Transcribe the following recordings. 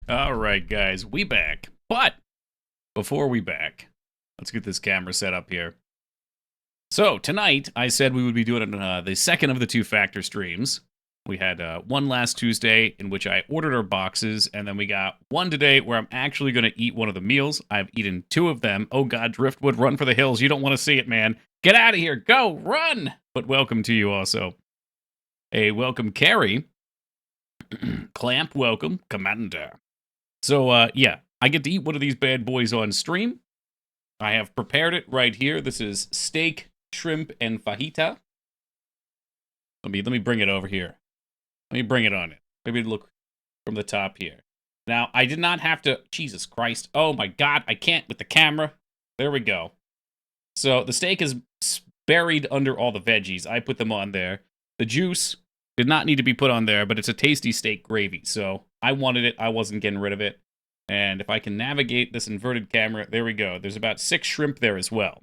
All right, guys, we back. But before we back, let's get this camera set up here. So tonight, I said we would be doing the second of the two factor streams. We had one last Tuesday in which I ordered our boxes, and then we got one today where I'm actually going to eat one of the meals. I've eaten two of them. Oh God, Driftwood, run for the hills. You don't want to see it, man. Get out of here. Go, run. But welcome to you also. Hey, welcome, Carrie. Clamp, welcome, Commander. So, yeah, I get to eat one of these bad boys on stream. I have prepared it right here. This is steak, shrimp, and fajita. Let me bring it over here. Let me bring it on it. Maybe look from the top here. Now, I did not have to... Jesus Christ. Oh, my God. I can't with the camera. There we go. So, the steak is buried under all the veggies. I put them on there. The juice did not need to be put on there, but it's a tasty steak gravy. So, I wanted it. I wasn't getting rid of it. And if I can navigate this inverted camera, there we go. There's about 6 shrimp there as well.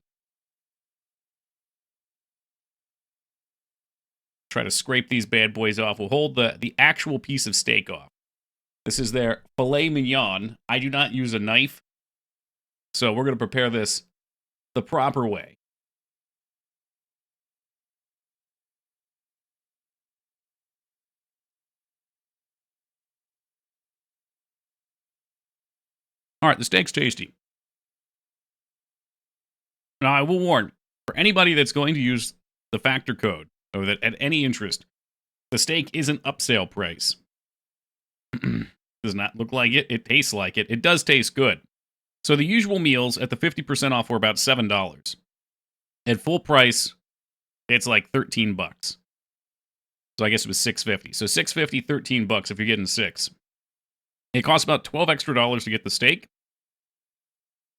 Try to scrape these bad boys off. We'll hold the actual piece of steak off. This is their filet mignon. I do not use a knife, so we're going to prepare this the proper way. All right, the steak's tasty. Now, I will warn, for anybody that's going to use the factor code, or that at any interest, the steak isn't upsale price. Does not look like it. It tastes like it. It does taste good. So the usual meals at the 50% off were about $7. At full price, it's like $13. So I guess it was $6.50. So $6.50, $13 if you're getting 6. It costs about $12 extra to get the steak.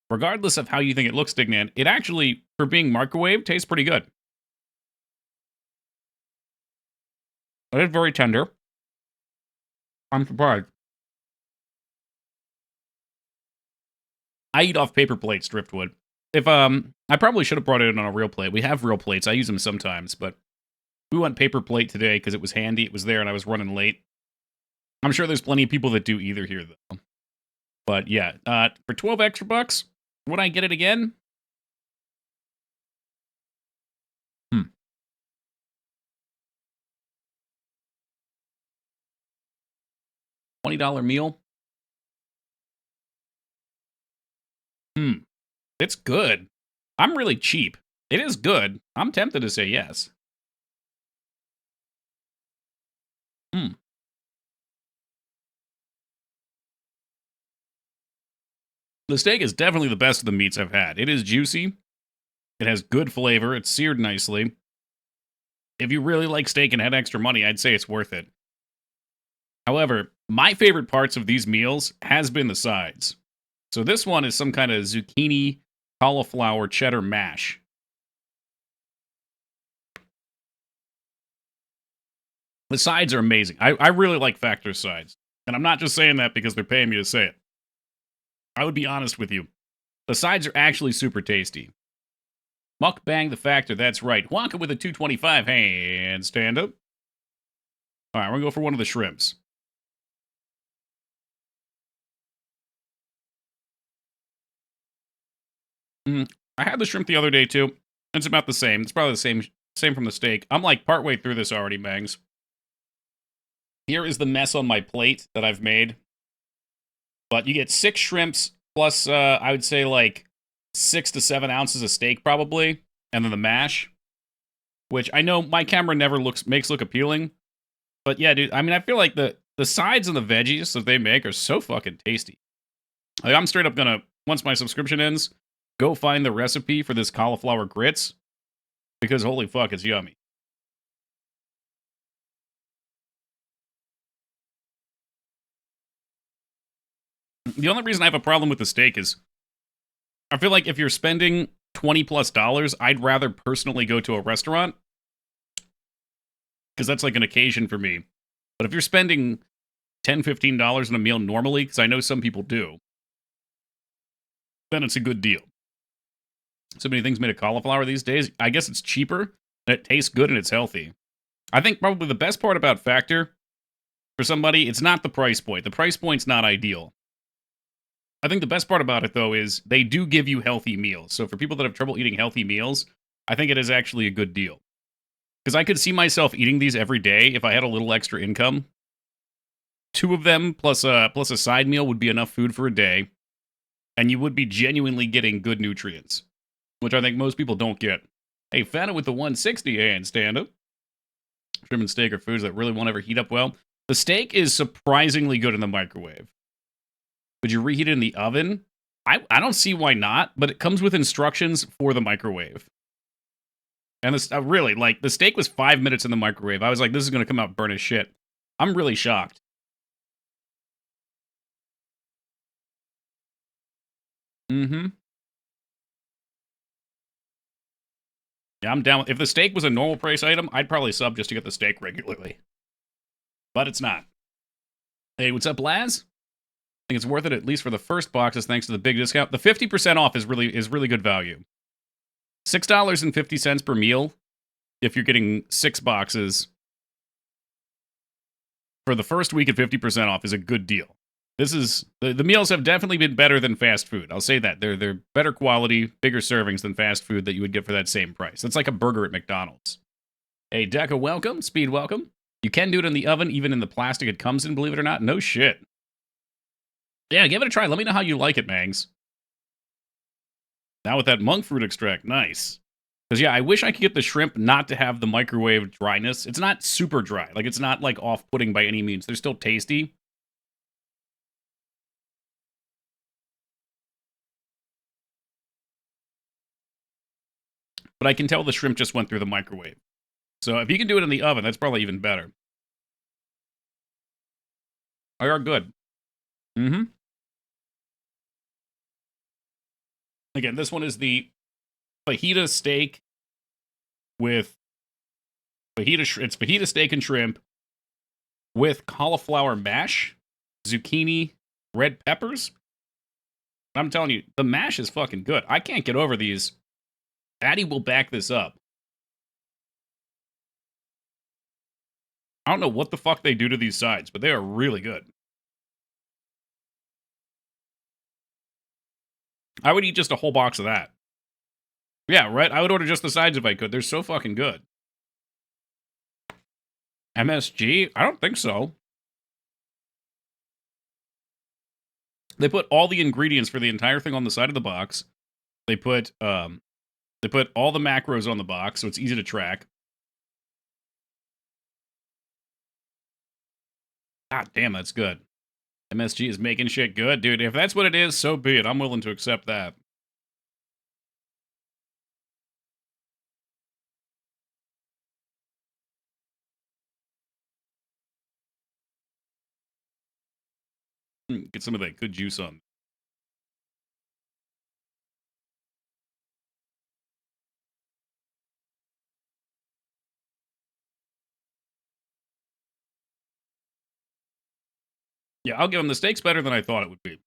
Regardless of how you think it looks, Dignan, it actually, for being microwaved, tastes pretty good. It is very tender. I'm surprised. I eat off paper plates, Driftwood. If I probably should have brought it in on a real plate. We have real plates. I use them sometimes, but we went paper plate today because it was handy. It was there, and I was running late. I'm sure there's plenty of people that do either here, though. But yeah, for 12 extra bucks, would I get it again? $20 meal? It's good. I'm really cheap. It is good. I'm tempted to say yes. The steak is definitely the best of the meats I've had. It is juicy. It has good flavor. It's seared nicely. If you really like steak and had extra money, I'd say it's worth it. However, my favorite parts of these meals has been the sides. So this one is some kind of zucchini, cauliflower, cheddar mash. The sides are amazing. I really like Factor sides. And I'm not just saying that because they're paying me to say it. I would be honest with you. The sides are actually super tasty. Mukbang the Factor, that's right. Wonka with a 225 handstand up. All right, we're going to go for one of the shrimps. I had the shrimp the other day, too. It's about the same. It's probably the same from the steak. I'm like partway through this already, Bangs. Here is the mess on my plate that I've made. But you get 6 shrimps plus, I would say, like 6 to 7 ounces of steak, probably. And then the mash. Which I know my camera never makes look appealing. But yeah, dude, I mean, I feel like the sides and the veggies that they make are so fucking tasty. Like, I'm straight up gonna, once my subscription ends, go find the recipe for this cauliflower grits. Because holy fuck, it's yummy. The only reason I have a problem with the steak is I feel like if you're spending $20+, I'd rather personally go to a restaurant. Because that's like an occasion for me. But if you're spending $10, $15 on a meal normally, because I know some people do, then it's a good deal. So many things made of cauliflower these days. I guess it's cheaper, and it tastes good, and it's healthy. I think probably the best part about Factor, for somebody, it's not the price point. The price point's not ideal. I think the best part about it, though, is they do give you healthy meals. So for people that have trouble eating healthy meals, I think it is actually a good deal. Because I could see myself eating these every day if I had a little extra income. Two of them plus a side meal would be enough food for a day, and you would be genuinely getting good nutrients, which I think most people don't get. Hey, Fanta with the 160 handstand up. Shrimp and steak are foods that really won't ever heat up well. The steak is surprisingly good in the microwave. Would you reheat it in the oven? I don't see why not, but it comes with instructions for the microwave. And this really, like, the steak was 5 minutes in the microwave. I was like, this is going to come out burn as shit. I'm really shocked. Mm-hmm. Yeah, I'm down. If the steak was a normal price item, I'd probably sub just to get the steak regularly. But it's not. Hey, what's up, Laz? I think it's worth it at least for the first boxes thanks to the big discount. The 50% off is really good value. $6.50 per meal if you're getting 6 boxes for the first week at 50% off is a good deal. This is the meals have definitely been better than fast food. I'll say that. They're better quality, bigger servings than fast food that you would get for that same price. It's like a burger at McDonald's. Hey, Deca, welcome. Speed, welcome. You can do it in the oven, even in the plastic it comes in, believe it or not. No shit. Yeah, give it a try. Let me know how you like it, Mangs. Now with that monk fruit extract, nice. Because, yeah, I wish I could get the shrimp not to have the microwave dryness. It's not super dry. Like, it's not, like, off-putting by any means. They're still tasty. But I can tell the shrimp just went through the microwave. So if you can do it in the oven, that's probably even better. They are good. Mm-hmm. Again, this one is the fajita steak with it's fajita steak and shrimp with cauliflower mash, zucchini, red peppers. I'm telling you, the mash is fucking good. I can't get over these. Addie will back this up. I don't know what the fuck they do to these sides, but they are really good. I would eat just a whole box of that. Yeah, right? I would order just the sides if I could. They're so fucking good. MSG? I don't think so. They put all the ingredients for the entire thing on the side of the box. They put all the macros on the box, so it's easy to track. God damn, that's good. MSG is making shit good, dude. If that's what it is, so be it. I'm willing to accept that. Get some of that good juice on. Yeah, I'll give them the steak's better than I thought it would be.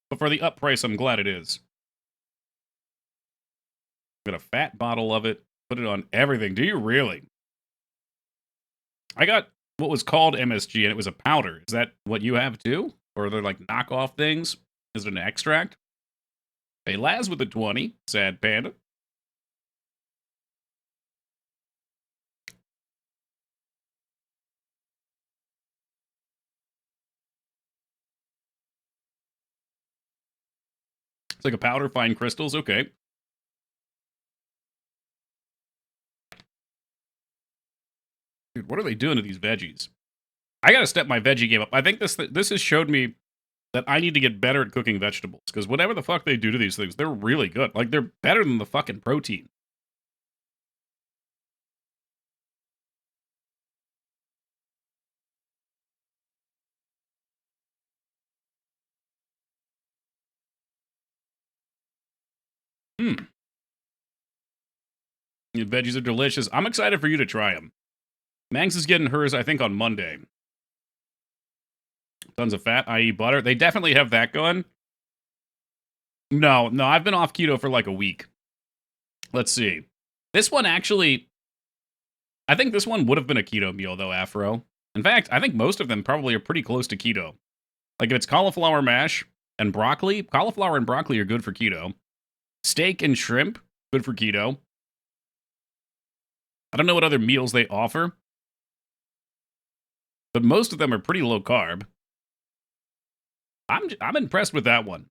But for the up price, I'm glad it is. Got a fat bottle of it. Put it on everything. Do you really? I got what was called MSG, and it was a powder. Is that what you have too? Or are they like knockoff things? Is it an extract? Hey, Laz with the 20. Sad Panda. It's like a powder, fine crystals. Okay. Dude, what are they doing to these veggies? I gotta step my veggie game up. I think this has showed me that I need to get better at cooking vegetables. Because whatever the fuck they do to these things, they're really good. Like, they're better than the fucking protein. Hmm. The veggies are delicious. I'm excited for you to try them. Mangs is getting hers, I think, on Monday. Tons of fat, i.e. butter. They definitely have that going. No, I've been off keto for like a week. Let's see. This one actually, I think this one would have been a keto meal, though, Afro. In fact, I think most of them probably are pretty close to keto. Like, if it's cauliflower mash, and broccoli. Cauliflower and broccoli are good for keto. Steak and shrimp, good for keto. I don't know what other meals they offer, but most of them are pretty low carb. I'm impressed with that one.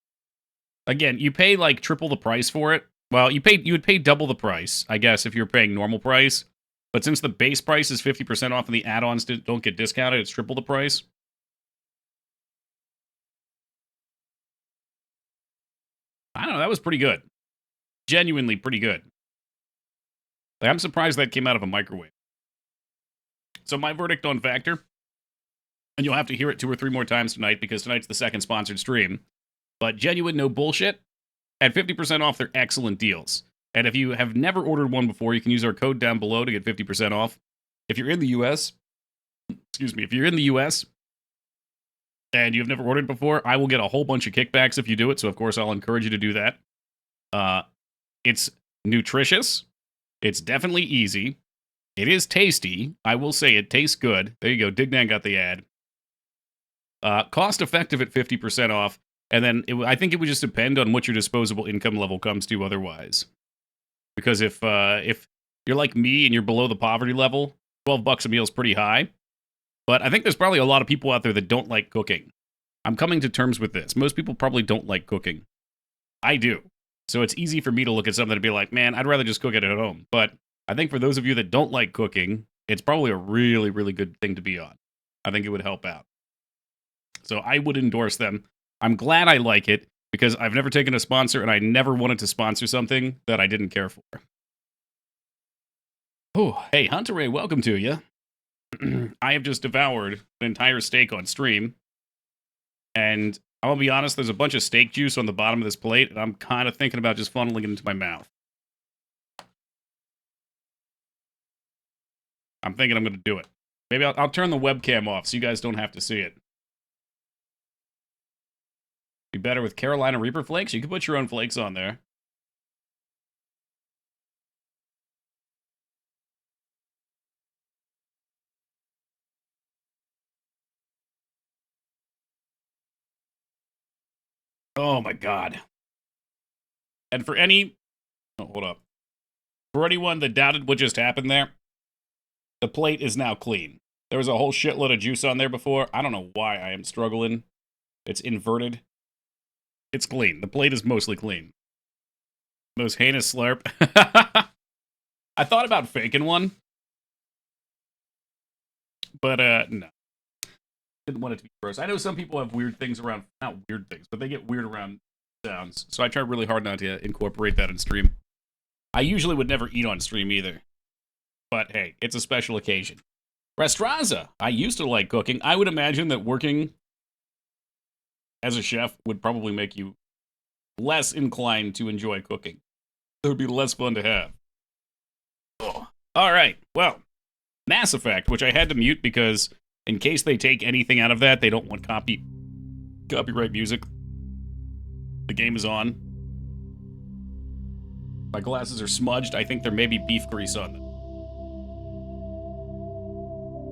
Again, you pay like triple the price for it. Well, you would pay double the price, I guess, if you're paying normal price. But since the base price is 50% off and the add-ons don't get discounted, it's triple the price. I don't know, that was pretty good. Genuinely pretty good. Like, I'm surprised that came out of a microwave. So my verdict on Factor, and you'll have to hear it 2 or 3 more times tonight because tonight's the second sponsored stream, but genuine, no bullshit, at 50% off, they're excellent deals. And if you have never ordered one before, you can use our code down below to get 50% off. If you're in the US, if you're in the US and you've never ordered before, I will get a whole bunch of kickbacks if you do it. So, of course, I'll encourage you to do that. It's nutritious. It's definitely easy. It is tasty. I will say it tastes good. There you go. Dignan got the ad. Cost effective at 50% off. And then I think it would just depend on what your disposable income level comes to otherwise. Because if you're like me and you're below the poverty level, $12 a meal is pretty high. But I think there's probably a lot of people out there that don't like cooking. I'm coming to terms with this. Most people probably don't like cooking. I do. So it's easy for me to look at something and be like, man, I'd rather just cook it at home. But I think for those of you that don't like cooking, it's probably a really, really good thing to be on. I think it would help out. So I would endorse them. I'm glad I like it because I've never taken a sponsor and I never wanted to sponsor something that I didn't care for. Oh, hey, Hunter Ray, welcome to you. I have just devoured an entire steak on stream. And I'm going to be honest, there's a bunch of steak juice on the bottom of this plate, and I'm kind of thinking about just funneling it into my mouth. I'm thinking I'm going to do it. Maybe I'll turn the webcam off so you guys don't have to see it. Be better with Carolina Reaper flakes? You can put your own flakes on there. Oh my god. And for any... Oh, hold up. For anyone that doubted what just happened there, the plate is now clean. There was a whole shitload of juice on there before. I don't know why I am struggling. It's inverted. It's clean. The plate is mostly clean. Most heinous slurp. I thought about faking one. But, no. Didn't want it to be gross. I know some people have weird things around, not weird things, but they get weird around sounds. So I try really hard not to incorporate that in stream. I usually would never eat on stream either. But hey, it's a special occasion. Restranza. I used to like cooking. I would imagine that working as a chef would probably make you less inclined to enjoy cooking. It would be less fun to have. Oh. All right. Well, Mass Effect, which I had to mute because in case they take anything out of that, they don't want copyright music. The game is on. My glasses are smudged. I think there may be beef grease on them.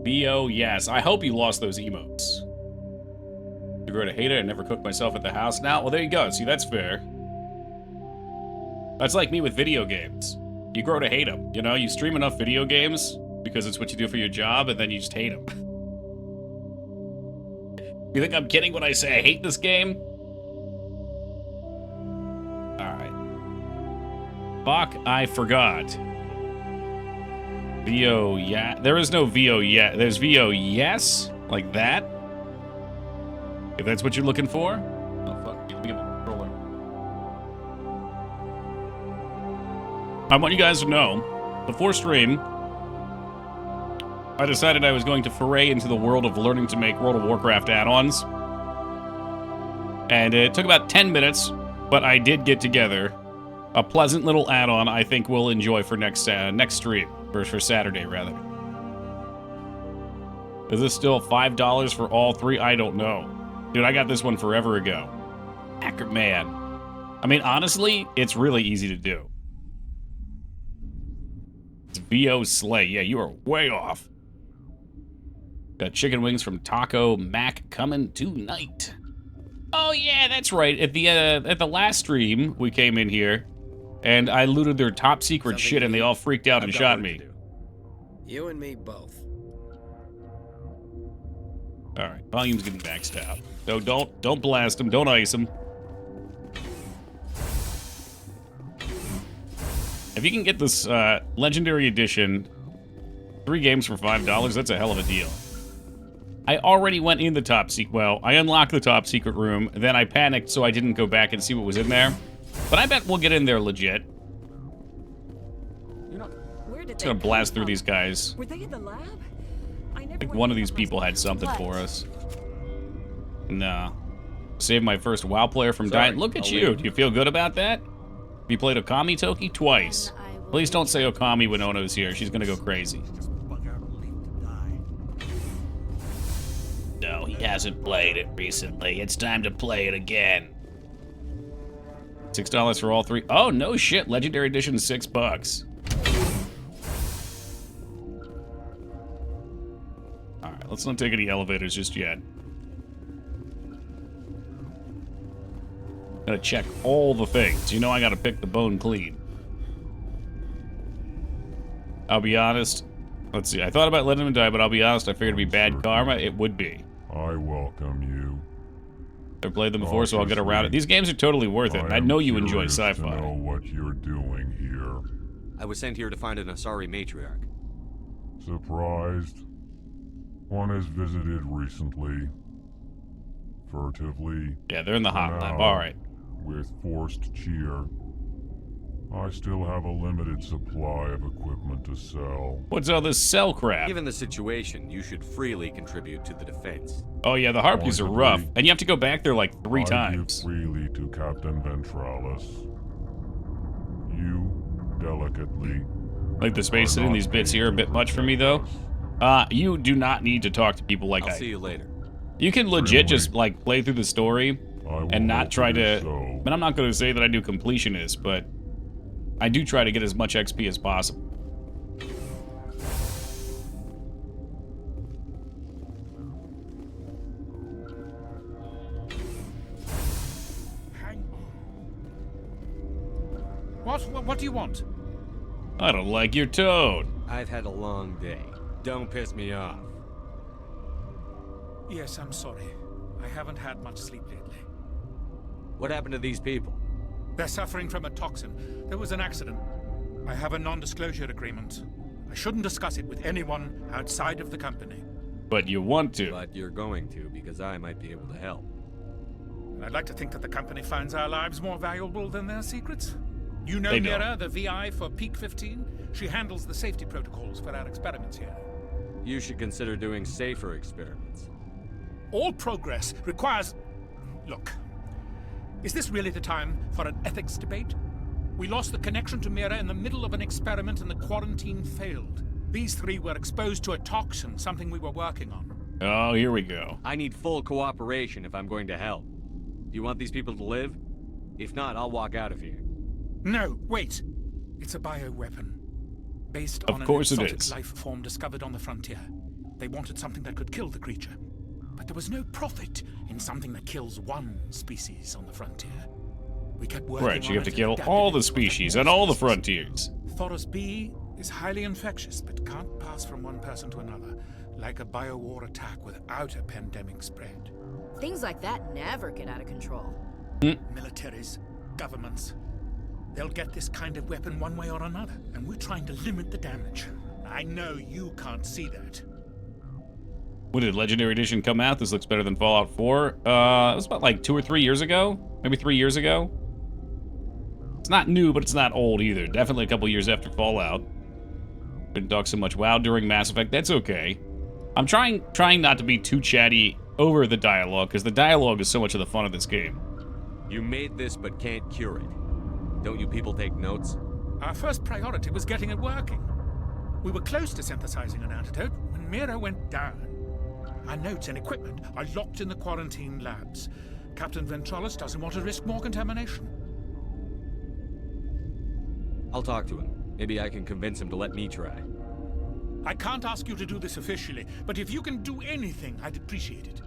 B.O. Yes. I hope you lost those emotes. You grow to hate it. I never cook myself at the house now. Well, there you go. See, that's fair. That's like me with video games. You grow to hate them. You know, you stream enough video games because it's what you do for your job, and then you just hate them. You think I'm kidding when I say I hate this game? Alright. Fuck, I forgot. VO, yeah. There is no VO, yeah. There's VO, yes? Like that? If that's what you're looking for? Oh, fuck. Let me get my controller. I want you guys to know, before stream, I decided I was going to foray into the world of learning to make World of Warcraft add-ons. And it took about 10 minutes, but I did get together a pleasant little add-on I think we'll enjoy for next stream. For Saturday, rather. Is this still $5 for all 3? I don't know. Dude, I got this one forever ago. Ackerman. I mean, honestly, it's really easy to do. It's VO Slay. Yeah, you are way off. Got chicken wings from Taco Mac coming tonight. Oh yeah, that's right. At the last stream, we came in here, and I looted their top secret Something shit, and they you- all freaked out I've and got shot work me. to do. You and me both. All right, volume's getting maxed out. So don't blast him. Don't ice him. If you can get this Legendary Edition, 3 games for $5, that's a hell of a deal. I already went in the top secret. Well, I unlocked the top secret room, then I panicked, so I didn't go back and see what was in there. But I bet we'll get in there legit. Just gonna blast through these guys. Were they in the lab? I never Like one of these people had something for us. Nah. Saved my first WoW player from dying. Look at you. Do you feel good about that? You played Okami Toki twice. Please don't say Okami when Ono's here. She's gonna go crazy. No, he hasn't played it recently. It's time to play it again. $6 for all 3. Oh, no shit. Legendary Edition, $6. Alright, let's not take any elevators just yet. Gotta check all the things. You know I gotta pick the bone clean. I'll be honest. Let's see. I thought about letting him die, but I'll be honest. I figured it'd be bad karma. It would be. I welcome you. I've played them before, so I'll get around it. These games are totally worth it. I know you enjoy sci-fi. I know what you're doing here. I was sent here to find an Asari matriarch. Surprised? One has visited recently. Furtively. Yeah, they're in the hot lab. Now, All right. With forced cheer. I still have a limited supply of equipment to sell. What's all this cell crap? Given the situation, you should freely contribute to the defense. Oh yeah, the Harpies are rough, and you have to go back there like 3 I times. give freely to Captain Ventralis. You, delicately. Like the spacing in these bits here, a bit much for me though. You do not need to talk to people like I'll see you later. You can legit just like play through the story and not try to. And I'm not going to say that I do completionist, but I do try to get as much XP as possible. What do you want? I don't like your tone. I've had a long day. Don't piss me off. Yes, I'm sorry. I haven't had much sleep lately. What happened to these people? They're suffering from a toxin. There was an accident. I have a non-disclosure agreement. I shouldn't discuss it with anyone outside of the company. But you want to. But you're going to, because I might be able to help. And I'd like to think that the company finds our lives more valuable than their secrets. You know They Mira, the VI for Peak 15? She handles the safety protocols for our experiments here. You should consider doing safer experiments. All progress requires... Look, is this really the time for an ethics debate? We lost the connection to Mira in the middle of an experiment and the quarantine failed. These 3 were exposed to a toxin, something we were working on. Oh, here we go. I need full cooperation if I'm going to help. You want these people to live? If not, I'll walk out of here. No, wait. It's a bioweapon. Based Of on an course it exotic is. life form discovered on the frontier. They wanted something that could kill the creature. But there was no profit in something that kills one species on the frontier. We kept working Right, you on have to it kill and all adapted the it to affect species more and all the species. frontiers. Thoros B is highly infectious, but can't pass from one person to another, like a biowar attack without a pandemic spread. Things like that never get out of control. Militaries, governments, they'll get this kind of weapon one way or another, and we're trying to limit the damage. I know you can't see that. When did Legendary Edition come out? This looks better than Fallout 4. It was about like 2 or 3 years ago? Maybe 3 years ago? It's not new, but it's not old either. Definitely a couple years after Fallout. Didn't talk so much WoW during Mass Effect. That's okay. I'm trying not to be too chatty over the dialogue, because the dialogue is so much of the fun of this game. You made this but can't cure it. Don't you people take notes? Our first priority was getting it working. We were close to synthesizing an antidote when Mira went down. Our notes and equipment are locked in the quarantine labs. Captain Ventralis doesn't want to risk more contamination. I'll talk to him. Maybe I can convince him to let me try. I can't ask you to do this officially, but if you can do anything, I'd appreciate it.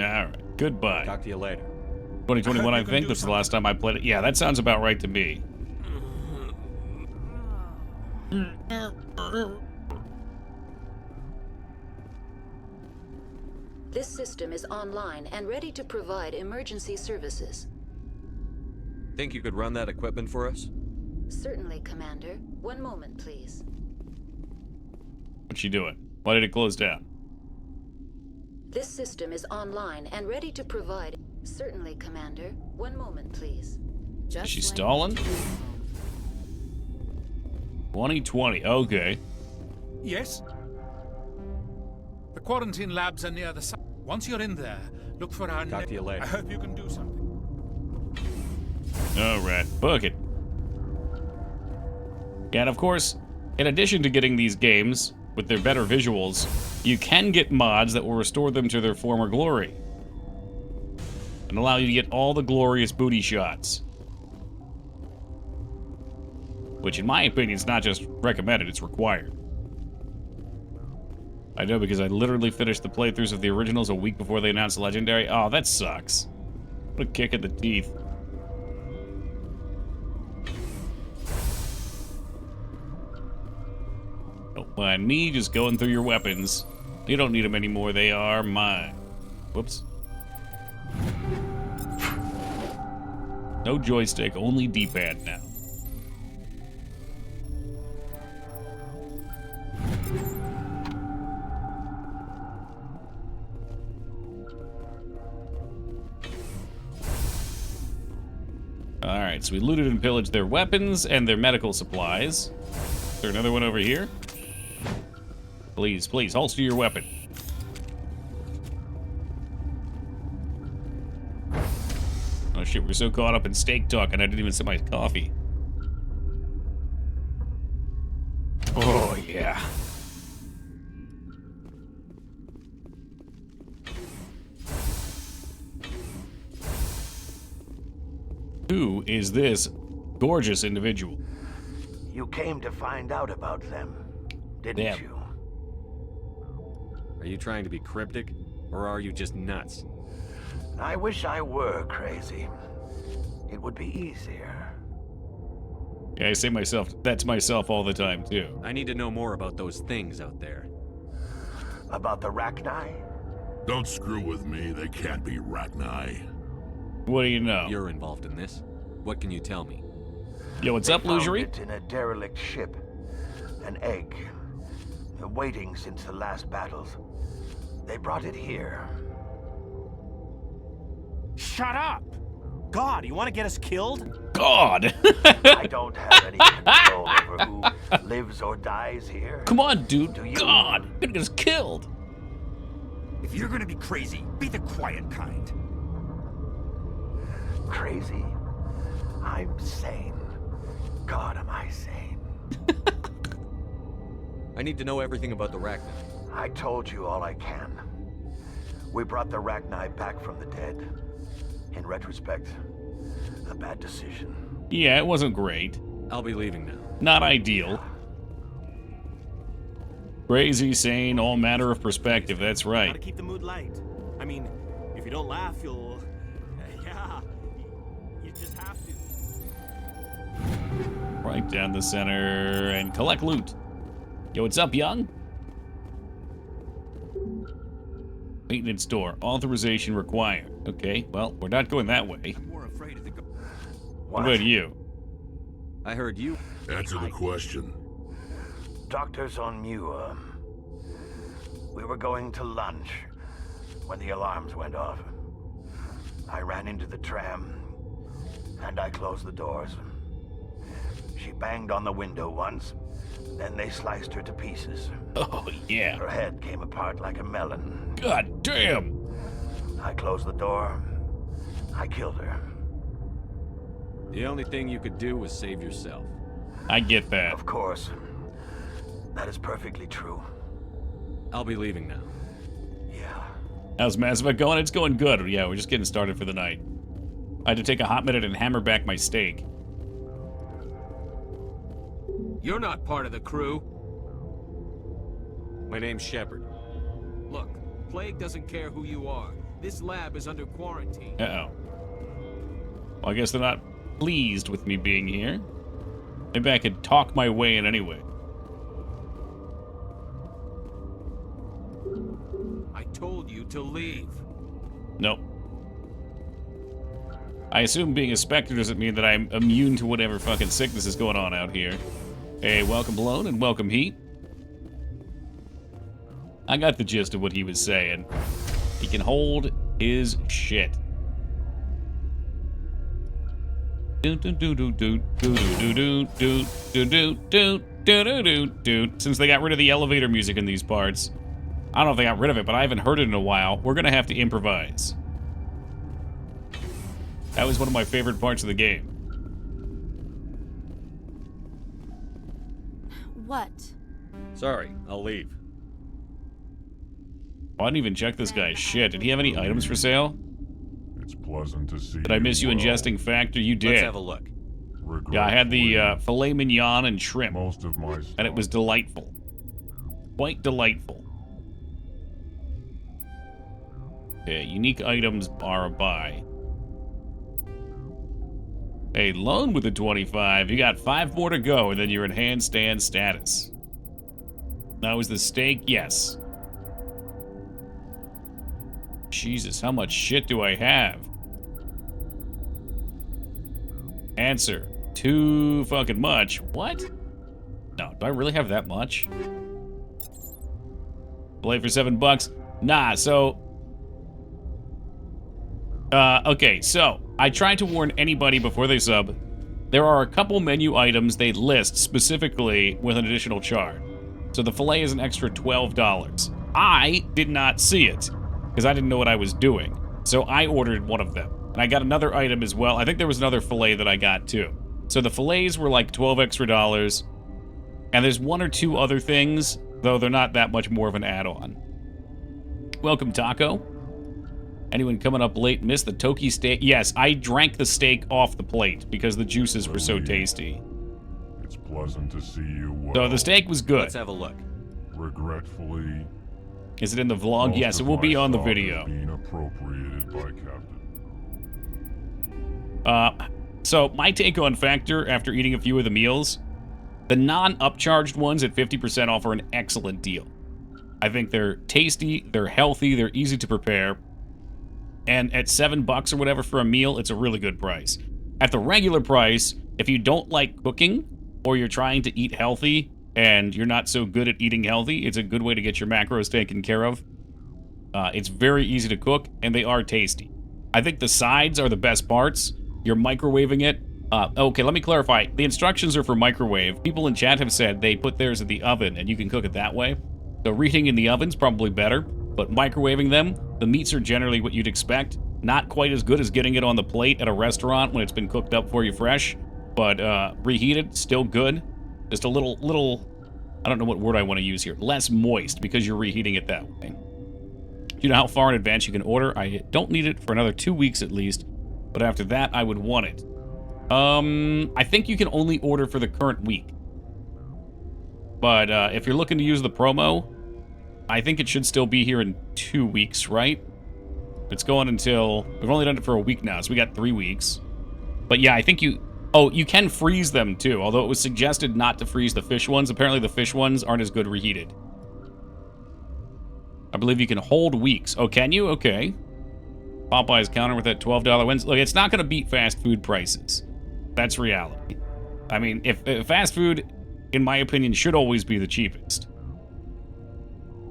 Alright. Goodbye. Talk to you later. 2021, I I hope you can think do this is the last time I played it. Yeah, that sounds about right to me. This system is online and ready to provide emergency services. Think you could run that equipment for us? Certainly, Commander. One moment, please. What's she doing? Why did it close down? This system is online and ready to provide... Certainly, Commander. One moment, please. Just Is she like stalling? 2020, okay. Yes? The quarantine labs are near the site. Once you're in there, look for our... Talk to you later. I hope you can do something. Alright, book it. And of course, in addition to getting these games with their better visuals, you can get mods that will restore them to their former glory. And allow you to get all the glorious booty shots. Which in my opinion is not just recommended, it's required. I know because I literally finished the playthroughs of the originals a week before they announced Legendary. Oh, that sucks. What a kick in the teeth. Don't mind me just going through your weapons. You don't need them anymore, they are mine. Whoops. No joystick, only D-pad now. Alright, so we looted and pillaged their weapons and their medical supplies. Is there another one over here? Please, please, holster your weapon. Oh shit, we're so caught up in steak talk and I didn't even sip my coffee. Oh yeah. Who is this gorgeous individual? You came to find out about them, didn't Them. you? Are you trying to be cryptic? Or are you just nuts? I wish I were crazy. It would be easier. Yeah, I say that to myself all the time too. I need to know more about those things out there. About the Rachni? Don't screw with me. They can't be Rachni. What do you know? You're involved in this. What can you tell me? Yo, what's They up, found Lugery? it in a derelict ship. An egg. Waiting since the last battles. They brought it here. Shut up! God, you want to get us killed? God! I don't have any control over who lives or dies here. Come on, dude. Do you? God! You're gonna get us killed! If you're gonna be crazy, be the quiet kind. Crazy? I'm sane. God, am I sane? I need to know everything about the Rachni. I told you all I can. We brought the Rachni back from the dead. In retrospect, a bad decision. Yeah, it wasn't great. I'll be leaving now. Not ideal. Crazy, sane, all matter of perspective, that's Gotta right. keep the mood light. I mean, if you don't laugh, you'll... yeah, you just have to. Right down the center and collect loot. Yo, what's up, young? Maintenance door. Authorization required. Okay, well, we're not going that way. I'm more afraid of the... What about you? I heard you. Answer the question. Doctors on Muir. We were going to lunch when the alarms went off. I ran into the tram and I closed the doors. She banged on the window once, then they sliced her to pieces. Oh, yeah. Her head came apart like a melon. God damn! I closed the door. I killed her. The only thing you could do was save yourself. I get that. Of course. That is perfectly true. I'll be leaving now. Yeah. How's Mass Effect going? It's going good. Yeah, we're just getting started for the night. I had to take a hot minute and hammer back my steak. You're not part of the crew. My name's Shepard. Look, Plague doesn't care who you are. This lab is under quarantine. Uh-oh. Well, I guess they're not pleased with me being here. Maybe I could talk my way in anyway. I told you to leave. Nope. I assume being a Spectre doesn't mean that I'm immune to whatever fucking sickness is going on out here. Hey, welcome Blown and welcome Heat. I got the gist of what he was saying. He can hold his shit. Since they got rid of the elevator music in these parts, I don't know if they got rid of it, but I haven't heard it in a while. We're gonna have to improvise. That was one of my favorite parts of the game. What? Sorry, I'll leave. Oh, I didn't even check this guy's shit. Did he have any items for sale? It's pleasant to see. Did I miss you ingesting Factor? You did. Let's have a look. Yeah, I had the filet mignon and shrimp, Most of my and it was delightful. Quite delightful. Okay, unique items are a buy. Hey, Lone with a 25. You got 5 more to go, and then you're in handstand status. Now, is the steak? Yes. Jesus, how much shit do I have? Answer. Too fucking much. What? No, do I really have that much? Play for $7? Nah, so... okay, so... I tried to warn anybody before they sub. There are a couple menu items they list specifically with an additional charge. So the filet is an extra $12. I did not see it, because I didn't know what I was doing. So I ordered one of them. And I got another item as well. I think there was another filet that I got too. So the fillets were like $12 extra. And there's 1 or 2 other things, though they're not that much more of an add-on. Welcome, Taco. Anyone coming up late missed the Toki steak? Yes, I drank the steak off the plate because the juices were so tasty. It's pleasant to see you well. So the steak was good. Let's have a look. Regretfully, is it in the vlog? most Yes, it of will be my on the stock video. is being appropriated by Captain. So my take on Factor after eating a few of the meals, the non-upcharged ones at 50% off are an excellent deal. I think they're tasty, they're healthy, they're easy to prepare. And at $7 or whatever for a meal, it's a really good price. At the regular price, if you don't like cooking, or you're trying to eat healthy, and you're not so good at eating healthy, it's a good way to get your macros taken care of. It's very easy to cook, and they are tasty. I think the sides are the best parts. You're microwaving it. Okay, let me clarify. The instructions are for microwave. People in chat have said they put theirs in the oven, and you can cook it that way. So reheating in the oven's probably better, but microwaving them, the meats are generally what you'd expect. Not quite as good as getting it on the plate at a restaurant when it's been cooked up for you fresh, but reheated, still good. Just a little, I don't know what word I want to use here, less moist because you're reheating it that way. Do you know how far in advance you can order? I don't need it for another 2 weeks at least, but after that, I would want it. I think you can only order for the current week. But if you're looking to use the promo, I think it should still be here in 2 weeks, right? It's going until... We've only done it for a week now, so we got 3 weeks. But yeah, I think you... Oh, you can freeze them too, although it was suggested not to freeze the fish ones. Apparently the fish ones aren't as good reheated. I believe you can hold weeks. Oh, can you? Okay. Popeye's counter with that $12 wins. Look, it's not going to beat fast food prices. That's reality. I mean, if fast food, in my opinion, should always be the cheapest.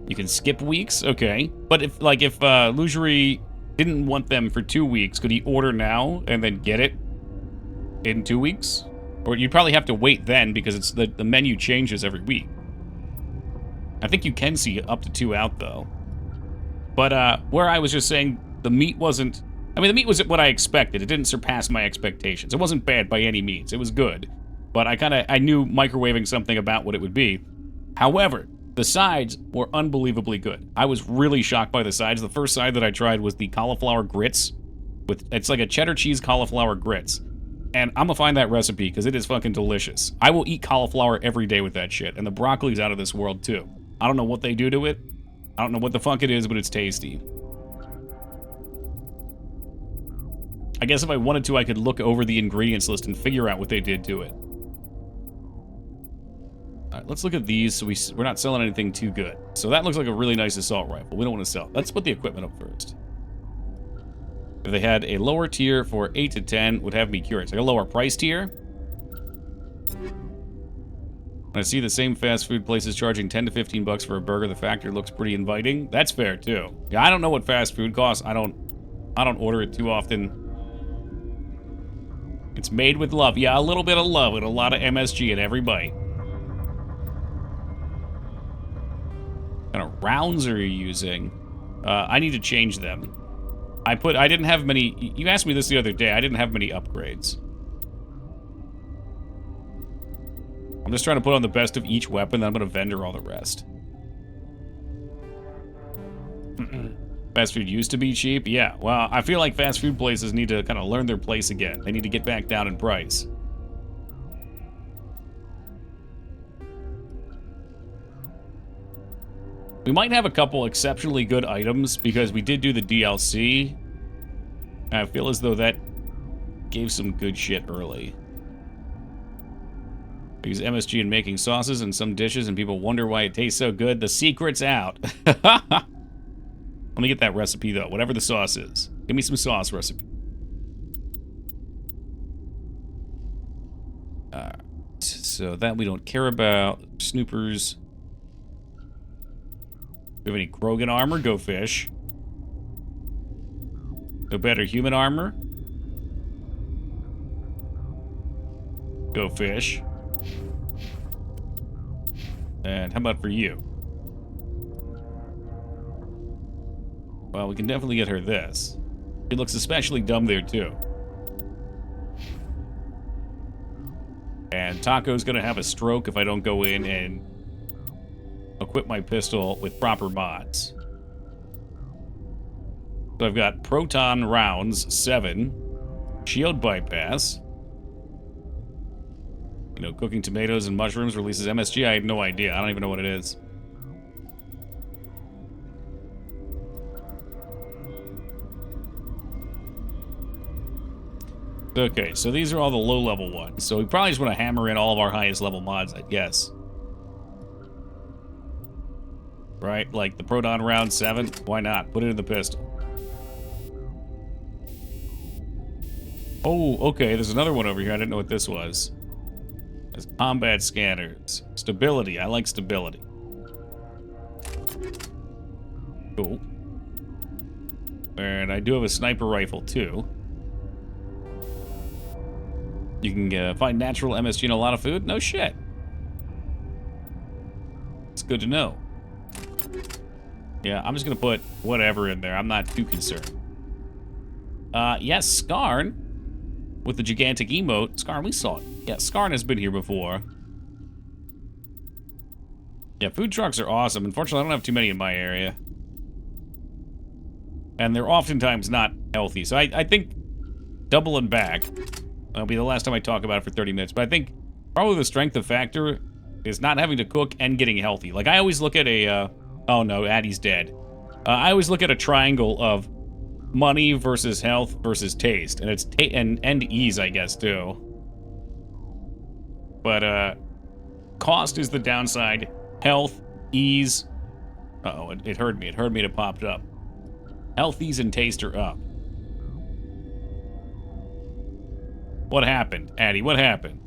You can skip weeks, okay. But if Lugerie didn't want them for 2 weeks, could he order now and then get it in 2 weeks? Or you'd probably have to wait then because it's the menu changes every week. I think you can see up to 2 out though. But where I was just saying the meat wasn't... I mean, the meat was what I expected. It didn't surpass my expectations. It wasn't bad by any means. It was good. But I knew microwaving something about what it would be. However, the sides were unbelievably good. I was really shocked by the sides. The first side that I tried was the cauliflower grits. It's like a cheddar cheese cauliflower grits. And I'm gonna find that recipe because it is fucking delicious. I will eat cauliflower every day with that shit. And the broccoli's out of this world too. I don't know what they do to it. I don't know what the fuck it is, but it's tasty. I guess if I wanted to, I could look over the ingredients list and figure out what they did to it. All right, let's look at these so we're not selling anything too good. So that looks like a really nice assault rifle. We don't want to sell. Let's put the equipment up first. If they had a lower tier for 8 to 10, would have me curious. Like a lower price tier? When I see the same fast food places charging 10 to 15 bucks for a burger, the factory looks pretty inviting. That's fair too. Yeah, I don't know what fast food costs. I don't order it too often. It's made with love. Yeah, a little bit of love and a lot of MSG in every bite. What kind of rounds are you using? I need to change them. I didn't have many. You asked me this the other day. I didn't have many upgrades. I'm just trying to put on the best of each weapon, then I'm going to vendor all the rest. Fast food used to be cheap? Yeah, well, I feel like fast food places need to kind of learn their place again. They need to get back down in price. We might have a couple exceptionally good items because we did do the DLC. I feel as though that gave some good shit early. I use MSG in making sauces and some dishes and people wonder why it tastes so good. The secret's out. Let me get that recipe though, whatever the sauce is. Give me some sauce recipe. So that we don't care about. Snoopers. Do we have any Krogan armor? Go fish. No better human armor? Go fish. And how about for you? Well, we can definitely get her this. It looks especially dumb there, too. And Taco's gonna have a stroke if I don't go in and equip my pistol with proper mods. So I've got proton rounds, 7. Shield bypass. You know, cooking tomatoes and mushrooms releases MSG. I have no idea. I don't even know what it is. Okay, so these are all the low-level ones. So we probably just want to hammer in all of our highest-level mods, I guess. Right? Like the proton round 7? Why not? Put it in the pistol. Oh, okay. There's another one over here. I didn't know what this was. There's combat scanners. Stability. I like stability. Cool. And I do have a sniper rifle, too. You can find natural MSG in a lot of food? No shit. It's good to know. Yeah, I'm just gonna put whatever in there. I'm not too concerned. Yes, Skarn. With the gigantic emote. Skarn, we saw it. Yeah, Skarn has been here before. Yeah, food trucks are awesome. Unfortunately, I don't have too many in my area. And they're oftentimes not healthy. So I think doubling back. That'll be the last time I talk about it for 30 minutes. But I think probably the strength of factor is not having to cook and getting healthy. Like, I always look at a... oh, no, Addie's dead. I always look at a triangle of money versus health versus taste. And it's and ease, I guess, too. But, cost is the downside. Health, ease... Uh-oh, it heard me. It heard me and it popped up. Health, ease, and taste are up. What happened, Addie? What happened?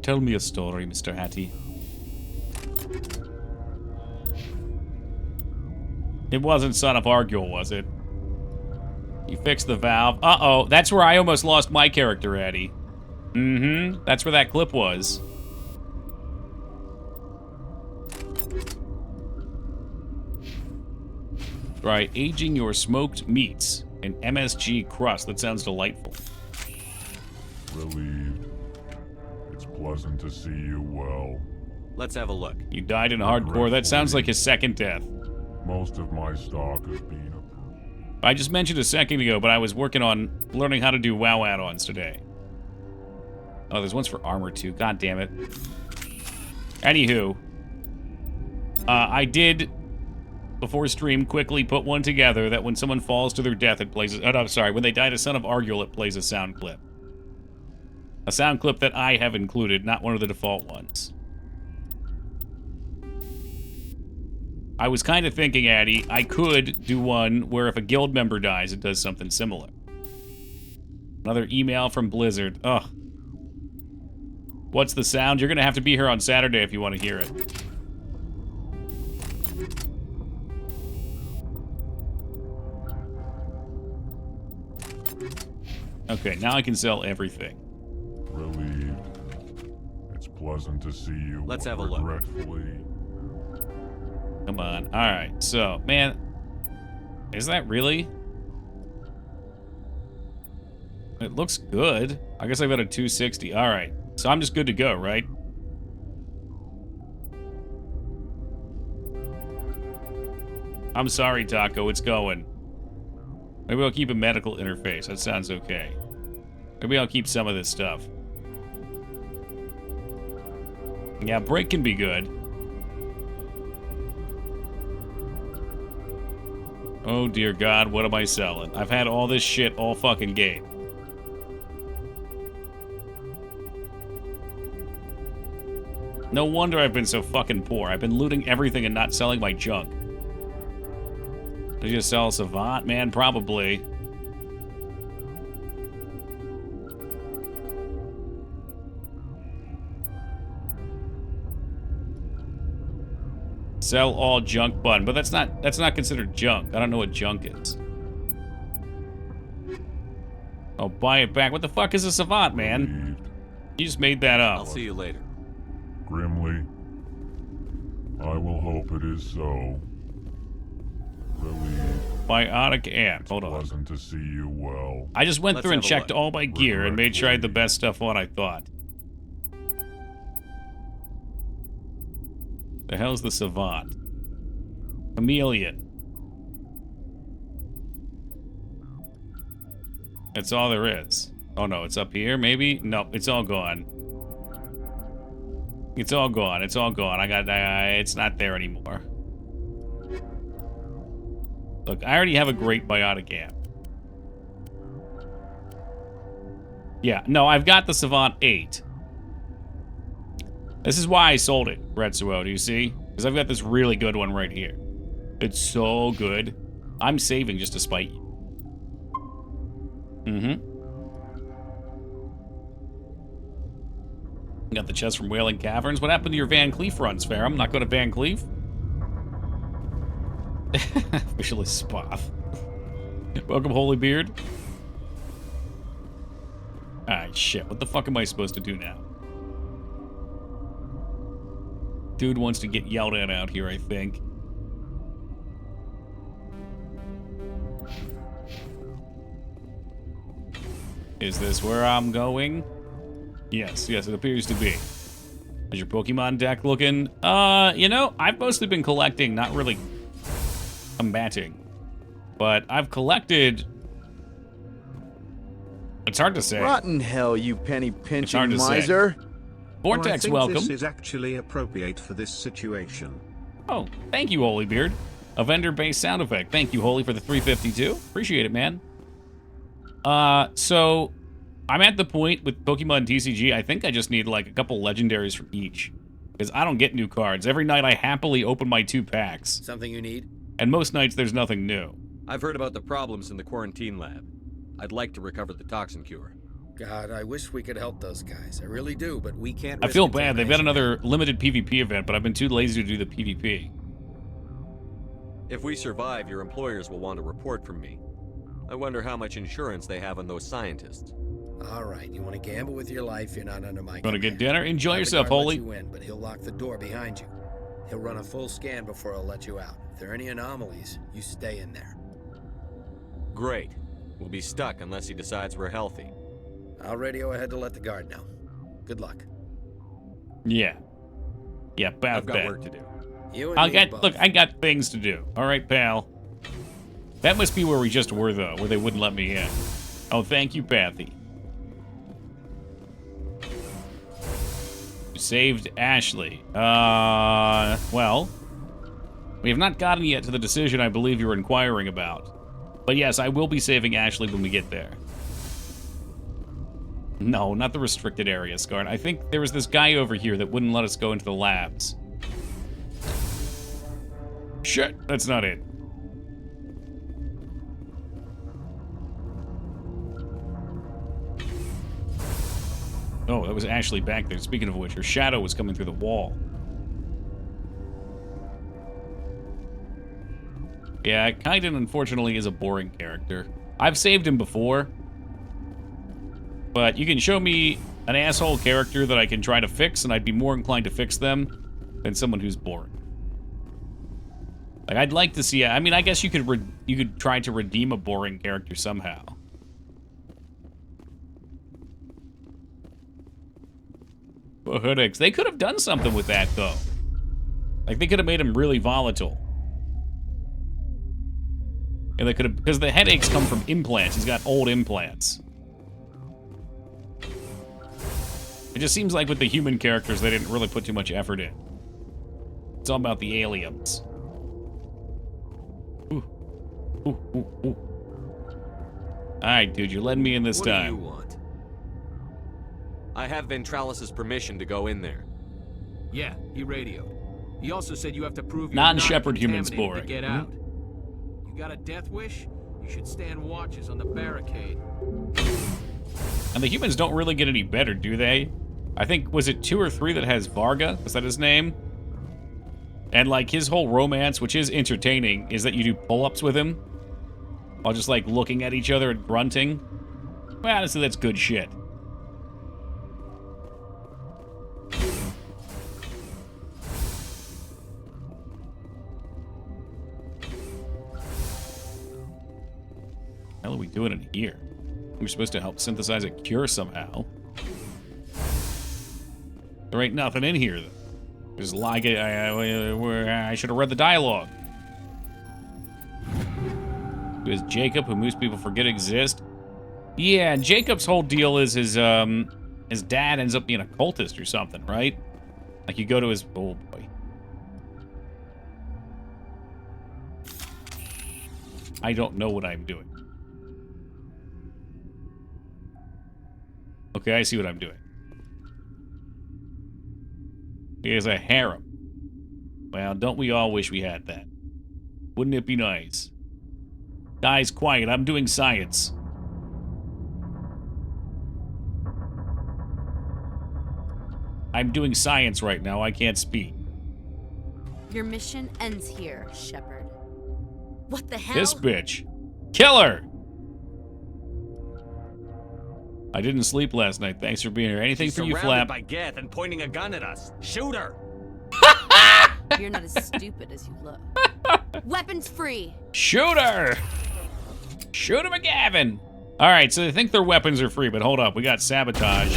Tell me a story, Mr. Hattie. It wasn't Son of Arguel, was it? You fixed the valve. Uh-oh, that's where I almost lost my character, Addie. Mm-hmm, that's where that clip was. Try aging your smoked meats in MSG crust. That sounds delightful. Relieved. It's pleasant to see you well. Let's have a look. You died in hardcore. That sounds like his second death. Most of my stock has been approved. I just mentioned a second ago, but I was working on learning how to do WoW add-ons today. Oh, there's ones for armor too. God damn it. Anywho, I did before stream, quickly put one together that when someone falls to their death, it plays... Oh, no, sorry. When they die to Son of Argul, it plays a sound clip. A sound clip that I have included, not one of the default ones. I was kind of thinking, Addy, I could do one where if a guild member dies, it does something similar. Another email from Blizzard. Ugh. What's the sound? You're going to have to be here on Saturday if you want to hear it. Okay, now I can sell everything. Relieved. It's pleasant to see you. Let's have a look. Regretfully. Come on. Alright, so, man. Is that really? It looks good. I guess I've got a 260. Alright. So I'm just good to go, right? I'm sorry, Taco. It's going. Maybe I'll keep a medical interface. That sounds okay. Maybe I'll keep some of this stuff. Yeah, break can be good. Oh, dear God, what am I selling? I've had all this shit all fucking game. No wonder I've been so fucking poor. I've been looting everything and not selling my junk. Did you sell Savant? Man, probably. Sell all junk button, but that's not considered junk. I don't know what junk is. Oh, buy it back. What the fuck is a Savant, man? You just made that up. I'll see you later. Grimly, I will hope it is so. Relieved. Biotic amp. Hold on. Pleasant to see you well. I just went Let's through and have a checked look. all my gear and made sure I had the best stuff on, I thought. The hell's the Savant? Chameleon. That's all there is. Oh no, it's up here, maybe? Nope, it's all gone. It's all gone. It's all gone. It's not there anymore. Look, I already have a great biotic amp. Yeah, no, I've got the Savant 8. This is why I sold it, Retsuo, do you see? Because I've got this really good one right here. It's so good. I'm saving just to spite you. Got the chest from Wailing Caverns. What happened to your Van Cleef runs, Farum? Not go to Van Cleef? Officially Spoth. Welcome, Holy Beard. Alright, shit. What the fuck am I supposed to do now? Dude wants to get yelled at out here, I think. Is this where I'm going? Yes, yes, it appears to be. How's your Pokemon deck looking? You know, I've mostly been collecting, not really combating. But I've collected... It's hard to say. Rotten hell, you penny-pinching hard to say. miser. Vortex, welcome. This is actually appropriate for this situation. Oh, thank you, Holy Beard. A vendor-based sound effect. Thank you, Holy, for the 352. Appreciate it, man. So... I'm at the point with Pokemon TCG, I think I just need like a couple legendaries from each. Because I don't get new cards. Every night I happily open my 2 packs. Something you need? And most nights there's nothing new. I've heard about the problems in the quarantine lab. I'd like to recover the toxin cure. God, I wish we could help those guys. I really do, but we can't. I feel bad. They've got another limited PvP event, but I've been too lazy to do the PvP. If we survive, your employers will want a report from me. I wonder how much insurance they have on those scientists. All right, you want to gamble with your life? You're not under my Want to get command. dinner? Enjoy Let the yourself, guard let Holy. you in, but he'll lock the door behind you. He'll run a full scan before he'll let you out. If there are any anomalies, you stay in there. Great. We'll be stuck unless he decides we're healthy. I'll radio ahead to let the guard know. Good luck. Yeah. Yeah, about I've got that. work to do. You and me both. Look, I got things to do. All right, pal. That must be where we just were, though, where they wouldn't let me in. Oh, thank you, Pathy. You saved Ashley. Well, We have not gotten yet to the decision I believe you're inquiring about. But yes, I will be saving Ashley when we get there. No, not the restricted area, Scarn. I think there was this guy over here that wouldn't let us go into the labs. Shit, that's not it. Oh, that was Ashley back there. Speaking of which, her shadow was coming through the wall. Yeah, Kaiden, unfortunately, is a boring character. I've saved him before. But you can show me an asshole character that I can try to fix, and I'd be more inclined to fix them than someone who's boring. Like, I'd like to see... I mean, I guess you could try to redeem a boring character somehow. Oh, headaches. They could have done something with that, though. Like, they could have made him really volatile. And they could have... Because the headaches come from implants. He's got old implants. It just seems like with the human characters, they didn't really put too much effort in. It's all about the aliens. Ooh. Ooh, ooh, ooh. Alright, dude, you're letting me in this time. What do you want? I have Ventralis's permission to go in there. Yeah, he radioed. He also said you have to prove you're non-Shepherd not humans contaminated boring. to get out. You got a death wish? You should stand watches on the barricade. And the humans don't really get any better, do they? I think, was it 2 or 3 that has Varga? Is that his name? And, like, his whole romance, which is entertaining, is that you do pull-ups with him while just, like, looking at each other and grunting. Well, honestly, that's good shit. What the hell are we doing in here? We're supposed to help synthesize a cure somehow. There ain't nothing in here, though. Just like it, I should have read the dialogue. Who is Jacob, who most people forget exists? Yeah, Jacob's whole deal is his dad ends up being a cultist or something, right? Like you go to his... Oh, boy. I don't know what I'm doing. Okay, I see what I'm doing. He has a harem. Well, don't we all wish we had that? Wouldn't it be nice? Guys, quiet. I'm doing science. I'm doing science right now. I can't speak. Your mission ends here, Shepard. What the hell? This bitch. Kill her! I didn't sleep last night. Thanks for being here. Anything She's for you, surrounded Flap? by Geth and pointing a gun at us. Shoot her! You're not as stupid as you look. Weapons free. Shoot her! Shoot him a Gavin! Alright, so they think their weapons are free, but hold up. We got sabotage.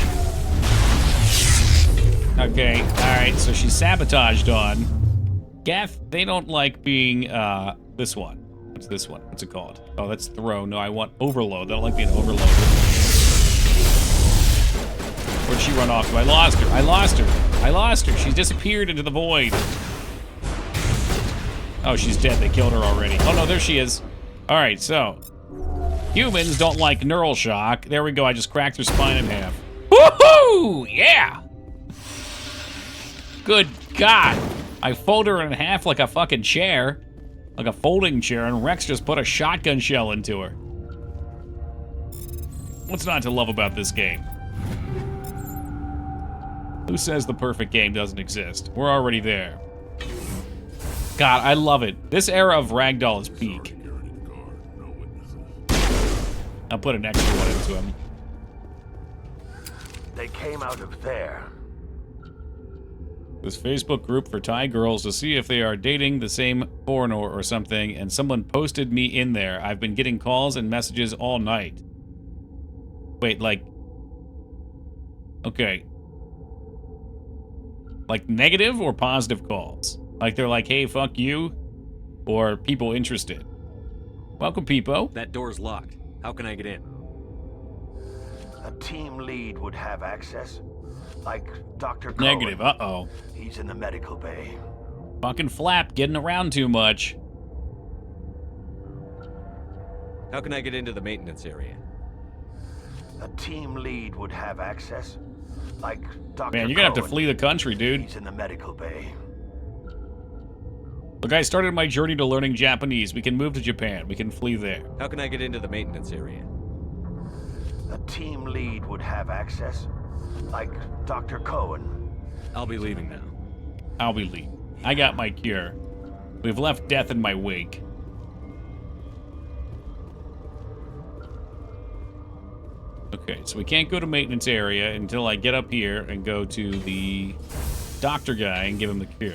Okay, alright, so she's sabotaged on. Geth, they don't like being, this one. What's this one? What's it called? Oh, that's throw. No, I want overload. They don't like being overloaded. Where'd she run off to? I lost her. I lost her. I lost her. She's disappeared into the void. Oh, she's dead. They killed her already. Oh, no, there she is. All right, so. Humans don't like neural shock. There we go. I just cracked her spine in half. Woohoo! Yeah! Good God. I fold her in half like a fucking chair. Like a folding chair, and Rex just put a shotgun shell into her. What's not to love about this game? Who says the perfect game doesn't exist? We're already there. God, I love it. This era of Ragdoll is peak. I'll put an extra one into him. They came out of there. This Facebook group for Thai girls to see if they are dating the same foreigner or something, and someone posted me in there. I've been getting calls and messages all night. Wait, like... Okay. Like negative or positive calls? Like they're like, hey, fuck you? Or people interested? Welcome, Peepo. That door's locked. How can I get in? A team lead would have access. Like Dr. Cohen. Negative, uh-oh. He's in the medical bay. Fucking Flap getting around too much. How can I get into the maintenance area? A team lead would have access. Like Dr. Man, you're gonna have to Cohen. flee the country, dude. He's in the medical bay. Look, I started my journey to learning Japanese. We can move to Japan. We can flee there. How can I get into the maintenance area? A team lead would have access. Like Dr. Cohen. I'll be leaving now. I'll be leaving. I got my cure. We've left death in my wake. Okay, so we can't go to maintenance area until I get up here and go to the doctor guy and give him the cure.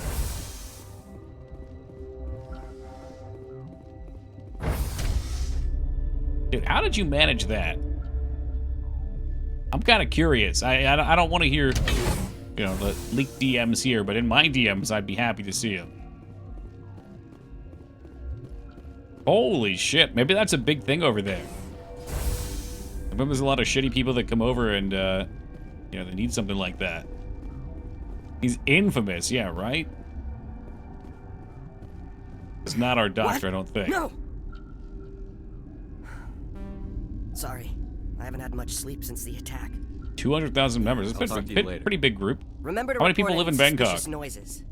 Dude, how did you manage that? I'm kind of curious. I don't want to hear, you know, the leaked DMs here, but in my DMs, I'd be happy to see them. Holy shit, maybe that's a big thing over there. I bet there's a lot of shitty people that come over and, you know, they need something like that. He's infamous, yeah, right? It's not our doctor, What? I don't think. No! Sorry, I haven't had much sleep since the attack. 200,000 members. That's a pretty big group. Remember to How many report people live in any Bangkok? suspicious noises.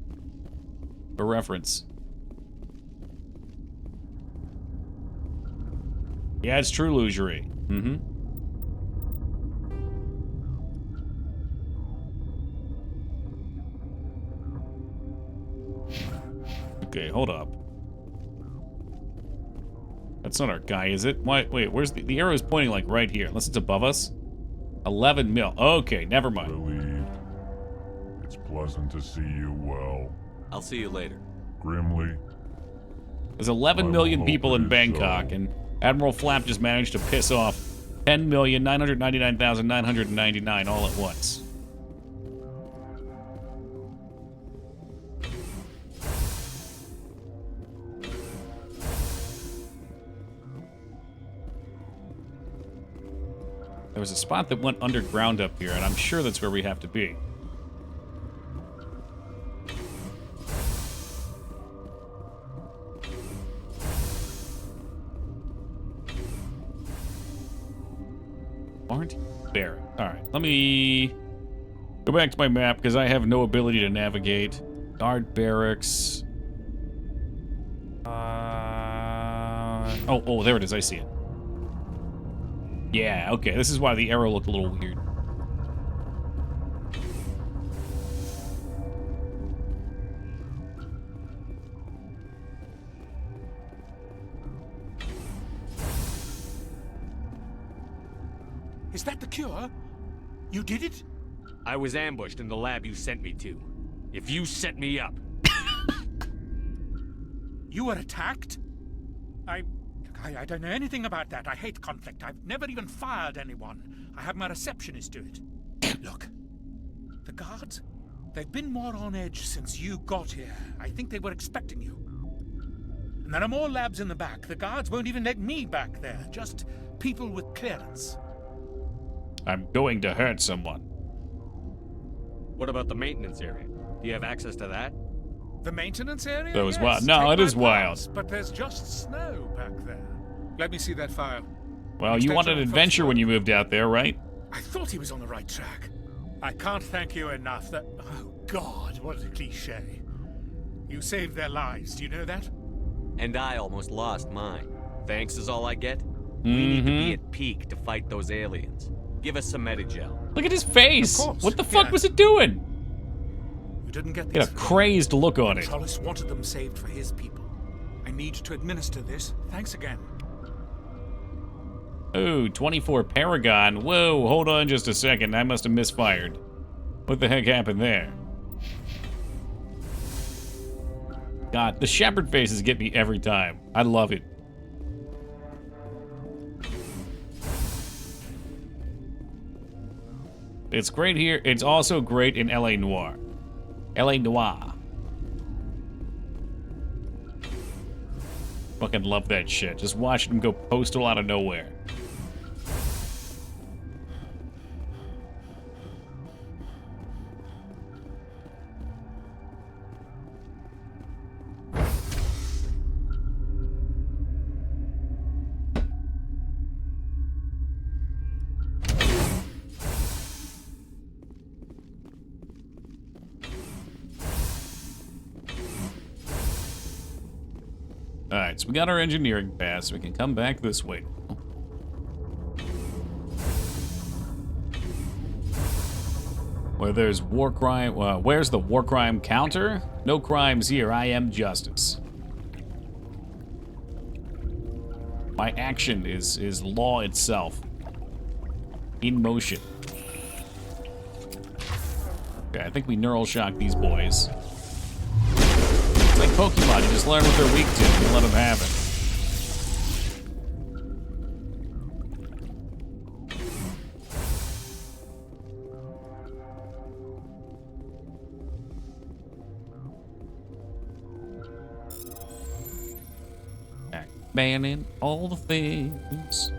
For reference. Yeah, it's true, Lugerie. Mm-hmm. Okay, hold up. That's not our guy, is it? Why, wait, where's the arrow is pointing like right here, unless it's above us? 11 mil. Okay, never mind. Relieved. It's pleasant to see you well. I'll see you later. Grimly. There's 11 million people in so. Bangkok, and Admiral Flap just managed to piss off 10,999,999 all at once. There was a spot that went underground up here, and I'm sure that's where we have to be. Aren't Barrack. Alright, let me go back to my map because I have no ability to navigate. Guard barracks. Oh, there it is. I see it. Yeah, okay. This is why the arrow looked a little weird. Is that the cure? You did it? I was ambushed in the lab you sent me to. If you set me up... You were attacked? I don't know anything about that. I hate conflict. I've never even fired anyone. I have my receptionist do it. Look, the guards, they've been more on edge since you got here. I think they were expecting you. And there are more labs in the back. The guards won't even let me back there. Just people with clearance. I'm going to hurt someone. What about the maintenance area? Do you have access to that? The maintenance area? That was Yes, wild. No, take it my is wild. pass, but there's just snow back there. Let me see that file. Well, you wanted an adventure when you moved out there, right? I thought he was on the right track. I can't thank you enough. That, oh God, what a cliche. You saved their lives, do you know that? And I almost lost mine. Thanks is all I get? We need to be at peak to fight those aliens. Give us some Medigel. Look at his face. Of course, What the fuck yeah. was it doing? You didn't get Got this. a crazed look on it. Trollis wanted them saved for his people. I need to administer this. Thanks again. Oh, 24 Paragon. Whoa, hold on just a second. I must have misfired. What the heck happened there? God, the shepherd faces get me every time. I love it. It's great here. It's also great in L.A. Noire. L.A. Noire. Fucking love that shit. Just watching him go postal out of nowhere. Alright, so we got our engineering pass. We can come back this way. Where there's war crime. Where's the war crime counter? No crimes here. I am justice. My action is law itself. In motion. Okay, I think we neural shock these boys. It's like Pokemon, you just learn what they're weak to and let them have it. Banning all the things.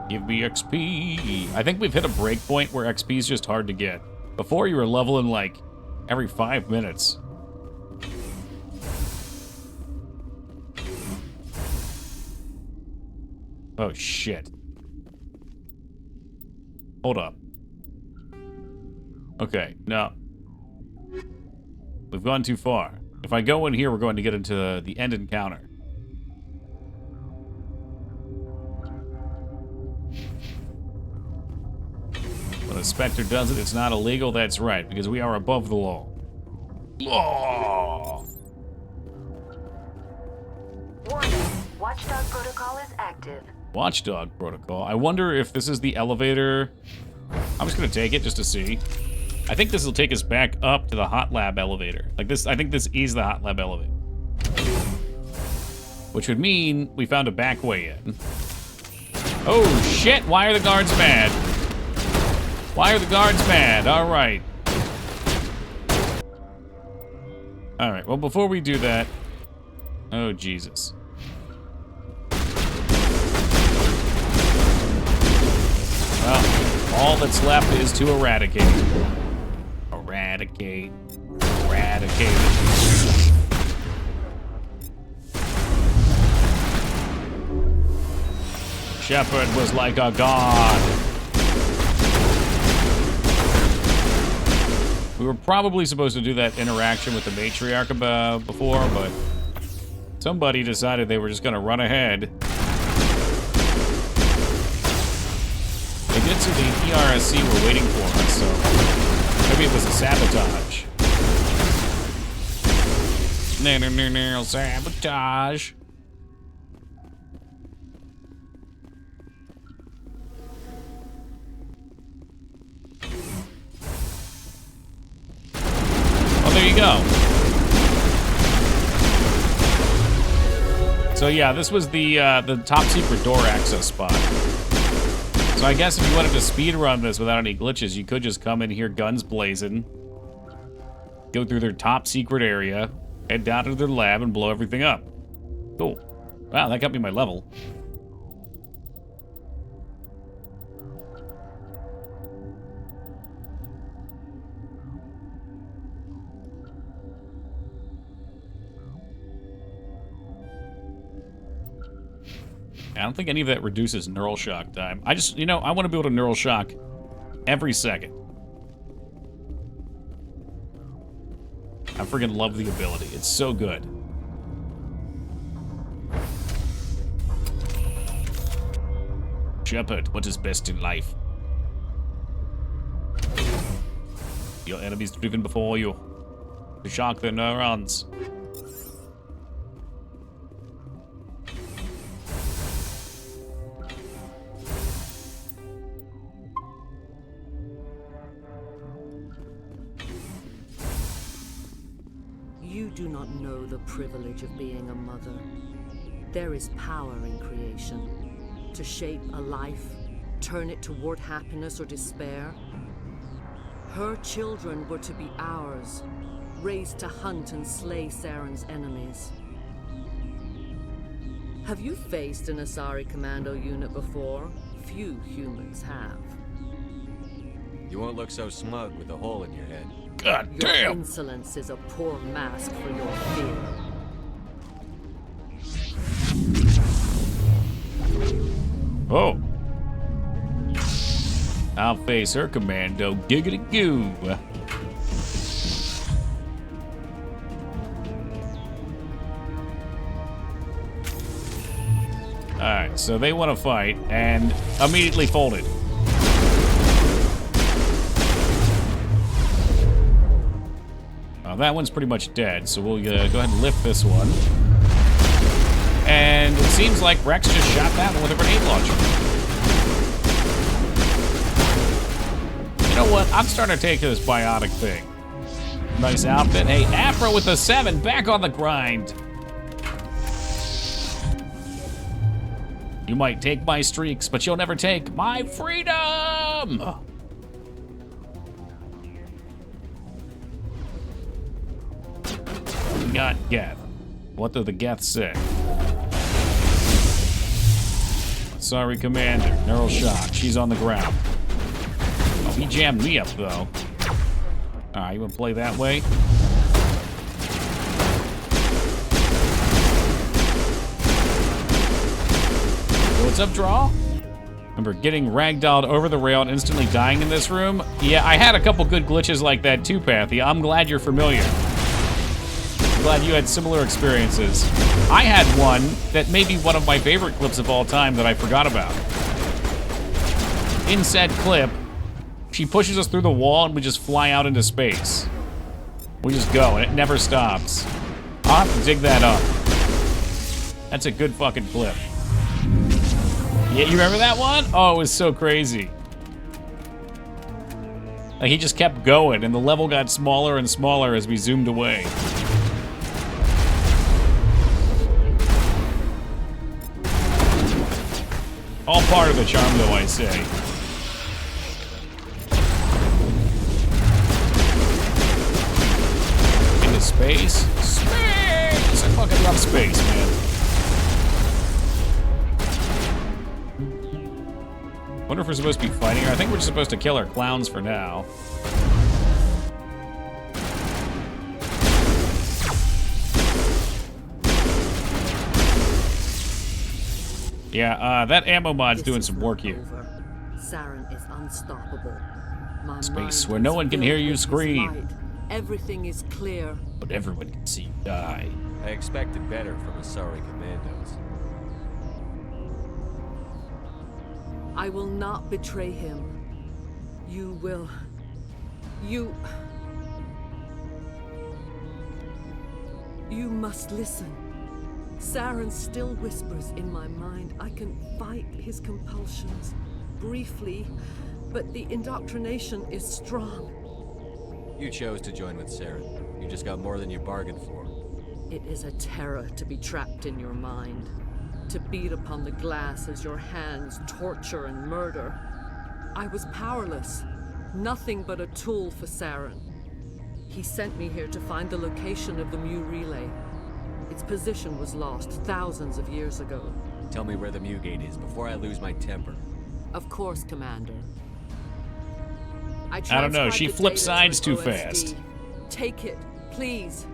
Give me XP. I think we've hit a break point where XP is just hard to get. Before you were leveling like every 5 minutes. Oh shit. Hold up. Okay, no. We've gone too far. If I go in here, we're going to get into the end encounter. When a Spectre does it, it's not illegal. That's right, because we are above the law. Law! Warning, Watchdog Protocol is active. Watchdog Protocol. I wonder if this is the elevator. I'm just going to take it just to see. I think this will take us back up to the hot lab elevator. Like this, I think this is the hot lab elevator. Which would mean we found a back way in. Oh shit, why are the guards mad? Why are the guards mad? All right. All right, well before we do that, oh Jesus. Well, all that's left is to eradicate. Eradicate. Eradicate. Shepard was like a god. We were probably supposed to do that interaction with the matriarch before, but somebody decided they were just gonna run ahead. They did say the ERSC were waiting for us, so maybe it was a sabotage. No, sabotage. Oh, there you go. So yeah, this was the top secret door access spot. So I guess if you wanted to speedrun this without any glitches, you could just come in here guns blazing, go through their top secret area, head down to their lab, and blow everything up. Cool. Wow, that got me my level. I don't think any of that reduces neural shock time. I just, you know, I want to be able to neural shock every second. I freaking love the ability. It's so good. Shepard, what is best in life? Your enemies driven before you. To shock their neurons. You do not know the privilege of being a mother. There is power in creation. To shape a life, turn it toward happiness or despair. Her children were to be ours, raised to hunt and slay Saren's enemies. Have you faced an Asari commando unit before? Few humans have. You won't look so smug with a hole in your head. God Your damn! insolence is a poor mask for your fear. Oh. I'll face her commando giggity goo. Alright, so they want to fight, and immediately folded. That one's pretty much dead, so we'll go ahead and lift this one. And it seems like Rex just shot that one with a grenade launcher. You know what? I'm starting to take this biotic thing. Nice outfit. Hey, Afro with a 7, back on the grind. You might take my streaks, but you'll never take my freedom! We got Geth. What do the Geth say? Sorry, Commander. Neural shock. She's on the ground. Oh, he jammed me up, though. Alright, you wanna play that way? What's up, Draw? Remember getting ragdolled over the rail and instantly dying in this room? Yeah, I had a couple good glitches like that too, Pathy. I'm glad you're familiar. I'm glad you had similar experiences. I had one that may be one of my favorite clips of all time that I forgot about. In said clip, she pushes us through the wall and we just fly out into space. We just go and it never stops. I'll have to dig that up. That's a good fucking clip. Yeah, you remember that one? Oh, it was so crazy. Like, he just kept going, and the level got smaller and smaller as we zoomed away. All part of the charm, though, I say. Into space? Space! I fucking love space, man. Wonder if we're supposed to be fighting her. I think we're just supposed to kill our clowns for now. Yeah, that ammo mod's doing some work here. Saren is unstoppable. My Space mind where no is one can filled hear you with his scream. light. Everything is clear. But everyone can see you die. I expected better from Asari Commandos. I will not betray him. You will. You must listen. Saren still whispers in my mind. I can fight his compulsions briefly, but the indoctrination is strong. You chose to join with Saren. You just got more than you bargained for. It is a terror to be trapped in your mind. To beat upon the glass as your hands torture and murder. I was powerless, nothing but a tool for Saren. He sent me here to find the location of the Mu relay. Its position was lost thousands of years ago. Tell me where the Mu gate is before I lose my temper. Of course, Commander. I don't know, she flips sides too fast. Take it, please.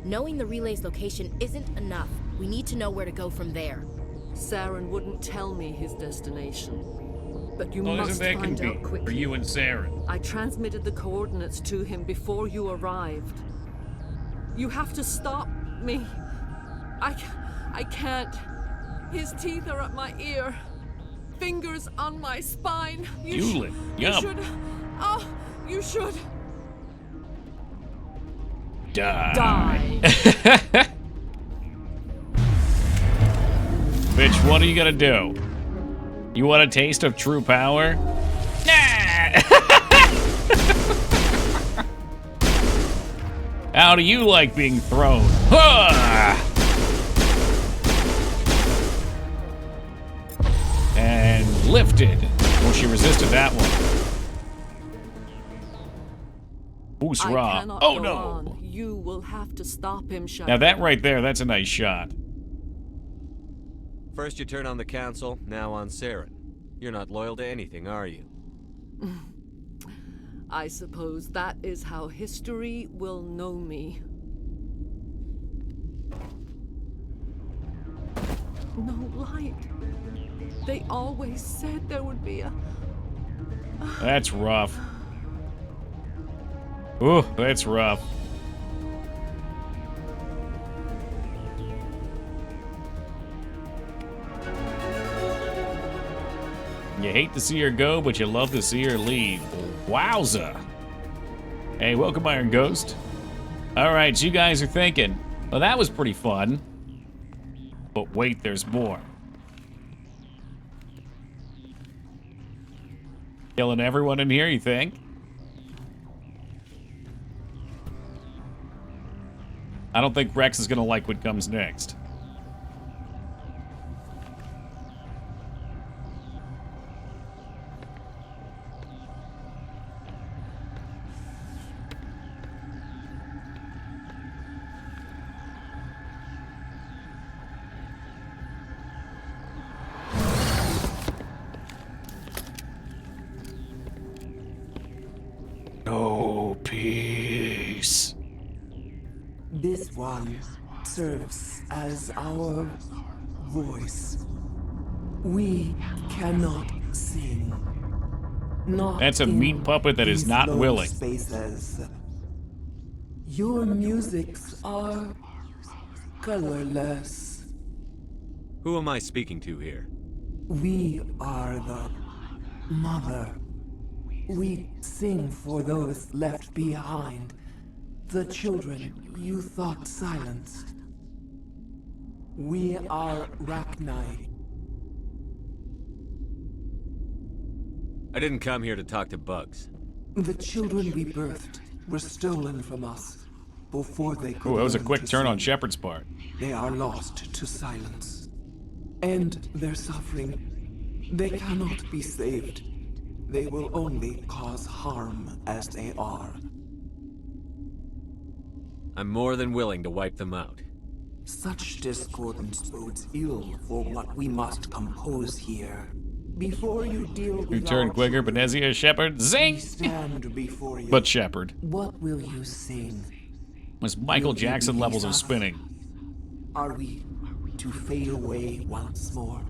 Knowing the relay's location isn't enough. We need to know where to go from there. Saren wouldn't tell me his destination. But you Well, must isn't that find out convenient quickly. for you and Saren? I transmitted the coordinates to him before you arrived. You have to stop me. I can't. His teeth are at my ear. Fingers on my spine. You should. Oh, you should. Die. Bitch, what are you gonna do? You want a taste of true power? Nah! How do you like being thrown? And lifted. Well, she resisted that one. Oosra. Oh no! On. You will have to stop him, Shadow. Now that right there, that's a nice shot. First you turn on the Council, now on Saren. You're not loyal to anything, are you? I suppose that is how history will know me. No light. They always said there would be a... That's rough. Ooh, that's rough. You hate to see her go, but you love to see her leave. Wowza. Hey, welcome, Iron Ghost. All right, you guys are thinking, well, that was pretty fun. But wait, there's more. Killing everyone in here, you think? I don't think Rex is gonna like what comes next. No peace. This one serves as our voice. We cannot sing. Not That's a in meat puppet that is these not low willing. Spaces. Your musics are colorless. Who am I speaking to here? We are the mother. We sing for those left behind. The children you thought silenced. We are Rachni. I didn't come here to talk to bugs. The children we birthed were stolen from us before they could. Ooh, that was a learn quick to turn on sing. Shepard's part. They are lost to silence. And their suffering, they cannot be saved. They will only cause harm as they are. I'm more than willing to wipe them out. Such discordance bodes ill for what we must compose here. Before you deal with You turn our quicker, children, Benezia, Shepard, zing! stand before you. But Shepard. What will you sing? Was Michael Will you Jackson levels of release us? spinning. Are we to fade away once more?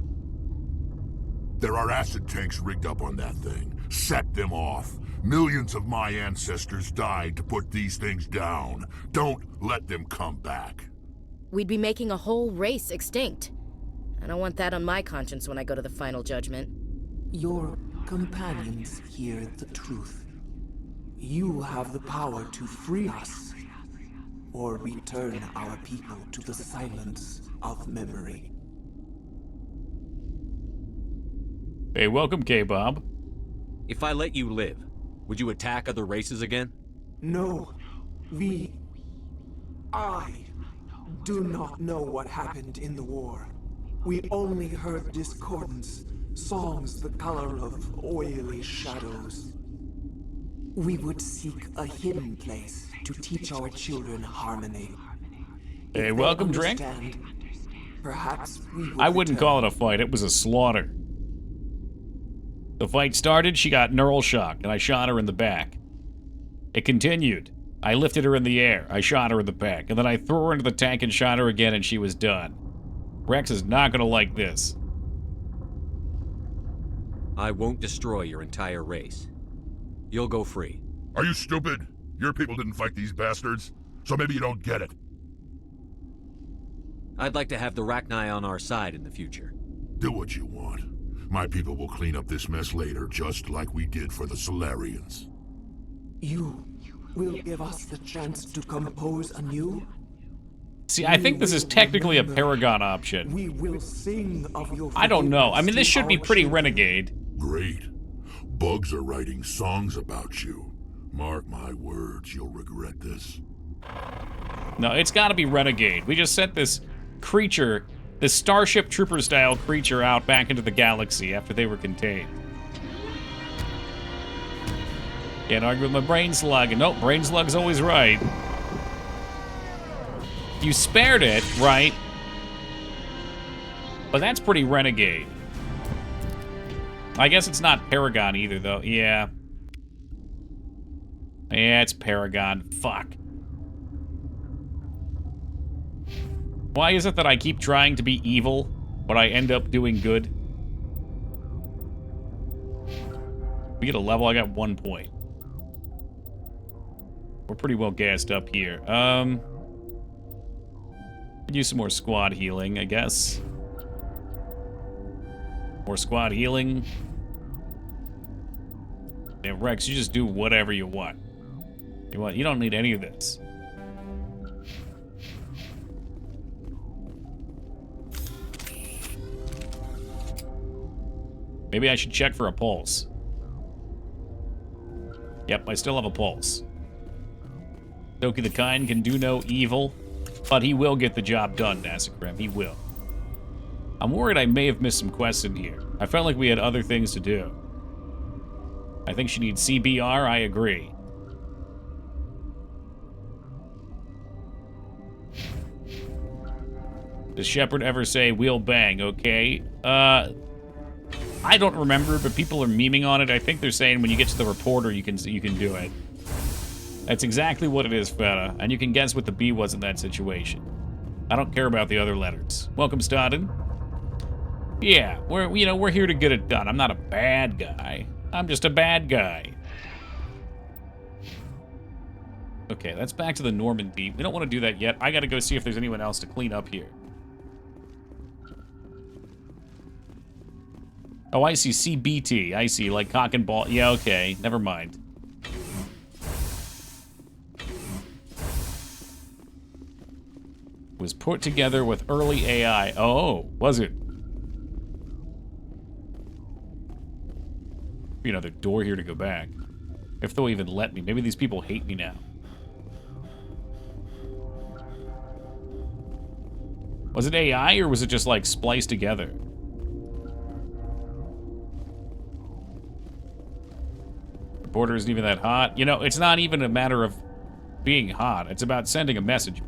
There are acid tanks rigged up on that thing. Set them off. Millions of my ancestors died to put these things down. Don't let them come back. We'd be making a whole race extinct. I don't want that on my conscience when I go to the final judgment. Your companions hear the truth. You have the power to free us, or return our people to the silence of memory. Hey, welcome, K-Bob. If I let you live, would you attack other races again? No, I do not know what happened in the war. We only heard discordance, songs the color of oily shadows. We would seek a hidden place to teach our children harmony. Hey, If they welcome, Drink. understand, perhaps we would I wouldn't return. call it a fight, it was a slaughter. The fight started, she got neural shock, and I shot her in the back. It continued. I lifted her in the air, I shot her in the back, and then I threw her into the tank and shot her again, and she was done. Rex is not gonna like this. I won't destroy your entire race. You'll go free. Are you stupid? Your people didn't fight these bastards, so maybe you don't get it. I'd like to have the Rachni on our side in the future. Do what you want. My people will clean up this mess later, just like we did for the Solarians. You will give us the chance to compose anew? See, I think this is technically a Paragon option. We will sing of your I don't know. I mean, this forgiveness should to be our pretty children. renegade. Great. Bugs are writing songs about you. Mark my words, you'll regret this. No, it's gotta be renegade. We just sent this creature, this Starship Trooper-style creature out back into the galaxy after they were contained. Can't argue with my brain slug. Nope, brain slug's always right. You spared it, right? But that's pretty renegade. I guess it's not Paragon either, though. Yeah. Yeah, it's Paragon. Fuck. Why is it that I keep trying to be evil, but I end up doing good? We get a level, I got 1 point. We're pretty well gassed up here. Could use some more squad healing, I guess. More squad healing. Yeah, Rex, you just do whatever you want. You don't need any of this. Maybe I should check for a pulse. Yep, I still have a pulse. Doki the Kind can do no evil, but he will get the job done, Nasakrim. He will. I'm worried I may have missed some quests in here. I felt like we had other things to do. I think she needs CBR, I agree. Does Shepard ever say, "We'll bang," okay? I don't remember, but people are memeing on it. I think they're saying when you get to the reporter, you can do it. That's exactly what it is, Feta, and you can guess what the B was in that situation. I don't care about the other letters. Welcome, Stodden. Yeah, we're here to get it done. I'm not a bad guy. I'm just a bad guy. Okay, that's back to the Normandy. We don't want to do that yet. I gotta go see if there's anyone else to clean up here. Oh, I see. CBT. I see. Like cock and ball. Yeah, okay. Never mind. Was put together with early AI. Oh, was it? Be another door here to go back. If they'll even let me. Maybe these people hate me now. Was it AI or was it just like spliced together? The border isn't even that hot. You know, it's not even a matter of being hot. It's about sending a message.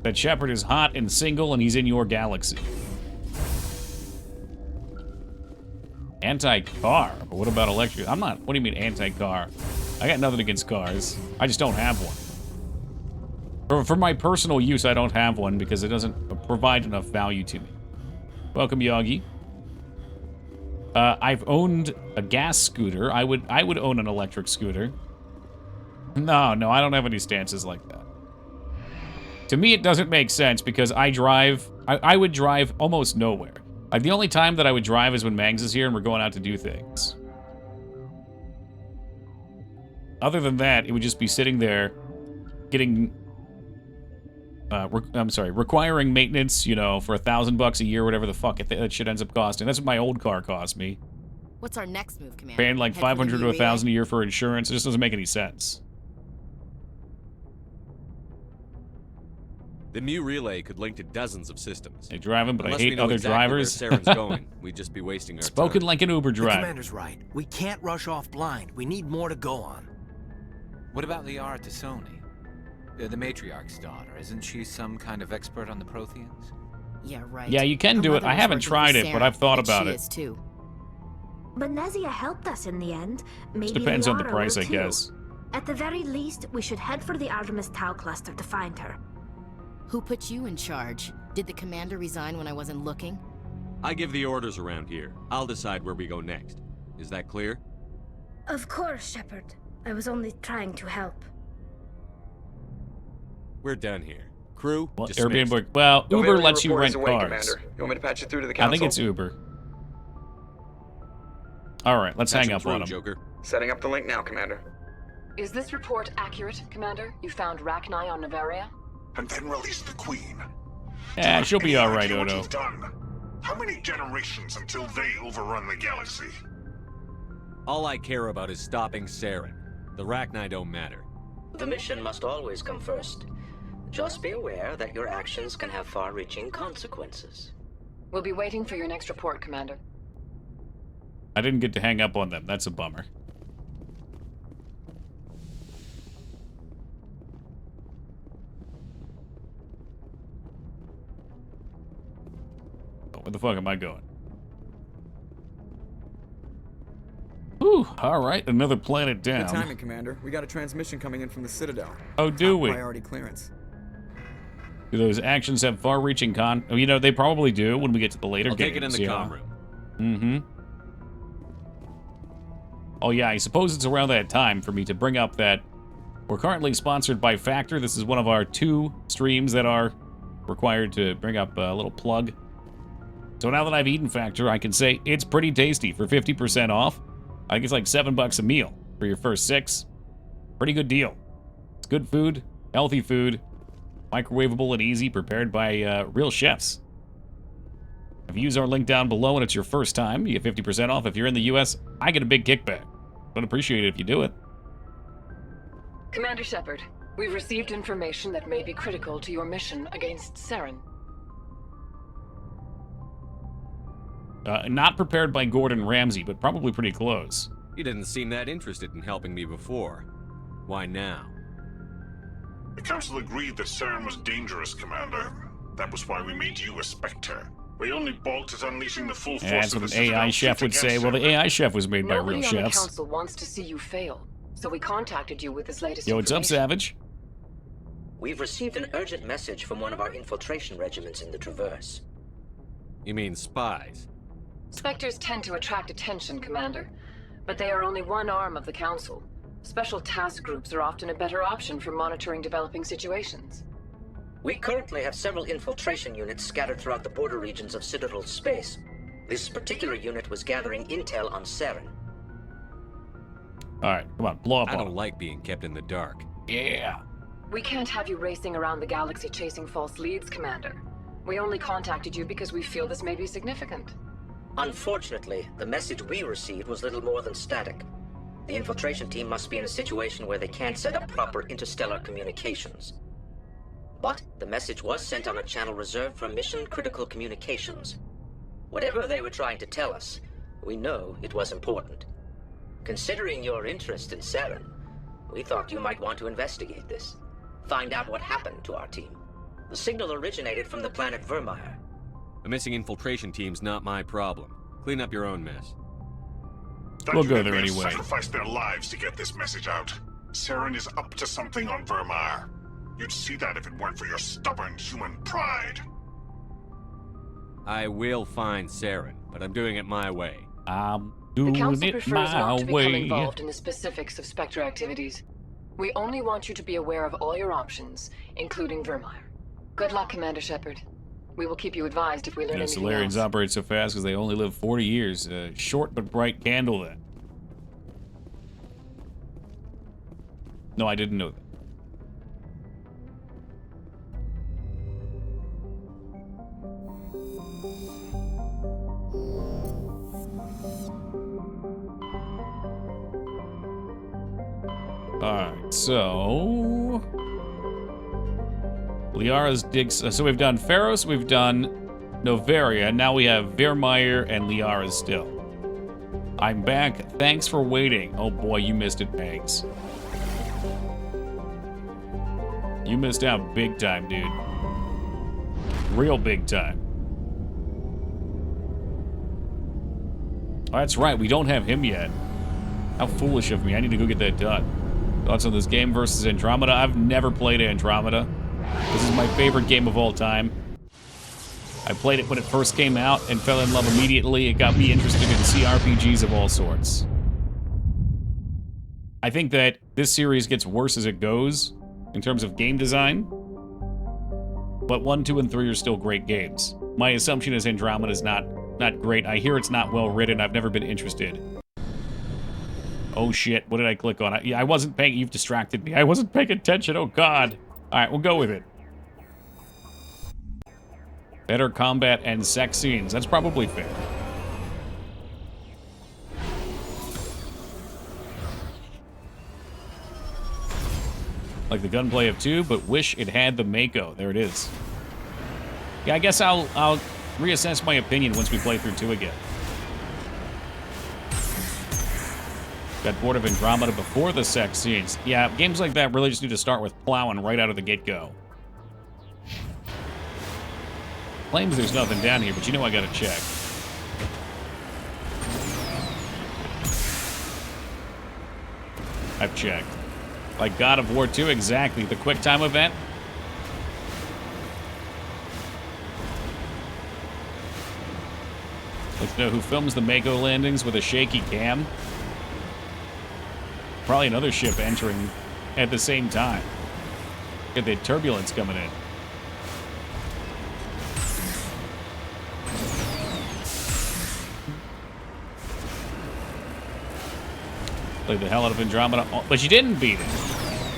That Shepard is hot and single and he's in your galaxy. Anti-car? But what about electric? I'm not... What do you mean anti-car? I got nothing against cars. I just don't have one. For my personal use, I don't have one because it doesn't provide enough value to me. Welcome, Yagi. I've owned a gas scooter. I would own an electric scooter. No, I don't have any stances like that. To me, it doesn't make sense because I would drive almost nowhere. Like, the only time that I would drive is when Mangs is here and we're going out to do things. Other than that, it would just be sitting there getting... requiring maintenance, you know, for $1,000 a year, whatever the fuck that shit ends up costing. That's what my old car cost me. What's our next move, Commander? Paying like $500 to $1,000 a year for insurance. It just doesn't make any sense. The Mu relay could link to dozens of systems. I drive them, but Unless I hate other drivers. Where Saren's going, we'd just be wasting our Spoken time. like an Uber driver. The commander's right. We can't rush off blind. We need more to go on. What about Liara Tassoni? The matriarch's daughter. Isn't she some kind of expert on the Protheans? Yeah, right. Yeah, you can do it. I haven't tried it, but I've thought about it. Too. But Nezia helped us in the end. Maybe Depends on the Liara price, will I too. guess. At the very least, we should head for the Artemis Tau cluster to find her. Who put you in charge? Did the commander resign when I wasn't looking? I give the orders around here. I'll decide where we go next. Is that clear? Of course, Shepard. I was only trying to help. We're done here. Crew, Well, dismissed. Airbnb. Well, Don't Uber have any lets you reporters rent away, cars. Commander. You want me to patch you through to the I council? think it's Uber. All right, let's Patch hang him up through, on him. Joker. Setting up the link now, Commander. Is this report accurate, Commander? You found Rachni on Nevaria? And then release the Queen. Yeah, she'll be all right, Idea what Odo. you've done? How many generations until they overrun the galaxy? All I care about is stopping Saren. The Rachni don't matter. The mission must always come first. Just be aware that your actions can have far-reaching consequences. We'll be waiting for your next report, Commander. I didn't get to hang up on them. That's a bummer. Oh, where the fuck am I going? Whew, alright, another planet down. Good timing, Commander. We got a transmission coming in from the Citadel. Oh, do Top we? Priority clearance. Do those actions have far-reaching Oh, you know, they probably do when we get to the later I'll games. take it in the comm room. Mm-hmm. Oh, yeah, I suppose it's around that time for me to bring up that we're currently sponsored by Factor. This is one of our 2 streams that are required to bring up a little plug. So now that I've eaten Factor, I can say it's pretty tasty. For 50% off, I think it's like $7 a meal for your first 6. Pretty good deal. It's good food, healthy food, microwavable and easy, prepared by real chefs. If you use our link down below and it's your first time, you get 50% off. If you're in the US, I get a big kickback. I'd appreciate it if you do it. Commander Shepard, we've received information that may be critical to your mission against Saren. Not prepared by Gordon Ramsay, but probably pretty close. You didn't seem that interested in helping me before. Why now? The Council agreed that Saren was dangerous, Commander. That was why we made you a Spectre. We only balked at unleashing the full force That's of what the an AI Citadel chef fleet would say. against Well, the Saren. AI chef was made by real Nobody on the chefs. Council wants to see you fail, so we contacted you with this latest Yo, what's up, information. Savage? We've received an urgent message from one of our infiltration regiments in the Traverse. You mean spies? Spectres tend to attract attention, Commander, but they are only one arm of the Council. Special task groups are often a better option for monitoring developing situations. We currently have several infiltration units scattered throughout the border regions of Citadel space. This particular unit was gathering intel on Saren. All right, come on, blow up I on don't him. like being kept in the dark. Yeah. We can't have you racing around the galaxy chasing false leads, Commander. We only contacted you because we feel this may be significant. Unfortunately, the message we received was little more than static. The infiltration team must be in a situation where they can't set up proper interstellar communications. But the message was sent on a channel reserved for mission-critical communications. Whatever they were trying to tell us, we know it was important. Considering your interest in Saren, we thought you might want to investigate this. Find out what happened to our team. The signal originated from the planet Vermeer. A missing infiltration team's not my problem. Clean up your own mess. We'll go there anyway. Sacrificed their lives to get this message out. Saren is up to something on Vermeer. You'd see that if it weren't for your stubborn human pride. I will find Saren, but I'm doing it my way. I'm The doing Council it prefers my not to become way. involved in the specifics of Spectre activities. We only want you to be aware of all your options, including Vermeer. Good luck, Commander Shepard. We will keep you advised if we learn Yeah, anything Solarians else. operate so fast because they only live 40 years. Short but bright candle, then. No, I didn't know that. Alright, so... Liara's digs... So we've done Pharos, we've done Noveria, now we have Vermeer and Liara still. I'm back. Thanks for waiting. Oh boy, you missed it, Banks. You missed out big time, dude. Real big time. Oh, that's right, we don't have him yet. How foolish of me. I need to go get that done. Thoughts on this game versus Andromeda? I've never played Andromeda. This is my favorite game of all time. I played it when it first came out and fell in love immediately. It got me interested in CRPGs of all sorts. I think that this series gets worse as it goes in terms of game design. But 1, 2, and 3 are still great games. My assumption is Andromeda's not great. I hear it's not well written. I've never been interested. Oh shit, what did I click on? I wasn't paying, you've distracted me. I wasn't paying attention, oh god. Alright, we'll go with it. Better combat and sex scenes, that's probably fair. Like the gunplay of 2, but wish it had the Mako. There it is. Yeah, I guess I'll reassess my opinion once we play through 2 again. Got bored of Andromeda before the sex scenes. Yeah, games like that really just need to start with plowing right out of the get-go. Claims there's nothing down here, but you know I gotta check. I've checked. Like God of War 2, exactly. The QuickTime event. Let's know who films the Mako landings with a shaky cam. Probably another ship entering at the same time. Get the turbulence coming in. Played the hell out of Andromeda, but you didn't beat it.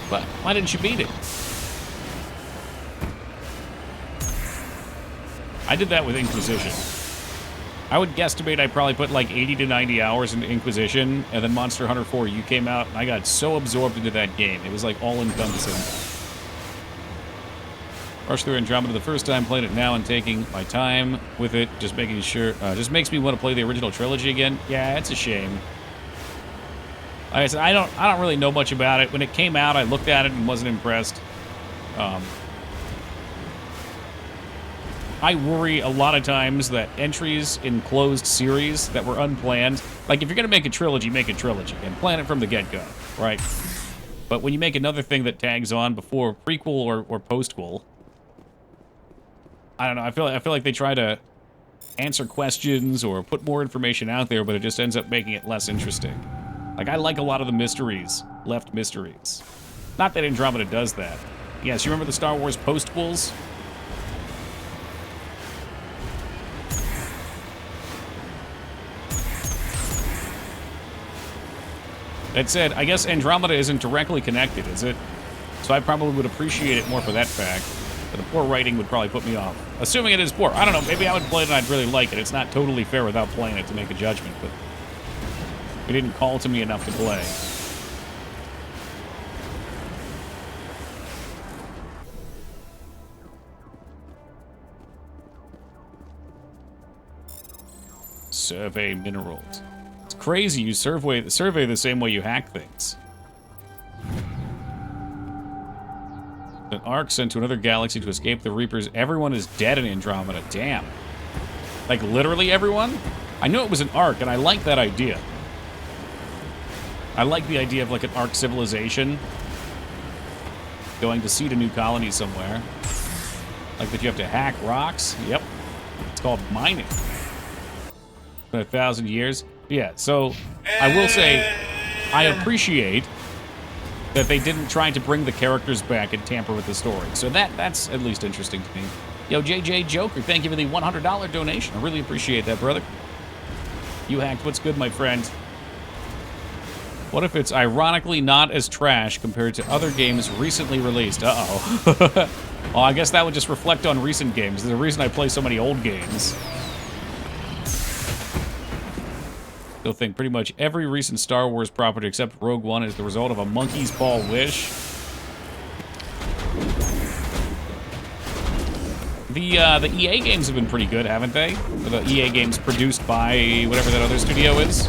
But why didn't you beat it? I did that with Inquisition. I would guesstimate I probably put like 80 to 90 hours into Inquisition, and then Monster Hunter 4U came out, and I got so absorbed into that game. It was like all-encompassing. Rushed through Andromeda the first time, played it now, and taking my time with it, just making sure, just makes me want to play the original trilogy again. Yeah, it's a shame. Like I said, I don't really know much about it. When it came out, I looked at it and wasn't impressed. I worry a lot of times that entries in closed series that were unplanned, like if you're going to make a trilogy and plan it from the get-go, right? But when you make another thing that tags on before prequel or postquel, I don't know, I feel like they try to answer questions or put more information out there, but it just ends up making it less interesting. Like, I like a lot of the mysteries, left mysteries. Not that Andromeda does that. Yes, you remember the Star Wars postquels? That said, I guess Andromeda isn't directly connected, is it? So I probably would appreciate it more for that fact. But the poor writing would probably put me off. Assuming it is poor. I don't know, maybe I would play it and I'd really like it. It's not totally fair without playing it to make a judgment, but it didn't call to me enough to play. Survey minerals. It's crazy you survey the same way you hack things. An Ark sent to another galaxy to escape the Reapers. Everyone is dead in Andromeda. Damn. Like, literally everyone? I knew it was an Ark, and I like that idea. I like the idea of, like, an Ark civilization going to seed a new colony somewhere. Like that you have to hack rocks. Yep. It's called mining. It's been 1,000 years. Yeah, so I will say I appreciate that they didn't try to bring the characters back and tamper with the story. So that's at least interesting to me. Yo, JJ Joker, thank you for the $100 donation. I really appreciate that, brother. You hacked. What's good, my friend? What if it's ironically not as trash compared to other games recently released? Uh-oh. Well, I guess that would just reflect on recent games. There's a reason I play so many old games. Still think pretty much every recent Star Wars property except Rogue One is the result of a monkey's paw wish. The EA games have been pretty good, haven't they? Or the EA games produced by whatever that other studio is.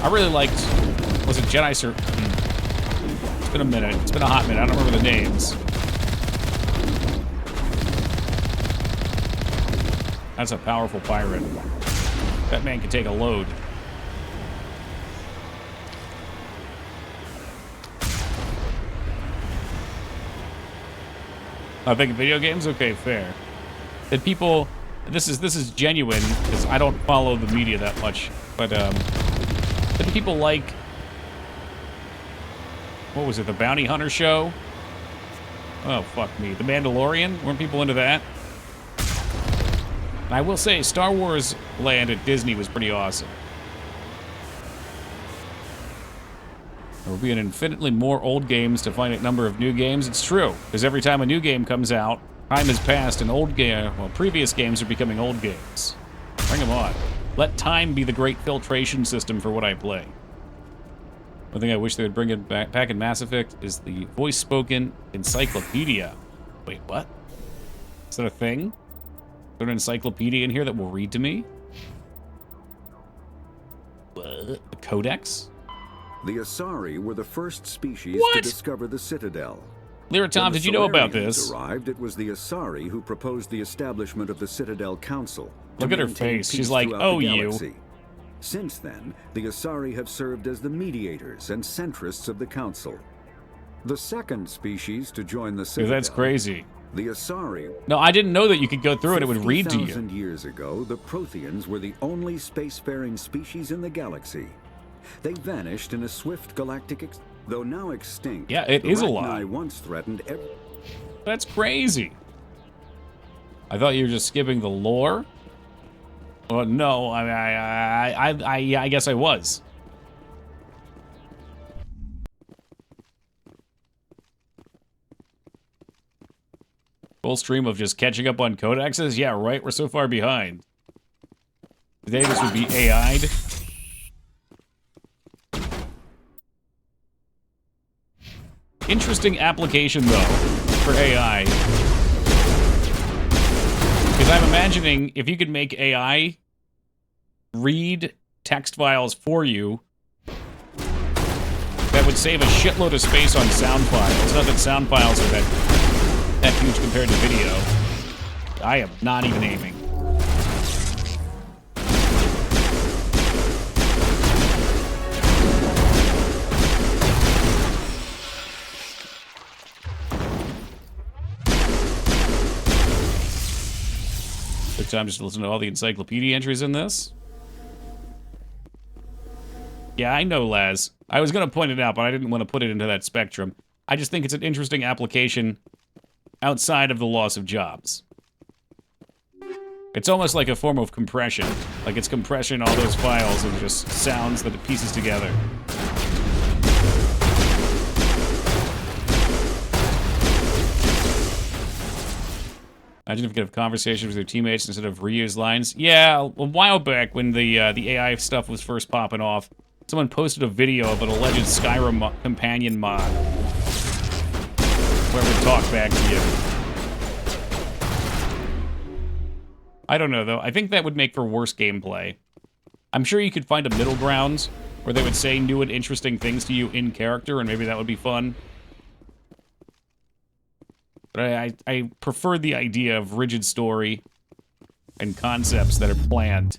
I really liked, was it Jedi Sur... It's been a minute. It's been a hot minute. I don't remember the names. That's a powerful pirate. That man can take a load. I think video games? Okay, fair. That people... This is genuine, because I don't follow the media that much. But, did people like... What was it, the Bounty Hunter show? Oh, fuck me. The Mandalorian? Weren't people into that? I will say, Star Wars Land at Disney was pretty awesome. There will be an infinitely more old games to finite number of new games. It's true, because every time a new game comes out, time has passed and previous games are becoming old games. Bring them on. Let time be the great filtration system for what I play. One thing I wish they would bring it back in Mass Effect is the voice-spoken encyclopedia. Wait, what? Is that a thing? An encyclopedia in here that will read to me? The Codex? The Asari were the first species to discover the Citadel. Lyra Tom, did you know about this? Arrived, it was the Asari who proposed the establishment of the Citadel Council. Look at her face. She's like, oh, you. Since then, the Asari have served as the mediators and centrists of the Council. The second species to join the Citadel... That's crazy. The Asari... No, I didn't know that you could go through it. It would read to you. 50,000 years ago, the Protheans were the only spacefaring species in the galaxy. They vanished in a swift galactic... Though now extinct... Yeah, it is a lie. Once threatened... That's crazy. I thought you were just skipping the lore. Well, no, I guess I was. Full stream of just catching up on codexes? Yeah, right, we're so far behind. Today this would be AI'd. Interesting application, though, for AI. Because I'm imagining if you could make AI read text files for you, that would save a shitload of space on sound files. Not that sound files are that huge compared to video. I am not even aiming. Took time just to listen to all the encyclopedia entries in this. Yeah, I know, Laz. I was going to point it out, but I didn't want to put it into that spectrum. I just think it's an interesting application outside of the loss of jobs. It's almost like a form of compression. Like it's compressing all those files and just sounds that it pieces together. Imagine if you could have conversations with your teammates instead of reused lines. Yeah, a while back when the AI stuff was first popping off, someone posted a video of an alleged Skyrim companion mod where it would talk back to you. I don't know, though. I think that would make for worse gameplay. I'm sure you could find a middle ground where they would say new and interesting things to you in character, and maybe that would be fun. But I prefer the idea of rigid story and concepts that are planned.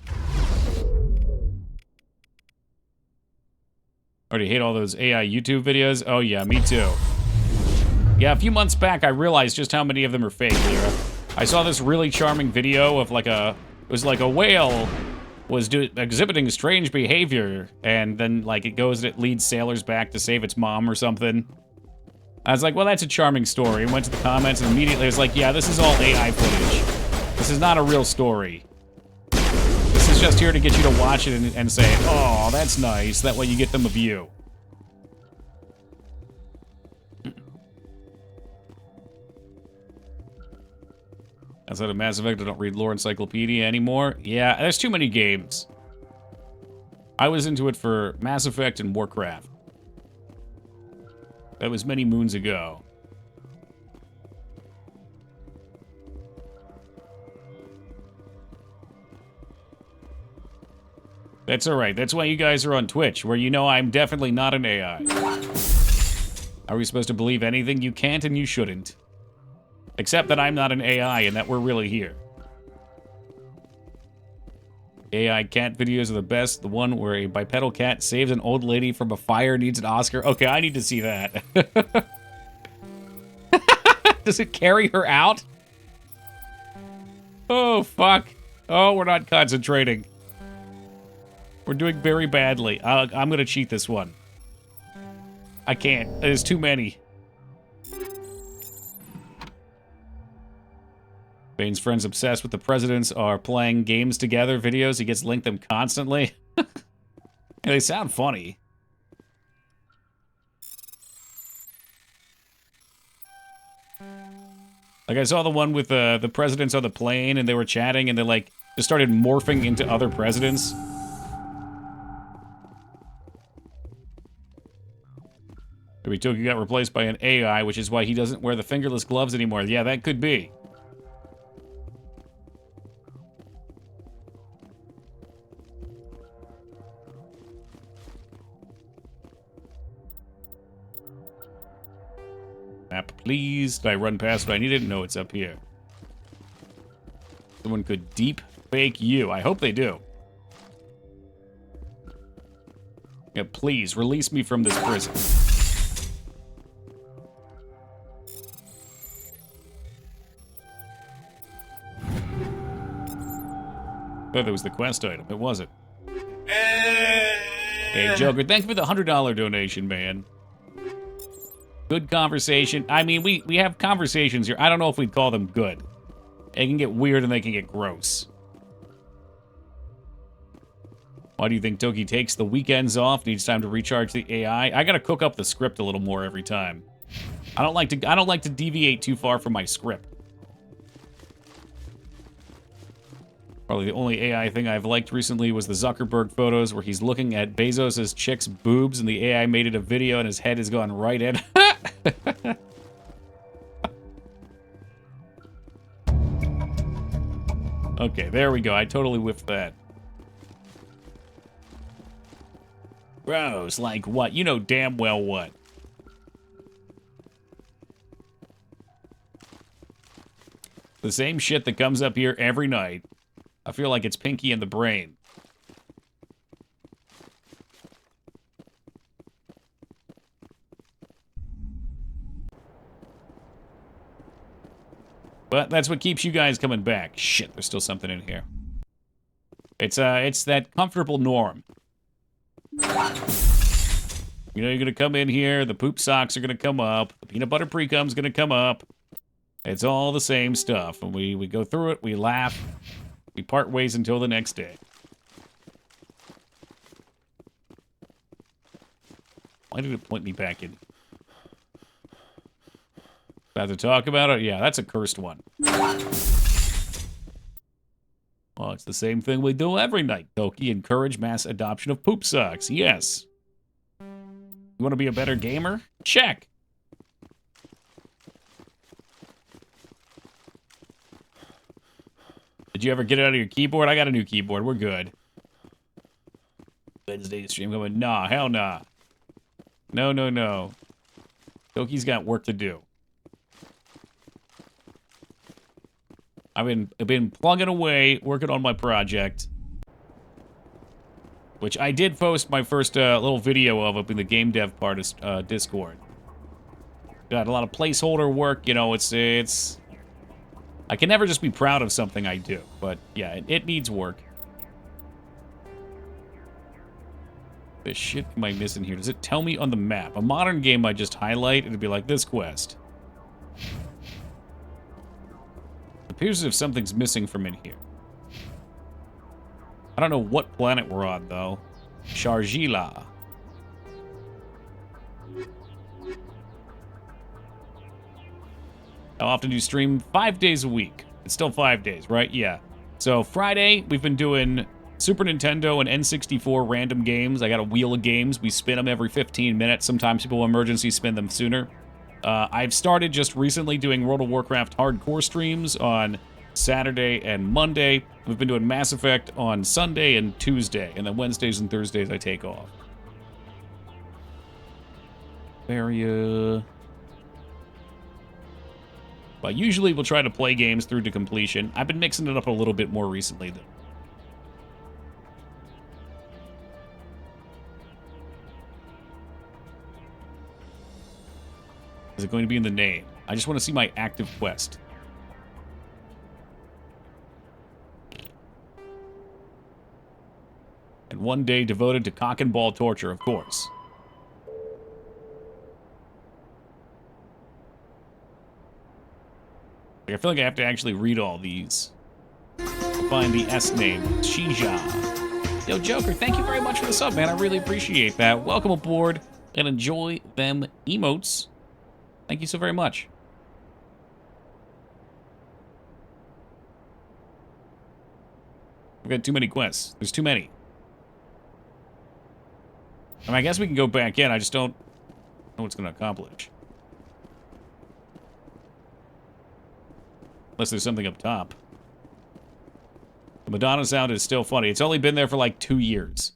Already hate all those AI YouTube videos. Oh yeah, me too. Yeah, a few months back I realized just how many of them are fake, Lyra. I saw this really charming video of like it was like a whale was exhibiting strange behavior, and then like it goes and it leads sailors back to save its mom or something. I was like, well, that's a charming story. And went to the comments and immediately was like, yeah, this is all AI footage. This is not a real story. This is just here to get you to watch it and say, oh, that's nice. That way you get them a view. Outside of Mass Effect, I don't read lore encyclopedia anymore. Yeah, there's too many games. I was into it for Mass Effect and Warcraft. That was many moons ago. That's alright. That's why you guys are on Twitch, where you know I'm definitely not an AI. Are we supposed to believe anything? You can't and you shouldn't. Except that I'm not an AI and that we're really here. AI cat videos are the best. The one where a bipedal cat saves an old lady from a fire needs an Oscar. Okay, I need to see that. Does it carry her out? Oh, fuck. Oh, we're not concentrating. We're doing very badly. I'm gonna cheat this one. I can't. There's too many. Bane's friends obsessed with the presidents are playing games together videos. He gets linked them constantly. Yeah, they sound funny. Like, I saw the one with the presidents on the plane, and they were chatting, and they, like, just started morphing into other presidents. Maybe Toki got replaced by an AI, which is why he doesn't wear the fingerless gloves anymore. Yeah, that could be. Map, please. Did I run past what I needed? No, it's up here. Someone could deep fake you. I hope they do. Yeah, please, release me from this prison. Oh, that was the quest item. It wasn't. Hey, Joker, thank you for the $100 donation, man. Good conversation. I mean, we have conversations here. I don't know if we'd call them good. They can get weird and they can get gross. Why do you think Toki takes the weekends off? Needs time to recharge the AI? I gotta cook up the script a little more every time. I don't like to deviate too far from my script. Probably the only AI thing I've liked recently was the Zuckerberg photos where he's looking at Bezos' chick's boobs and the AI made it a video and his head has gone right in. Okay, there we go. I totally whiffed that. Gross, like what? You know damn well what. The same shit that comes up here every night. I feel like it's Pinky in the Brain. But that's what keeps you guys coming back. Shit, there's still something in here. It's that comfortable norm. You know you're gonna come in here, the poop socks are gonna come up, the peanut butter pre-cum's gonna come up. It's all the same stuff. And we go through it, we laugh, we part ways until the next day. Why did it point me back in? About to talk about it? Yeah, that's a cursed one. Well, it's the same thing we do every night, Toki. Encourage mass adoption of poop socks. Yes. You want to be a better gamer? Check. Did you ever get it out of your keyboard? I got a new keyboard. We're good. Wednesday stream going, nah, hell nah. No, no, no. Toki's got work to do. I've been plugging away, working on my project. Which I did post my first little video of up in the game dev part of Discord. Got a lot of placeholder work, you know, it's... I can never just be proud of something I do, but yeah, it needs work. The shit am I missing here? Does it tell me on the map? A modern game I just highlight, it'd be like this quest. Appears as if something's missing from in here. I don't know what planet we're on, though. Sharjila. How often do you stream? 5 days a week. It's still 5 days, right? Yeah. So Friday, we've been doing Super Nintendo and N64 random games. I got a wheel of games. We spin them every 15 minutes. Sometimes people emergency spin them sooner. I've started just recently doing World of Warcraft hardcore streams on Saturday and Monday. We've been doing Mass Effect on Sunday and Tuesday, and then Wednesdays and Thursdays I take off. Area. But usually we'll try to play games through to completion. I've been mixing it up a little bit more recently, though. Is it going to be in the name? I just want to see my active quest. And one day devoted to cock and ball torture, of course. I feel like I have to actually read all these. Find the S name. Shija. Yo, Joker, thank you very much for the sub, man. I really appreciate that. Welcome aboard and enjoy them emotes. Thank you so very much. We've got too many quests. There's too many. I mean, I guess we can go back in. I just don't know what's going to accomplish. Unless there's something up top. The Madonna sound is still funny. It's only been there for like 2 years.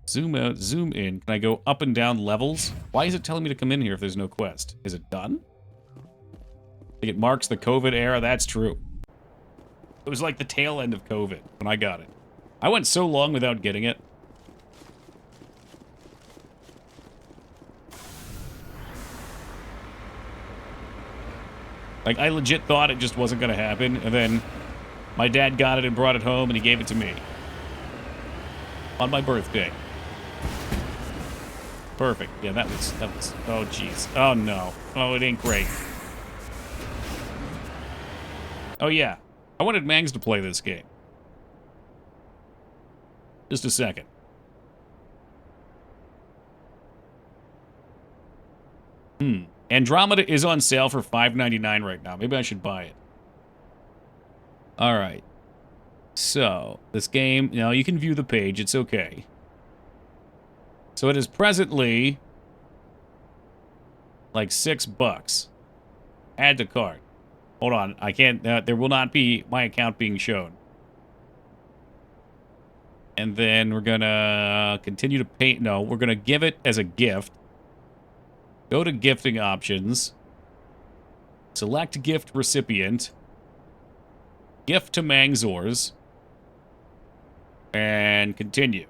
Zoom out, zoom in. Can I go up and down levels? Why is it telling me to come in here if there's no quest? Is it done? I think it marks the COVID era. That's true. It was like the tail end of COVID when I got it. I went so long without getting it. Like, I legit thought it just wasn't going to happen, and then my dad got it and brought it home, and he gave it to me. On my birthday. Perfect. Yeah, that was, oh, jeez. Oh, no. Oh, it ain't great. Oh, yeah. I wanted Mangs to play this game. Just a second. Andromeda is on sale for $5.99 right now. Maybe I should buy it. All right. So, this game, you know, you can view the page. It's okay. So it is presently like $6. Add to cart. Hold on. I can't, there will not be my account being shown. And then we're gonna continue to pay. No, we're gonna give it as a gift. Go to gifting options. Select gift recipient. Gift to Mangzors. And continue.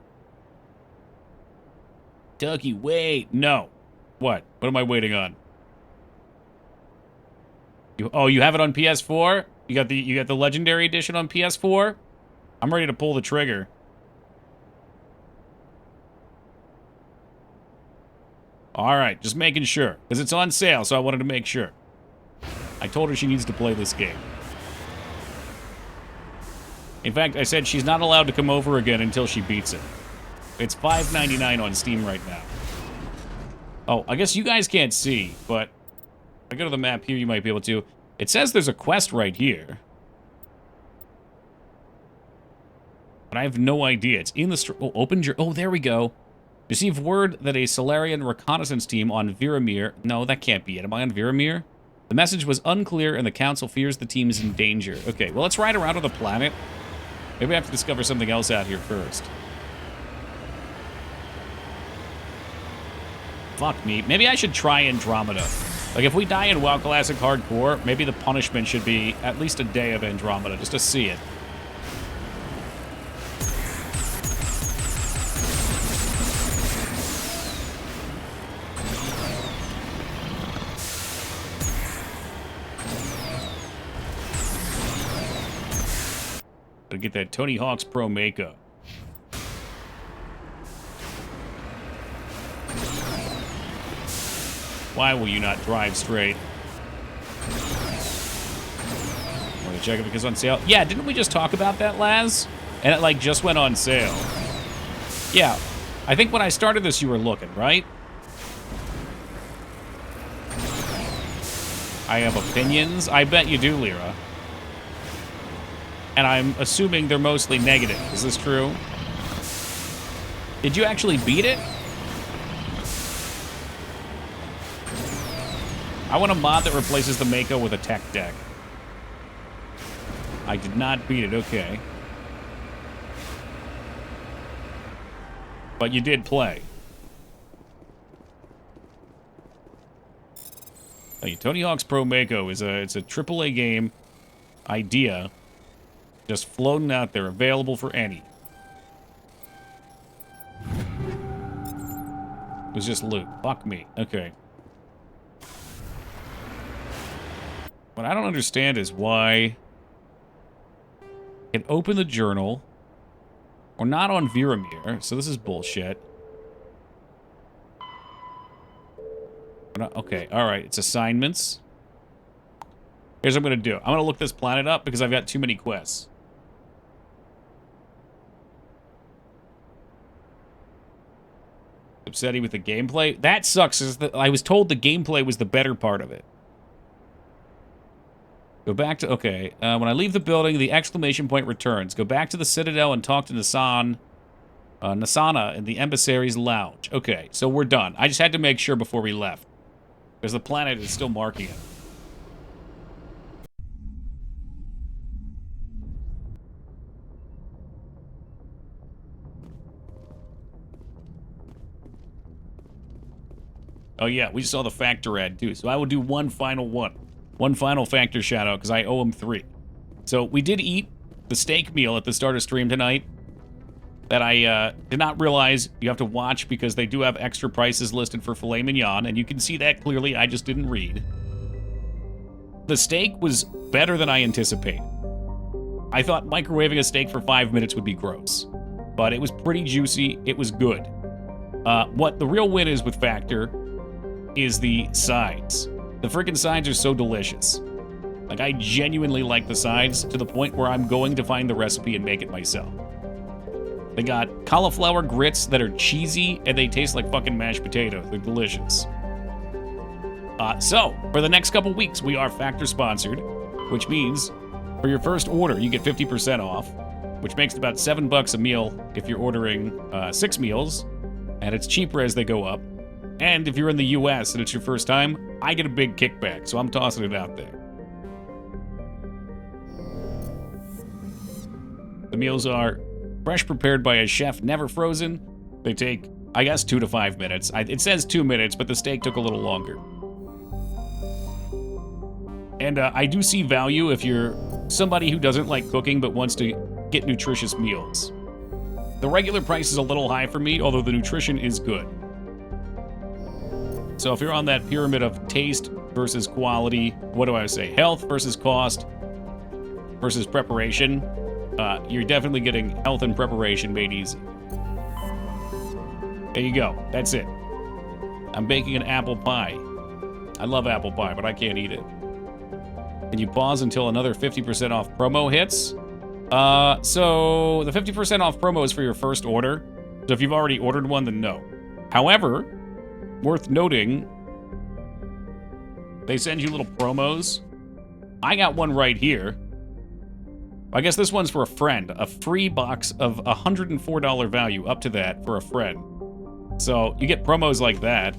Ducky, wait. No. What? What am I waiting on? You have it on PS4? You got the Legendary Edition on PS4? I'm ready to pull the trigger. Alright, just making sure. Because it's on sale, so I wanted to make sure. I told her she needs to play this game. In fact, I said she's not allowed to come over again until she beats it. It's $5.99 on Steam right now. Oh, I guess you guys can't see, but if I go to the map here, you might be able to. It says there's a quest right here. But I have no idea. It's in the... Oh, open your... Oh, there we go. Receive word that a Solarian reconnaissance team on Viramir... No, that can't be it. Am I on Viramir? The message was unclear and the council fears the team is in danger. Okay, well, let's ride around on the planet. Maybe I have to discover something else out here first. Fuck me. Maybe I should try Andromeda. Like, if we die in WoW Classic Hardcore, maybe the punishment should be at least a day of Andromeda, just to see it. Gotta get that Tony Hawk's Pro Mako. Why will you not drive straight? Want to check it because it's on sale? Yeah, didn't we just talk about that, Laz? And it, like, just went on sale. Yeah. I think when I started this, you were looking, right? I have opinions. I bet you do, Lyra. And I'm assuming they're mostly negative. Is this true? Did you actually beat it? I want a mod that replaces the Mako with a tech deck. I did not beat it, okay. But you did play. Hey, Tony Hawk's Pro Mako is it's a AAA game idea. Just floating out there, available for any. It was just loot. Fuck me. Okay. What I don't understand is why it open the journal. We're not on Viramir, so this is bullshit. Okay, alright, it's assignments. Here's what I'm going to do. I'm going to look this planet up because I've got too many quests. Upsetting with the gameplay? That sucks. I was told the gameplay was the better part of it. Go back to... Okay. When I leave the building, the exclamation point returns. Go back to the Citadel and talk to Nasana in the Emissary's lounge. Okay, so we're done. I just had to make sure before we left. Because the planet is still marking it. Oh yeah, we saw the Factor ad too. So I will do one final Factor shout out because I owe him 3. So we did eat the steak meal at the start of stream tonight that I did not realize you have to watch because they do have extra prices listed for filet mignon, and you can see that clearly. I just didn't read. The steak was better than I anticipated. I thought microwaving a steak for 5 minutes would be gross, but it was pretty juicy. It was good. What the real win is with Factor is the sides. The freaking sides are so delicious. Like, I genuinely like the sides to the point where I'm going to find the recipe and make it myself. They got cauliflower grits that are cheesy and they taste like fucking mashed potatoes. They're delicious. So, for the next couple weeks, we are Factor sponsored, which means for your first order, you get 50% off, which makes about $7 a meal if you're ordering 6 meals, and it's cheaper as they go up. And if you're in the US and it's your first time, I get a big kickback, so I'm tossing it out there. The meals are fresh prepared by a chef, never frozen. They take, I guess, 2 to 5 minutes. It says 2 minutes, but the steak took a little longer. And I do see value if you're somebody who doesn't like cooking but wants to get nutritious meals. The regular price is a little high for me, although the nutrition is good. So if you're on that pyramid of taste versus quality, what do I say? Health versus cost versus preparation, you're definitely getting health and preparation made easy. There you go. That's it. I'm baking an apple pie. I love apple pie, but I can't eat it. Can you pause until another 50% off promo hits? So the 50% off promo is for your first order. So if you've already ordered one, then no. However, worth noting, they send you little promos. I got one right here. I guess this one's for a friend. A free box of $104 value, up to that, for a friend. So you get promos like that.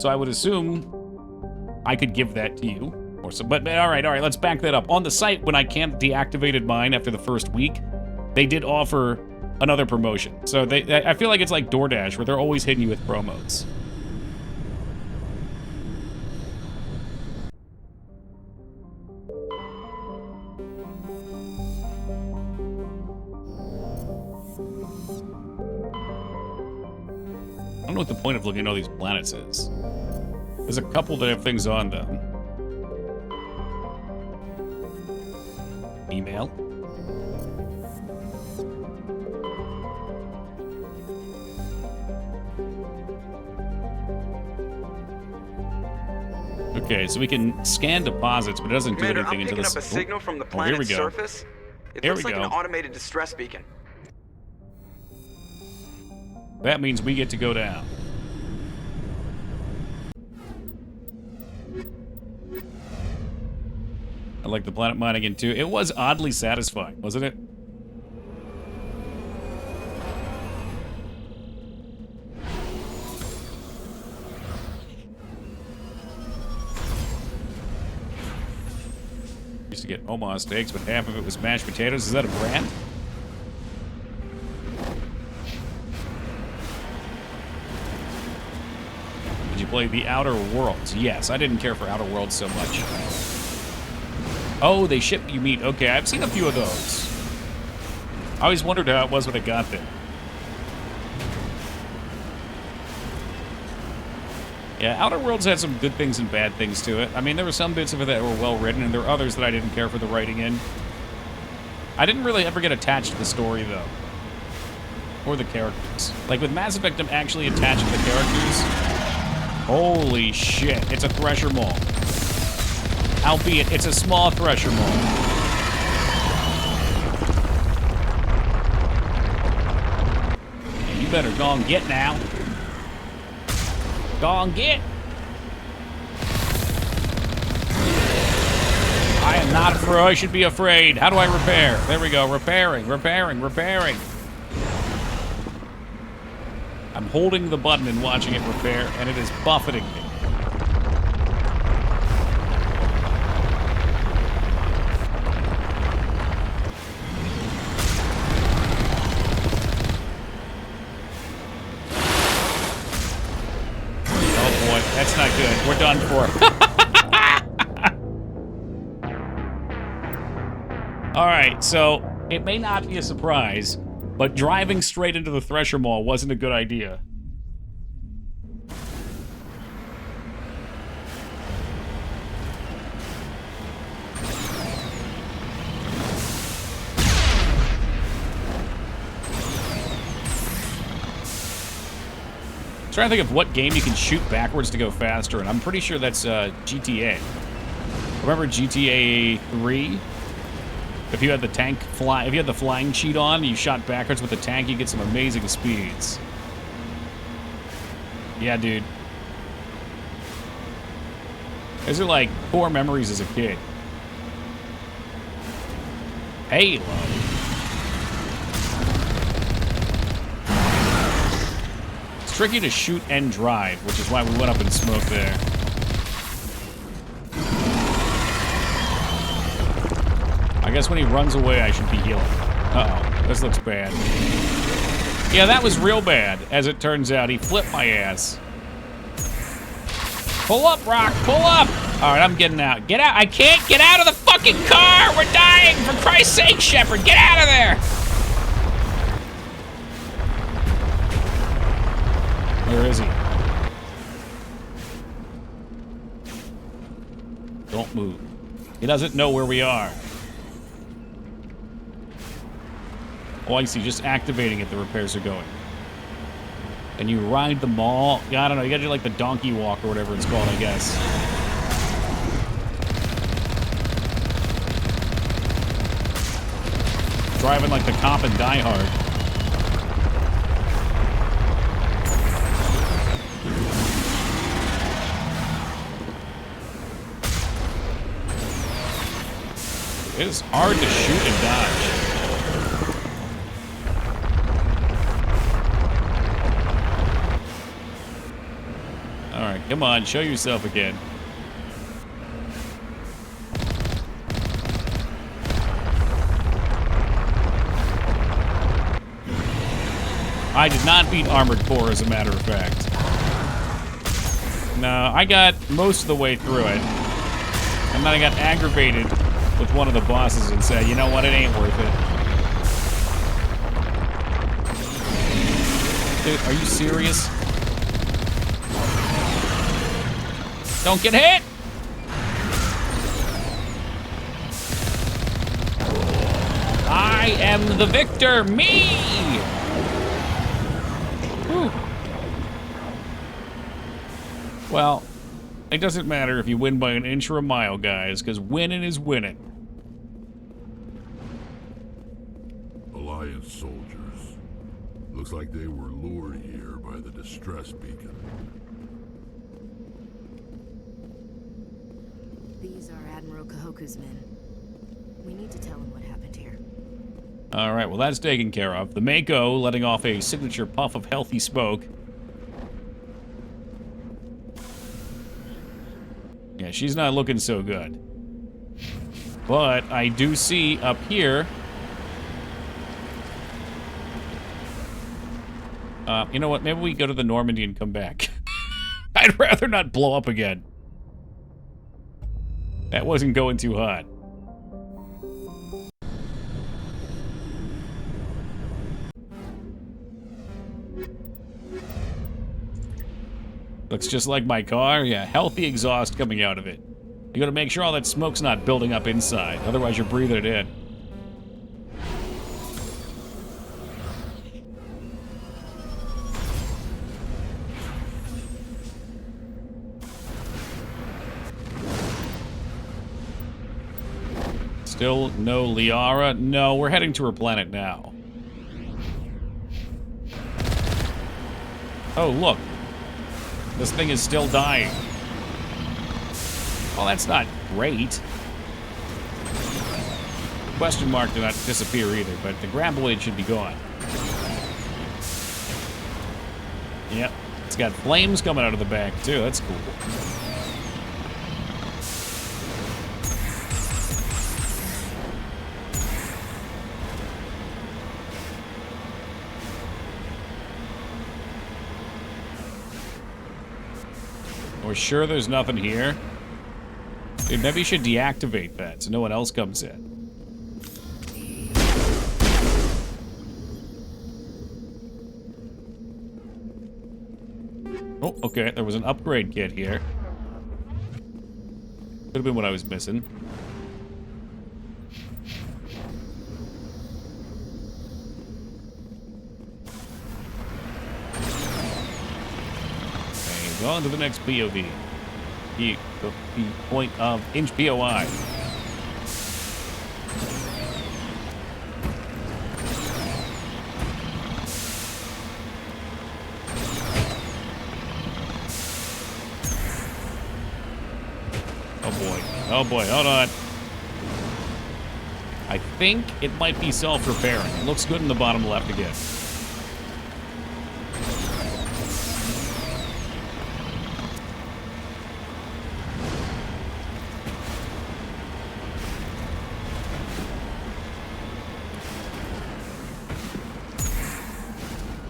So I would assume I could give that to you. Or so, but all right, let's back that up. On the site, when I deactivated mine after the first week, they did offer another promotion. So I feel like it's like DoorDash, where they're always hitting you with promos. I don't know what the point of looking at all these planets is. There's a couple that have things on them. Email. Okay, so we can scan deposits, but it doesn't do Commander, anything I'm until picking this. up a signal from the Oh, here we planet's go. surface. It Here looks we like go. an automated distress beacon. That means we get to go down. I like the planet mining again too. It was oddly satisfying, wasn't it? Used to get Omaha steaks, but half of it was mashed potatoes. Is that a brand? Did you play The Outer Worlds? Yes, I didn't care for Outer Worlds so much. Oh, they ship you meat. Okay, I've seen a few of those. I always wondered how it was when it got there. Yeah, Outer Worlds had some good things and bad things to it. I mean, there were some bits of it that were well written, and there were others that I didn't care for the writing in. I didn't really ever get attached to the story, though. Or the characters. Like, with Mass Effect, I'm actually attached to the characters. Holy shit, it's a Thresher Maw. Albeit, it's a small Thresher Maw. You better go and get now. Go and get. I am not afraid. I should be afraid. How do I repair? There we go. Repairing. I'm holding the button and watching it repair, and it is buffeting me. Oh boy, that's not good. We're done for. Alright, so it may not be a surprise, but driving straight into the Thresher Maw wasn't a good idea. I'm trying to think of what game you can shoot backwards to go faster, and I'm pretty sure that's GTA. Remember GTA 3? If you had the if you had the flying cheat on, you shot backwards with the tank, you get some amazing speeds. Yeah, dude. Those are like core memories as a kid. Halo. It's tricky to shoot and drive, which is why we went up in smoke there. I guess when he runs away, I should be healing. Uh-oh, this looks bad. Yeah, that was real bad, as it turns out. He flipped my ass. Pull up, Rock, pull up! All right, I'm getting out. Get out, I can't get out of the fucking car! We're dying, for Christ's sake, Shepard, get out of there! Where is he? Don't move. He doesn't know where we are. Oh, I see. Just activating it, the repairs are going. And you ride the mall. Yeah, I don't know. You gotta do like the donkey walk or whatever it's called, I guess. Driving like the cop in Die Hard. It is hard to shoot and dodge. Alright, come on, show yourself again. I did not beat Armored Core, as a matter of fact. No, I got most of the way through it. And then I got aggravated with one of the bosses and said, you know what, it ain't worth it. Dude, are you serious? Don't get hit! I am the victor, me! Whew. Well, it doesn't matter if you win by an inch or a mile, guys, because winning is winning. Alliance soldiers. Looks like they were lured here by the distress beacon. These are Admiral Kahoku's men. We need to tell him what happened here. All right, well, that's taken care of. The Mako letting off a signature puff of healthy smoke. Yeah, she's not looking so good. But I do see up here... you know what? Maybe we go to the Normandy and come back. I'd rather not blow up again. That wasn't going too hot. Looks just like my car. Yeah, healthy exhaust coming out of it. You gotta make sure all that smoke's not building up inside. Otherwise, you're breathing it in. Still no Liara? No, we're heading to her planet now. Oh, look. This thing is still dying. Well, that's not great. Question mark did not disappear either, but the graboid should be gone. Yep. It's got flames coming out of the back, too. That's cool. We're sure there's nothing here? Dude, maybe you should deactivate that so no one else comes in. Oh, okay, there was an upgrade kit here. Could have been what I was missing. On to the next POV. The point of inch POI. Oh boy. Oh boy, hold on. I think it might be self-repairing. It looks good in the bottom left again.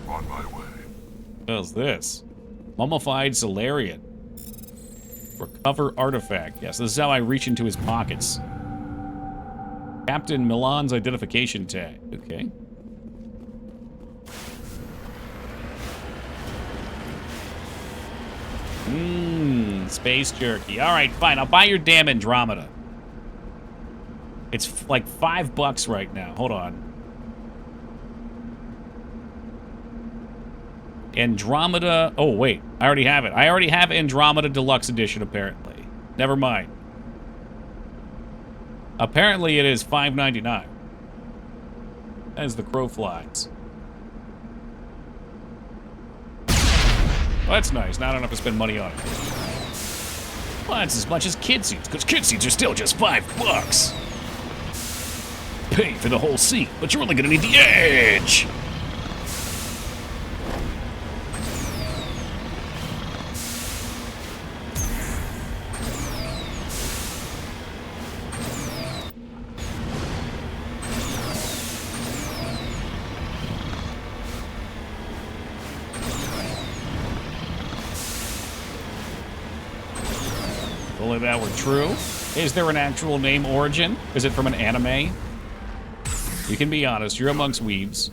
On my way. What's this? Mummified Solarian. Recover artifact. Yes, this is how I reach into his pockets. Captain Milan's identification tag. Okay. Space jerky. All right, fine. I'll buy your damn Andromeda. It's like $5 right now. Hold on. Andromeda. Oh, wait. I already have it. I already have Andromeda Deluxe Edition, apparently. Never mind. Apparently, it is $5.99. As the crow flies. Well, that's nice. Now I don't have to spend money on it. Well, that's as much as kid seats, because kid seats are still just $5. Pay for the whole seat, but you're only going to need the edge. If only that were true. Is there an actual name origin? Is it from an anime? You can be honest, you're amongst weebs.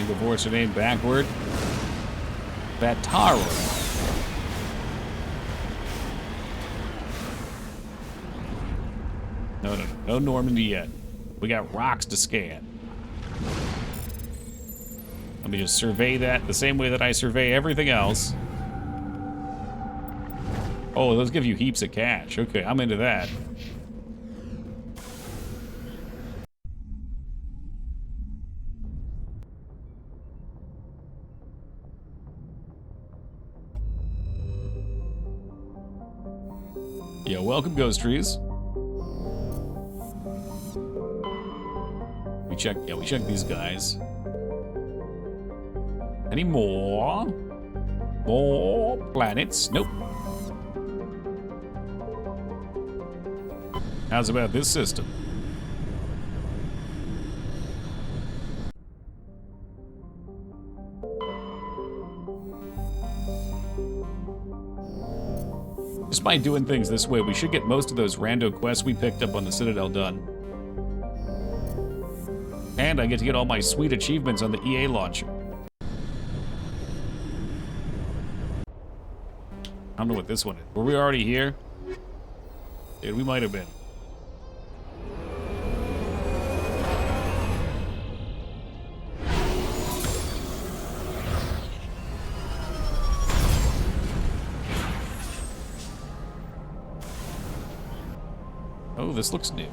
Divorce her name backward. Vataro. No Normandy yet. We got rocks to scan. Let me just survey that the same way that I survey everything else. Oh, those give you heaps of cash. Okay, I'm into that. Yeah, welcome, Ghost Trees. We checked these guys. Any more? More planets? Nope. How's about this system? Just by doing things this way, we should get most of those rando quests we picked up on the Citadel done. And I get to get all my sweet achievements on the EA launcher. I don't know what this one is. Were we already here? Dude, we might have been. Oh, this looks new.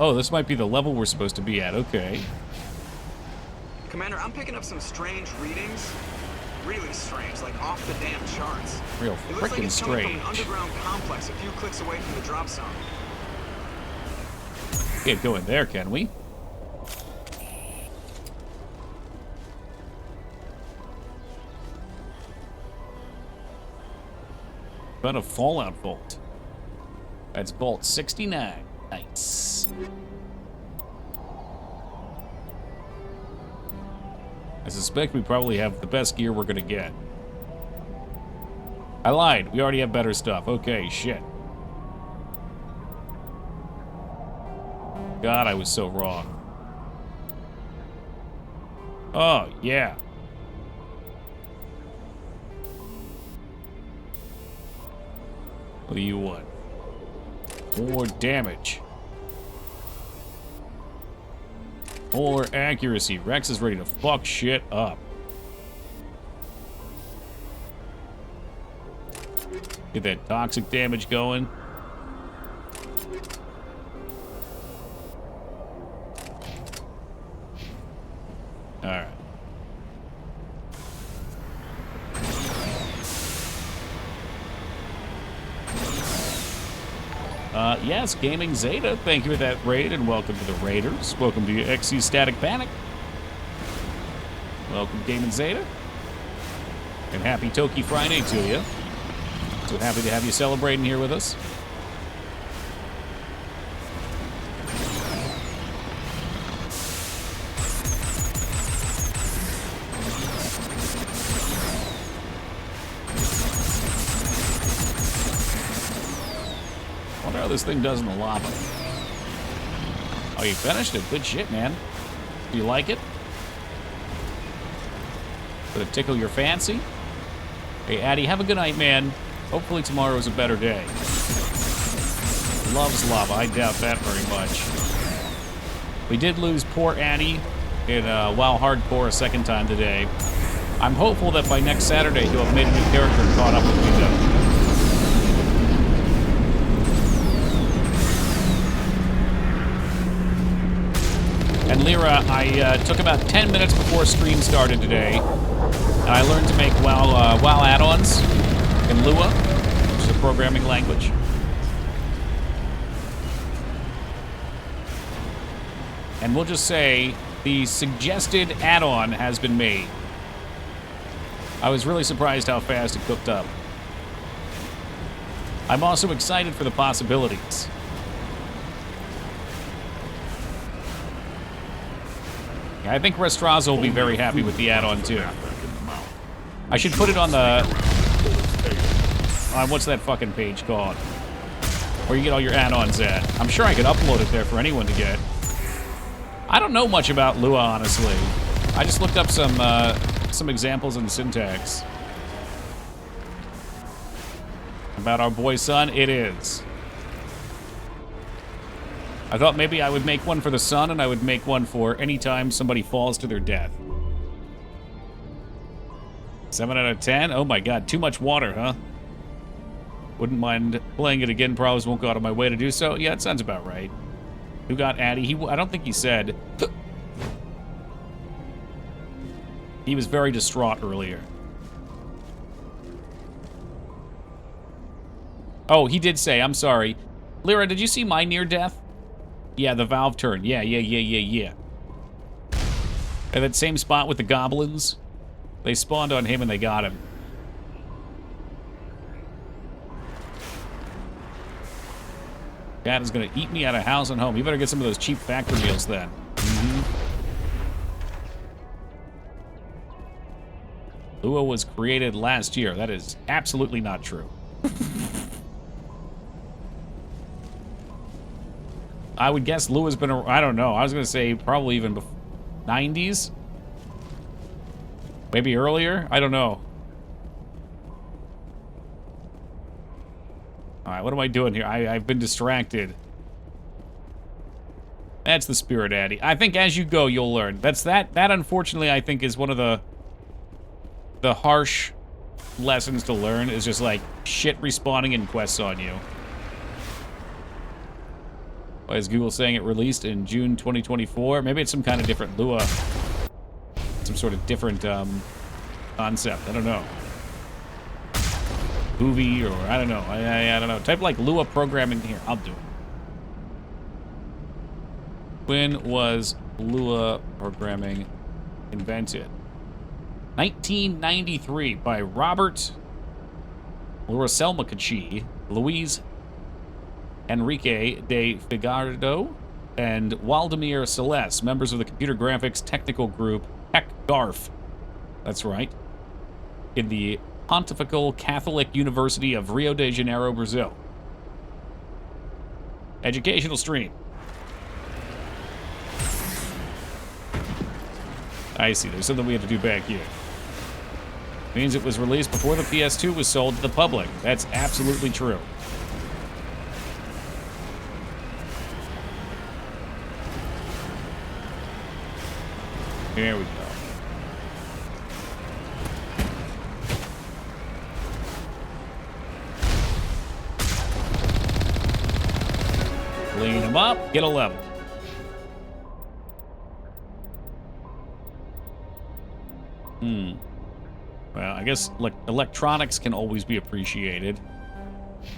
Oh, this might be the level we're supposed to be at. Okay. Commander, I'm picking up some strange readings. Really strange, like off the damn charts. Real It looks like freaking it's coming from strange. an underground complex a few clicks away from the drop zone. Can't go in there, can we? About a Fallout vault. That's Vault 69. Nice. I suspect we probably have the best gear we're gonna get. I lied. We already have better stuff. Okay, shit. God, I was so wrong. Oh, yeah. What do you want? More damage. More accuracy. Rex is ready to fuck shit up. Get that toxic damage going. Alright. Yes, Gaming Zeta, thank you for that raid, and welcome to the Raiders. Welcome to XC Static Panic. Welcome, Gaming Zeta. And happy Toki Friday to you. So happy to have you celebrating here with us. I wonder how this thing does in the lava. Oh, you finished it? Good shit, man. Do you like it? Did it tickle your fancy? Hey, Addy, have a good night, man. Hopefully tomorrow is a better day. Loves lava. I doubt that very much. We did lose poor Addy in WoW Hardcore a second time today. I'm hopeful that by next Saturday he'll have made a new character and caught up with me, though. And Lyra, I took about 10 minutes before stream started today, and I learned to make WoW add-ons in Lua, which is a programming language. And we'll just say the suggested add-on has been made. I was really surprised how fast it cooked up. I'm also excited for the possibilities. I think Restraza will be very happy with the add-on, too. I should put it on the... what's that fucking page called? Where you get all your add-ons at. I'm sure I could upload it there for anyone to get. I don't know much about Lua, honestly. I just looked up some examples in syntax. About our boy Sun, it is. I thought maybe I would make one for the sun, and I would make one for any time somebody falls to their death. 7 out of 10? Oh my god, too much water, huh? Wouldn't mind playing it again, probably won't go out of my way to do so. Yeah, it sounds about right. Who got Addy? I don't think he said. He was very distraught earlier. Oh, he did say, I'm sorry. Lyra, did you see my near death? Yeah, the Valve turn. Yeah. At that same spot with the goblins, they spawned on him and they got him. Cat is gonna eat me out of house and home. You better get some of those cheap factory meals then. Lua was created last year. That is absolutely not true. I would guess Lua's been, I don't know. I was going to say probably even before 90s? Maybe earlier? I don't know. Alright, what am I doing here? I've been distracted. That's the spirit, Addy. I think as you go, you'll learn. That unfortunately, I think is one of the harsh lessons to learn, is just like shit respawning in quests on you. Why is Google saying it released in June 2024? Maybe it's some kind of different Lua. Some sort of different concept. I don't know. Movie, or I don't know. I don't know. Type like Lua programming here. I'll do it. When was Lua programming invented? 1993 by Robert Loraselmacachi, Luis Enrique de Figardo, and Waldemir Celeste, members of the computer graphics technical group HECGARF. That's right. In the Pontifical Catholic University of Rio de Janeiro, Brazil. Educational stream. I see. There's something we have to do back here. Means it was released before the PS2 was sold to the public. That's absolutely true. Here we go. Clean them up, get a level. Well, I guess electronics can always be appreciated.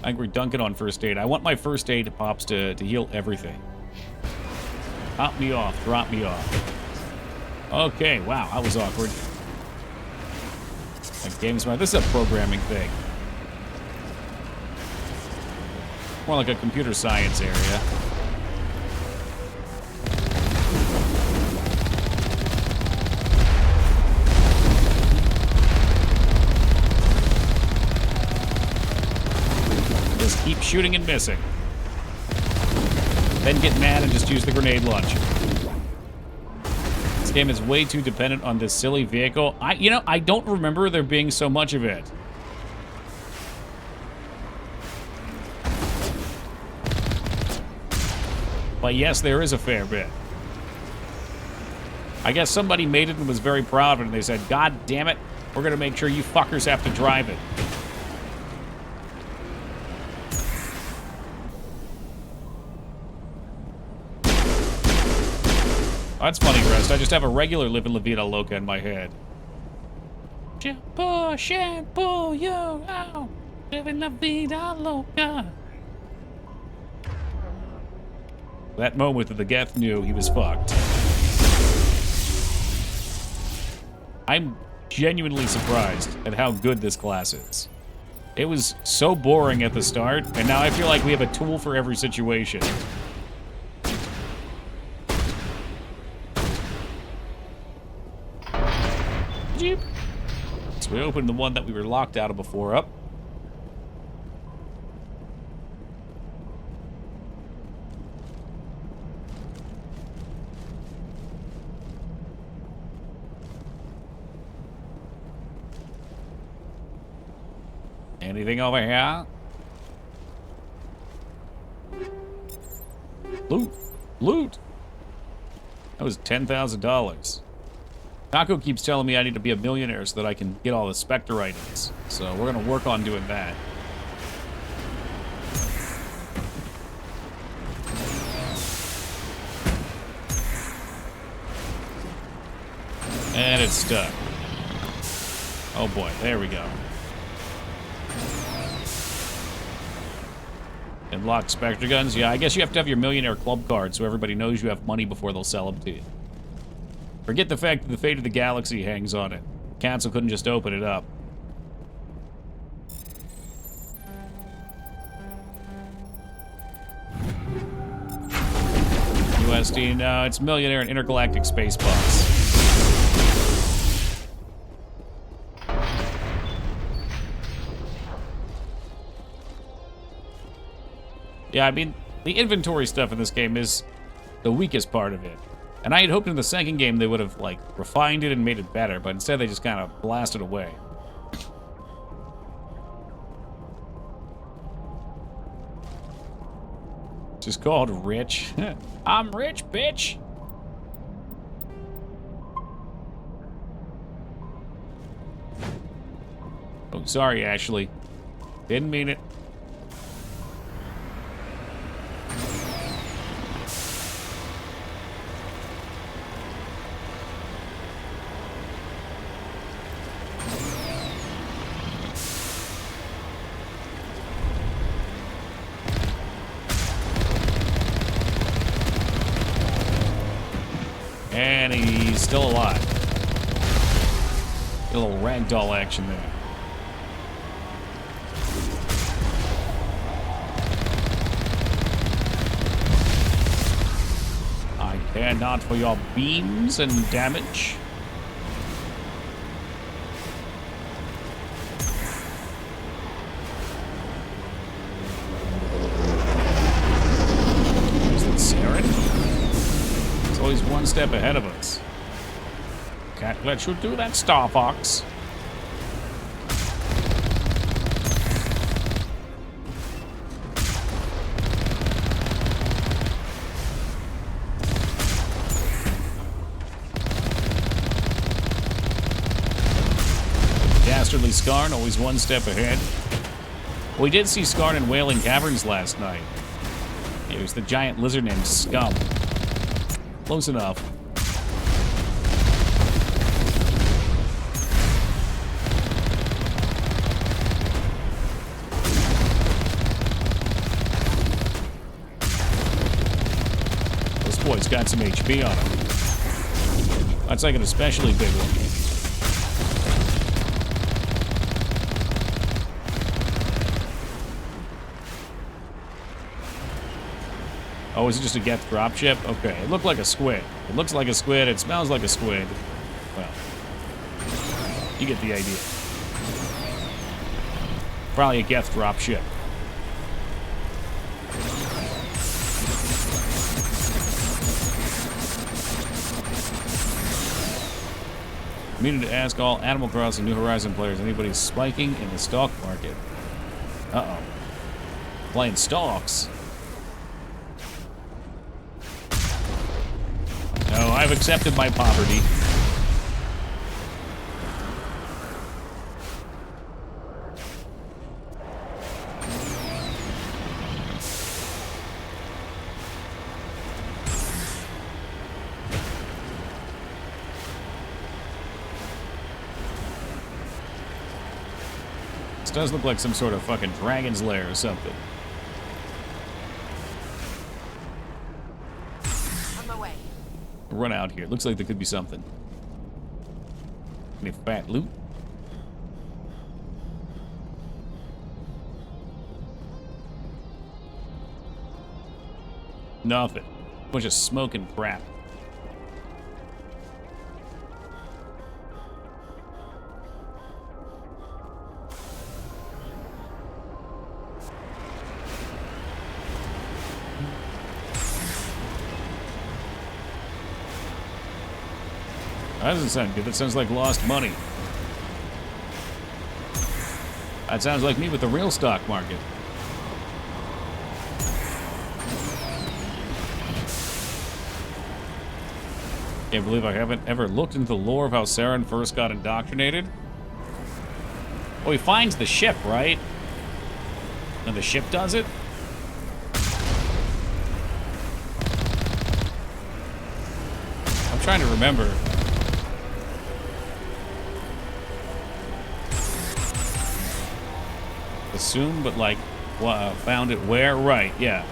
I think we're dunking on first aid. I want my first aid pops to heal everything. Top me off, drop me off. Okay, wow, that was awkward. Like games, this is a programming thing. More like a computer science area. Just keep shooting and missing. Then get mad and just use the grenade launcher. This game is way too dependent on this silly vehicle. I don't remember there being so much of it. But yes, there is a fair bit. I guess somebody made it and was very proud of it, and they said, God damn it, we're gonna make sure you fuckers have to drive it. Oh, that's funny, Rest. I just have a regular Livin' La Vida Loca in my head. Shampoo, shampoo, yo, ow. Livin' La Vida Loca. That moment that the Geth knew he was fucked. I'm genuinely surprised at how good this class is. It was so boring at the start, and now I feel like we have a tool for every situation. Jeep. So we opened the one that we were locked out of before up. Anything over here? Loot. Loot. That was $10,000. Taco keeps telling me I need to be a millionaire so that I can get all the Spectre items. So we're going to work on doing that. And it's stuck. Oh boy, there we go. And lock Spectre guns? Yeah, I guess you have to have your millionaire club card so everybody knows you have money before they'll sell them to you. Forget the fact that the fate of the galaxy hangs on it. Council couldn't just open it up. USD, no, it's millionaire and intergalactic space box. Yeah, I mean, the inventory stuff in this game is the weakest part of it. And I had hoped in the second game they would have, like, refined it and made it better, but instead they just kind of blasted away. Just called rich. I'm rich, bitch! Oh, sorry, Ashley. Didn't mean it. And he's still alive. Get a little ragdoll action there. I care not for your beams and damage. Is that Saren? Always one step ahead of us. Can't let you do that, Star Fox. Skarn, always one step ahead. We did see Skarn in Wailing Caverns last night. It was the giant lizard named Scum. Close enough. This boy's got some HP on him. That's like an especially big one. Oh, is it just a Geth dropship? Okay, it looked like a squid. It looks like a squid, it smells like a squid. Well, you get the idea. Probably a Geth dropship. I needed to ask all Animal Crossing New Horizon players, anybody spiking in the stock market? Uh-oh. Playing stocks? No, I've accepted my poverty. This does look like some sort of fucking dragon's lair or something. On my way. Run out here. Looks like there could be something. Any fat loot? Nothing. Bunch of smoke and crap. That doesn't sound good. That sounds like lost money. That sounds like me with the real stock market. Can't believe I haven't ever looked into the lore of how Saren first got indoctrinated. Oh, he finds the ship, right? And the ship does it? I'm trying to remember. Assume, but like, found it where? Right, yeah.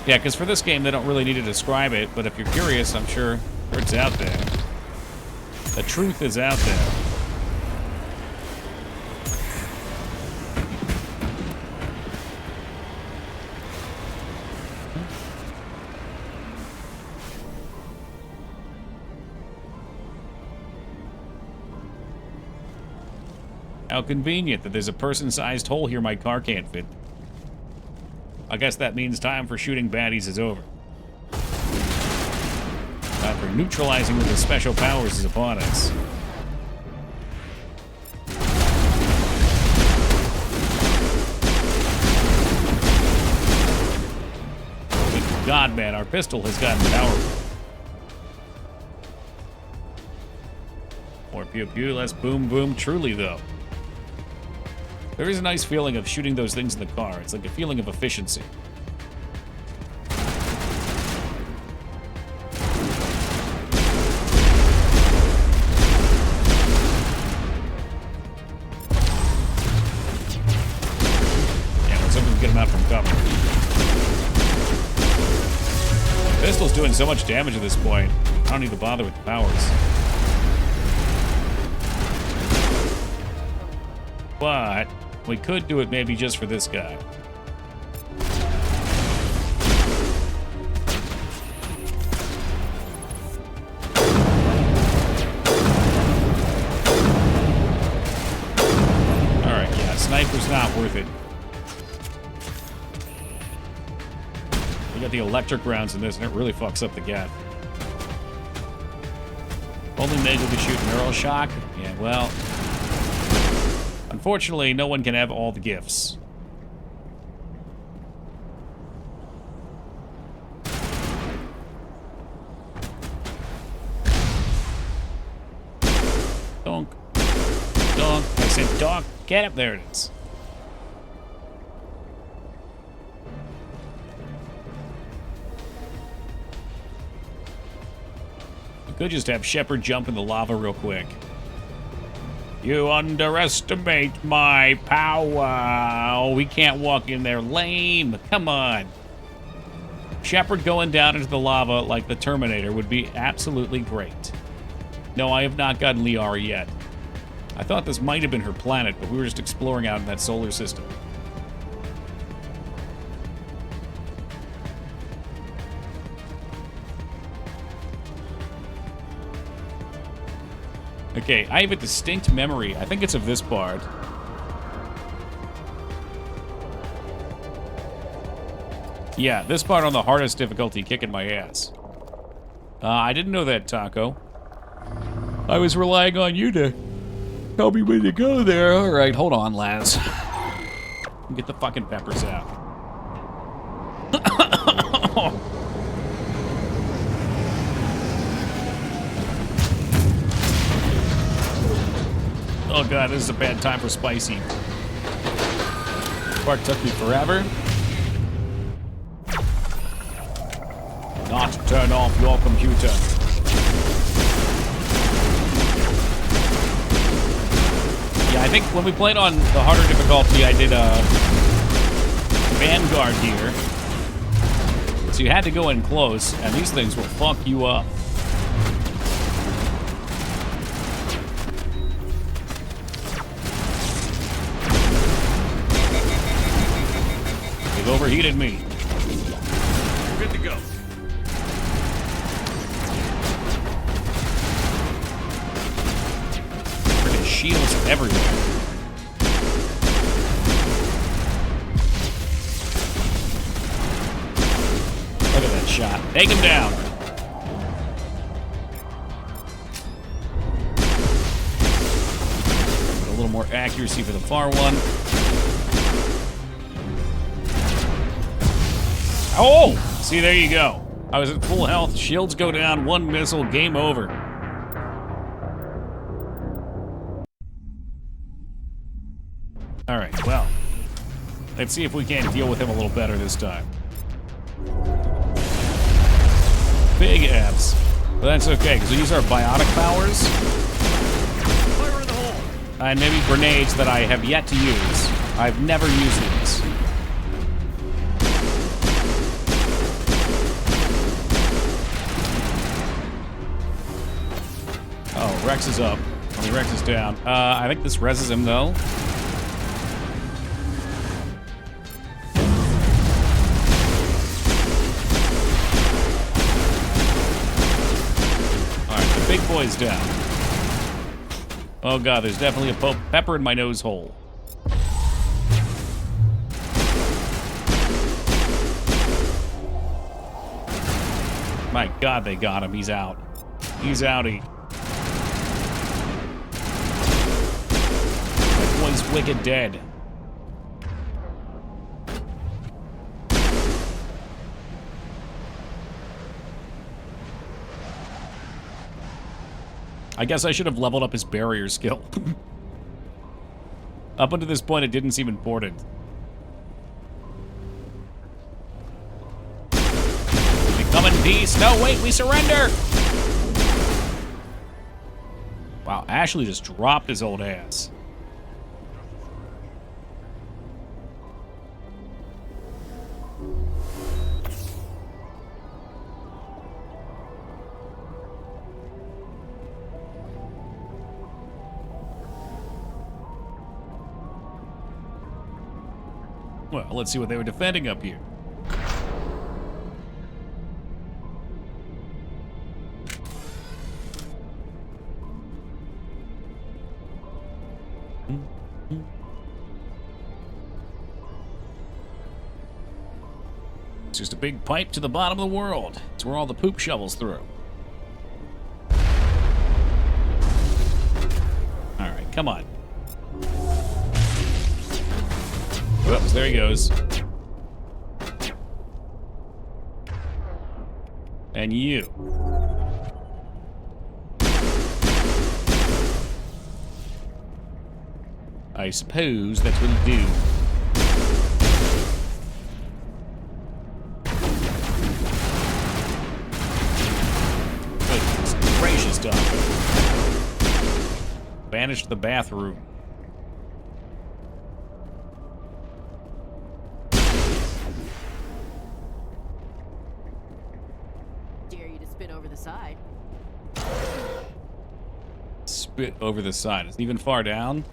Yeah, because for this game, they don't really need to describe it, but if you're curious, I'm sure it's out there. The truth is out there. How convenient that there's a person-sized hole here my car can't fit. I guess that means time for shooting baddies is over. Time for neutralizing with his special powers is upon us. Good God, man, our pistol has gotten powerful. More pew-pew, less boom-boom. Truly, though. There is a nice feeling of shooting those things in the car. It's like a feeling of efficiency. Yeah, let's hope we can get him out from cover. The pistol's doing so much damage at this point. I don't need to bother with the powers. But we could do it maybe just for this guy. Alright, yeah, sniper's not worth it. We got the electric rounds in this, and it really fucks up the gap. Only Meg will be shooting neural shock. Yeah, well... Unfortunately, no one can have all the gifts. Donk. Donk. I said Doc. Get up. There it is. We could just have Shepard jump in the lava real quick. You underestimate my power. Oh, we can't walk in there. Lame. Come on. Shepard going down into the lava like the Terminator would be absolutely great. No, I have not gotten Liara yet. I thought this might have been her planet, but we were just exploring out in that solar system. Okay, I have a distinct memory. I think it's of this part. Yeah, this part on the hardest difficulty, kicking my ass. I didn't know that, Taco. I was relying on you to tell me when to go there. All right, hold on, Laz. Get the fucking peppers out. Oh god, this is a bad time for spicy. Part took me forever. Not turn off your computer. Yeah, I think when we played on the harder difficulty, I did a Vanguard here. So you had to go in close, and these things will fuck you up. They've overheated me. We're good to go. Freaking shields everywhere. Look at that shot. Take him down. A little more accuracy for the far one. Oh! See, there you go. I was at full health. Shields go down. One missile. Game over. Alright, well. Let's see if we can't deal with him a little better this time. Big F's. But that's okay, because we use our biotic powers. Fire in the hole. And maybe grenades that I have yet to use. I've never used these. Oh, Rex is up. I mean, Rex is down. I think this reses him, though. Alright, the big boy's down. Oh god, there's definitely a pepper in my nose hole. My god, they got him. He's out. He's outie. Boy's wicked dead. I guess I should have leveled up his barrier skill. Up until this point, it didn't seem important. We come in peace. No, wait, we surrender. Wow, Ashley just dropped his old ass. Well, let's see what they were defending up here. It's just a big pipe to the bottom of the world. It's where all the poop shovels through. All right, come on. Whoops, there he goes. And you. I suppose that's what he'll do. Goodness gracious, Doctor. Banished the bathroom. Dare you to spit over the side. Spit over the side. Is it even far down?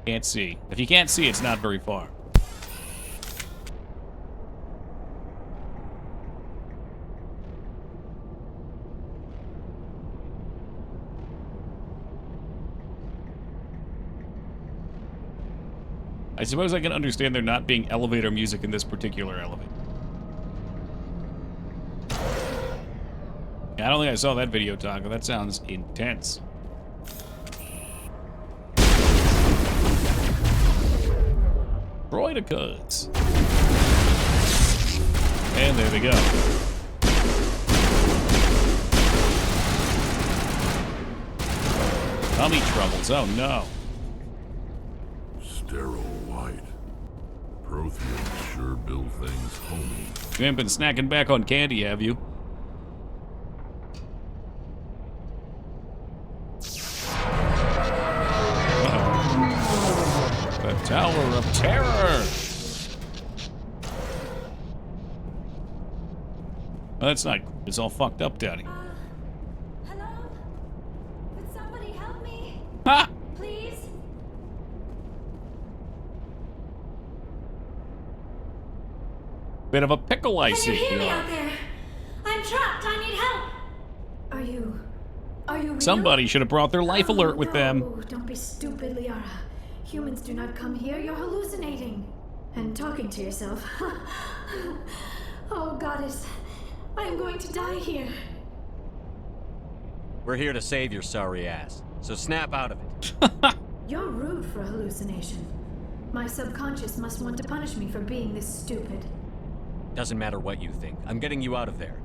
Can't see. If you can't see, it's not very far. I suppose I can understand there not being elevator music in this particular elevator. I don't think I saw that video, Taco. That sounds intense. Droidicas. And there they go. Tummy troubles. Oh no. Sterile white. Protheans sure build things homey. You ain't been snacking back on candy, have you? The Tower of Terror! Oh, that's not... It's all fucked up down here. Hello? Could somebody help me? Ha! Please? Bit of a pickle, I Can see. you hear me Yeah. out there? I'm trapped. I need help. Are you real? Somebody should have brought their life alert with them. Oh, don't be stupid, Liara. Humans do not come here. You're hallucinating. And talking to yourself. Oh, goddess. I am going to die here. We're here to save your sorry ass, so snap out of it. You're rude for a hallucination. My subconscious must want to punish me for being this stupid. Doesn't matter what you think. I'm getting you out of there.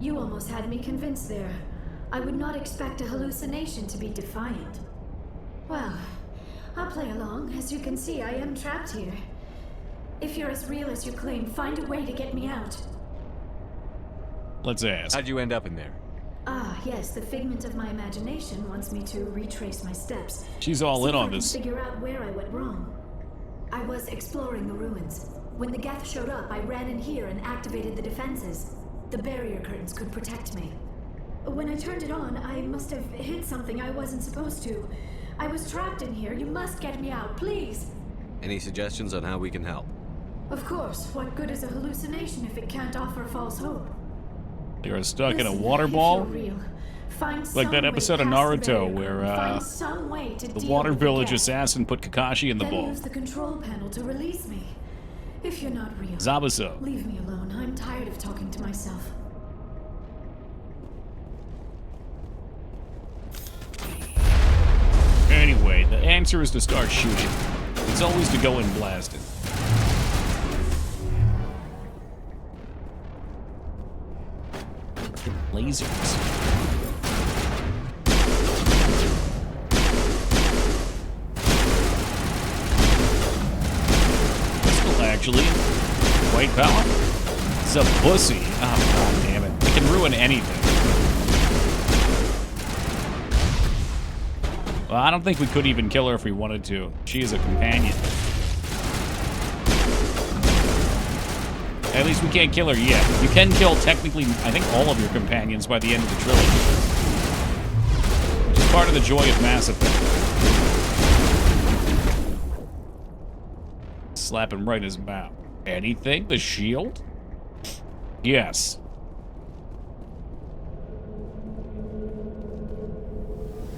You almost had me convinced there. I would not expect a hallucination to be defiant. Well, I'll play along. As you can see, I am trapped here. If you're as real as you claim, find a way to get me out. Let's ask. How'd you end up in there? Ah, yes, the figment of my imagination wants me to retrace my steps. She's all See in if on I can this. Figure out where I went wrong. I was exploring the ruins. When the Geth showed up, I ran in here and activated the defenses. The barrier curtains could protect me. When I turned it on, I must have hit something I wasn't supposed to. I was trapped in here. You must get me out, please. Any suggestions on how we can help? Of course. What good is a hallucination if it can't offer false hope? You're stuck in a Listen, water if ball? you're real, find Like some that way episode of past the Naruto barrier where curtain. Find some way to the deal water with village Geth. assassin put Kakashi in the Then bowl. use the control panel to release me. If you're not real, Zabuso. leave me alone. I'm tired of talking to myself. Anyway, the answer is to start shooting. It's always to go in blasting. Lasers. Pistol, actually. White power? It's a pussy. Oh, god damn it. It can ruin anything. Well, I don't think we could even kill her if we wanted to. She is a companion. At least we can't kill her yet. You can kill, technically, I think, all of your companions by the end of the trilogy. Which is part of the joy of Mass Effect. Slap him right in his mouth. Anything? The shield? Yes.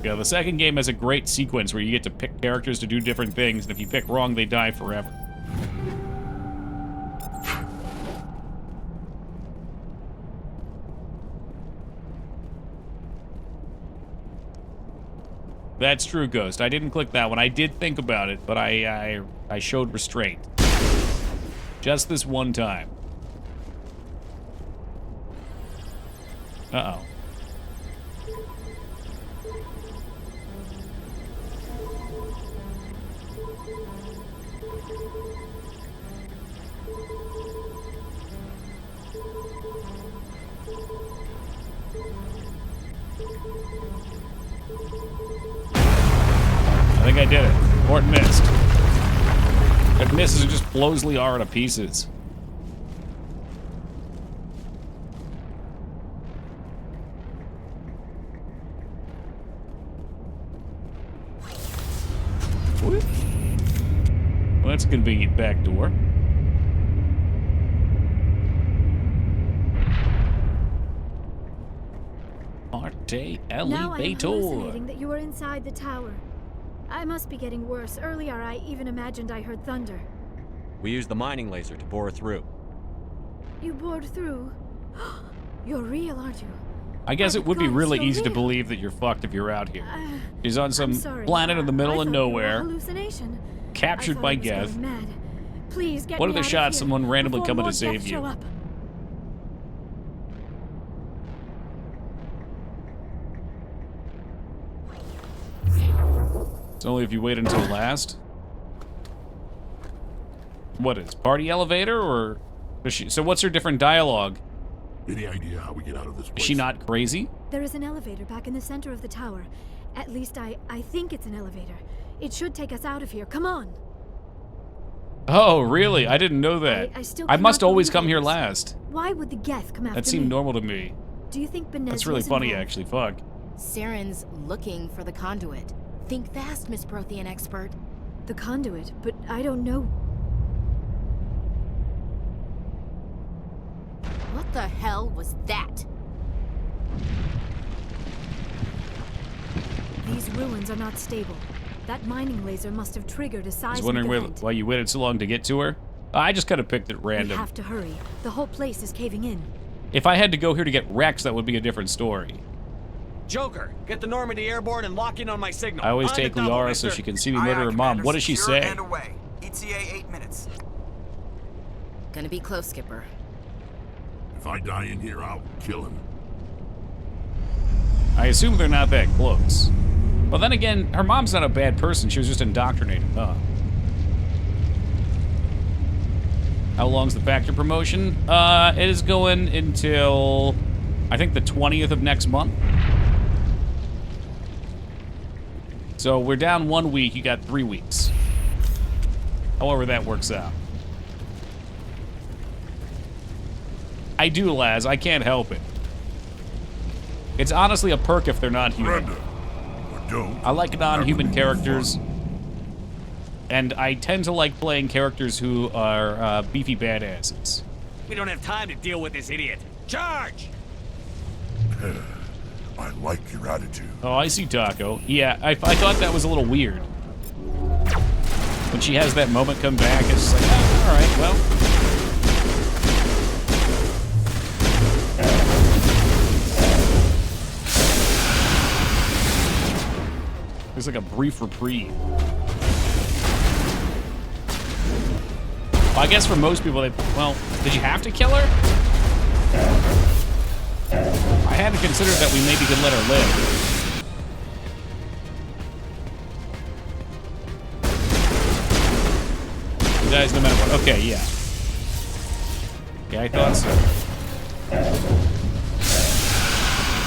Yeah, the second game has a great sequence where you get to pick characters to do different things, and if you pick wrong, they die forever. That's true, Ghost. I didn't click that one. I did think about it, but I showed restraint. Just this one time. Uh-oh. I think I did it. Or it missed. If it misses, it just blows Liara to pieces. Whoop. Well, that's a convenient back door. Arte Now I'm Elevator. hallucinating that you were inside the tower. I must be getting worse. Earlier, I even imagined I heard thunder. We used the mining laser to bore through. You bored through? You're real, aren't you? I guess it would be God, really so easy to real. believe that you're fucked if you're out here. She's on some I'm sorry. planet in the middle I of thought you were a nowhere, hallucination. captured I by thought I was Geth. going mad. Please get What me are the out of shots here someone randomly before coming more to save Geth you? show up. It's only if you wait until last. What is party elevator or does she? So what's her different dialogue? Any idea how we get out of this place? Is she not crazy? There is an elevator back in the center of the tower. At least I think it's an elevator. It should take us out of here. Come on. Oh, really? I didn't know that. I still I must cannot always believe come here this. last. Why would the Geth come after That seemed me? normal to me. Do you think Benez That's really was funny, involved? actually. Fuck. Saren's looking for the conduit. Think fast, Miss Prothean expert. The conduit, but I don't know. What the hell was that? These ruins are not stable. That mining laser must have triggered a I was seismic wondering event. why you waited so long to get to her. I just kind of picked it We random. have to hurry. The whole place is caving in. If I had to go here to get Rex, that would be a different story. Joker, get the Normandy airborne and lock in on my signal. I always On the take double, Liara mister. so she can see me murder her mom. What does she say? And away. ETA 8 minutes. Gonna be close, Skipper. If I die in here, I'll kill him. I assume they're not that close. Well, then again, her mom's not a bad person. She was just indoctrinated, huh? How long's the factor promotion? It is going until, I think, the 20th of next month. So we're down 1 week. You got 3 weeks. However that works out. I do, Laz. I can't help it. It's honestly a perk if they're not human. I like non-human characters. And I tend to like playing characters who are beefy badasses. We don't have time to deal with this idiot. Charge! I like your attitude. Oh, I see, Taco. Yeah, I thought that was a little weird. When she has that moment come back, it's just like, oh, all right, well. There's like a brief reprieve. Well, I guess for most people, well, did you have to kill her? I hadn't considered that we maybe could let her live. She dies no matter what. Okay, yeah. Yeah, I thought so.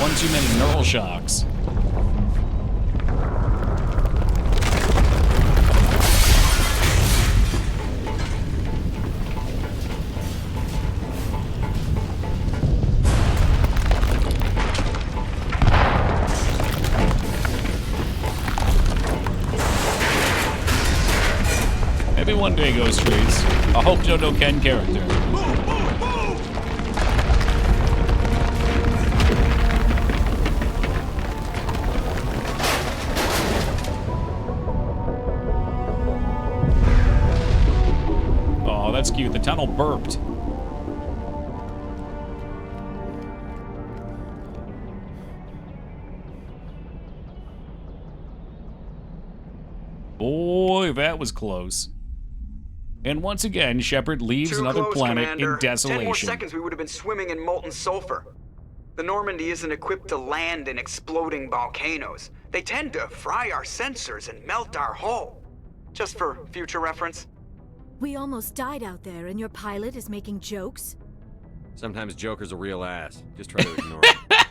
One too many neural shocks. Maybe one day, Ghost Trees. I hope Jodo Ken character. Oh, that's cute. The tunnel burped. Boy, that was close. And once again, Shepard leaves Too another close, planet Commander. in 10 more desolation. seconds, we would have been swimming in molten sulfur. The Normandy isn't equipped to land in exploding volcanoes. They tend to fry our sensors and melt our hull. Just for future reference. We almost died out there, and your pilot is making jokes? Sometimes Joker's a real ass. Just try to ignore it.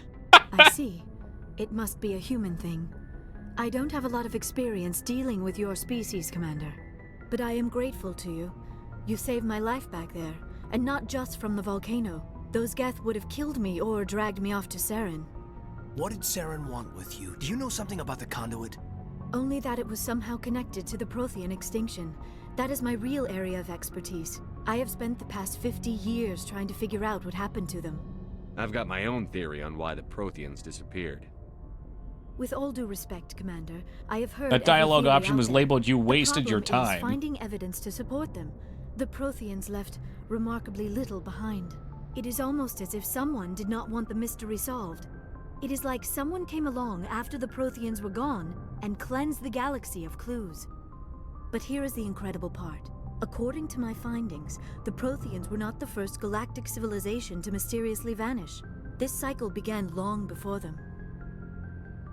I see. It must be a human thing. I don't have a lot of experience dealing with your species, Commander. But I am grateful to you. You saved my life back there, and not just from the volcano. Those Geth would have killed me or dragged me off to Saren. What did Saren want with you? Do you know something about the conduit? Only that it was somehow connected to the Prothean extinction. That is my real area of expertise. I have spent the past 50 years trying to figure out what happened to them. I've got my own theory on why the Protheans disappeared. With all due respect, Commander, I have heard That dialogue every theory option out was there. labeled "You The wasted your problem is time." finding evidence to support them. The Protheans left remarkably little behind. It is almost as if someone did not want the mystery solved. It is like someone came along after the Protheans were gone and cleansed the galaxy of clues. But here is the incredible part. According to my findings, the Protheans were not the first galactic civilization to mysteriously vanish. This cycle began long before them.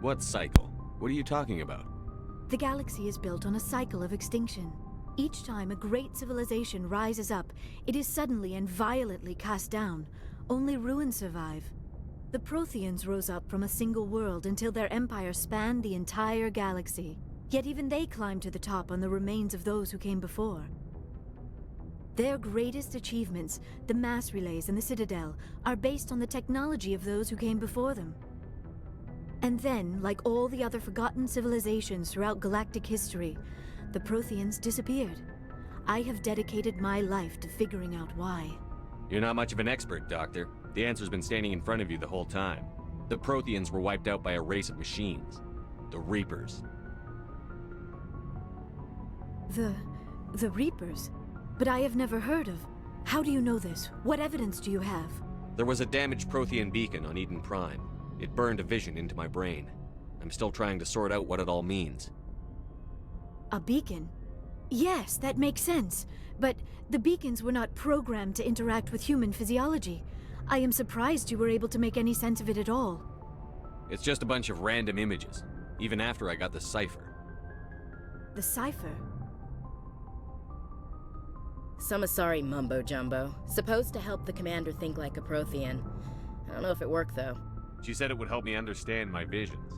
What cycle? What are you talking about? The galaxy is built on a cycle of extinction. Each time a great civilization rises up, it is suddenly and violently cast down. Only ruins survive. The Protheans rose up from a single world until their empire spanned the entire galaxy. Yet even they climbed to the top on the remains of those who came before. Their greatest achievements, the mass relays and the Citadel, are based on the technology of those who came before them. And then, like all the other forgotten civilizations throughout galactic history, the Protheans disappeared. I have dedicated my life to figuring out why. You're not much of an expert, Doctor. The answer's been standing in front of you the whole time. The Protheans were wiped out by a race of machines. The Reapers. The Reapers? But I have never heard of. How do you know this? What evidence do you have? There was a damaged Prothean beacon on Eden Prime. It burned a vision into my brain. I'm still trying to sort out what it all means. A beacon? Yes, that makes sense. But the beacons were not programmed to interact with human physiology. I am surprised you were able to make any sense of it at all. It's just a bunch of random images, even after I got the cipher. The cipher? Some Asari mumbo-jumbo. Supposed to help the commander think like a Prothean. I don't know if it worked, though. She said it would help me understand my visions,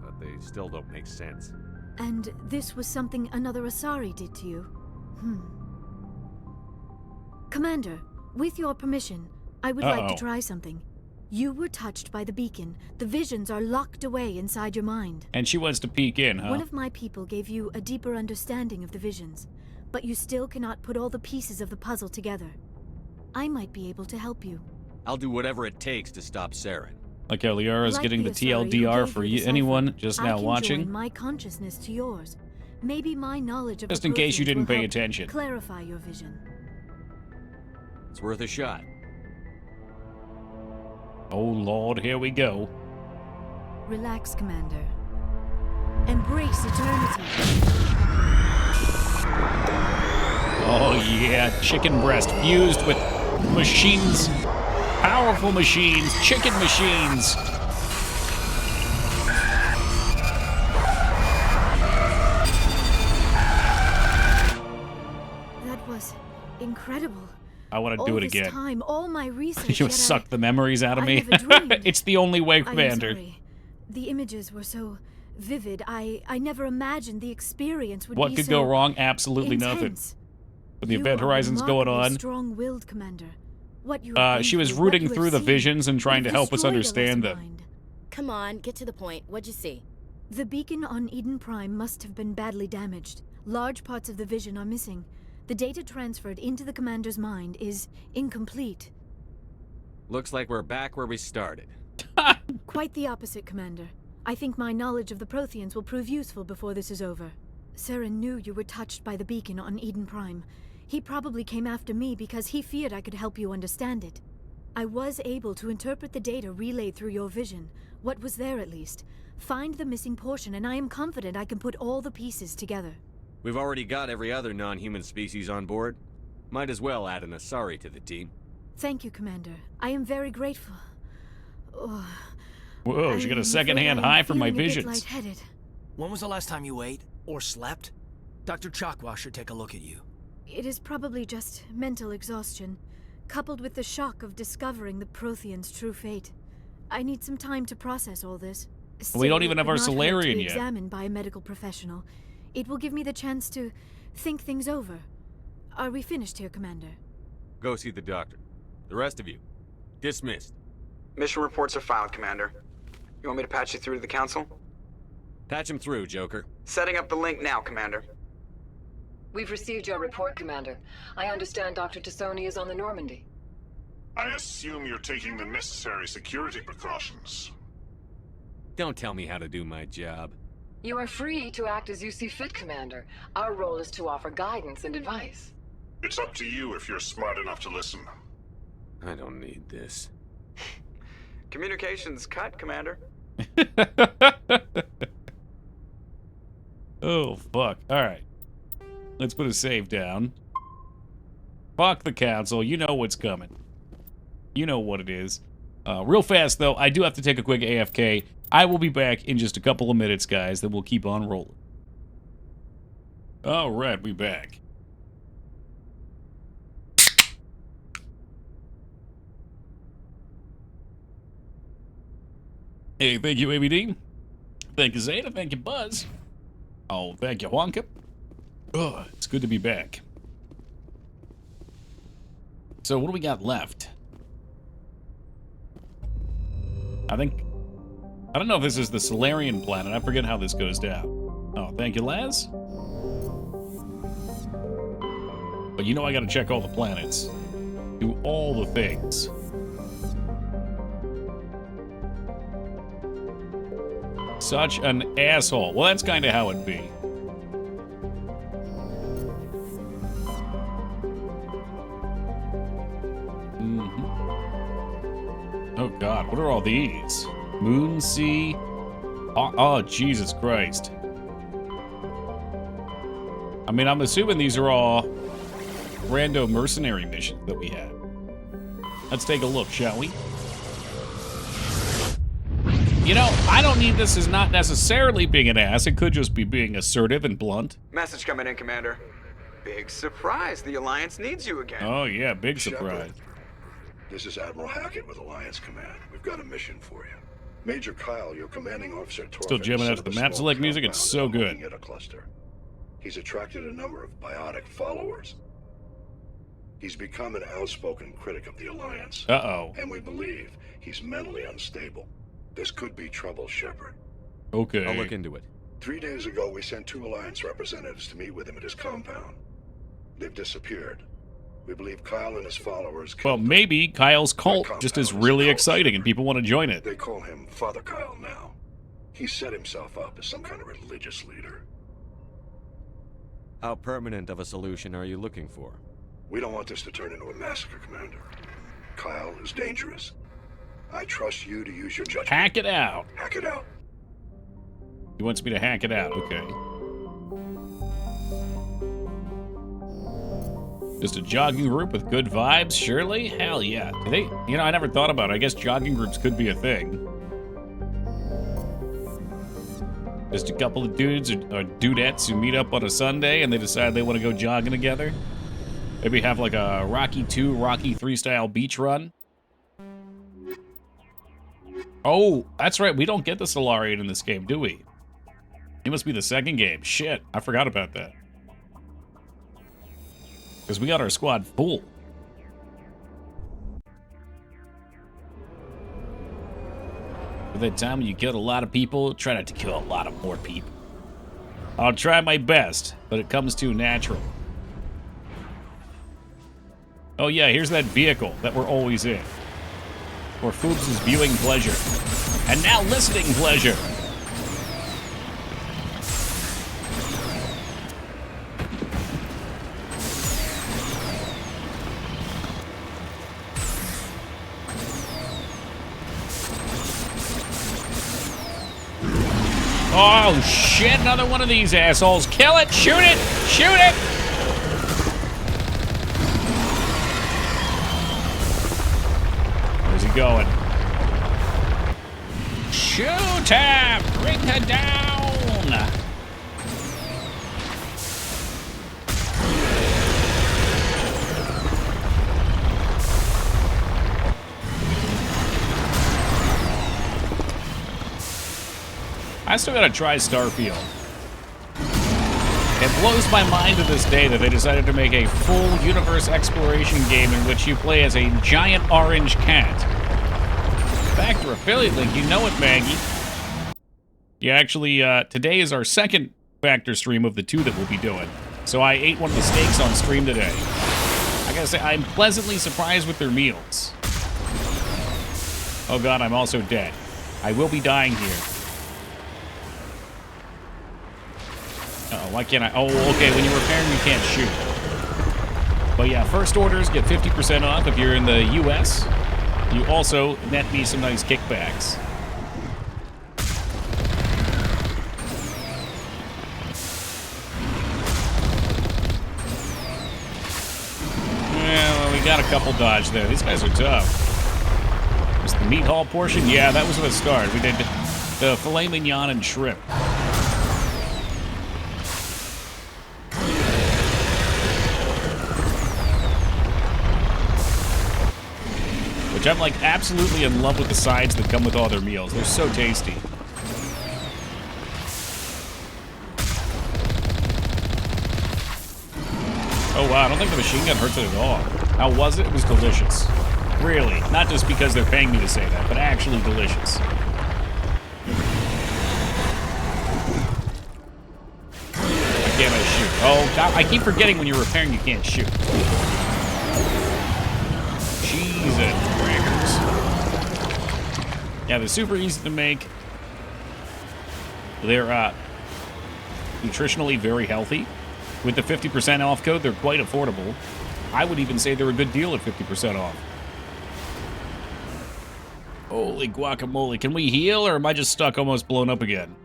but they still don't make sense. And this was something another Asari did to you? Commander, with your permission, I would like to try something. You were touched by the beacon. The visions are locked away inside your mind. And she wants to peek in, huh? One of my people gave you a deeper understanding of the visions, but you still cannot put all the pieces of the puzzle together. I might be able to help you. I'll do whatever it takes to stop Saren. Like how Liara's Like getting the Asari who TLDR gave for you the cipher, anyone just now I can watching. join my consciousness to yours. Maybe my knowledge of Just the in case you Protheans didn't will pay help attention. Clarify your vision. It's worth a shot. Oh Lord, here we go. Relax, Commander. Embrace eternity. Oh yeah, chicken breast fused with machines. Powerful machines, chicken machines. That was incredible. I want to All do it this again. time, all my research. You yet suck the memories out of I me. never dreamed. It's the only way, I am Commander. sorry. The images were so vivid. I never imagined the experience would What be could so go wrong? Absolutely nothing. intense. With the You Event are Horizons going remarkably on. strong-willed, Commander. What you have She been was through, what rooting you have through the seen, visions and trying would to help us destroy the understand lesser them. mind. Come on, get to the point. What'd you see? The beacon on Eden Prime must have been badly damaged. Large parts of the vision are missing. The data transferred into the commander's mind is incomplete. Looks like we're back where we started. Quite the opposite, Commander. I think my knowledge of the Protheans will prove useful before this is over. Saren knew you were touched by the beacon on Eden Prime. He probably came after me because he feared I could help you understand it. I was able to interpret the data relayed through your vision, what was there at least, find the missing portion, and I am confident I can put all the pieces together. We've already got every other non-human species on board. Might as well add an Asari to the team. Thank you, Commander. I am very grateful. Oh, Whoa, she got a second-hand high from my visions. Lightheaded. When was the last time you ate or slept? Dr. Chakwa should take a look at you. It is probably just mental exhaustion, coupled with the shock of discovering the Prothean's true fate. I need some time to process all this. Still, We don't even have it our would not hurt to Solarian be yet. examined by a medical professional. It will give me the chance to think things over. Are we finished here, Commander? Go see the doctor. The rest of you, dismissed. Mission reports are filed, Commander. You want me to patch you through to the Council? Patch him through, Joker. Setting up the link now, Commander. We've received your report, Commander. I understand Dr. Tassoni is on the Normandy. I assume you're taking the necessary security precautions. Don't tell me how to do my job. You are free to act as you see fit, Commander. Our role is to offer guidance and advice. It's up to you if you're smart enough to listen. I don't need this. Communications cut, Commander. Oh, fuck. Alright. Let's put a save down. Fuck the Council. You know what's coming. You know what it is. Real fast, though, I do have to take a quick AFK. I will be back in just a couple of minutes, guys. Then we'll keep on rolling. Alright, we back. Hey, thank you, ABD. Thank you, Zeta. Thank you, Buzz. Oh, thank you, Wonka. Oh, it's good to be back. So, what do we got left? I don't know if this is the Solarian planet. I forget how this goes down. Oh, thank you, Laz. But you know I gotta check all the planets. Do all the things. Such an asshole. Well, that's kind of how it'd be. Oh, God. What are all these? Moon, sea... Oh, Jesus Christ. I mean, I'm assuming these are all rando mercenary missions that we had. Let's take a look, shall we? You know, I don't need this as not necessarily being an ass. It could just be being assertive and blunt. Message coming in, Commander. Big surprise. The Alliance needs you again. Oh, yeah, big surprise. This is Admiral Hackett with Alliance Command. We've got a mission for you. Major Kyle, your commanding officer, Torfin, Still jamming out to the map select music. It's so good. At a cluster. He's attracted a number of biotic followers. He's become an outspoken critic of the Alliance. Uh-oh. And we believe he's mentally unstable. This could be trouble, Shepard. Okay. I'll look into it. 3 days ago, we sent 2 Alliance representatives to meet with him at his compound. They've disappeared. We believe Kyle and his followers... Well, maybe Kyle's cult just is really exciting and people want to join it. They call him Father Kyle now. He set himself up as some kind of religious leader. How permanent of a solution are you looking for? We don't want this to turn into a massacre, Commander. Kyle is dangerous. I trust you to use your judgment. Hack it out. Hack it out. He wants me to hack it out. Okay. Just a jogging group with good vibes, surely? Hell yeah. Do they... You know, I never thought about it. I guess jogging groups could be a thing. Just a couple of dudes or dudettes who meet up on a Sunday and they decide they want to go jogging together. Maybe have like a Rocky 2, Rocky 3 style beach run. Oh, that's right. We don't get the Solarian in this game, do we? It must be the second game. Shit, I forgot about that. Because we got our squad full. At that time when you killed a lot of people, try not to kill a lot of more people. I'll try my best, but it comes too natural. Oh yeah, here's that vehicle that we're always in. For Foobs' viewing pleasure. And now listening pleasure. Oh shit, another one of these assholes. Kill it, shoot it, shoot it! Where's he going? Shoot him! Bring her down! I still gotta try Starfield. It blows my mind to this day that they decided to make a full universe exploration game in which you play as a giant orange cat. Factor affiliate link, you know it, Maggie. Yeah, actually, today is our second Factor stream of the 2 that we'll be doing. So I ate one of the steaks on stream today. I gotta say, I'm pleasantly surprised with their meals. Oh god, I'm also dead. I will be dying here. Uh-oh, why can't I? Oh, okay, when you're repairing, you can't shoot. But yeah, first orders get 50% off if you're in the US. You also net me some nice kickbacks. Yeah, well, we got a couple dodge there. These guys are tough. Was the meat hall portion? Yeah, that was the start. We did the filet mignon and shrimp. Which I'm like absolutely in love with the sides that come with all their meals. They're so tasty. Oh wow, I don't think the machine gun hurts it at all. How was it? It was delicious. Really. Not just because they're paying me to say that, but actually delicious. Why can't I shoot? Oh god, I keep forgetting when you're repairing you can't shoot. Jesus. Yeah, they're super easy to make. They're nutritionally very healthy. With the 50% off code, they're quite affordable. I would even say they're a good deal at 50% off. Holy guacamole. Can we heal, or am I just stuck almost blown up again?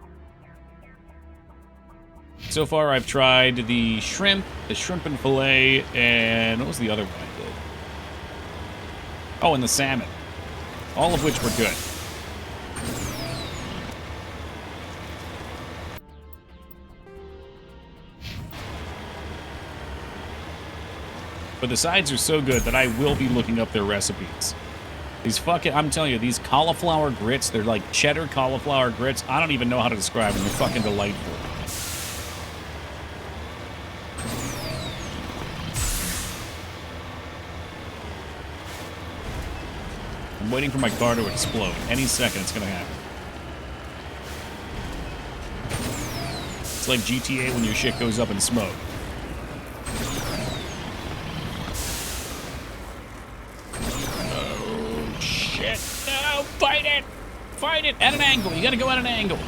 So far, I've tried the shrimp and filet, and what was the other one I did? Oh, and the salmon. All of which were good. But the sides are so good that I will be looking up their recipes. These fucking, I'm telling you, these cauliflower grits, they're like cheddar cauliflower grits. I don't even know how to describe them. They're fucking delightful. I'm waiting for my car to explode. Any second it's gonna happen. It's like GTA when your shit goes up in smoke. Oh, shit. No, fight it! Fight it! At an angle. You gotta go at an angle.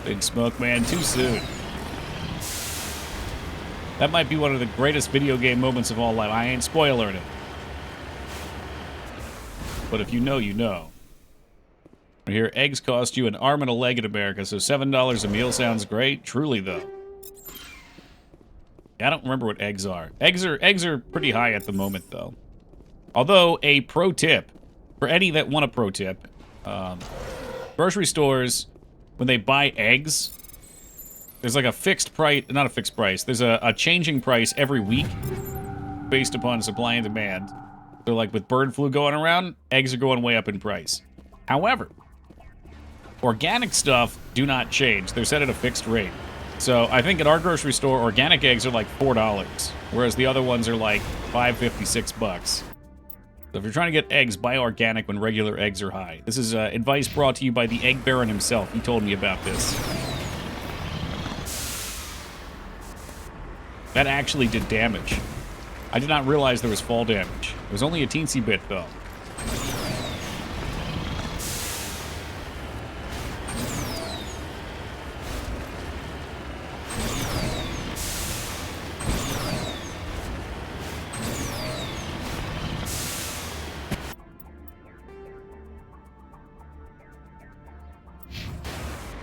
Big smoke, man. Too soon. That might be one of the greatest video game moments of all life. I ain't spoilering it. But if you know, you know. Here, eggs cost you an arm and a leg in America, so $7 a meal sounds great. Truly, though. I don't remember what eggs are. Eggs are pretty high at the moment, though. Although, a pro tip, for any that want a pro tip, grocery stores, when they buy eggs, there's like a fixed price, not a fixed price, there's a changing price every week based upon supply and demand. So like with bird flu going around, eggs are going way up in price. However, organic stuff do not change. They're set at a fixed rate. So I think at our grocery store, organic eggs are like $4, whereas the other ones are like $5.50, $6. So if you're trying to get eggs, buy organic when regular eggs are high. This is advice brought to you by the Egg Baron himself. He told me about this. That actually did damage. I did not realize there was fall damage. It was only a teensy bit, though.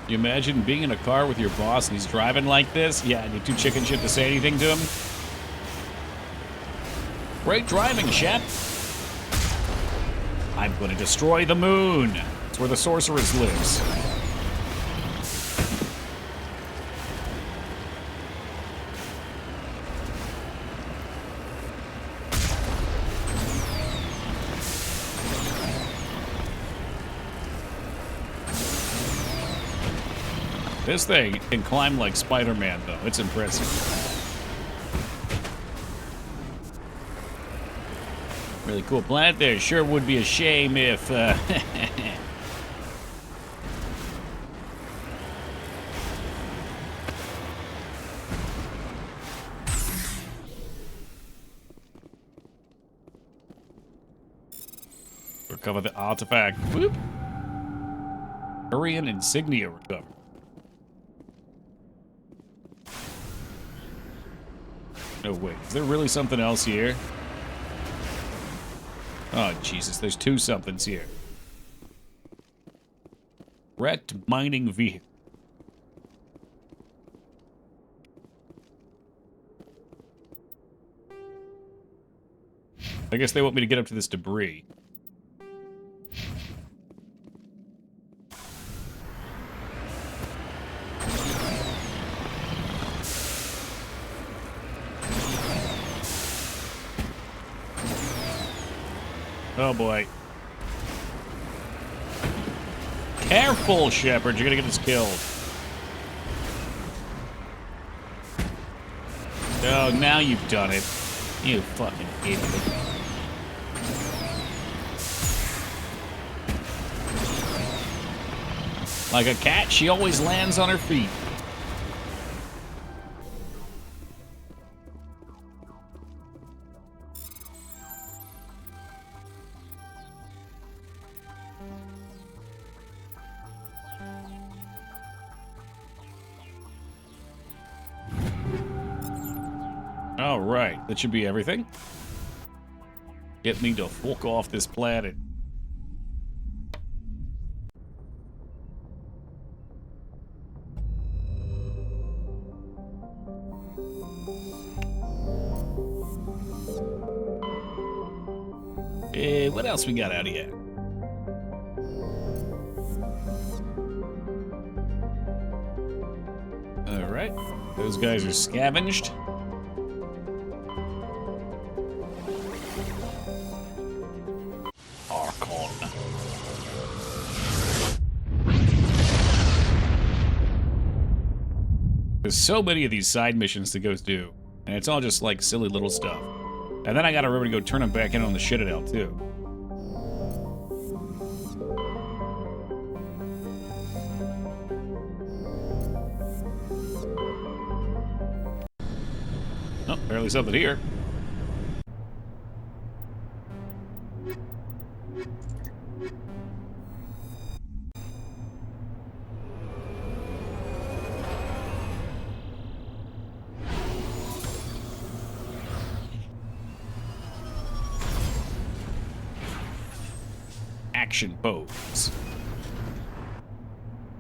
You imagine being in a car with your boss and he's driving like this? Yeah, and you're too chicken shit to say anything to him? Great driving, Shep. I'm going to destroy the moon. It's where the sorceress lives. This thing can climb like Spider-Man, though. It's impressive. Really cool planet there. Sure would be a shame if... Recover the artifact. Whoop. Turian insignia recovered. No, wait. Is there really something else here? Oh, Jesus. There's two somethings here. Ret mining vehicle. I guess they want me to get up to this debris. Oh boy. Careful, Shepard. You're gonna get us killed. Oh, now you've done it. You fucking idiot. Like a cat, she always lands on her feet. All right, that should be everything. Get me to fuck off this planet. What else we got out here? All right, those guys are scavenged. There's so many of these side missions to go do, and it's all just like silly little stuff. And then I gotta remember to go turn them back in on the Citadel too. Oh, barely something here. Action pose.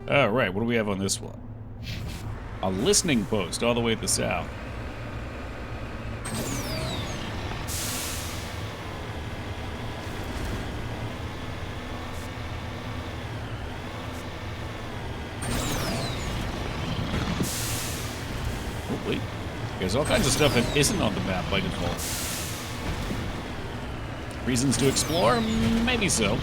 All right, what do we have on this one? A listening post all the way at the south. Oh, wait. There's all kinds of stuff that isn't on the map by default. Reasons to explore? Maybe so.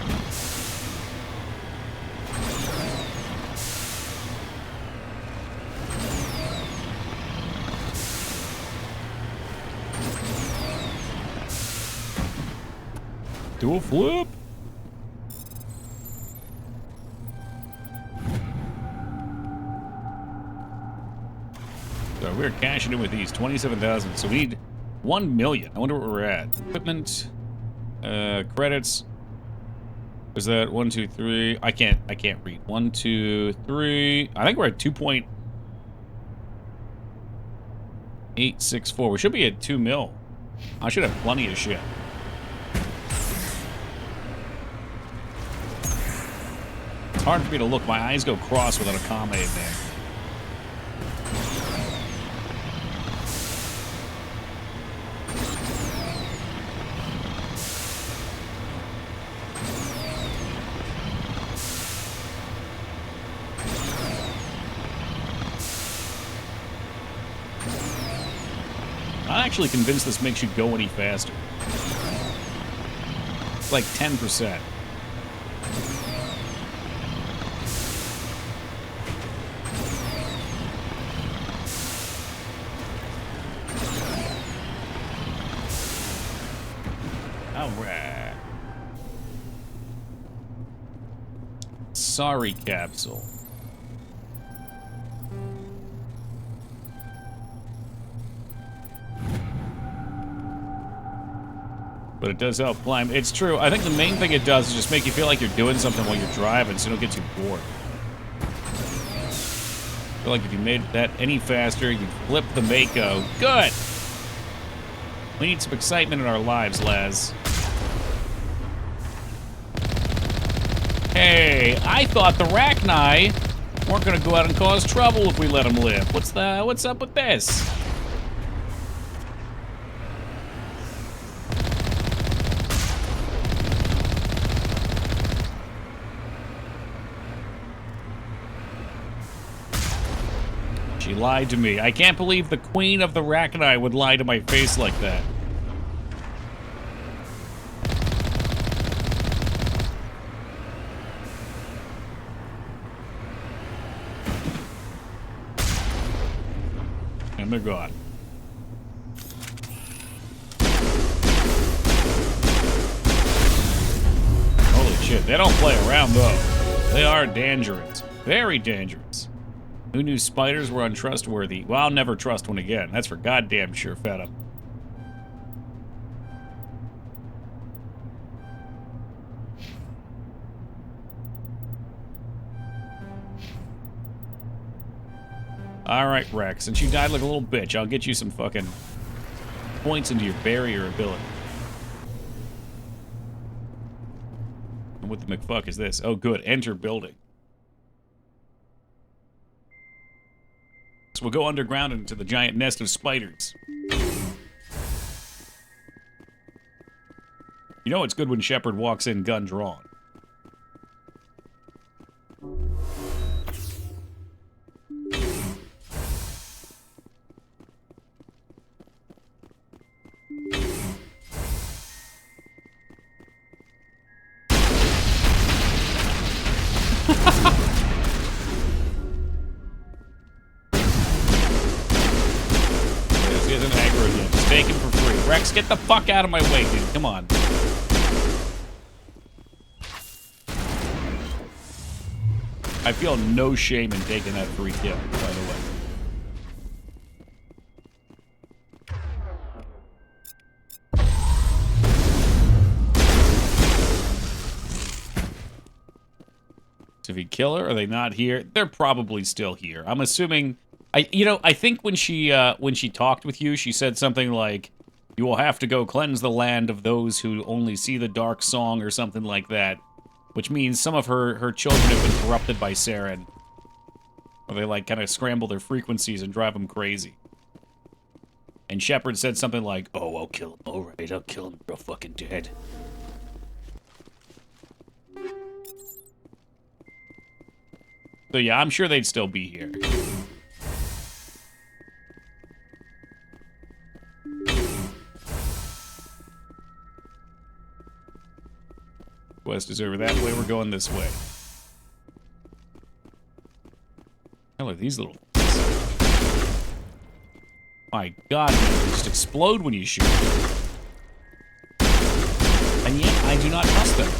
Do a flip. So we're cashing in with these 27,000. So we need 1 million. I wonder where we're at. Equipment. Credits. Was that 1, 2, 3? I can't read. 1, 2, 3. I think we're at 2.864. We should be at 2 mil. I should have plenty of shit. It's hard for me to look. My eyes go cross without a comma in there. I'm actually convinced this makes you go any faster. It's like 10%. Alright. Sorry, capsule. But it does help climb. It's true. I think the main thing it does is just make you feel like you're doing something while you're driving, so you don't get too bored. I feel like if you made that any faster, you'd flip the Mako. Good! We need some excitement in our lives, Laz. Hey, I thought the Rachni weren't gonna go out and cause trouble if we let them live. What's up with this? She lied to me. I can't believe the queen of the Rachni would lie to my face like that. And they're gone. Holy shit, they don't play around though. They are dangerous. Very dangerous. Who knew spiders were untrustworthy? Well, I'll never trust one again. That's for goddamn sure, Feta. Alright, Rex. Since you died like a little bitch, I'll get you some fucking points into your barrier ability. And what the McFuck is this? Oh, good. Enter building. So we'll go underground into the giant nest of spiders. You know it's good when Shepard walks in gun drawn. Take him for free. Rex, get the fuck out of my way, dude. Come on. I feel no shame in taking that free kill, by the way. Did he kill her? Are they not here? They're probably still here. I'm assuming... I think when she talked with you, she said something like, "You will have to go cleanse the land of those who only see the dark song," or something like that. Which means some of her children have been corrupted by Saren. Or they, like, kind of scramble their frequencies and drive them crazy. And Shepard said something like, "Oh, I'll kill him. Alright, I'll kill him. You're fucking dead." So yeah, I'm sure they'd still be here. West is over that way. We're going this way. Hell are these little... My god, man, they just explode when you shoot. And yet, I do not trust them.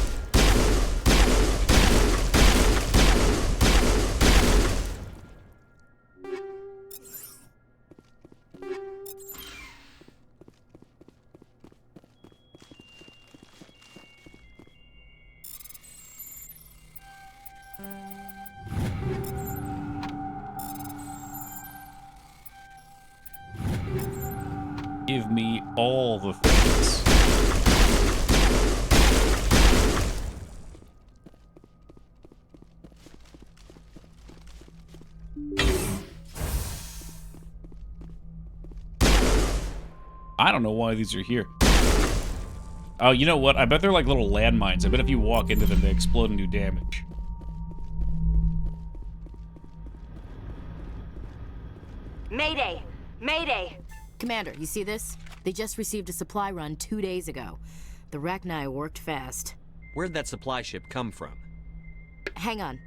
Give me all the things. I don't know why these are here. Oh, you know what? I bet they're like little landmines. I bet if you walk into them, they explode and do damage. Mayday! Mayday! Commander, you see this? They just received a supply run 2 days ago. The Rachni worked fast. Where'd that supply ship come from? Hang on.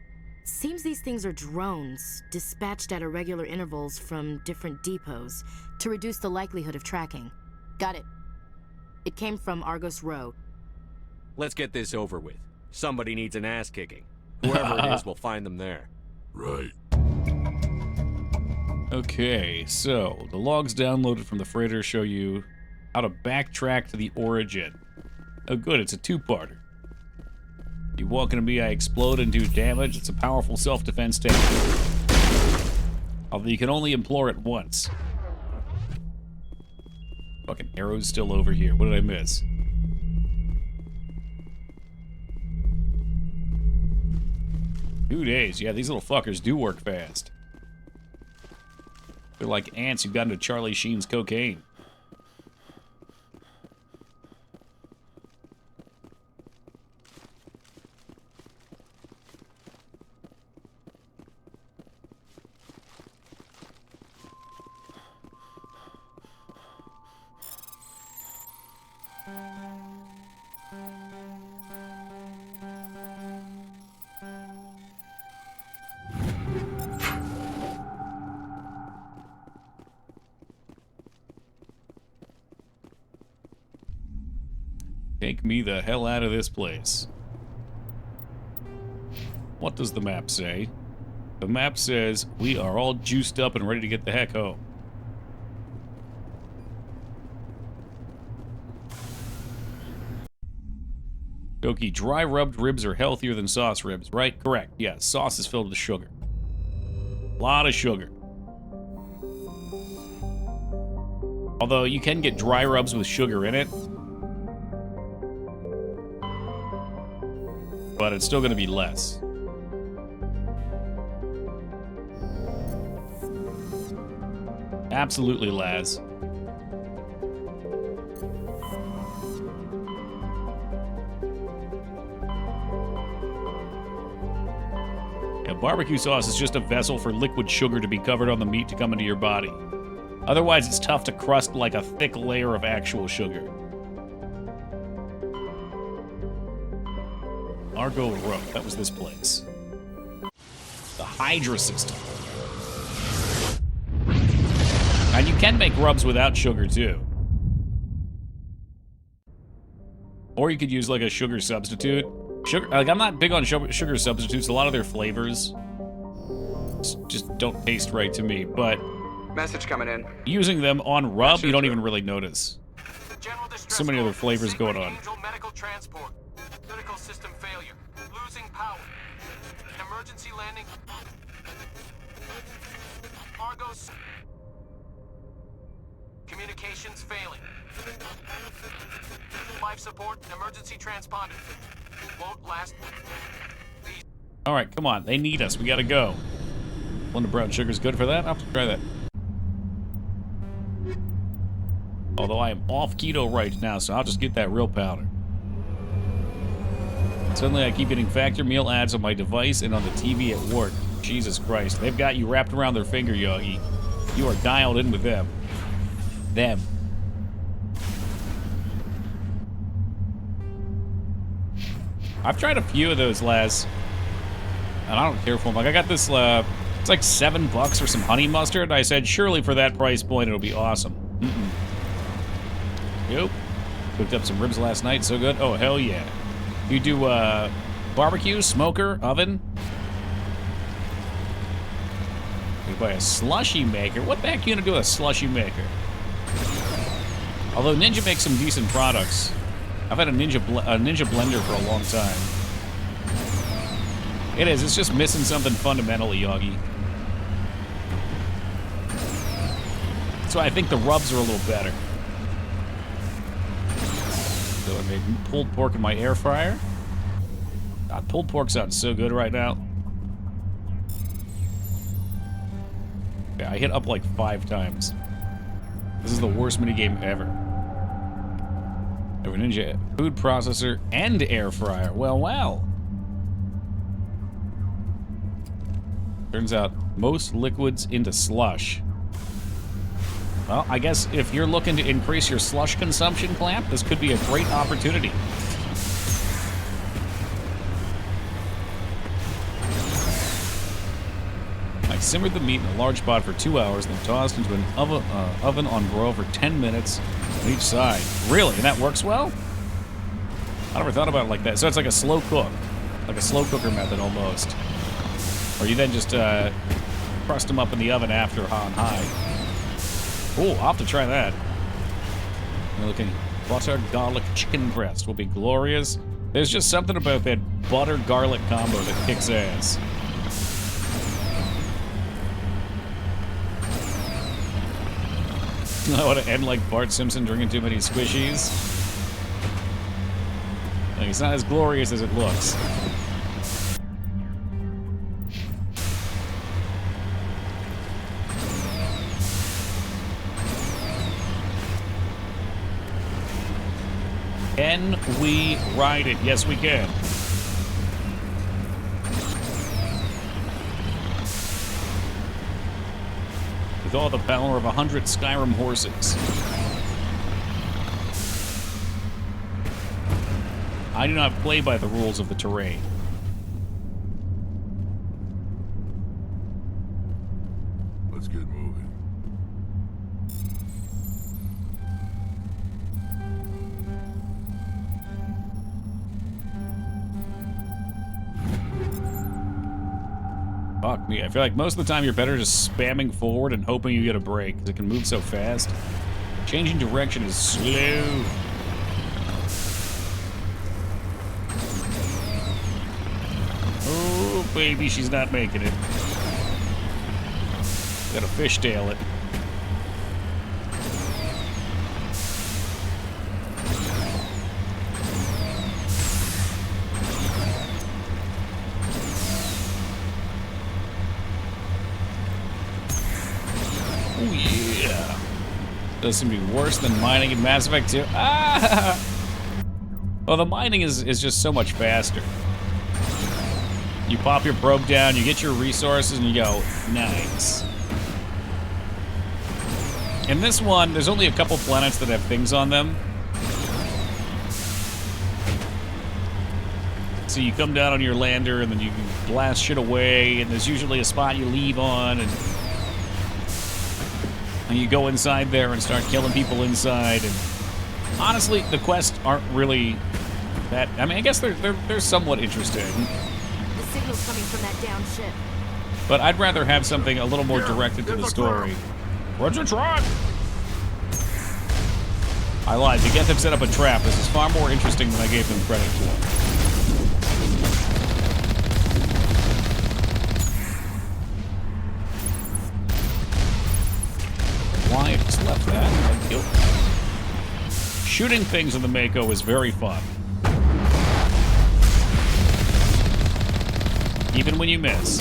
Seems these things are drones, dispatched at irregular intervals from different depots to reduce the likelihood of tracking. Got it. It came from Argos Row, Let's get this over with. Somebody needs an ass kicking. Whoever it is, we'll find them there. Right. Okay, so the logs downloaded from the freighter show you how to backtrack to the origin. Oh good, it's a two-parter. You walk into me, I explode and do damage. It's a powerful self-defense technique. Although you can only implore it once. Fucking arrow's still over here. What did I miss? 2 days. Yeah, these little fuckers do work fast. They're like ants who got into Charlie Sheen's cocaine. Take me the hell out of this place. What does the map say? The map says we are all juiced up and ready to get the heck home. Doki, dry rubbed ribs are healthier than sauce ribs, right? Correct. Yeah, sauce is filled with sugar. A lot of sugar. Although you can get dry rubs with sugar in it. But it's still going to be less. Absolutely, Laz. Yeah, barbecue sauce is just a vessel for liquid sugar to be covered on the meat to come into your body. Otherwise, it's tough to crust like a thick layer of actual sugar. Argo Row. That was this place. The Hydra system. And you can make rubs without sugar, too. Or you could use, like, a sugar substitute. Sugar, like, I'm not big on sugar substitutes. A lot of their flavors just don't taste right to me, but... Message coming in. Using them on rub, you don't even really notice. So many other flavors going on. Medical transport. Critical system failure. Losing power. Emergency landing. Argos. Communications failing. Life support. Emergency transponder. Won't last. Alright, come on. They need us. We gotta go. Blended brown sugar's good for that? I'll have to try that. Although I am off keto right now, so I'll just get that real powder. Suddenly I keep getting factor meal ads on my device and on the TV at work. Jesus Christ. They've got you wrapped around their finger, Yogi. You are dialed in with them. Them. I've tried a few of those, Laz. And I don't care for them. Like, I got this, it's like $7 for some honey mustard. I said, surely for that price point, it'll be awesome. Nope. Cooked up some ribs last night. So good. Oh, hell yeah. You do, barbecue, smoker, oven? You buy a slushy maker. What the heck are you gonna do with a slushy maker? Although Ninja makes some decent products. I've had a Ninja blender for a long time. It is. It's just missing something fundamentally, Yogi. So I think the rubs are a little better. So I made pulled pork in my air fryer. God, pulled pork sounds so good right now. Yeah, I hit up like 5 times. This is the worst minigame ever. I have a Ninja food processor and air fryer. Well, well. Turns out most liquids into slush. Well, I guess if you're looking to increase your slush consumption, Clamp, this could be a great opportunity. I simmered the meat in a large pot for 2 hours, then tossed into an oven on broil for 10 minutes on each side. Really? And that works well? I never thought about it like that. So it's like a slow cook. Like a slow cooker method almost. Or you then just crust them up in the oven after on high. Oh, I'll have to try that. We're looking butter garlic chicken breast will be glorious. There's just something about that butter garlic combo that kicks ass. I want to end like Bart Simpson drinking too many squishies. Like, it's not as glorious as it looks. Can we ride it? Yes, we can. With all the power of 100 Skyrim horses. I do not play by the rules of the terrain. Let's get moving. Fuck me. I feel like most of the time you're better just spamming forward and hoping you get a break, because it can move so fast. Changing direction is slow. Oh, baby, she's not making it. Gotta fishtail it. Oh, yeah. Does seem to be worse than mining in Mass Effect 2. Ah! Well, the mining is just so much faster. You pop your probe down, you get your resources, and you go, nice. In this one, there's only a couple planets that have things on them. So you come down on your lander, and then you blast shit away, and there's usually a spot you leave on, and you go inside there and start killing people inside. And honestly, the quests aren't really that... I mean, I guess they're somewhat interesting. The signal's coming from that down ship. But I'd rather have something a little more directed to the story. What's a trap? I lied. To get them set up a trap, this is far more interesting than I gave them credit for. Why I just left that? Thank you. Shooting things on the Mako is very fun. Even when you miss.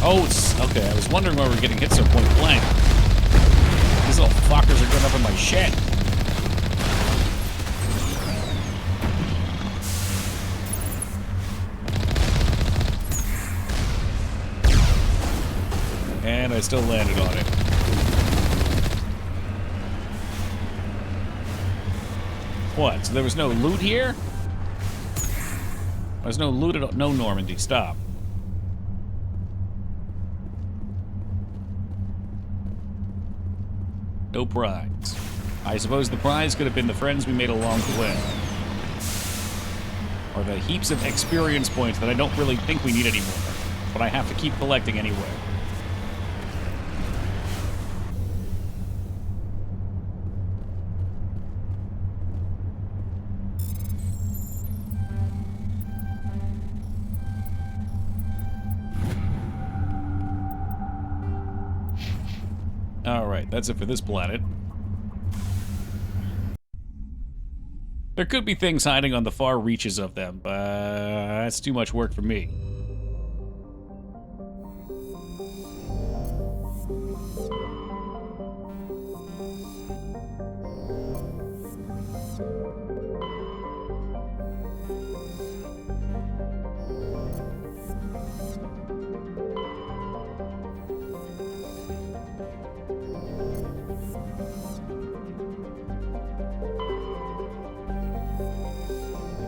Oh, it's... Okay, I was wondering why we're getting hit so point blank. These little fuckers are going up in my shed. And I still landed on it. What? So there was no loot here? There's no loot at all. No, Normandy, stop. No prize. I suppose the prize could have been the friends we made along the way. Or the heaps of experience points that I don't really think we need anymore. But I have to keep collecting anyway. Alright, that's it for this planet. There could be things hiding on the far reaches of them, but that's too much work for me.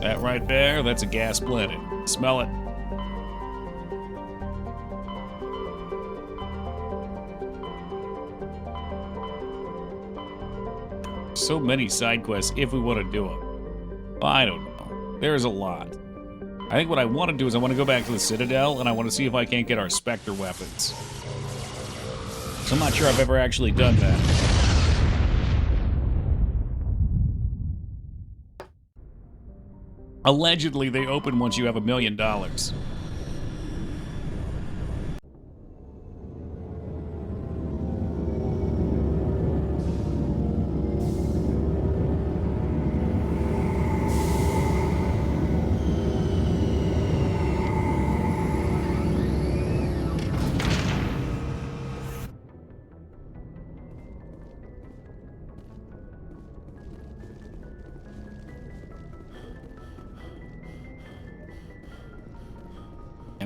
That right there, that's a gas planet. Smell it. So many side quests if we want to do them. I don't know. There's a lot. I think what I want to do is I want to go back to the Citadel, and I want to see if I can't get our Spectre weapons. So I'm not sure I've ever actually done that. Allegedly, they open once you have $1 million.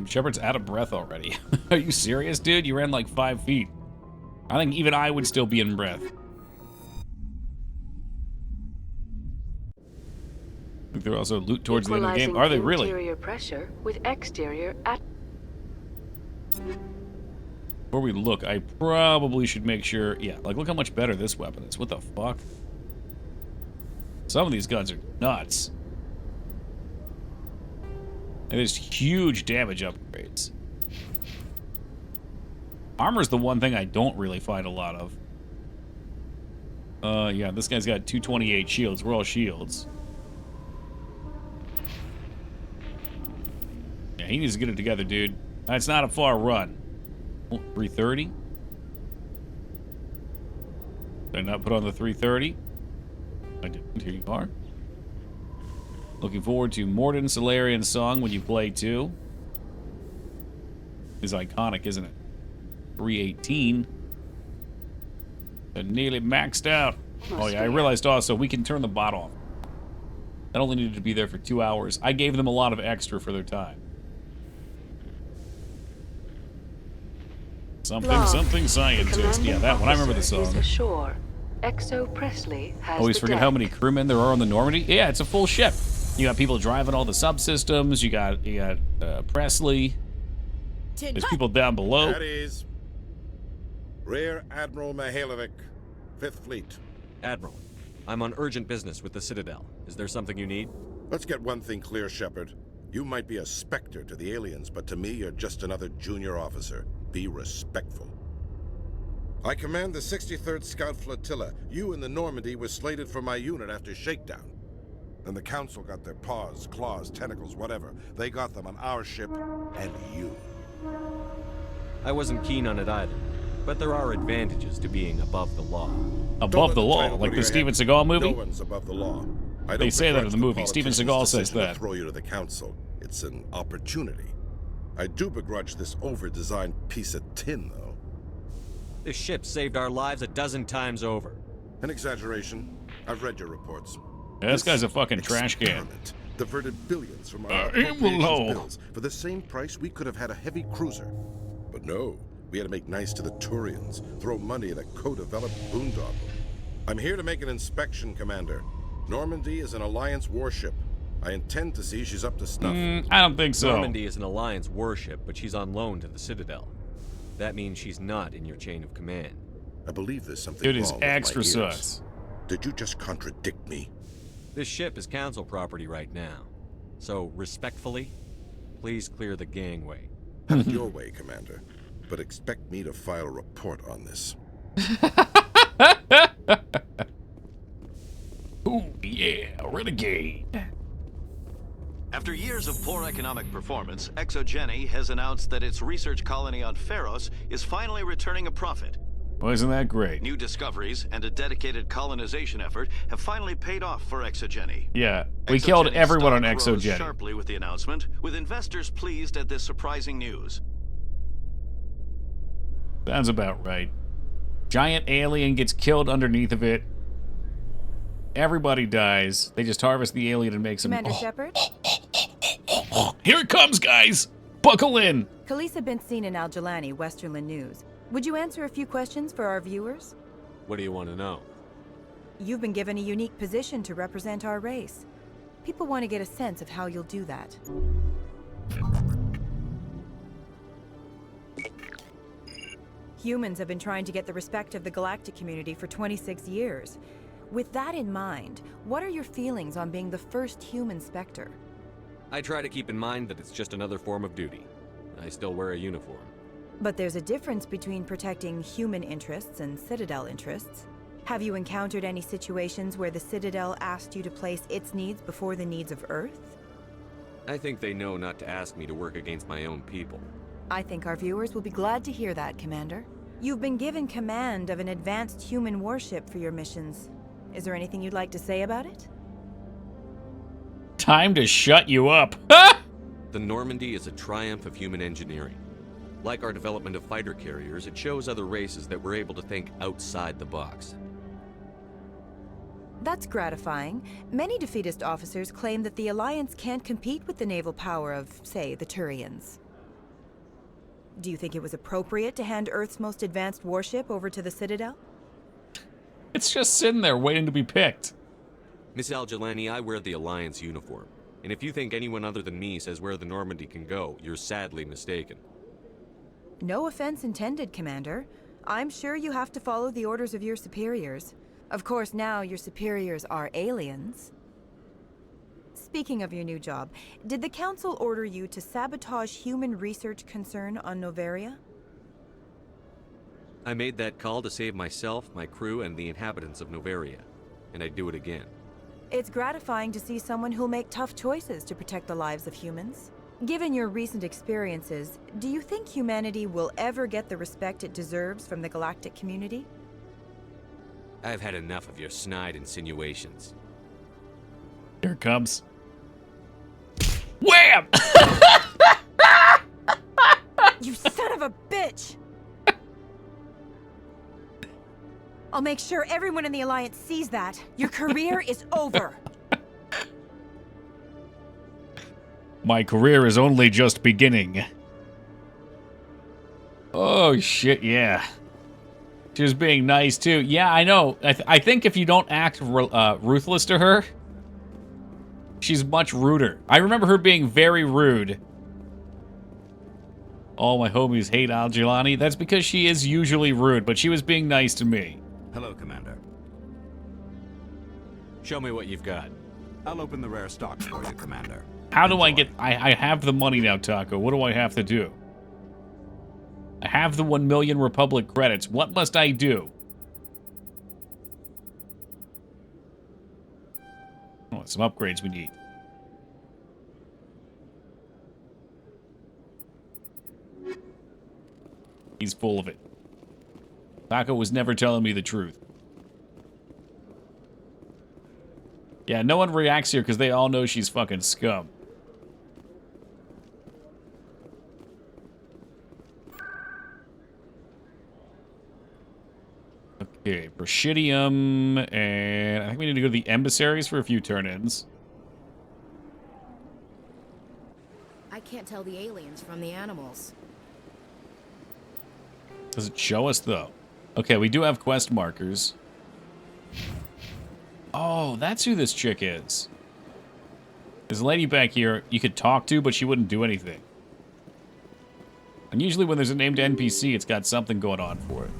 Shepard's out of breath already. Are you serious, dude? You ran like 5 feet. I think even I would still be in breath. I think they're also loot towards the end of the game. Are they really? Interior pressure with exterior at. Before we look, I probably should make sure. Yeah, like look how much better this weapon is. What the fuck? Some of these guns are nuts. And there's huge damage upgrades. Armor's the one thing I don't really find a lot of. Yeah, this guy's got 228 shields. We're all shields. Yeah, he needs to get it together, dude. That's not a far run. Oh, 330? Did I not put on the 330? I didn't. Here you are. Looking forward to Mordin Solarian's song when you play too. Is iconic, isn't it? 318. They're nearly maxed out. Oh yeah, I realized also we can turn the bot off. That only needed to be there for 2 hours. I gave them a lot of extra for their time. Something scientist. Yeah, that one. I remember the song. Ashore. Exo Presley has Always forget how many crewmen there are on the Normandy. Yeah, it's a full ship. You got people driving all the subsystems. You got Presley. There's people down below. That is Rear Admiral Mihailovic, 5th Fleet. Admiral, I'm on urgent business with the Citadel. Is there something you need? Let's get one thing clear, Shepard. You might be a Spectre to the aliens, but to me, you're just another junior officer. Be respectful. I command the 63rd Scout Flotilla. You and the Normandy were slated for my unit after shakedown. And the Council got their paws, claws, tentacles, whatever. They got them on our ship and you. I wasn't keen on it either, but there are advantages to being above the law. Above the law? Like the Steven Seagal movie? No one's above the law. They say that in the movie. Steven Seagal says that. Throw you to the Council. It's an opportunity. I do begrudge this over-designed piece of tin, though. This ship saved our lives a dozen times over. An exaggeration. I've read your reports. Yeah, this guy's a fucking trash can. Diverted billions from our appropriations bills. For the same price, we could have had a heavy cruiser. But no, we had to make nice to the Turians, throw money at a co-developed boondoggle. I'm here to make an inspection, Commander. Normandy is an Alliance warship. I intend to see she's up to snuff. I don't think so. Normandy is an Alliance warship, but she's on loan to the Citadel. That means she's not in your chain of command. I believe there's something Dude wrong is with extra my ears. sus. Did you just contradict me? This ship is Council property right now. So, respectfully, please clear the gangway. Have it your way, Commander. But expect me to file a report on this. Ooh, yeah, renegade. After years of poor economic performance, ExoGeni has announced that its research colony on Pharos is finally returning a profit. Well, isn't that great? New discoveries and a dedicated colonization effort have finally paid off for ExoGeni. Yeah, we killed everyone on ExoGeni rose ExoGeni. sharply with the announcement, with investors pleased at this surprising news. Sounds about right. Giant alien gets killed underneath of it. Everybody dies. They just harvest the alien and make some... Commander Shepard? Here it comes, guys! Buckle in! Khaleesa been seen in Al Jalani, Westerland News. Would you answer a few questions for our viewers? What do you want to know? You've been given a unique position to represent our race. People want to get a sense of how you'll do that. Humans have been trying to get the respect of the galactic community for 26 years. With that in mind, what are your feelings on being the first human Spectre? I try to keep in mind that it's just another form of duty. I still wear a uniform. But there's a difference between protecting human interests and Citadel interests. Have you encountered any situations where the Citadel asked you to place its needs before the needs of Earth? I think they know not to ask me to work against my own people. I think our viewers will be glad to hear that, Commander. You've been given command of an advanced human warship for your missions. Is there anything you'd like to say about it? Time to shut you up. The Normandy is a triumph of human engineering. Like our development of fighter carriers, it shows other races that we're able to think outside the box. That's gratifying. Many defeatist officers claim that the Alliance can't compete with the naval power of, say, the Turians. Do you think it was appropriate to hand Earth's most advanced warship over to the Citadel? It's just sitting there waiting to be picked. Miss Al-Jilani, I wear the Alliance uniform. And if you think anyone other than me says where the Normandy can go, you're sadly mistaken. No offense intended, Commander. I'm sure you have to follow the orders of your superiors. Of course, now your superiors are aliens. Speaking of your new job, did the Council order you to sabotage human research concern on Noveria? I made that call to save myself, my crew, and the inhabitants of Noveria. And I'd do it again. It's gratifying to see someone who'll make tough choices to protect the lives of humans. Given your recent experiences, do you think humanity will ever get the respect it deserves from the galactic community? I've had enough of your snide insinuations. Here it comes. Wham! You son of a bitch! I'll make sure everyone in the Alliance sees that. Your career is over. My career is only just beginning. Oh, shit, yeah. She was being nice, too. Yeah, I know. I think if you don't act ruthless to her, she's much ruder. I remember her being very rude. All my homies hate Al-Jilani. That's because she is usually rude, but she was being nice to me. Hello, Commander. Show me what you've got. I'll open the rare stock for you, Commander. How do I get... I have the money now, Taco. What do I have to do? I have the 1 million Republic credits. What must I do? Oh, some upgrades we need. He's full of it. Taco was never telling me the truth. Yeah, no one reacts here because they all know she's fucking scum. Okay, Presidium, and I think we need to go to the emissaries for a few turn-ins. I can't tell the aliens from the animals. Does it show us, though? Okay, we do have quest markers. Oh, that's who this chick is. There's a lady back here you could talk to, but she wouldn't do anything. And usually when there's a named NPC, it's got something going on for it.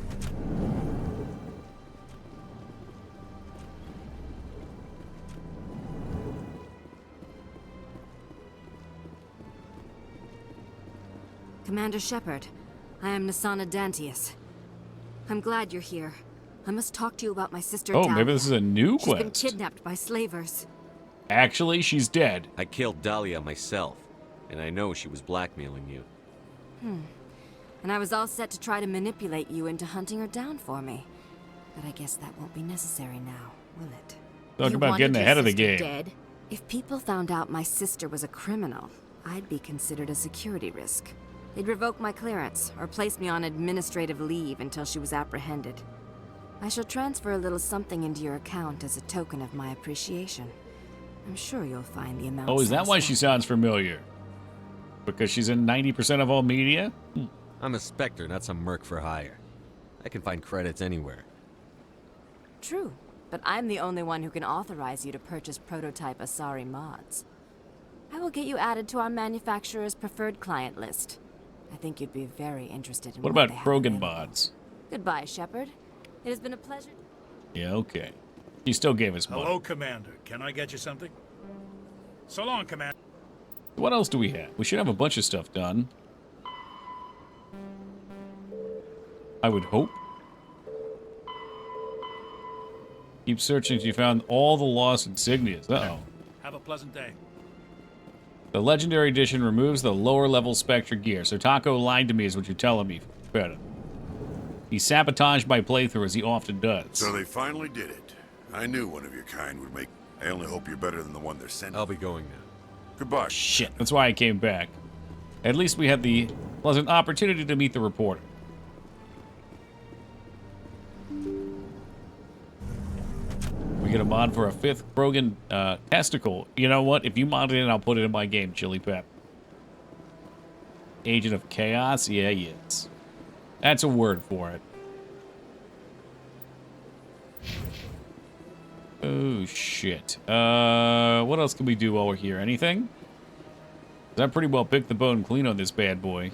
Commander Shepard, I am Nasana Dantius. I'm glad you're here. I must talk to you about my sister Oh, Dahlia. maybe this is a new She's been quest. kidnapped by slavers. Actually, she's dead. I killed Dahlia myself, and I know she was blackmailing you. And I was all set to try to manipulate you into hunting her down for me. But I guess that won't be necessary now, will it? Talk You about wanted getting your ahead of the sister game. Dead? If people found out my sister was a criminal, I'd be considered a security risk. They'd revoke my clearance, or place me on administrative leave until she was apprehended. I shall transfer a little something into your account as a token of my appreciation. I'm sure you'll find the amount Oh, is that why satisfying. she sounds familiar? Because she's in 90% of all media? I'm a Spectre, not some merc for hire. I can find credits anywhere. True, but I'm the only one who can authorize you to purchase prototype Asari mods. I will get you added to our manufacturer's preferred client list. I think you'd be very interested in What they about have Krogan available. mods? Goodbye, Shepard. It has been a pleasure. Yeah, okay. He still gave us money. Hello, Commander. Can I get you something? So long, Commander. What else do we have? We should have a bunch of stuff done. I would hope. Keep searching till you found all the lost insignias. Uh-oh. Have a pleasant day. The Legendary Edition removes the lower-level Spectre gear, so Taco lied to me is what you're telling me. Better. He sabotaged my playthrough, as he often does. So they finally did it. I knew one of your kind would make... I only hope you're better than the one they're sending. I'll be going now. Goodbye. Shit, that's why I came back. At least we had the pleasant opportunity to meet the reporter. We get a mod for a 5th Krogan testicle. You know what? If you mod it in, I'll put it in my game, Chili Pep. Agent of Chaos? Yeah, yes. That's a word for it. Oh, shit. What else can we do while we're here? Anything? I pretty well picked the bone clean on this bad boy.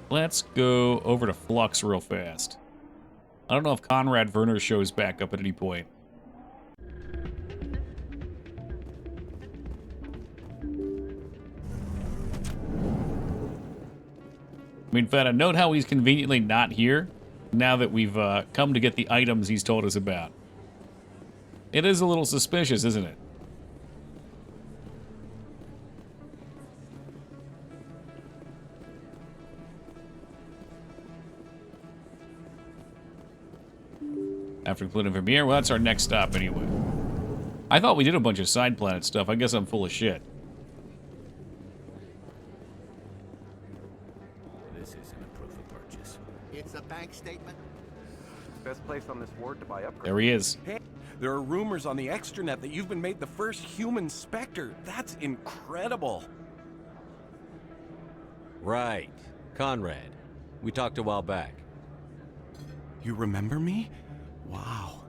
Let's go over to Flux real fast. I don't know if Conrad Werner shows back up at any point. I mean, Feta, note how he's conveniently not here now that we've come to get the items he's told us about. It is a little suspicious, isn't it? After completing Vermeer, well, that's our next stop anyway. I thought we did a bunch of side planet stuff. I guess I'm full of shit. This isn't a proof of purchase. It's a bank statement. Best place on this ward to buy upgrades. There he is. Hey, there are rumors on the extranet that you've been made the first human Spectre. That's incredible. Right. Conrad. We talked a while back. You remember me? Wow.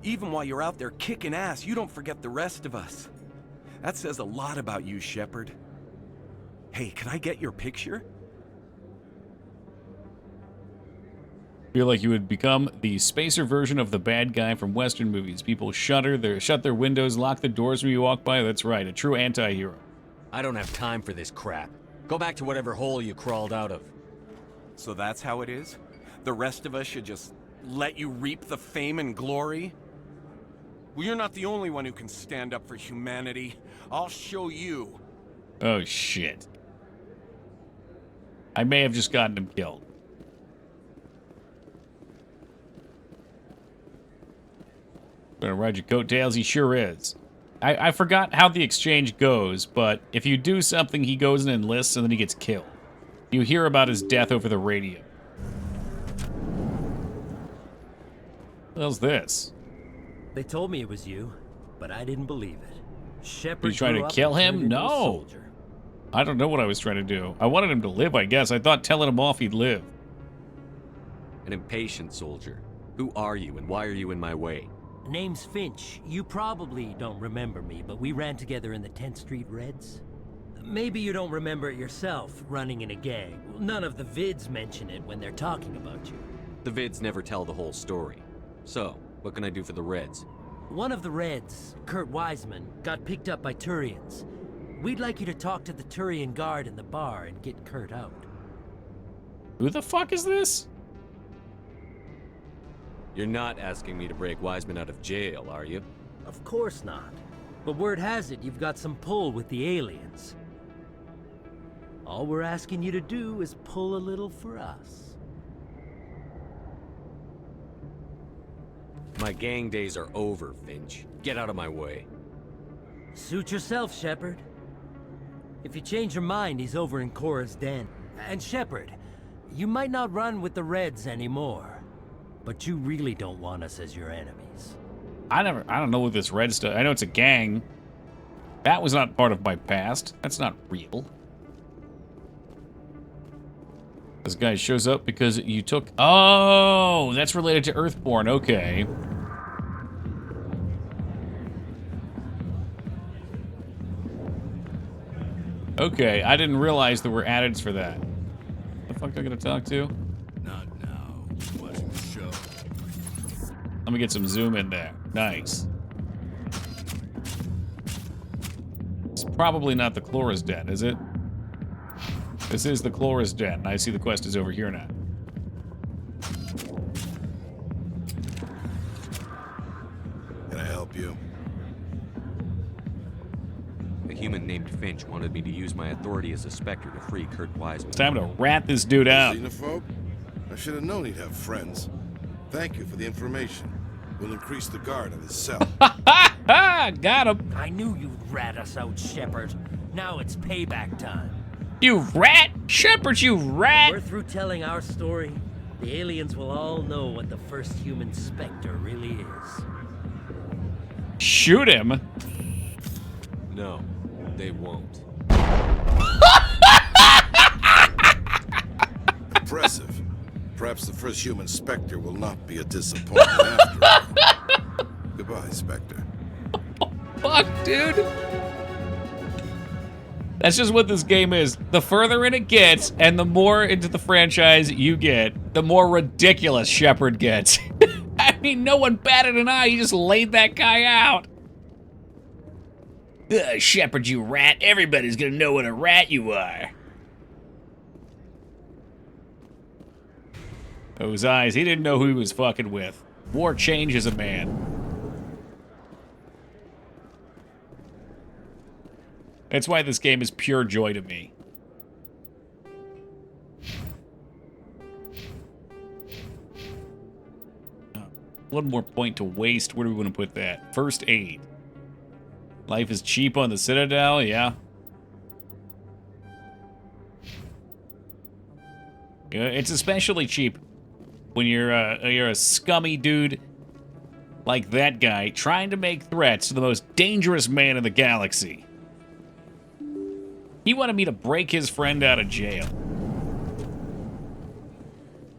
Even while you're out there kicking ass, you don't forget the rest of us. That says a lot about you, Shepard. Hey, can I get your picture? Feel like you would become the spacer version of the bad guy from Western movies. People shut their windows, lock the doors when you walk by. That's right, a true anti-hero. I don't have time for this crap. Go back to whatever hole you crawled out of. So that's how it is? The rest of us should just let you reap the fame and glory? Well, you're not the only one who can stand up for humanity. I'll show you. Oh, shit. I may have just gotten him killed. Gonna ride your coattails? He sure is. I forgot how the exchange goes, but if you do something, he goes and enlists, and then he gets killed. You hear about his death over the radio. What the hell's this? They told me it was you, but I didn't believe it. Shepard. You trying to kill him? No. I don't know what I was trying to do. I wanted him to live, I guess. I thought telling him off he'd live. An impatient soldier. Who are you and why are you in my way? Name's Finch. You probably don't remember me, but we ran together in the 10th Street Reds. Maybe you don't remember it yourself, running in a gang. None of the vids mention it when they're talking about you. The vids never tell the whole story. So, what can I do for the Reds? One of the Reds, Kurt Wiseman, got picked up by Turians. We'd like you to talk to the Turian guard in the bar and get Kurt out. Who the fuck is this? You're not asking me to break Wiseman out of jail, are you? Of course not. But word has it you've got some pull with the aliens. All we're asking you to do is pull a little for us. My gang days are over, Finch. Get out of my way. Suit yourself, Shepard. If you change your mind, he's over in Cora's den. And Shepard, you might not run with the Reds anymore. But you really don't want us as your enemies. I don't know what this red stuff. I know it's a gang. That was not part of my past. That's not real. This guy shows up because you took... Oh, that's related to Earthborn. Okay. Okay, I didn't realize there were addeds for that. What the fuck am I gonna talk to? Not now. What? Let me get some zoom in there. Nice. It's probably not the Chloris Den, is it? This is the Chloris Den. I see the quest is over here now. Can I help you? A human named Finch wanted me to use my authority as a Spectre to free Kurt Wiseman. It's time to rat this dude out. Xenophobe? I should have known he'd have friends. Thank you for the information. We'll increase the guard at his cell. Got him. I knew you'd rat us out, Shepard. Now it's payback time. You rat! Shepard, you rat! We're through telling our story. The aliens will all know what the first human Spectre really is. Shoot him. No, they won't. Impressive. Perhaps the first human Spectre will not be a disappointment after all. Goodbye, Spectre. Fuck, dude. That's just what this game is. The further in it gets, and the more into the franchise you get, the more ridiculous Shepard gets. I mean, no one batted an eye. He just laid that guy out. Shepard, you rat. Everybody's gonna know what a rat you are. Those eyes, he didn't know who he was fucking with. War changes a man. That's why this game is pure joy to me. One more point to waste. Where do we want to put that? First aid. Life is cheap on the Citadel, yeah. It's especially cheap when you're a scummy dude like that guy trying to make threats to the most dangerous man in the galaxy. He wanted me to break his friend out of jail.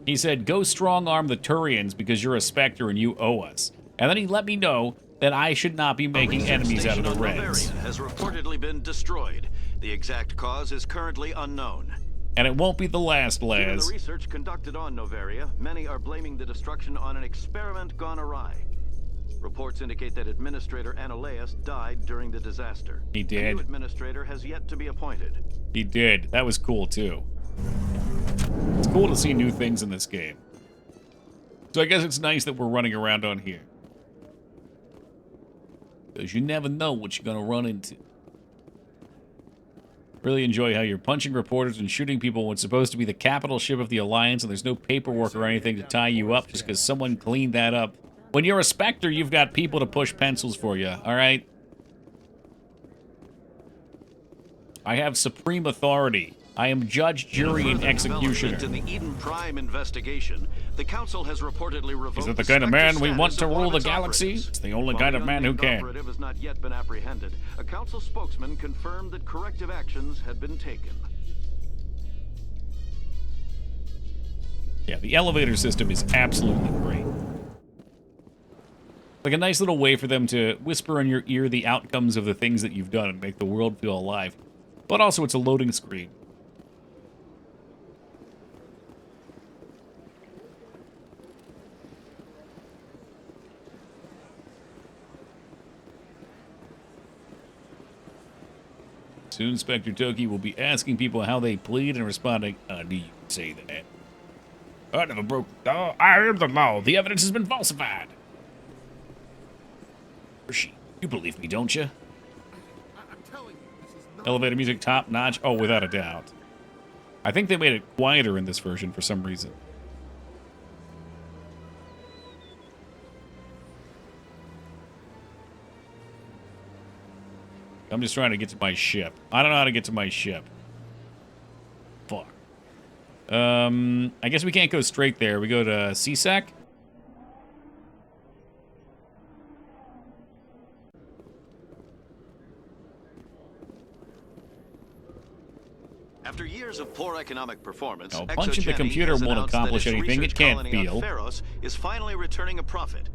He said, go strong-arm the Turians because you're a Spectre and you owe us. And then he let me know that I should not be making enemies out of the Reds. Has reportedly been destroyed. The exact cause is currently unknown. And it won't be the last, Due to Laz. the research conducted on Noveria, many are blaming the destruction on an experiment gone awry. Reports indicate that Administrator Ananias died during the disaster. He A did. new administrator has yet to be appointed. He did. That was cool, too. It's cool to see new things in this game. So I guess it's nice that we're running around on here. Because you never know what you're going to run into. Really enjoy how you're punching reporters and shooting people when it's supposed to be the capital ship of the Alliance and there's no paperwork or anything to tie you up just because someone cleaned that up. When you're a Spectre, you've got people to push pencils for you, alright? I have supreme authority. I am judge, jury, and executioner. In the Eden Prime investigation, the Council has reportedly revoked Is that the kind of man we want to rule the galaxy? It's the only kind of man who can. Operative has not yet been apprehended. A Council spokesman confirmed that corrective actions had been taken. Yeah, the elevator system is absolutely great. Like a nice little way for them to whisper in your ear the outcomes of the things that you've done and make the world feel alive. But also it's a loading screen. Soon, Spectre Toki will be asking people how they plead and responding, do you say that? I never broke the law. I am the law. The evidence has been falsified. Hershey, you believe me, don't you? Elevator music top notch. Oh, without a doubt. I think they made it quieter in this version for some reason. I'm just trying to get to my ship. I don't know how to get to my ship. Fuck. I guess we can't go straight there. We go to CSEC? After years of poor economic performance, No, punching the ExoGeni computer has won't announced that accomplish its anything. It research can't colony on feel. Pharos is finally returning a profit.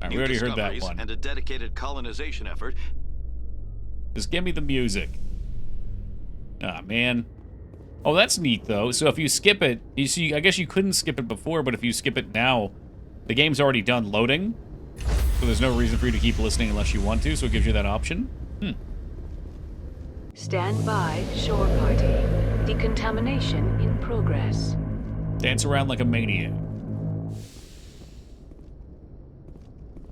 Alright, we New already heard that discoveries one. and a dedicated colonization effort. Just give me the music. Ah, man. Oh, that's neat, though. So if you skip it, you see, I guess you couldn't skip it before, but if you skip it now, The game's already done loading, so there's no reason for you to keep listening unless you want to, so it gives you that option. Stand by, shore party. Decontamination in progress. Dance around like a maniac.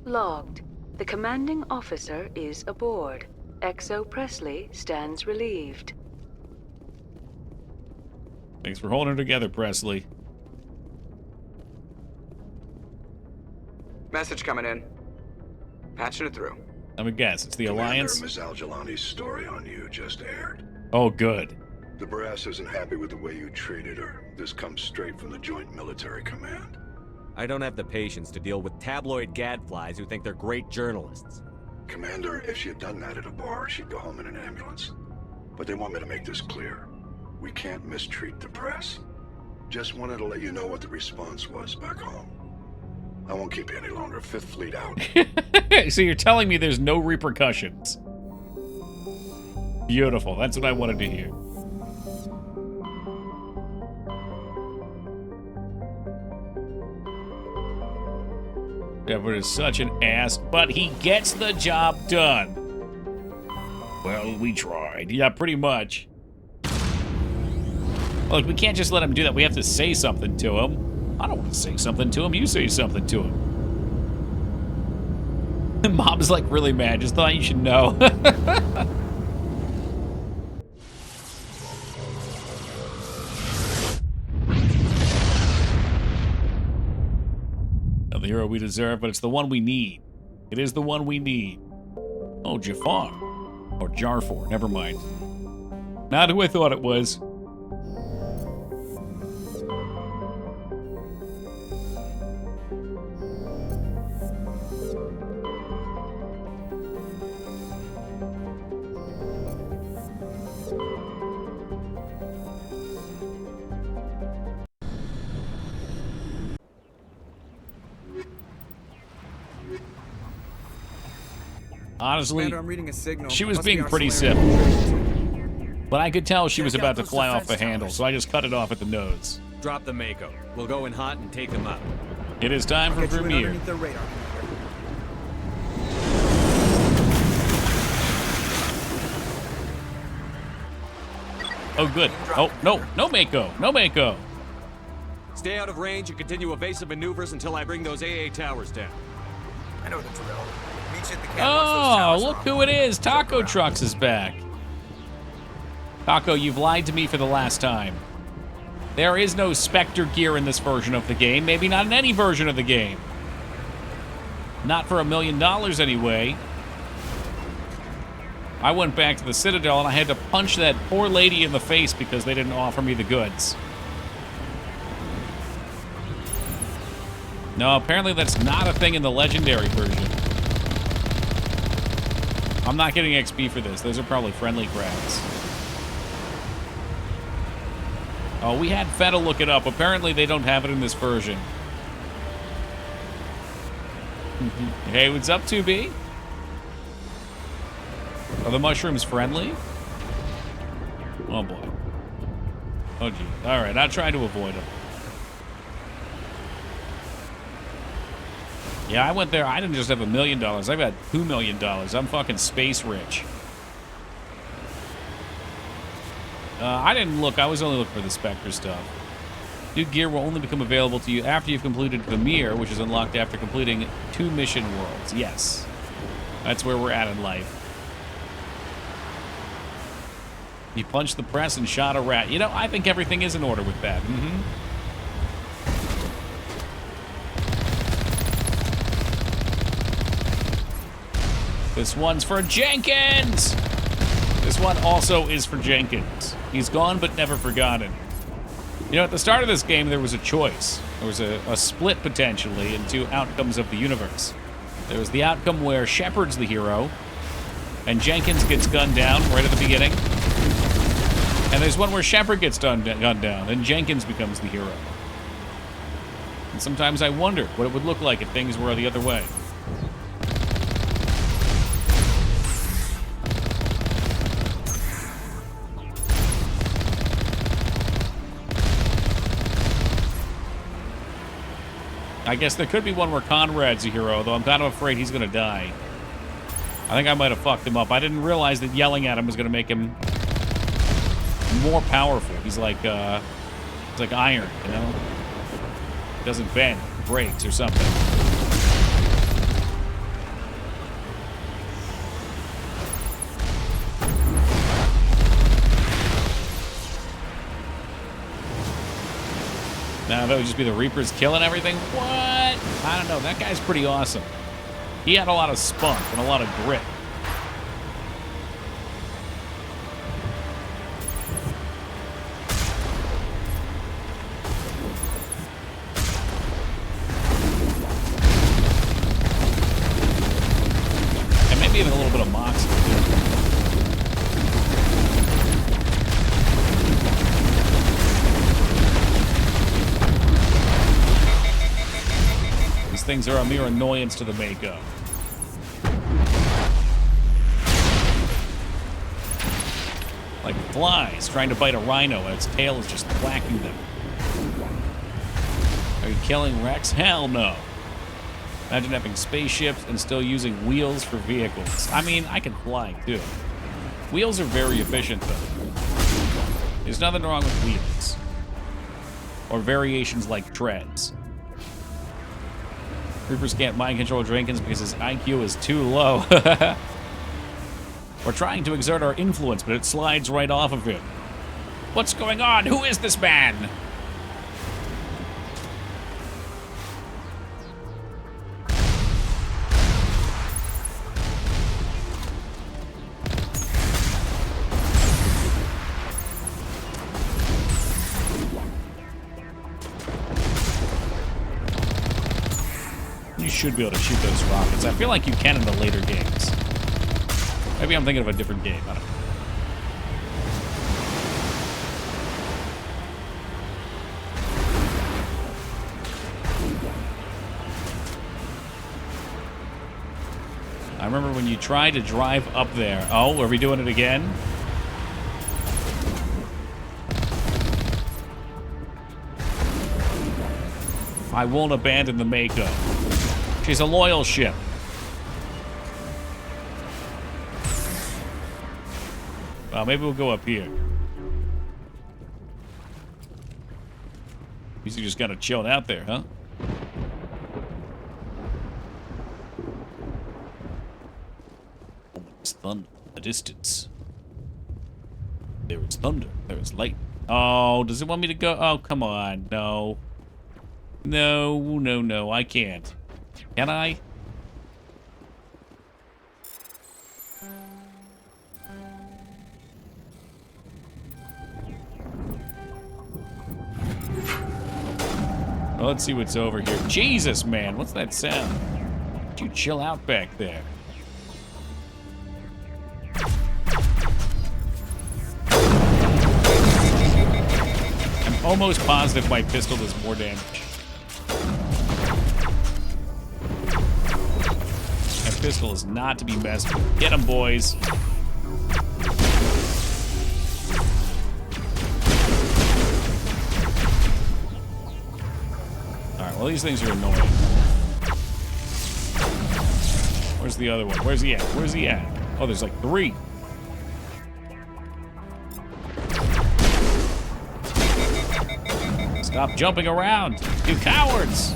Logged. The commanding officer is aboard. XO Presley stands relieved. Thanks for holding it together, Presley. Message coming in. Patching it through. Let me guess, it's the Alliance? Ms. Al-Jalani's story on you just aired. Oh, good. The brass isn't happy with the way you treated her. This comes straight from the Joint Military Command. I don't have the patience to deal with tabloid gadflies who think they're great journalists. Commander, if she had done that at a bar, she'd go home in an ambulance. But they want me to make this clear. We can't mistreat the press. Just wanted to let you know what the response was back home. I won't keep you any longer. Fifth Fleet out. So you're telling me there's no repercussions? Beautiful. That's what I wanted to hear. Shepard is such an ass, but he gets the job done. Well, we tried. Yeah, pretty much. Look, we can't just let him do that. We have to say something to him. I don't want to say something to him. You say something to him. Mom's like really mad. Just thought you should know. Not the hero we deserve, but it's the one we need. It is the one we need. Oh, Jafar. Or Jarfor. Never mind. Not who I thought it was. Honestly, Commander, I'm reading a signal. she was Must be being our pretty Solarian. simple. But I could tell she was about to fly off the handle, so I just cut it off at the nose. Drop the Mako. We'll go in hot and take them out. It is time for Get you in Vermeer. underneath their radar, Commander. Oh, good. Oh, no. No Mako. No Mako. Stay out of range and continue evasive maneuvers until I bring those AA towers down. I know the drill. Meet you at the camp once those Oh, towers look are who it is. Taco Trucks is back. Taco, you've lied to me for the last time. There is no Spectre gear in this version of the game. Maybe not in any version of the game. Not for $1 million anyway. I went back to the Citadel and I had to punch that poor lady in the face because they didn't offer me the goods. No, apparently that's not a thing in the Legendary version. I'm not getting XP for this. Those are probably friendly crowds. Oh, we had Feta look it up. Apparently they don't have it in this version. Hey, what's up, 2B? Are the mushrooms friendly? Oh, boy. Oh, gee. All right, I'll try to avoid them. Yeah, I went there. I didn't just have $1 million. I've got $2 million. I'm fucking space rich. I didn't look. I was only looking for the Spectre stuff. New gear will only become available to you after you've completed Vermeer, which is unlocked after completing 2 mission worlds. Yes. That's where we're at in life. He punched the press and shot a rat. You know, I think everything is in order with that. This one's for Jenkins! This one also is for Jenkins. He's gone but never forgotten. You know, at the start of this game, there was a choice. There was a split, potentially, in 2 outcomes of the universe. There was the outcome where Shepard's the hero, and Jenkins gets gunned down right at the beginning. And there's one where Shepard gets gunned down, and Jenkins becomes the hero. And sometimes I wonder what it would look like if things were the other way. I guess there could be one where Conrad's a hero, though I'm kind of afraid he's going to die. I think I might have fucked him up. I didn't realize that yelling at him was going to make him more powerful. He's like iron, you know? Doesn't bend, breaks or something. Now that would just be the Reapers killing everything? What? I don't know. That guy's pretty awesome. He had a lot of spunk and a lot of grit. And maybe even a little bit of moxie, too. Things are a mere annoyance to the Mako. Like flies trying to bite a rhino and its tail is just whacking them. Are you killing Rex? Hell no. Imagine having spaceships and still using wheels for vehicles. I mean, I can fly too. Wheels are very efficient though. There's nothing wrong with wheels. Or variations like treads. Reapers can't mind control Jenkins because his IQ is too low. We're trying to exert our influence, but it slides right off of him. What's going on? Who is this man? Should be able to shoot those rockets. I feel like you can in the later games. Maybe I'm thinking of a different game. I don't know. I remember when you tried to drive up there. Oh, are we doing it again? I won't abandon the Mako. She's a loyal ship. Well, maybe we'll go up here. He's just kind of chilling out there, huh? It's thunder in the distance. There is thunder. There is light. Oh, does it want me to go? Oh, come on. No. No, I can't. Can I? Well, let's see what's over here. Jesus, man, what's that sound? Would you chill out back there? I'm almost positive my pistol does more damage. Pistol is not to be messed with. Get him, boys. Alright, well, these things are annoying. Where's the other one? Where's he at? Where's he at? Oh, there's like 3. Stop jumping around, you cowards!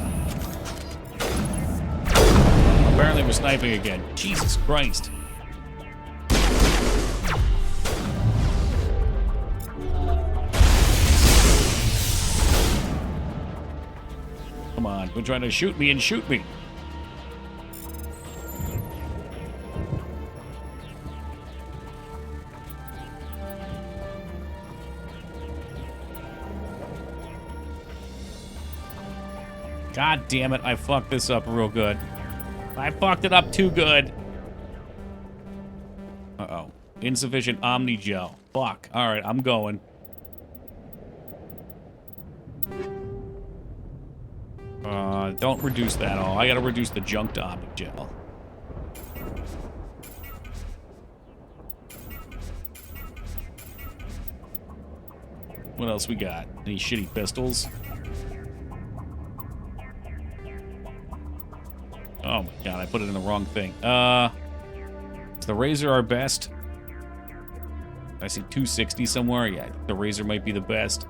Apparently we're sniping again. Jesus Christ. Come on, quit trying to shoot me and shoot me. God damn it, I fucked this up real good. I fucked it up too good. Uh-oh. Insufficient Omni Gel. Fuck. Alright, I'm going. Don't reduce that all. I gotta reduce the junk to Omni Gel. What else we got? Any shitty pistols? Oh my god, I put it in the wrong thing. Is the Razor our best? I see 260 somewhere. Yeah, the Razor might be the best.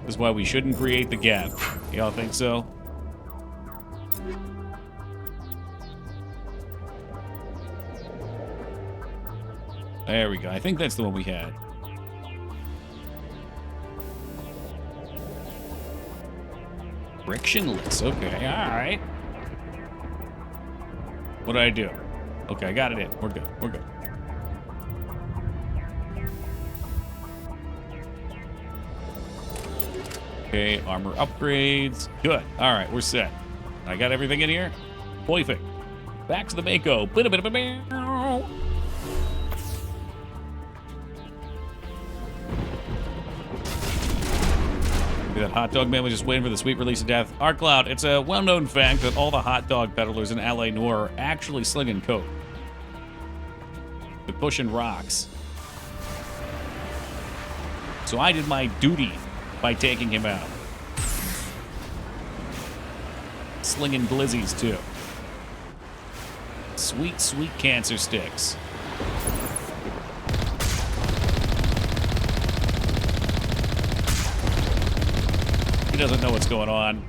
This is why we shouldn't create the gap. Y'all think so? There we go. I think that's the one we had. Frictionless. Okay, alright. What did I do? Okay, I got it in. We're good. We're good. Okay, armor upgrades. Good. Alright, we're set. I got everything in here? Perfect. Back to the Mako. That hot dog man was just waiting for the sweet release of death. R-Cloud, it's a well-known fact that all the hot dog peddlers in L.A. Noire are actually slinging coke. They're pushing rocks. So I did my duty by taking him out. Slinging glizzies, too. Sweet, sweet cancer sticks. He doesn't know what's going on.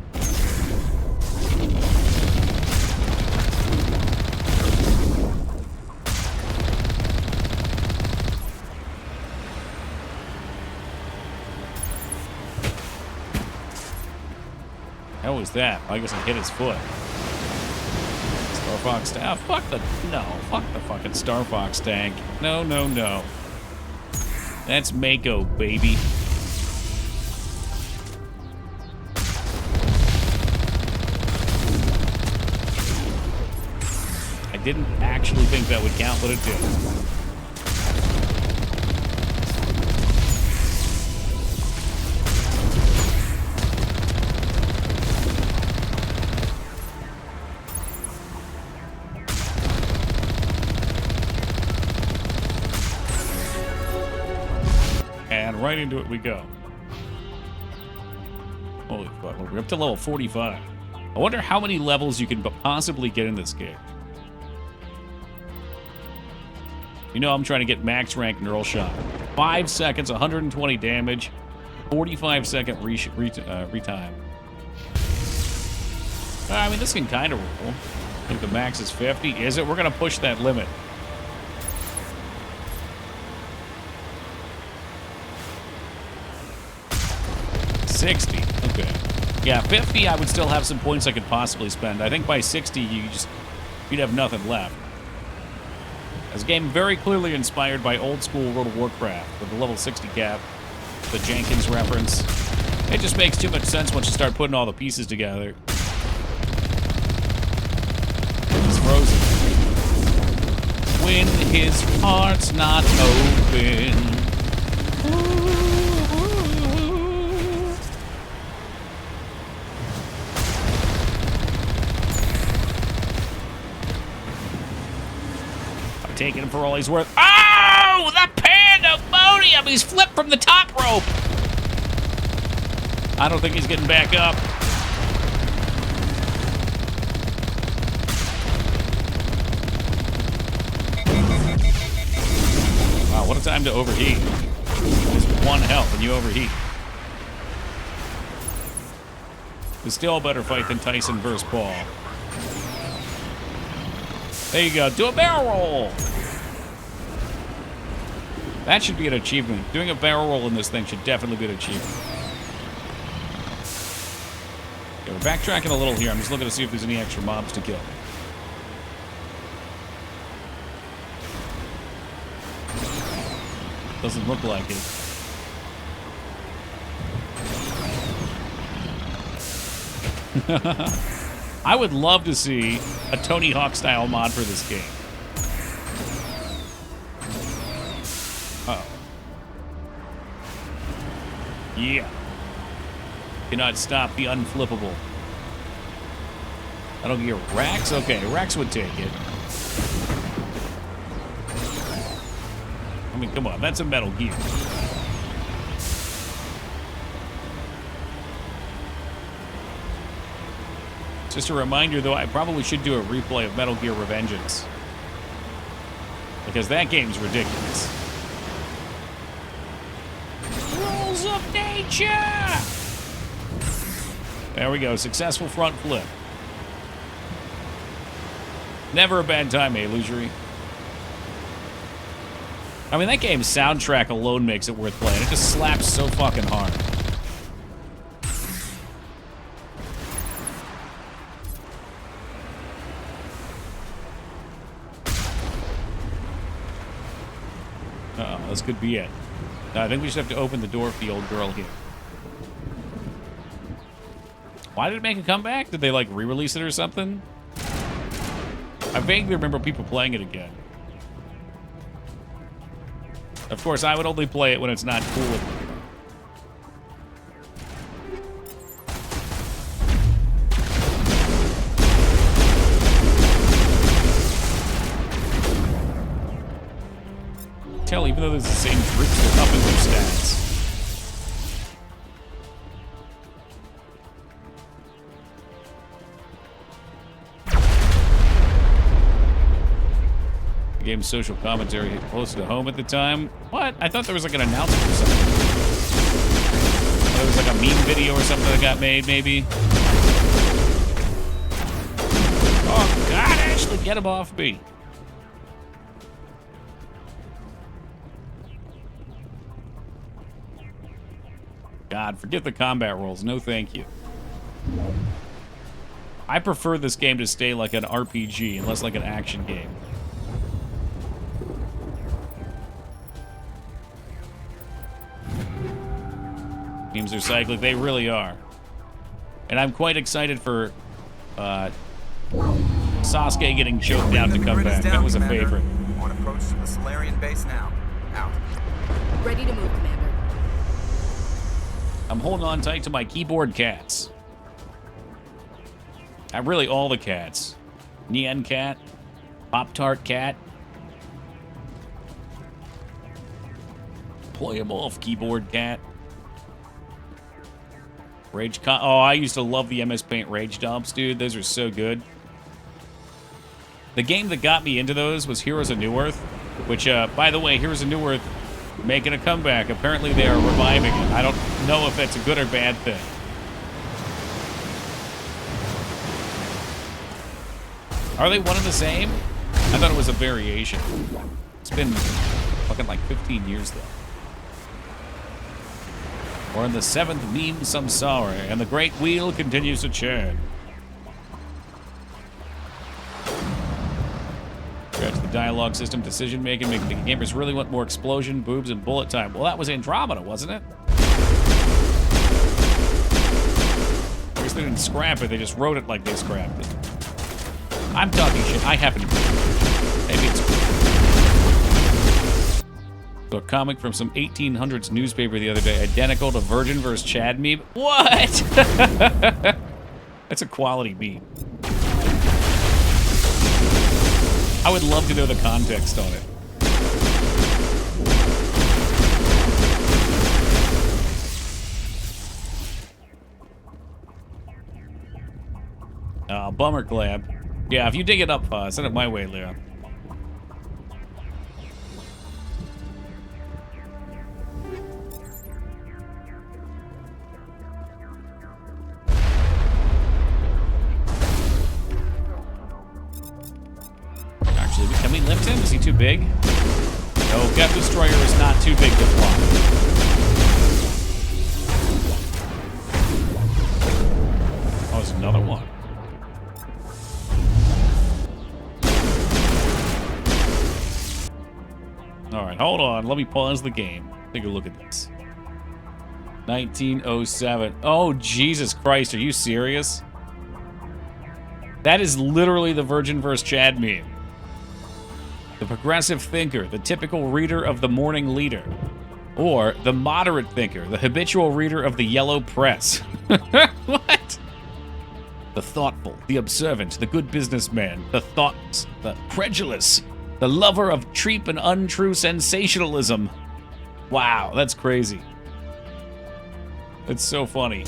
How was that? I guess I hit his foot. Star Fox tank. Oh, fuck the... No. Fuck the fucking Star Fox tank. No, no, no. That's Mako, baby. I didn't actually think that would count, but it did. And right into it we go. Holy fuck, we're up to level 45. I wonder how many levels you can possibly get in this game. You know I'm trying to get max rank Neural Shot. 5 seconds, 120 damage, 45-second retime. I mean, this can kind of roll. I think the max is 50. Is it? We're going to push that limit. $60. Okay. Yeah, 50, I would still have some points I could possibly spend. I think by 60, you'd have nothing left. This game very clearly inspired by old school World of Warcraft with the level 60 cap, the Jenkins reference. It just makes too much sense once you start putting all the pieces together. He's frozen. When his heart's not open. Taking him for all he's worth. Oh, the pandemonium! He's flipped from the top rope. I don't think he's getting back up. Wow, what a time to overheat. Just 1 health and you overheat. It's still a better fight than Tyson versus Paul. There you go. Do a barrel roll. That should be an achievement. Doing a barrel roll in this thing should definitely be an achievement. Okay, we're backtracking a little here. I'm just looking to see if there's any extra mobs to kill. Doesn't look like it. I would love to see a Tony Hawk style mod for this game. Uh-oh. Yeah. Cannot stop the unflippable. I don't get Rex? Okay, Rex would take it. I mean, come on, that's a Metal Gear. Just a reminder, though, I probably should do a replay of Metal Gear Revengeance. Because that game's ridiculous. Rules of nature! There we go. Successful front flip. Never a bad time, Illusory. I mean, that game's soundtrack alone makes it worth playing. It just slaps so fucking hard. Uh-oh, this could be it. I think we should have to open the door for the old girl here. Why did it make a comeback? Did they, like, re-release it or something? I vaguely remember people playing it again. Of course, I would only play it when it's not cool anymore. Tell, even though there's the same troops, they're upping their stats. The game's social commentary hit close to home at the time. What? I thought there was like an announcement or something. There was like a meme video or something that got made, maybe. Oh, God, Ashley, get him off me. God, forget the combat rolls. No, thank you. I prefer this game to stay like an RPG and less like an action game. Games are cyclic. They really are. And I'm quite excited for Sasuke getting choked out to come back. That was a favorite. On approach to the Solarian base now. Out. Ready to move, Commander. I'm holding on tight to my keyboard cats. Really all the cats. Nyan cat, Pop-Tart cat. Play him off, keyboard cat. Rage con. Oh, I used to love the MS Paint Rage dumps, dude. Those are so good. The game that got me into those was Heroes of Newerth, which, by the way, Heroes of Newerth making a comeback. Apparently they are reviving it. I don't know if that's a good or bad thing. Are they one and the same? I thought it was a variation. It's been fucking like 15 years though. We're in the 7th meme samsara, and the great wheel continues to churn. Scratch the dialogue system, decision making the gamers really want more explosion, boobs, and bullet time. Well, that was Andromeda, wasn't it? I guess they didn't scrap it, they just wrote it like they scrapped it. I'm talking shit. I happen to be. Maybe it's a comic from some 1800s newspaper the other day, identical to Virgin vs. Chad meme. What? That's a quality meme. I would love to know the context on it. Bummer Glab. Yeah, if you dig it up, send it my way, Leo. Actually, can we lift him? Is he too big? No, Geth Destroyer is not too big to fly. Oh, there's another one. Alright, hold on. Let me pause the game. Take a look at this. 1907. Oh, Jesus Christ. Are you serious? That is literally the Virgin vs. Chad meme. The progressive thinker, the typical reader of the Morning Leader. Or the moderate thinker, the habitual reader of the Yellow Press. What? The thoughtful, the observant, the good businessman, the thoughtless, the credulous, the lover of cheap and untrue sensationalism. Wow, that's crazy. It's so funny.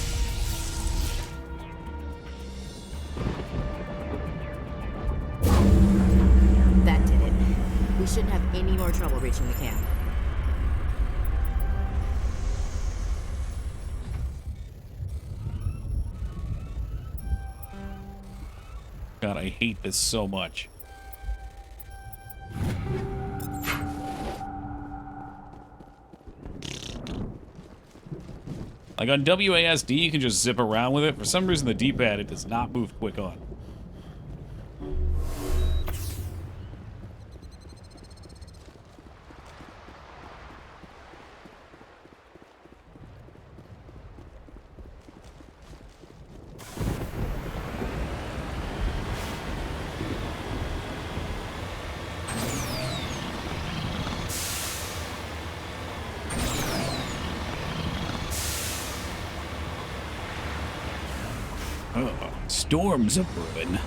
shouldn't have any more trouble reaching the camp. God, I hate this so much. Like on WASD, you can just zip around with it. For some reason, the D-pad, it does not move quick on. Storms are brewing.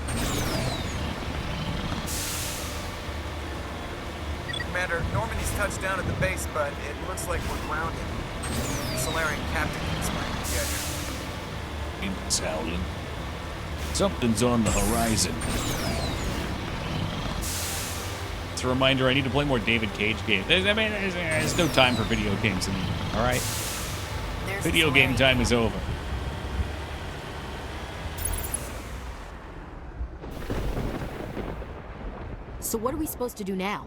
Commander, Normandy's touched down at the base, but it looks like we're grounded. Solarian Captain can explain. It's howling. Something's on the horizon. It's a reminder I need to play more David Cage games. There's no time for video games anymore, alright? Video game time is over. So what are we supposed to do now?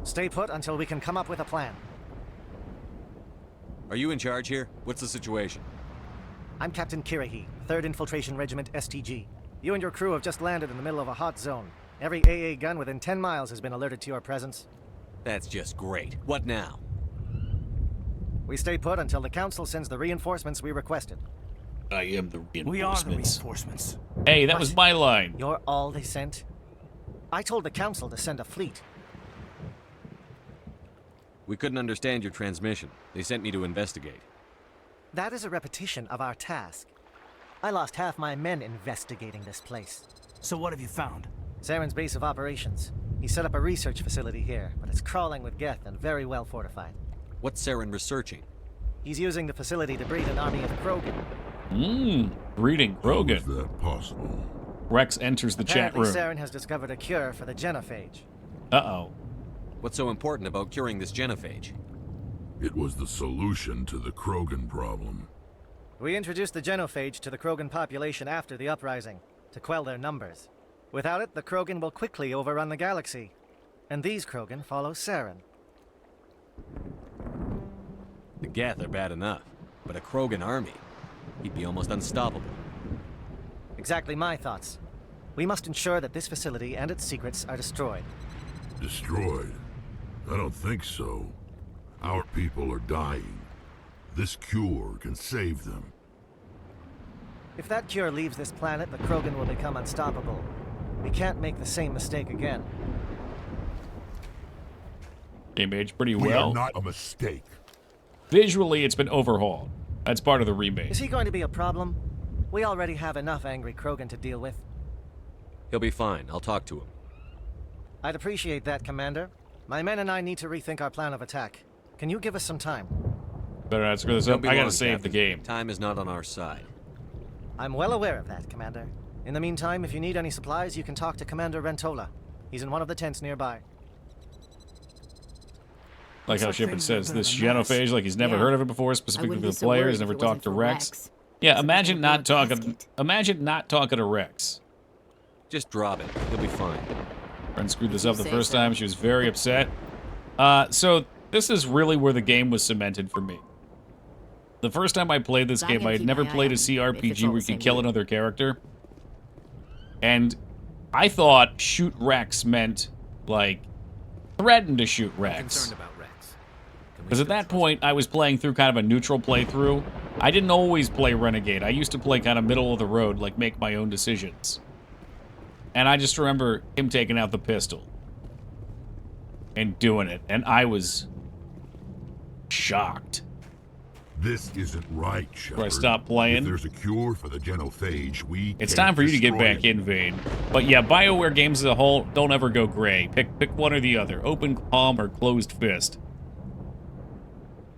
Stay put until we can come up with a plan. Are you in charge here? What's the situation? I'm Captain Kirahi, 3rd Infiltration Regiment STG. You and your crew have just landed in the middle of a hot zone. Every AA gun within 10 miles has been alerted to your presence. That's just great. What now? We stay put until the Council sends the reinforcements we requested. I am the reinforcements. We are the reinforcements. Hey, that was my line. You're all they sent? I told the Council to send a fleet. We couldn't understand your transmission. They sent me to investigate. That is a repetition of our task. I lost half my men investigating this place. So what have you found? Saren's base of operations. He set up a research facility here, but it's crawling with Geth and very well fortified. What's Saren researching? He's using the facility to breed an army of Breeding Krogan. Krogan. How is that possible? Rex enters the chat room. Saren has discovered a cure for the genophage. Uh-oh. What's so important about curing this genophage? It was the solution to the Krogan problem. We introduced the genophage to the Krogan population after the uprising, to quell their numbers. Without it, the Krogan will quickly overrun the galaxy. And these Krogan follow Saren. The Geth are bad enough, but a Krogan army, he'd be almost unstoppable. Exactly my thoughts. We must ensure that this facility and its secrets are destroyed. Destroyed? I don't think so. Our people are dying. This cure can save them. If that cure leaves this planet, the Krogan will become unstoppable. We can't make the same mistake again. Game aged pretty We well. are not a mistake. Visually, it's been overhauled. That's part of the remake. Is he going to be a problem? We already have enough angry Krogan to deal with. He'll be fine. I'll talk to him. I'd appreciate that, Commander. My men and I need to rethink our plan of attack. Can you give us some time? Better not screw this up. I gotta save the game. Time is not on our side. I'm well aware of that, Commander. In the meantime, if you need any supplies, you can talk to Commander Rentola. He's in one of the tents nearby. Like how Shepard says, this genophage, like he's never heard of it before, specifically to the players, never talked to Rex. Yeah, imagine not talking to Rex. Just drop it. He'll be fine. Friend screwed this up the first time. She was very upset. So this is really where the game was cemented for me. The first time I played this game, I had never played a CRPG where you could kill another character. And I thought shoot Rex meant, like, threaten to shoot Rex. Because at that point, I was playing through kind of a neutral playthrough. I didn't always play Renegade. I used to play kind of middle of the road, like make my own decisions. And I just remember him taking out the pistol. And doing it. And I was shocked. This isn't right, Shepard. Where I stopped playing. If there's a cure for the genophage, It's time for you to get back in, Vane. But yeah, BioWare games as a whole, don't ever go gray. Pick one or the other. Open palm or closed fist.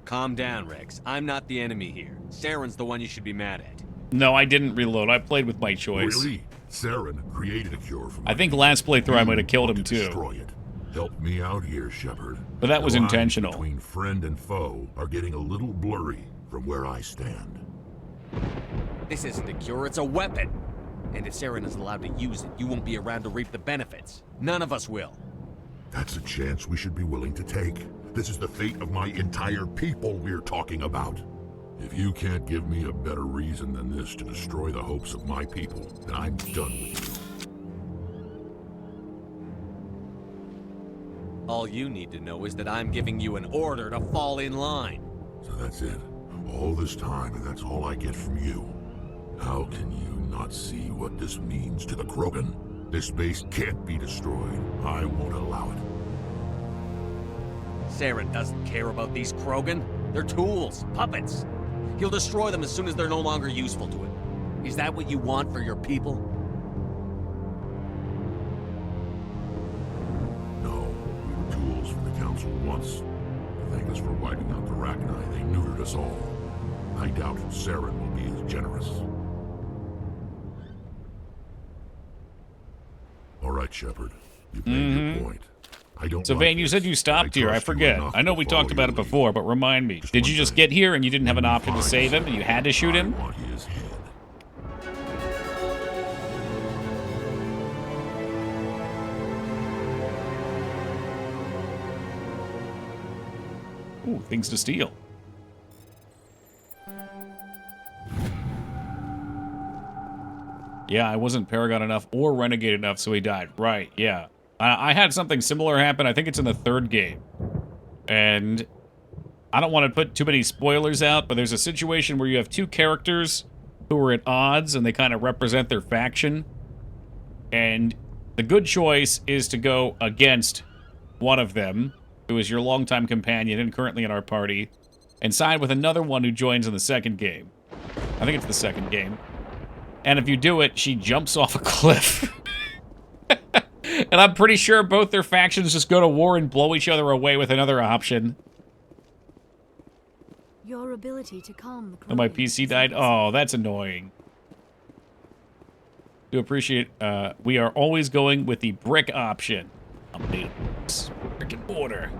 Calm down, Rex. I'm not the enemy here. Saren's the one you should be mad at. No, I didn't reload. I played with my choice. Really? Saren created a cure for I think last playthrough I might have killed him too. Destroy it. Help me out here, Shepard. But that was The lines intentional. between friend and foe are getting a little blurry from where I stand. This isn't a cure, it's a weapon. And if Saren is allowed to use it, you won't be around to reap the benefits. None of us will. That's a chance we should be willing to take. This is the fate of my entire people we're talking about. If you can't give me a better reason than this to destroy the hopes of my people, then I'm done with you. All you need to know is that I'm giving you an order to fall in line. So that's it. All this time, and that's all I get from you. How can you not see what this means to the Krogan? This base can't be destroyed. I won't allow it. Saren doesn't care about these Krogan. They're tools, puppets. He'll destroy them as soon as they're no longer useful to him. Is that what you want for your people? No, we were tools for the Council once. To thank us for wiping out the Rachni, they neutered us all. I doubt Saren will be as generous. All right, Shepard. You've made your point. I don't. So, Vane, you said you stopped here. I forget. I know we talked about it before, but remind me. Did you just get here and you didn't have an option to save him and you had to shoot him? I want his head. Ooh, things to steal. Yeah, I wasn't Paragon enough or Renegade enough, so he died. Right, yeah. I had something similar happen. I think it's in the third game. And I don't want to put too many spoilers out, but there's a situation where you have two characters who are at odds, and they kind of represent their faction. And the good choice is to go against one of them, who is your longtime companion and currently in our party, and side with another one who joins in the second game. I think it's the second game. And if you do it, she jumps off a cliff. And I'm pretty sure both their factions just go to war and blow each other away with another option. Your ability to calm the And my PC died? Oh, that's annoying. Do appreciate, we are always going with the brick option. Update. Freaking order.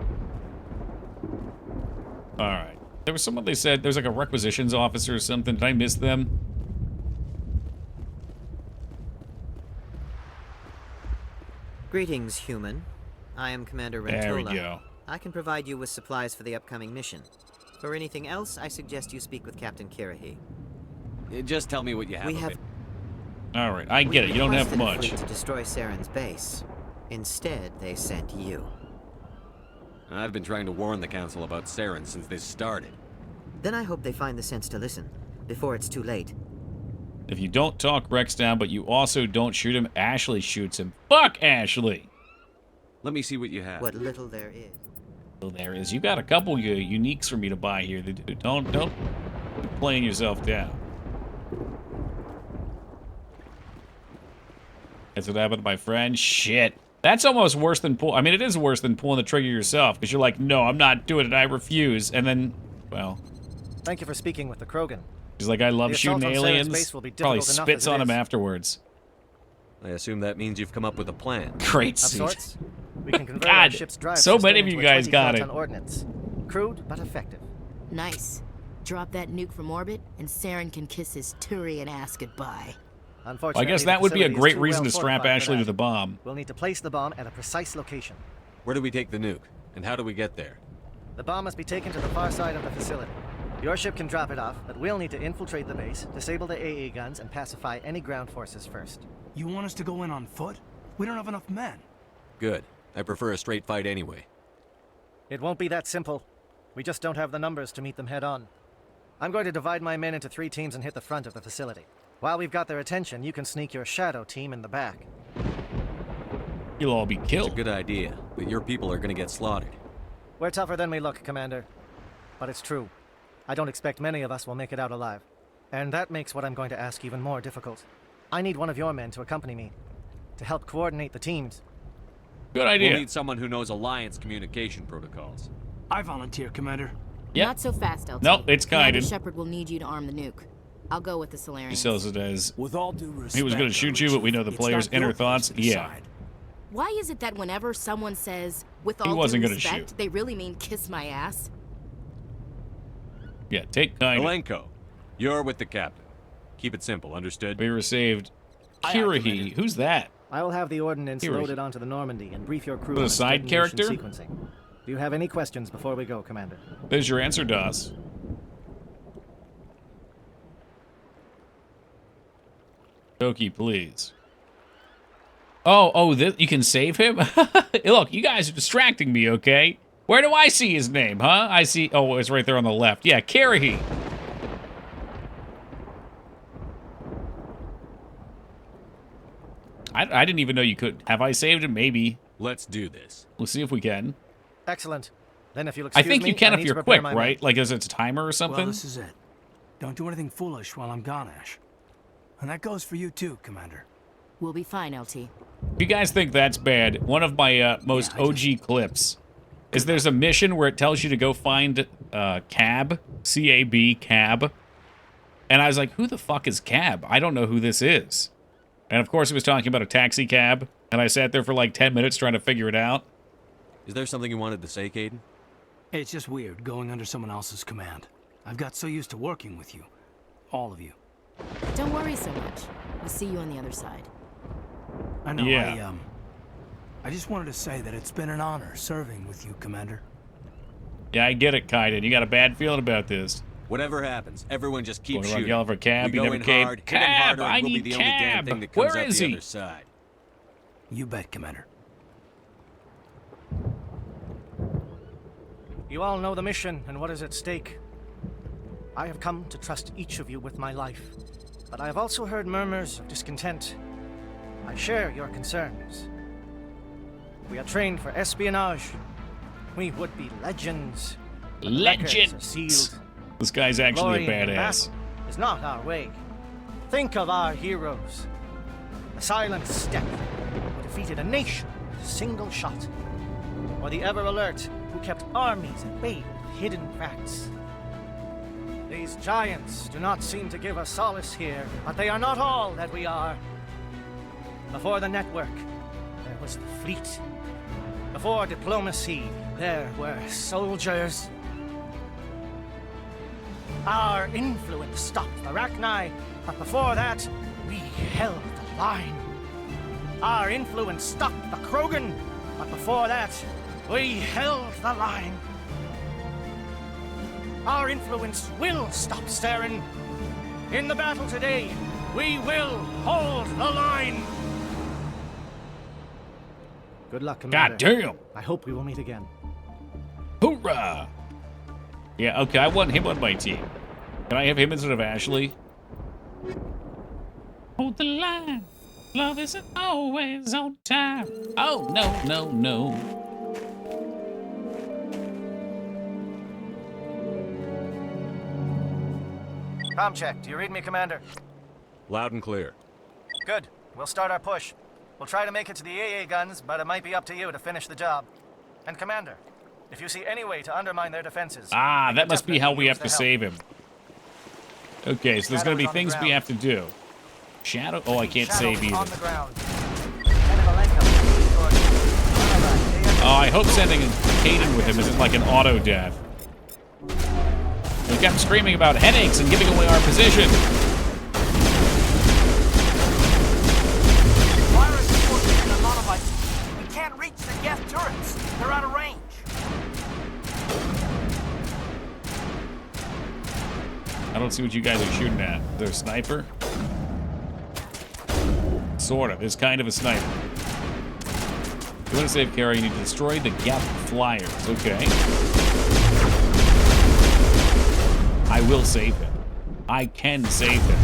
Alright. There was someone they said, there's like a requisitions officer or something. Did I miss them? Greetings, human. I am Commander Rentola. There we go. I can provide you with supplies for the upcoming mission. For anything else, I suggest you speak with Captain Kirahi. Just tell me what you have. Alright, I get it. You don't have much. To destroy Saren's base. Instead, they sent you. I've been trying to warn the Council about Saren since this started. Then I hope they find the sense to listen, before it's too late. If you don't talk Rex down, but you also don't shoot him, Ashley shoots him. Fuck Ashley! Let me see what you have. What little there is. Little there is. You got a couple uniques for me to buy here. Don't be playing yourself down. That's what happened to my friend. Shit. That's almost worse than I mean, it is worse than pulling the trigger yourself, because you're like, no, I'm not doing it. I refuse. And then, well. Thank you for speaking with the Krogan. He's like, I love shooting aliens. Probably spits on him afterwards. I assume that means you've come up with a plan. Great Of suit. sorts. We can convert our God, ship's drive so system many of into you a guys got 20 it. Ordnance. Crude, but effective. Nice. Drop that nuke from orbit, and Saren can kiss his Turian ass goodbye. Unfortunately, I guess that would be a great reason to strap Ashley to the bomb. We'll need to place the bomb at a precise location. Where do we take the nuke? And how do we get there? The bomb must be taken to the far side of the facility. Your ship can drop it off, but we'll need to infiltrate the base, disable the AA guns, and pacify any ground forces first. You want us to go in on foot? We don't have enough men. Good. I prefer a straight fight anyway. It won't be that simple. We just don't have the numbers to meet them head-on. I'm going to divide my men into 3 teams and hit the front of the facility. While we've got their attention, you can sneak your shadow team in the back. You'll all be killed. It's a good idea, but your people are going to get slaughtered. We're tougher than we look, Commander. But it's true. I don't expect many of us will make it out alive. And that makes what I'm going to ask even more difficult. I need one of your men to accompany me, to help coordinate the teams. Good idea. We'll need someone who knows Alliance communication protocols. I volunteer, Commander. Yep. Not so fast, LT. Nope, it's Commander Kaiden. Shepard will need you to arm the nuke. I'll go with the Solarians. He sells it as, with all due respect, he was going to shoot you, but we know the player's inner thoughts. Yeah. Why is it that whenever someone says, with He all wasn't due gonna respect, shoot. they really mean kiss my ass? Yeah, take Kaiden. Malenko, you're with the captain. Keep it simple, understood? We received Kirahi. Who's that? I will have the ordnance Here we- loaded onto the Normandy and brief your crew The on its side detonation character? sequencing. Do you have any questions before we go, Commander? There's your answer, DOS. Toki, please. Oh, you can save him? Look, you guys are distracting me, okay? Where do I see his name, huh? I see... Oh, it's right there on the left. Yeah, Kirahi. I didn't even know you could. Have I saved him? Maybe. Let's do this. We'll see if we can. Excellent. Then if you'll I excuse think me, you can I if need to you're prepare quick, my right? men. Like, is it a timer or something? Well, this is it. Don't do anything foolish while I'm gone, Ash. And that goes for you too, Commander. We'll be fine, LT. If you guys think that's bad, one of my most OG clips is there's a mission where it tells you to go find Cab, C-A-B, Cab. And I was like, who the fuck is Cab? I don't know who this is. And of course it was talking about a taxi cab, and I sat there for like 10 minutes trying to figure it out. Is there something you wanted to say, Kaiden? It's just weird going under someone else's command. I've got so used to working with you. All of you. Don't worry so much. We'll see you on the other side. I know, Yeah. I just wanted to say that it's been an honor serving with you, Commander. Yeah, I get it, Kaiden. You got a bad feeling about this. Whatever happens, everyone just keep Boy, shooting. yelling for Cab, We he go never in came. hard, hit him Cab, harder, and I we'll need be the only damn Cab. thing that comes Where out is the he? other side. You bet, Commander. You all know the mission and what is at stake. I have come to trust each of you with my life, but I have also heard murmurs of discontent. I share your concerns. We are trained for espionage. We would be legends. but the records are Legends. sealed. This guy's actually a Glory in badass. battle is not our way. Think of our heroes. The silent step who defeated a nation with a single shot. Or the ever alert who kept armies at bay with hidden facts. These giants do not seem to give us solace here, but they are not all that we are. Before the network, there was the fleet. Before diplomacy, there were soldiers. Our influence stopped the Rachni, but before that, we held the line. Our influence stopped the Krogan, but before that, we held the line. Our influence will stop Saren. In the battle today, we will hold the line. Good luck, Commander. God damn. I hope we will meet again. Hoorah! Yeah, okay, I want him on my team. Can I have him instead of Ashley? Hold the line. Love isn't always on time. Oh, no, no, no. Com check. Do you read me, Commander? Loud and clear. Good. We'll start our push. We'll try to make it to the AA guns, but it might be up to you to finish the job. And Commander, if you see any way to undermine their defenses... Ah, we that could must be how definitely we have use to the help. save him. Okay, so there's going to be Shadow's on the things we ground. have to do. Shadow? Oh, I can't Shadow save either. on the ground. Oh, I hope sending Kaiden with him isn't like an auto death. We kept screaming about headaches and giving away our position. Virus is working in a lot of us. We can't reach the gas turrets. They're out of range. I don't see what you guys are shooting at. Is there a sniper? Sort of. It's kind of a sniper. If you want to save Kara, you need to destroy the Geth flyers. Okay. I will save him. I can save him.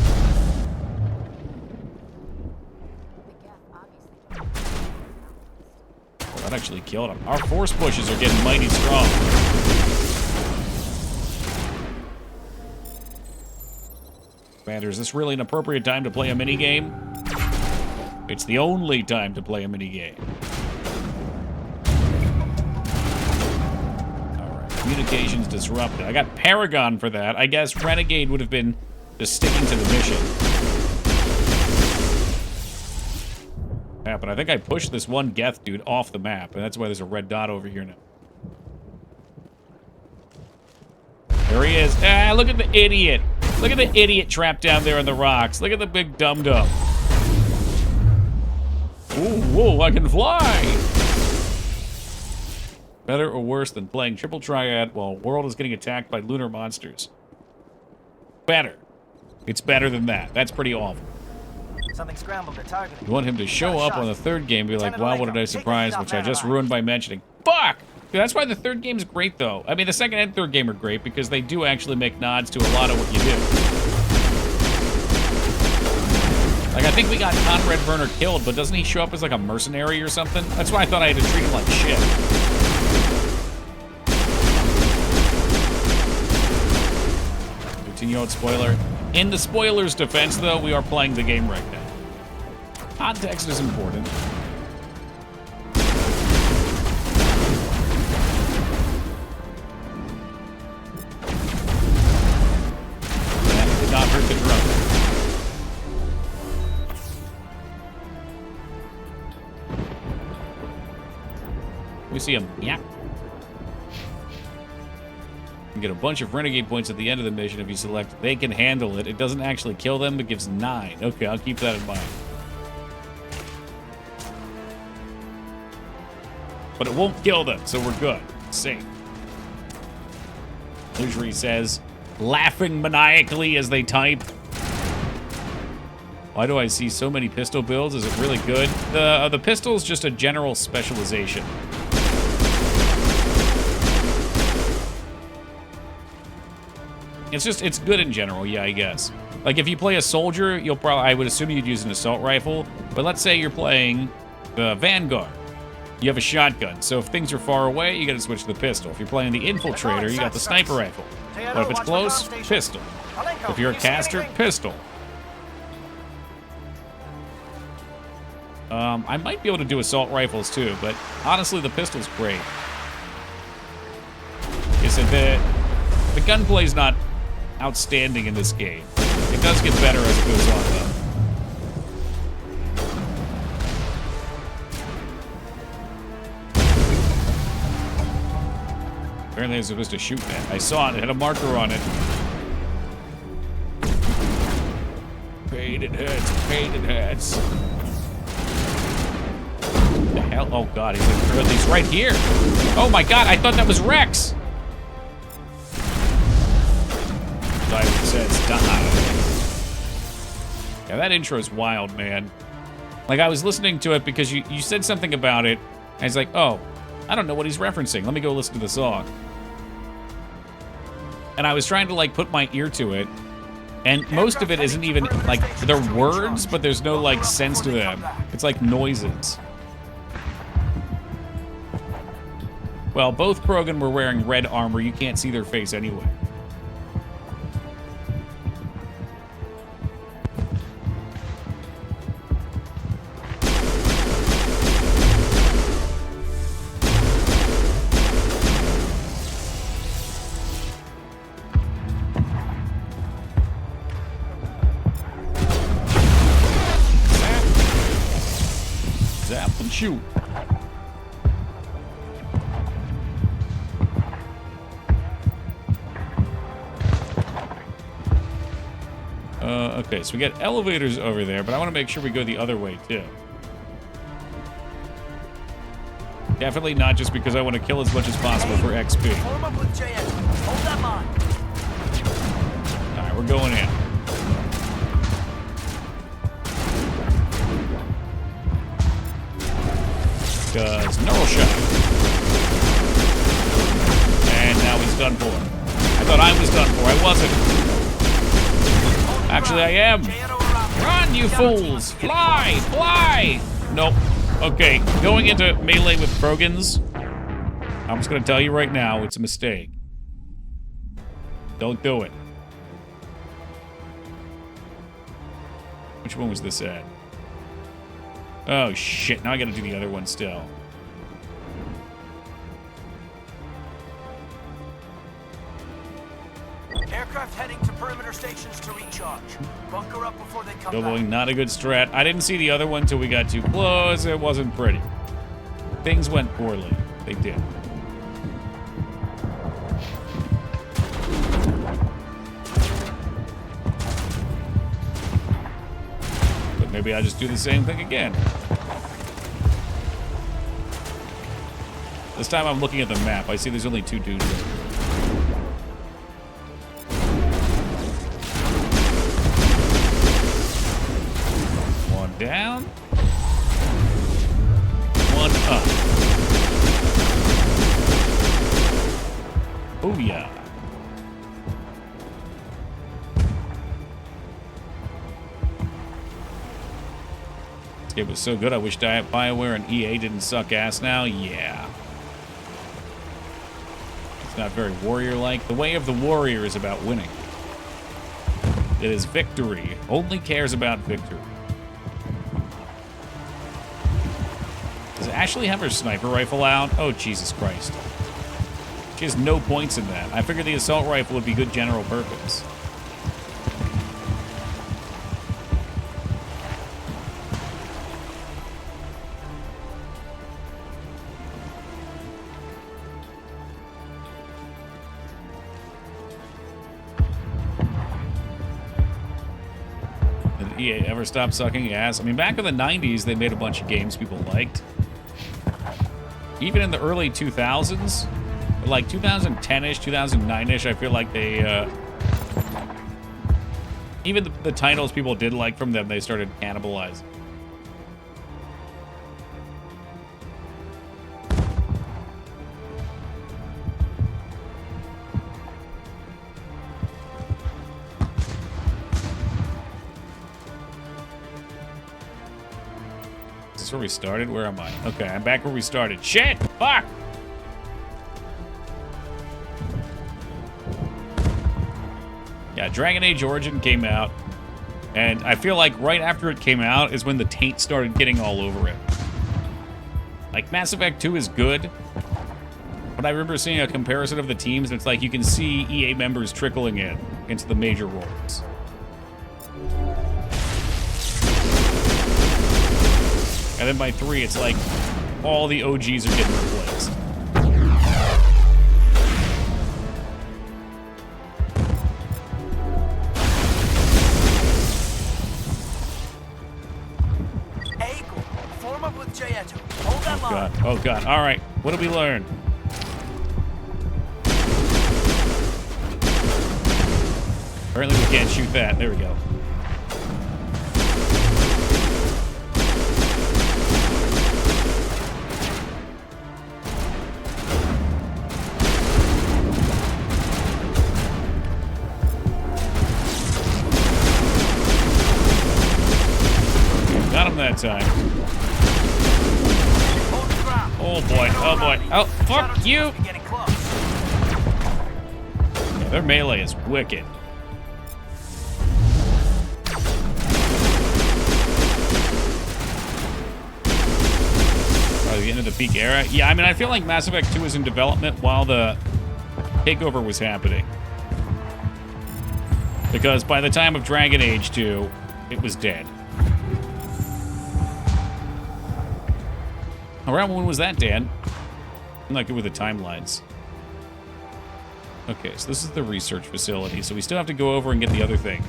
Oh, that actually killed him. Our force pushes are getting mighty strong. Commander, is this really an appropriate time to play a minigame? It's the only time to play a minigame. Alright, communications disrupted. I got Paragon for that. I guess Renegade would have been just sticking to the mission. happen. I think I pushed this one Geth dude off the map, and that's why there's a red dot over here now. There he is. Ah, look at the idiot. Look at the idiot trapped down there in the rocks. Look at the big dum-dum. Ooh, whoa, I can fly! Better or worse than playing Triple Triad while world is getting attacked by lunar monsters? Better. It's better than that. That's pretty awful. Something scrambled at target. You want him to show up on the third game and be like, wow, what a nice surprise, which I just ruined by mentioning. Fuck! Dude, that's why the third game's great, though. I mean, the second and third game are great because they do actually make nods to a lot of what you do. Like, I think we got Conrad Werner killed, but doesn't he show up as, like, a mercenary or something? That's why I thought I had to treat him like shit. Continue out spoiler. In the spoiler's defense, though, we are playing the game right now. Context is important. That did not hurt the drone. We see him. Yeah. You get a bunch of renegade points at the end of the mission if you select they can handle it. It doesn't actually kill them, but gives 9. Okay, I'll keep that in mind. But it won't kill them, so we're good. Safe. Luxury says, laughing maniacally as they type. Why do I see so many pistol builds? Is it really good? The pistol's just a general specialization. It's good in general, yeah, I guess. Like, if you play a soldier, you'll probably, I would assume you'd use an assault rifle. But let's say you're playing the Vanguard. You have a shotgun, so if things are far away, you gotta switch to the pistol. If you're playing the Infiltrator, you got the sniper rifle. But if it's close, pistol. If you're a caster, pistol. I might be able to do assault rifles too, but honestly, the pistol's great. Like I said, the gunplay's not outstanding in this game. It does get better as it goes on, though. Apparently, I was supposed to shoot that. I saw it. It had a marker on it. Painted heads. Painted heads. What the hell? Oh, God. He's right here. Oh, my God. I thought that was Rex. Diamond says, die. Yeah, that intro is wild, man. Like, I was listening to it because you said something about it. And I was like, oh, I don't know what he's referencing. Let me go listen to the song. And I was trying to, like, put my ear to it. And most of it isn't even, like, they're words, but there's no, like, sense to them. It's like noises. Well, both Krogan were wearing red armor. You can't see their face anyway. Shoot. Okay, so we got elevators over there, but I want to make sure we go the other way, too. Definitely not just because I want to kill as much as possible for XP. Alright, we're going in. Because neural shot. And now he's done for. I thought I was done for. I wasn't. Actually, I am. Run, you fools! Fly! Fly! Nope. Okay, going into melee with Krogans, I'm just going to tell you right now, it's a mistake. Don't do it. Which one was this at? Oh, shit. Now I gotta do the other one still. Aircraft heading to perimeter stations to recharge. charge. Bunker up before they come Billowing, back. not a good strat. I didn't see the other one till we got too close. It wasn't pretty. Things went poorly. They did. But maybe I just do the same thing again. This time I'm looking at the map. I see there's only 2 dudes there. One down. One up. Booyah. This game was so good, I wish BioWare and EA didn't suck ass now. Yeah. It's not very warrior-like. The way of the warrior is about winning. It is victory. Only cares about victory. Does Ashley have her sniper rifle out? Oh, Jesus Christ. She has no points in that. I figured the assault rifle would be good general purpose. Did EA ever stop sucking ass? I mean, back in the 90s, they made a bunch of games people liked. Even in the early 2000s, like 2010-ish, 2009-ish, I feel like they, even the titles people did like from them, they started cannibalizing. Is this where we started? Where am I? Okay, I'm back where we started. Shit! Fuck! Yeah, Dragon Age Origin came out, and I feel like right after it came out is when the taint started getting all over it. Like, Mass Effect 2 is good, but I remember seeing a comparison of the teams, and it's like you can see EA members trickling in into the major roles. And then by 3, it's like all the OGs are getting replaced. Form up with Jaeto. Hold that line. God. Oh, God. All right. What did we learn? Apparently we can't shoot that. There we go. Got him that time. Oh boy, oh boy. Oh, fuck you! Yeah, their melee is wicked. Probably the end of the peak era. Yeah, I mean, I feel like Mass Effect 2 was in development while the takeover was happening. Because by the time of Dragon Age 2, it was dead. Around when was that, Dan? I'm not good with the timelines. Okay, so this is the research facility, so we still have to go over and get the other thing.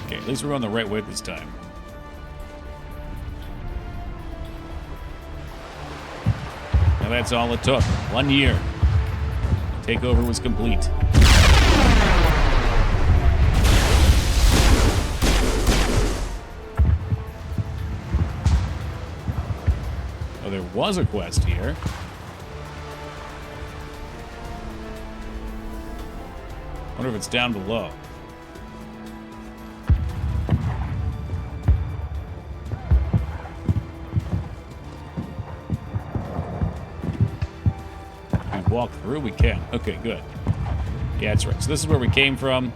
Okay, at least we're on the right way this time. Now that's all it took. 1 year. The takeover was complete. Oh, there was a quest here. Wonder if it's down below. Walk through? We can. Okay, good. Yeah, that's right. So this is where we came from.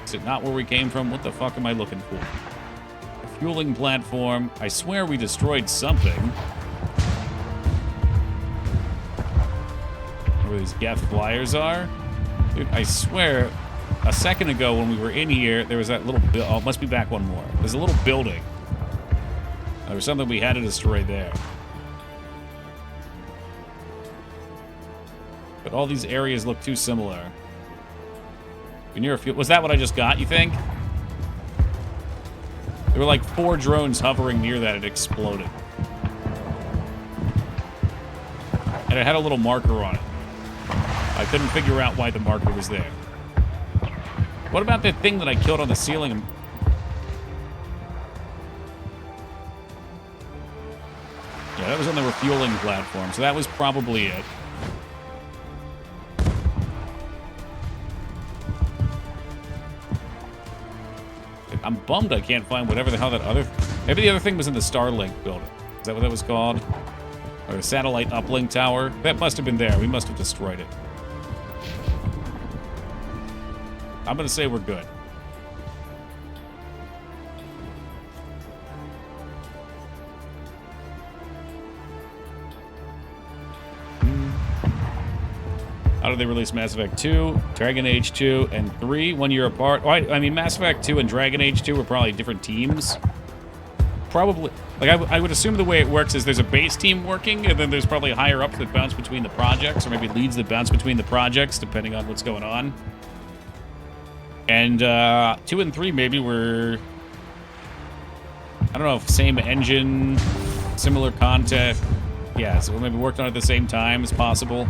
Is it not where we came from? What the fuck am I looking for? A fueling platform. I swear we destroyed something. Where these Geth flyers are? Dude, I swear, a second ago when we were in here, there was that little... Oh, it must be back one more. There's a little building. There was something we had to destroy there. But all these areas look too similar. Was that what I just got, you think? There were like 4 drones hovering near that. It exploded. And it had a little marker on it. I couldn't figure out why the marker was there. What about that thing that I killed on the ceiling? Yeah, that was on the refueling platform, so that was probably it. I'm bummed I can't find whatever the hell that other... Maybe the other thing was in the Starlink building. Is that what that was called? Or the satellite uplink tower? That must have been there. We must have destroyed it. I'm gonna say we're good. How did they release Mass Effect 2, Dragon Age 2, and 3 1 year apart? Oh, I mean, Mass Effect 2 and Dragon Age 2 were probably different teams. Probably. Like, I would assume the way it works is there's a base team working, and then there's probably higher ups that bounce between the projects, or maybe leads that bounce between the projects, depending on what's going on. And 2 and 3 maybe were... I don't know if same engine, similar content. Yeah, so we maybe worked on it at the same time as possible.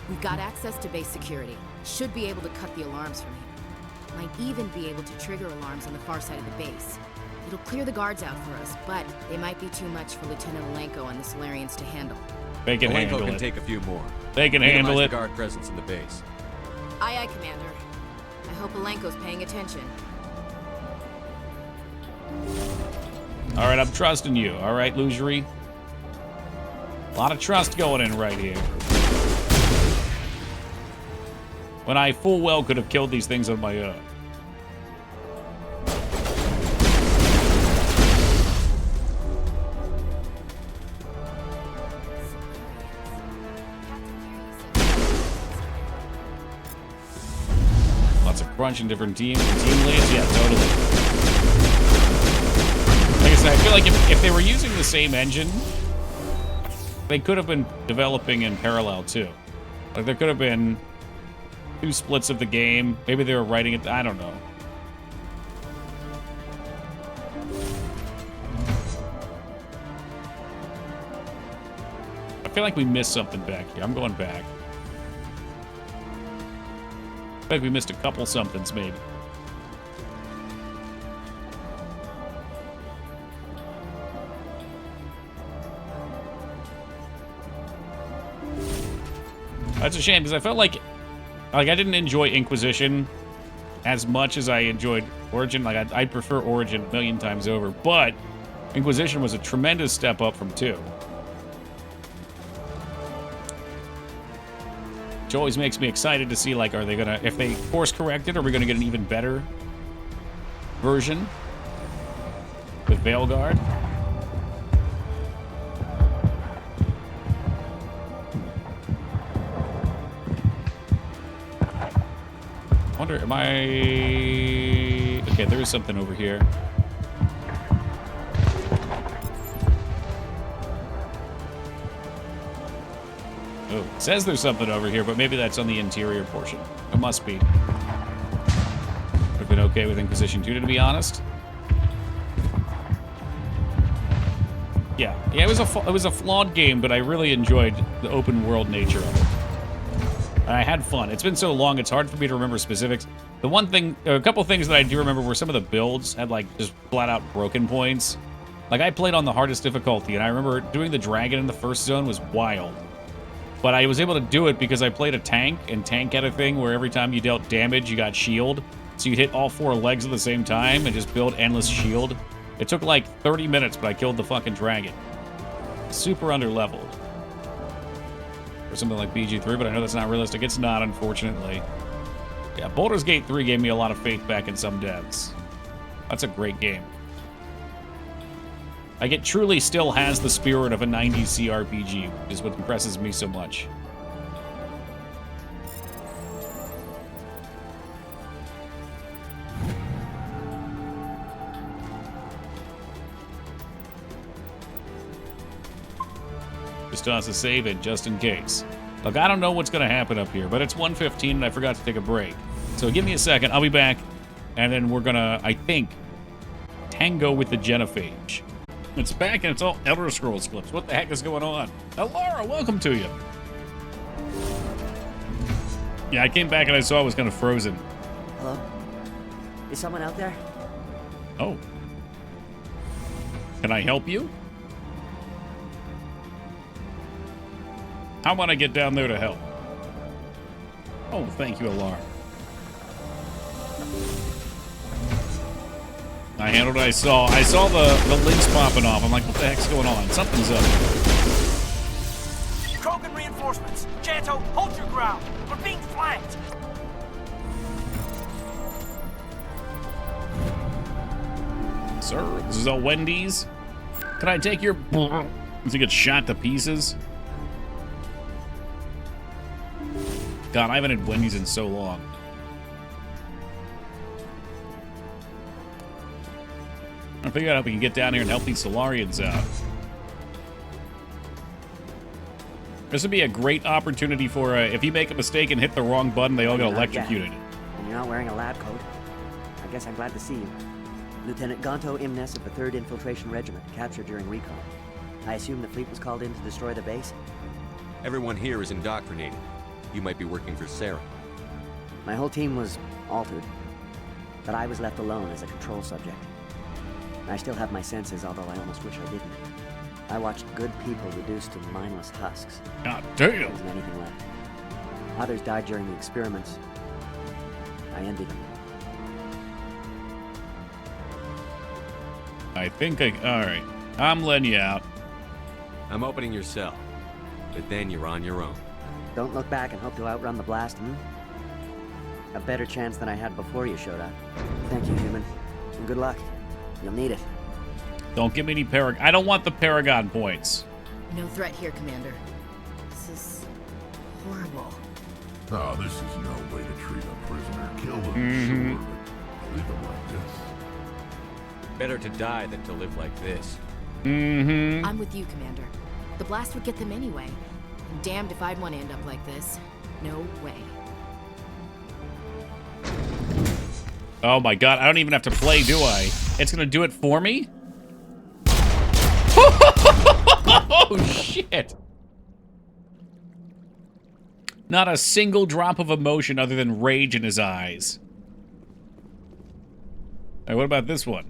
We've got access to base security. Should be able to cut the alarms from here. Might even be able to trigger alarms on the far side of the base. It'll clear the guards out for us, but they might be too much for Lieutenant Alenko and the Solarians to handle. They can handle it. Alenko can take a few more. They can handle it. The guard presence in the base. Aye, aye, Commander. I hope Alenko's paying attention. All right, I'm trusting you. All right, Lugery. A lot of trust going in right here. When I full well could have killed these things on my own. Lots of crunching different teams and team leads. Yeah, totally. Like I said, I feel like if they were using the same engine, they could have been developing in parallel too. Like there could have been 2 splits of the game. Maybe they were writing it. I don't know. I feel like we missed something back here. I'm going back. I feel like we missed a couple somethings, maybe. That's a shame, because I felt like I didn't enjoy Inquisition as much as I enjoyed Origin. Like, I'd prefer Origin a million times over, but Inquisition was a tremendous step up from 2. Which always makes me excited to see, like, are they gonna, if they course correct it, are we gonna get an even better version with Veilguard? I wonder, am I... Okay, there is something over here. Oh, it says there's something over here, but maybe that's on the interior portion. It must be. Would have been okay with Inquisition 2, to be honest. Yeah, it was a flawed game, but I really enjoyed the open world nature of it. I had fun. It's been so long, it's hard for me to remember specifics. The one thing, a couple things that I do remember were some of the builds had, like, just flat-out broken points. Like, I played on the hardest difficulty, and I remember doing the dragon in the first zone was wild. But I was able to do it because I played a tank, and tank had a thing where every time you dealt damage, you got shield. So you'd hit all 4 legs at the same time and just build endless shield. It took like 30 minutes, but I killed the fucking dragon. Super underleveled. Or something like BG3, but I know that's not realistic. It's not, unfortunately. Yeah, Baldur's Gate 3 gave me a lot of faith back in some devs. That's a great game. Like, it truly still has the spirit of a 90s CRPG, which is what impresses me so much. Just toss a save in, just in case. Look, I don't know what's going to happen up here, but it's 1:15 and I forgot to take a break. So give me a second, I'll be back, and then we're going to, I think, tango with the Genophage. It's back and it's all Elder Scrolls clips. What the heck is going on? Laura, welcome to you. Yeah, I came back and I saw it was kind of frozen. Hello? Is someone out there? Oh. Can I help you? How about I get down there to help? Oh, thank you, Alarm. I handled what I saw. I saw the links popping off. I'm like, what the heck's going on? Something's up. Krogan reinforcements! Janto, hold your ground! We're being flanked! Sir, this is a Wendy's. Can I take your... Does he get shot to pieces? God, I haven't had Wendy's in so long. I figure out how we can get down here and help these Solarians out. This would be a great opportunity for, if you make a mistake and hit the wrong button, they all get electrocuted. And you're not wearing a lab coat. I guess I'm glad to see you. Lieutenant Gonto Imnes of the 3rd Infiltration Regiment, captured during recon. I assume the fleet was called in to destroy the base? Everyone here is indoctrinated. You might be working for Sarah. My whole team was altered, but I was left alone as a control subject. I still have my senses, although I almost wish I didn't. I watched good people reduced to mindless husks. God damn! There wasn't anything left. Others died during the experiments. I envied them. I think alright. I'm letting you out. I'm opening your cell, but then you're on your own. Don't look back and hope to outrun the blast, A better chance than I had before you showed up. Thank you, human. And good luck. You'll need it. Don't give me any Paragon. I don't want the Paragon points. No threat here, Commander. This is horrible. Oh, this is no way to treat a prisoner. Kill them, sure, but leave them like this. Better to die than to live like this. I'm with you, Commander. The blast would get them anyway. And damned if I'd want to end up like this. No way. Oh my god, I don't even have to play, do I? It's gonna do it for me? Oh shit! Not a single drop of emotion other than rage in his eyes. Alright, what about this one?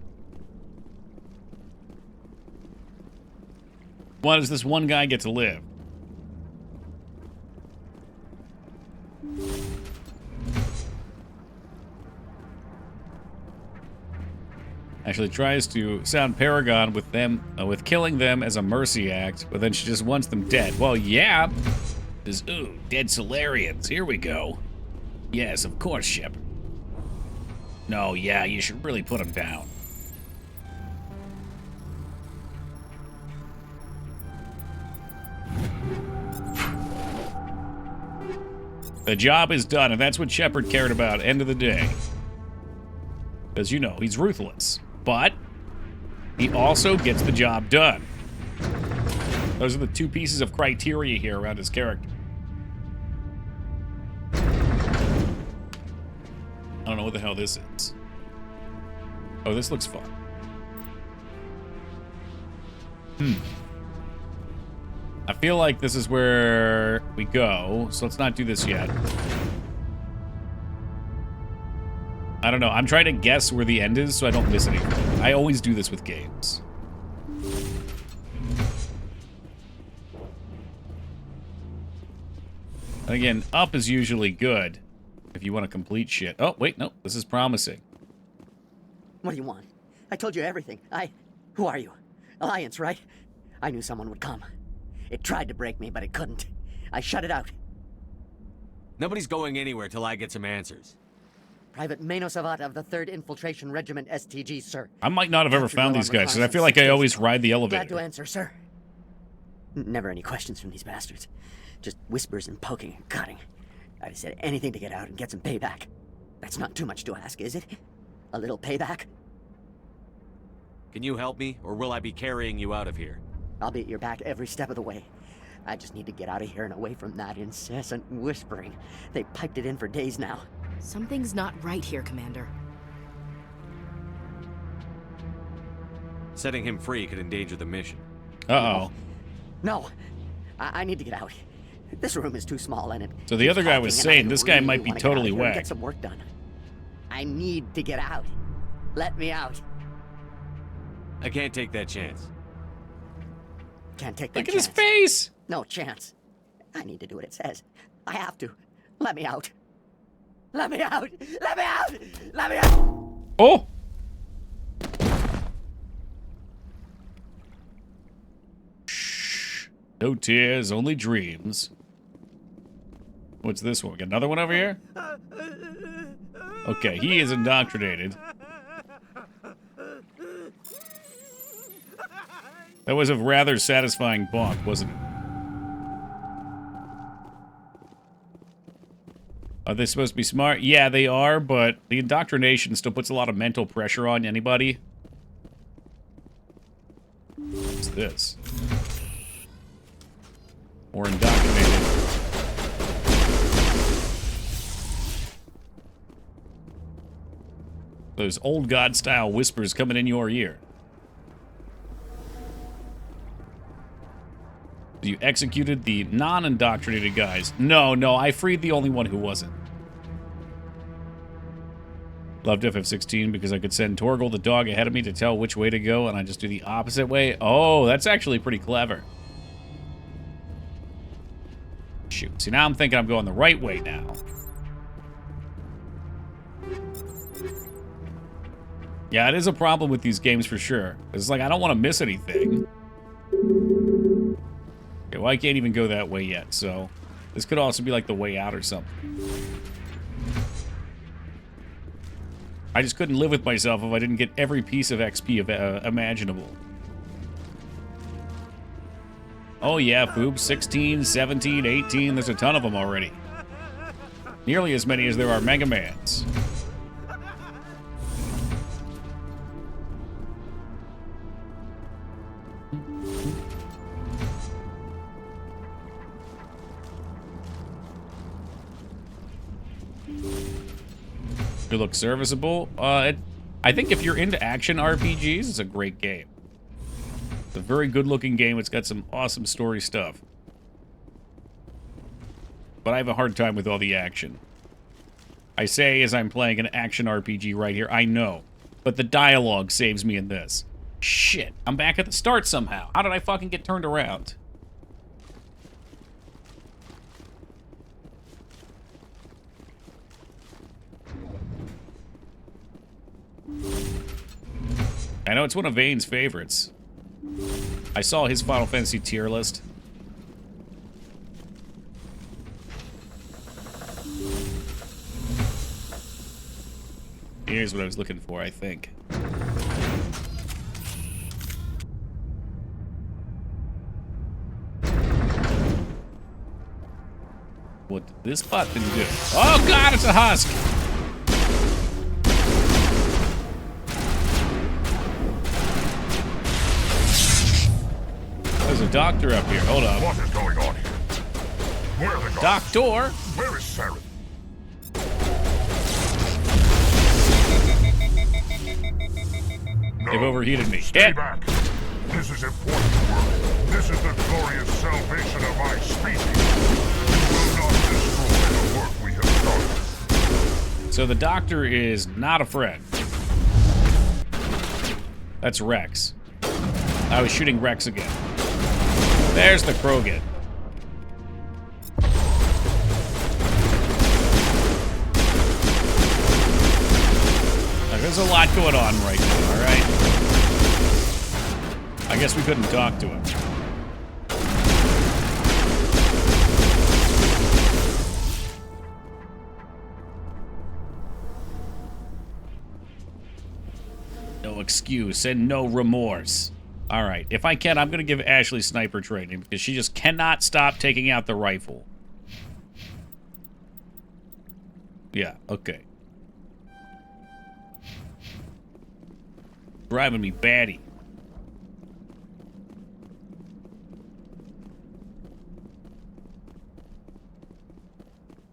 Why does this one guy get to live? Actually tries to sound Paragon with them, with killing them as a mercy act, but then she just wants them dead. Well, yeah. There's, ooh, dead Solarians. Here we go. Yes, of course, Shep. No, yeah, you should really put them down. The job is done, and that's what Shepard cared about, end of the day. Because, you know, he's ruthless. But he also gets the job done. Those are the two pieces of criteria here around his character. I don't know what the hell this is. Oh, this looks fun. I feel like this is where we go, so let's not do this yet. I don't know. I'm trying to guess where the end is so I don't miss anything. I always do this with games. And again, up is usually good if you want to complete shit. Oh, wait, no, this is promising. What do you want? I told you everything. Who are you? Alliance, right? I knew someone would come. It tried to break me, but it couldn't. I shut it out. Nobody's going anywhere till I get some answers. Private Mano Savata of the 3rd Infiltration Regiment STG, sir. I might not have ever found these guys, because I feel like I always ride the elevator. Glad to answer, sir. Never any questions from these bastards. Just whispers and poking and cutting. I just said anything to get out and get some payback. That's not too much to ask, is it? A little payback? Can you help me, or will I be carrying you out of here? I'll be at your back every step of the way. I just need to get out of here and away from that incessant whispering. They piped it in for days now. Something's not right here, Commander. Setting him free could endanger the mission. Uh-oh. No. I need to get out. This room is too small and it... So the other guy was saying this guy might be totally whacked. Get some work done. I need to get out. Let me out. I can't take that chance. Can't take that Look at chance. his face! No chance. I need to do what it says. I have to. Let me out. Let me out! Let me out! Let me out! Oh! Shh. No tears, only dreams. What's this one? We got another one over here? Okay, he is indoctrinated. That was a rather satisfying bonk, wasn't it? Are they supposed to be smart? Yeah, they are, but the indoctrination still puts a lot of mental pressure on anybody. What's this? More indoctrinated. Those old god-style whispers coming in your ear. You executed the non-indoctrinated guys. No, I freed the only one who wasn't. Loved FF16 because I could send Torgal the dog ahead of me to tell which way to go, and I just do the opposite way. Oh, that's actually pretty clever. Shoot. See, now I'm thinking I'm going the right way now. Yeah, it is a problem with these games for sure. It's like, I don't want to miss anything. Okay, well, I can't even go that way yet, so this could also be like the way out or something. I just couldn't live with myself if I didn't get every piece of XP imaginable. Oh yeah, Foob, 16, 17, 18, there's a ton of them already. Nearly as many as there are Mega Mans. It looks serviceable. I think if you're into action RPGs, it's a great game. It's a very good-looking game. It's got some awesome story stuff. But I have a hard time with all the action. I say as I'm playing an action RPG right here, I know. But the dialogue saves me in this. Shit, I'm back at the start somehow. How did I fucking get turned around? I know it's one of Vane's favorites. I saw his Final Fantasy tier list. Here's what I was looking for, I think. What did this button do? Oh god, it's a husk! There's a doctor up here. Hold on. What is going on here? Where are the guards? Doctor! Where is Saren? No. They've overheated me. Stay back. This is important work. This is the glorious salvation of my species. You will not destroy the work we have started. So the doctor is not a friend. That's Rex. I was shooting Rex again. There's the Krogan. There's a lot going on right now, alright? I guess we couldn't talk to him. No excuse and no remorse. Alright, if I can, I'm going to give Ashley sniper training because she just cannot stop taking out the rifle. Yeah, okay. Driving me batty.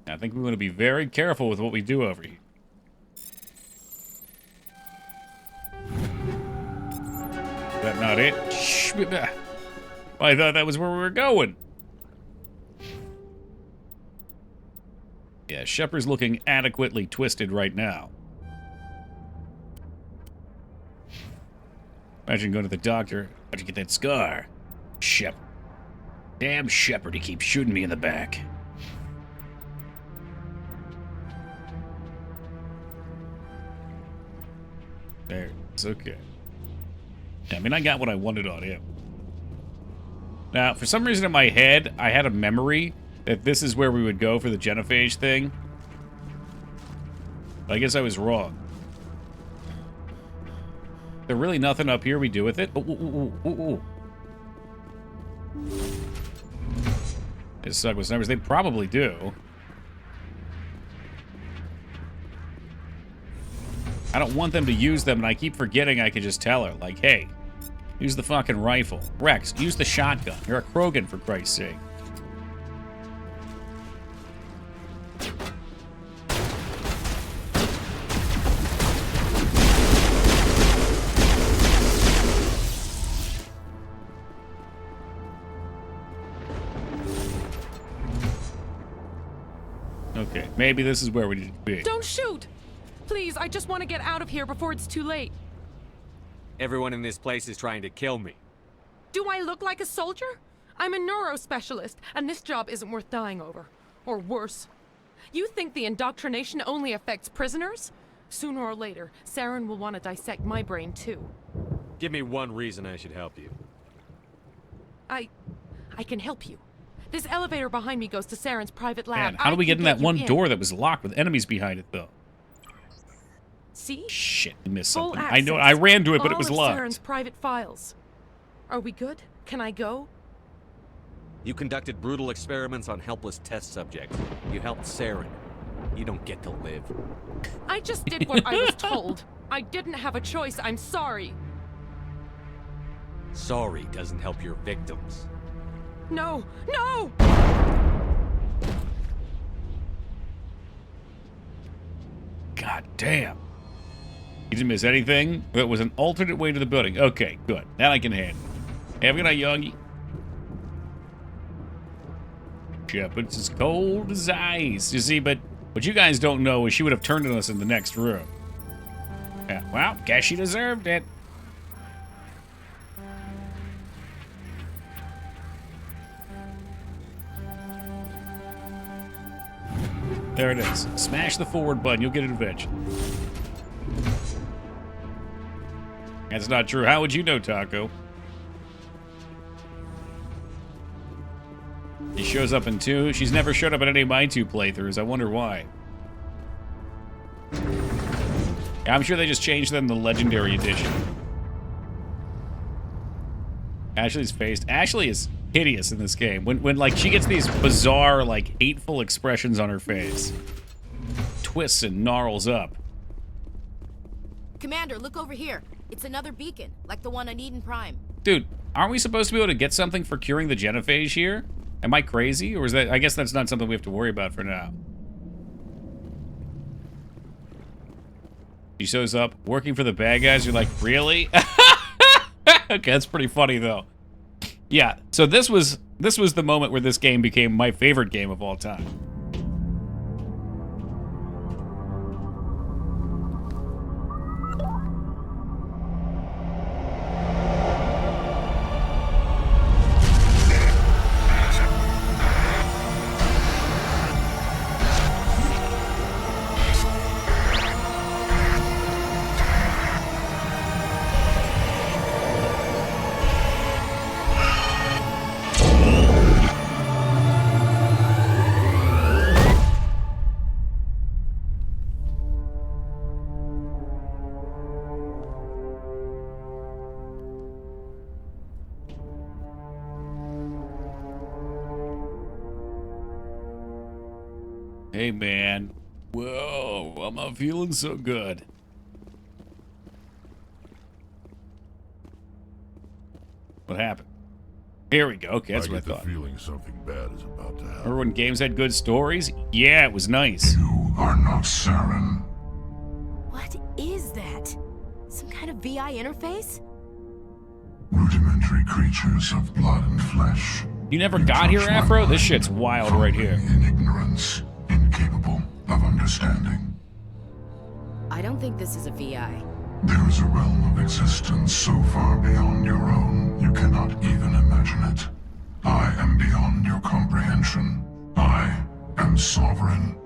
I think we want to be very careful with what we do over here. Is that not it? I thought that was where we were going. Yeah, Shepard's looking adequately twisted right now. Imagine going to the doctor. How'd you get that scar? Shepard. Damn Shepard, he keeps shooting me in the back. There, it's okay. I mean, I got what I wanted on him. Now, for some reason in my head, I had a memory that this is where we would go for the genophage thing. But I guess I was wrong. There really nothing up here we do with it? Ooh. They suck with snipers. They probably do. I don't want them to use them, and I keep forgetting I could just tell her, like, hey, use the fucking rifle. Rex, use the shotgun. You're a Krogan, for Christ's sake. Okay, maybe this is where we need to be. Don't shoot! Please, I just want to get out of here before it's too late. Everyone in this place is trying to kill me. Do I look like a soldier? I'm a neurospecialist, and this job isn't worth dying over. Or worse. You think the indoctrination only affects prisoners? Sooner or later, Saren will want to dissect my brain too. Give me one reason I should help you. I can help you. This elevator behind me goes to Saren's private lab. Man, how do we get in that one door that was locked with enemies behind it, though? See? Shit, I missed Full something. I know, access. I ran to it, but it was All of locked. Saren's private files. Are we good? Can I go? You conducted brutal experiments on helpless test subjects. You helped Saren. You don't get to live. I just did what I was told. I didn't have a choice. I'm sorry. Sorry doesn't help your victims. No! No! God damn. You didn't miss anything? That was an alternate way to the building. Okay, good. That I can handle. Have a good night, Youngie. Shepard's as cold as ice. You see, but what you guys don't know is she would have turned on us in the next room. Yeah, well, guess she deserved it. There it is. Smash the forward button. You'll get it eventually. That's not true. How would you know, Taco? She shows up in 2. She's never showed up in any of my 2 playthroughs. I wonder why. I'm sure they just changed them in the Legendary Edition. Ashley's face. Ashley is hideous in this game. When like, she gets these bizarre, like, hateful expressions on her face. Twists and gnarls up. Commander, look over here. It's another beacon, like the one on Eden Prime. Dude, aren't we supposed to be able to get something for curing the genophage here? Am I crazy? Or is that... I guess that's not something we have to worry about for now. She shows up, working for the bad guys. You're like, really? Okay, that's pretty funny, though. Yeah, so this was the moment where this game became my favorite game of all time. Hey, man. Whoa, I'm not feeling so good. What happened? Here we go. Okay, that's what I get thought. the feeling something bad is about to happen. Remember when games had good stories? Yeah, it was nice. You are not Saren. What is that? Some kind of VI interface? Rudimentary creatures of blood and flesh. You never got here, Afro? This shit's wild right here. In ignorance, incapable of understanding. I don't think this is a VI. There is a realm of existence so far beyond your own, you cannot even imagine it. I am beyond your comprehension. I am Sovereign.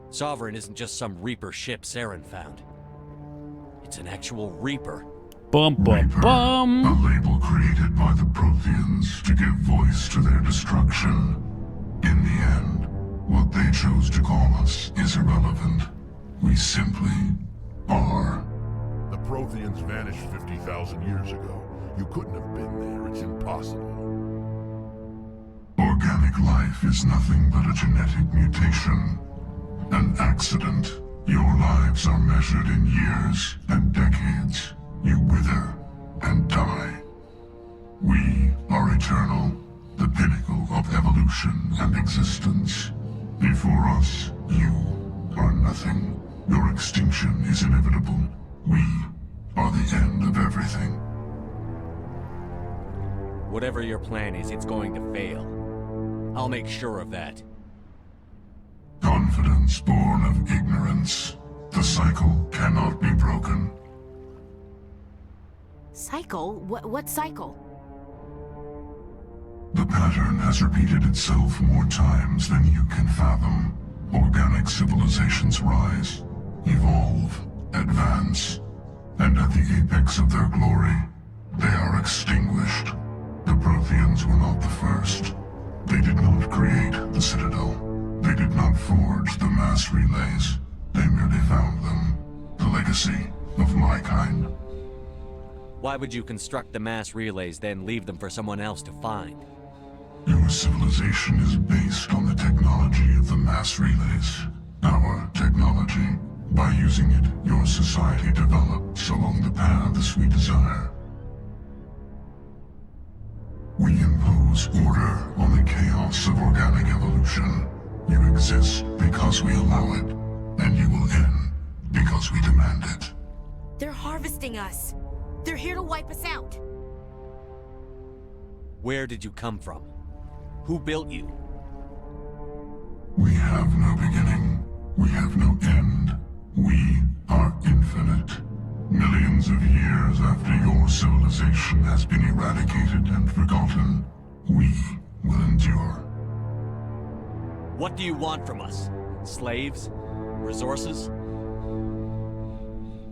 Sovereign isn't just some Reaper ship Saren found. It's an actual Reaper. Bum, bum, bum. A label created by the Protheans to give voice to their destruction. In the end, what they chose to call us is irrelevant. We simply are. The Protheans vanished 50,000 years ago. You couldn't have been there. It's impossible. Organic life is nothing but a genetic mutation. An accident. Your lives are measured in years and decades. You wither and die. We are eternal, the pinnacle of evolution and existence. Before us, you are nothing. Your extinction is inevitable. We are the end of everything. Whatever your plan is, it's going to fail. I'll make sure of that. Confidence born of ignorance. The cycle cannot be broken. Cycle? What cycle? The pattern has repeated itself more times than you can fathom. Organic civilizations rise, evolve, advance, and at the apex of their glory, they are extinguished. The Protheans were not the first. They did not create the Citadel. They did not forge the mass relays. They merely found them. The legacy of my kind. Why would you construct the mass relays, then leave them for someone else to find? Your civilization is based on the technology of the mass relays. Our technology. By using it, your society develops along the paths we desire. We impose order on the chaos of organic evolution. You exist because we allow it, and you will end because we demand it. They're harvesting us. They're here to wipe us out. Where did you come from? Who built you? We have no beginning. We have no end. We are infinite. Millions of years after your civilization has been eradicated and forgotten, we will endure. What do you want from us? Slaves? Resources?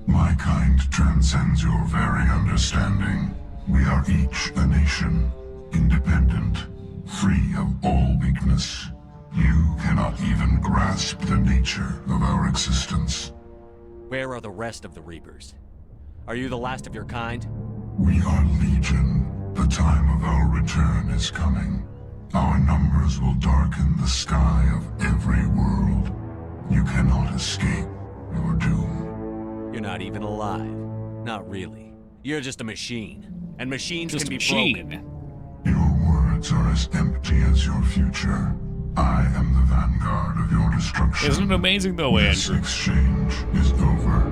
My kind transcends your very understanding. We are each a nation, independent, free of all weakness. You cannot even grasp the nature of our existence. Where are the rest of the Reapers? Are you the last of your kind? We are Legion. The time of our return is coming. Our numbers will darken the sky of every world. You cannot escape your doom. You're not even alive. Not really. You're just a machine. And machines Just can a be machine. broken. Your words are as empty as your future. I am the vanguard of your destruction. Isn't it amazing though, This Andrew? exchange is over.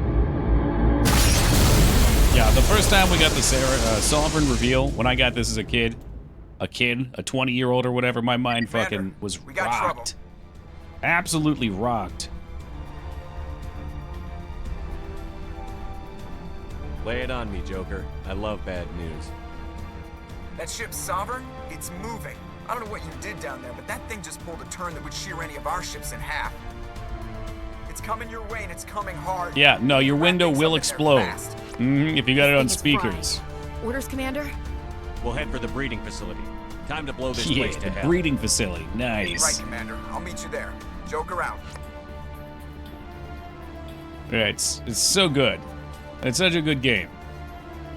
Yeah, the first time we got the Sovereign reveal, when I got this as a kid, a 20-year-old or whatever, my mind fucking was got rocked. Absolutely rocked. Lay it on me, Joker. I love bad news. That ship's Sovereign? It's moving. I don't know what you did down there, but that thing just pulled a turn that would shear any of our ships in half. It's coming your way, and it's coming hard. Yeah, no, your window will explode. fast. If you got it on This thing is speakers. Orders, Commander? We'll head for the breeding facility. Time to blow this Yeah, place to the hell. breeding facility. Nice. Right, Commander. I'll meet you there. Joker out. Yeah, it's so good. It's such a good game.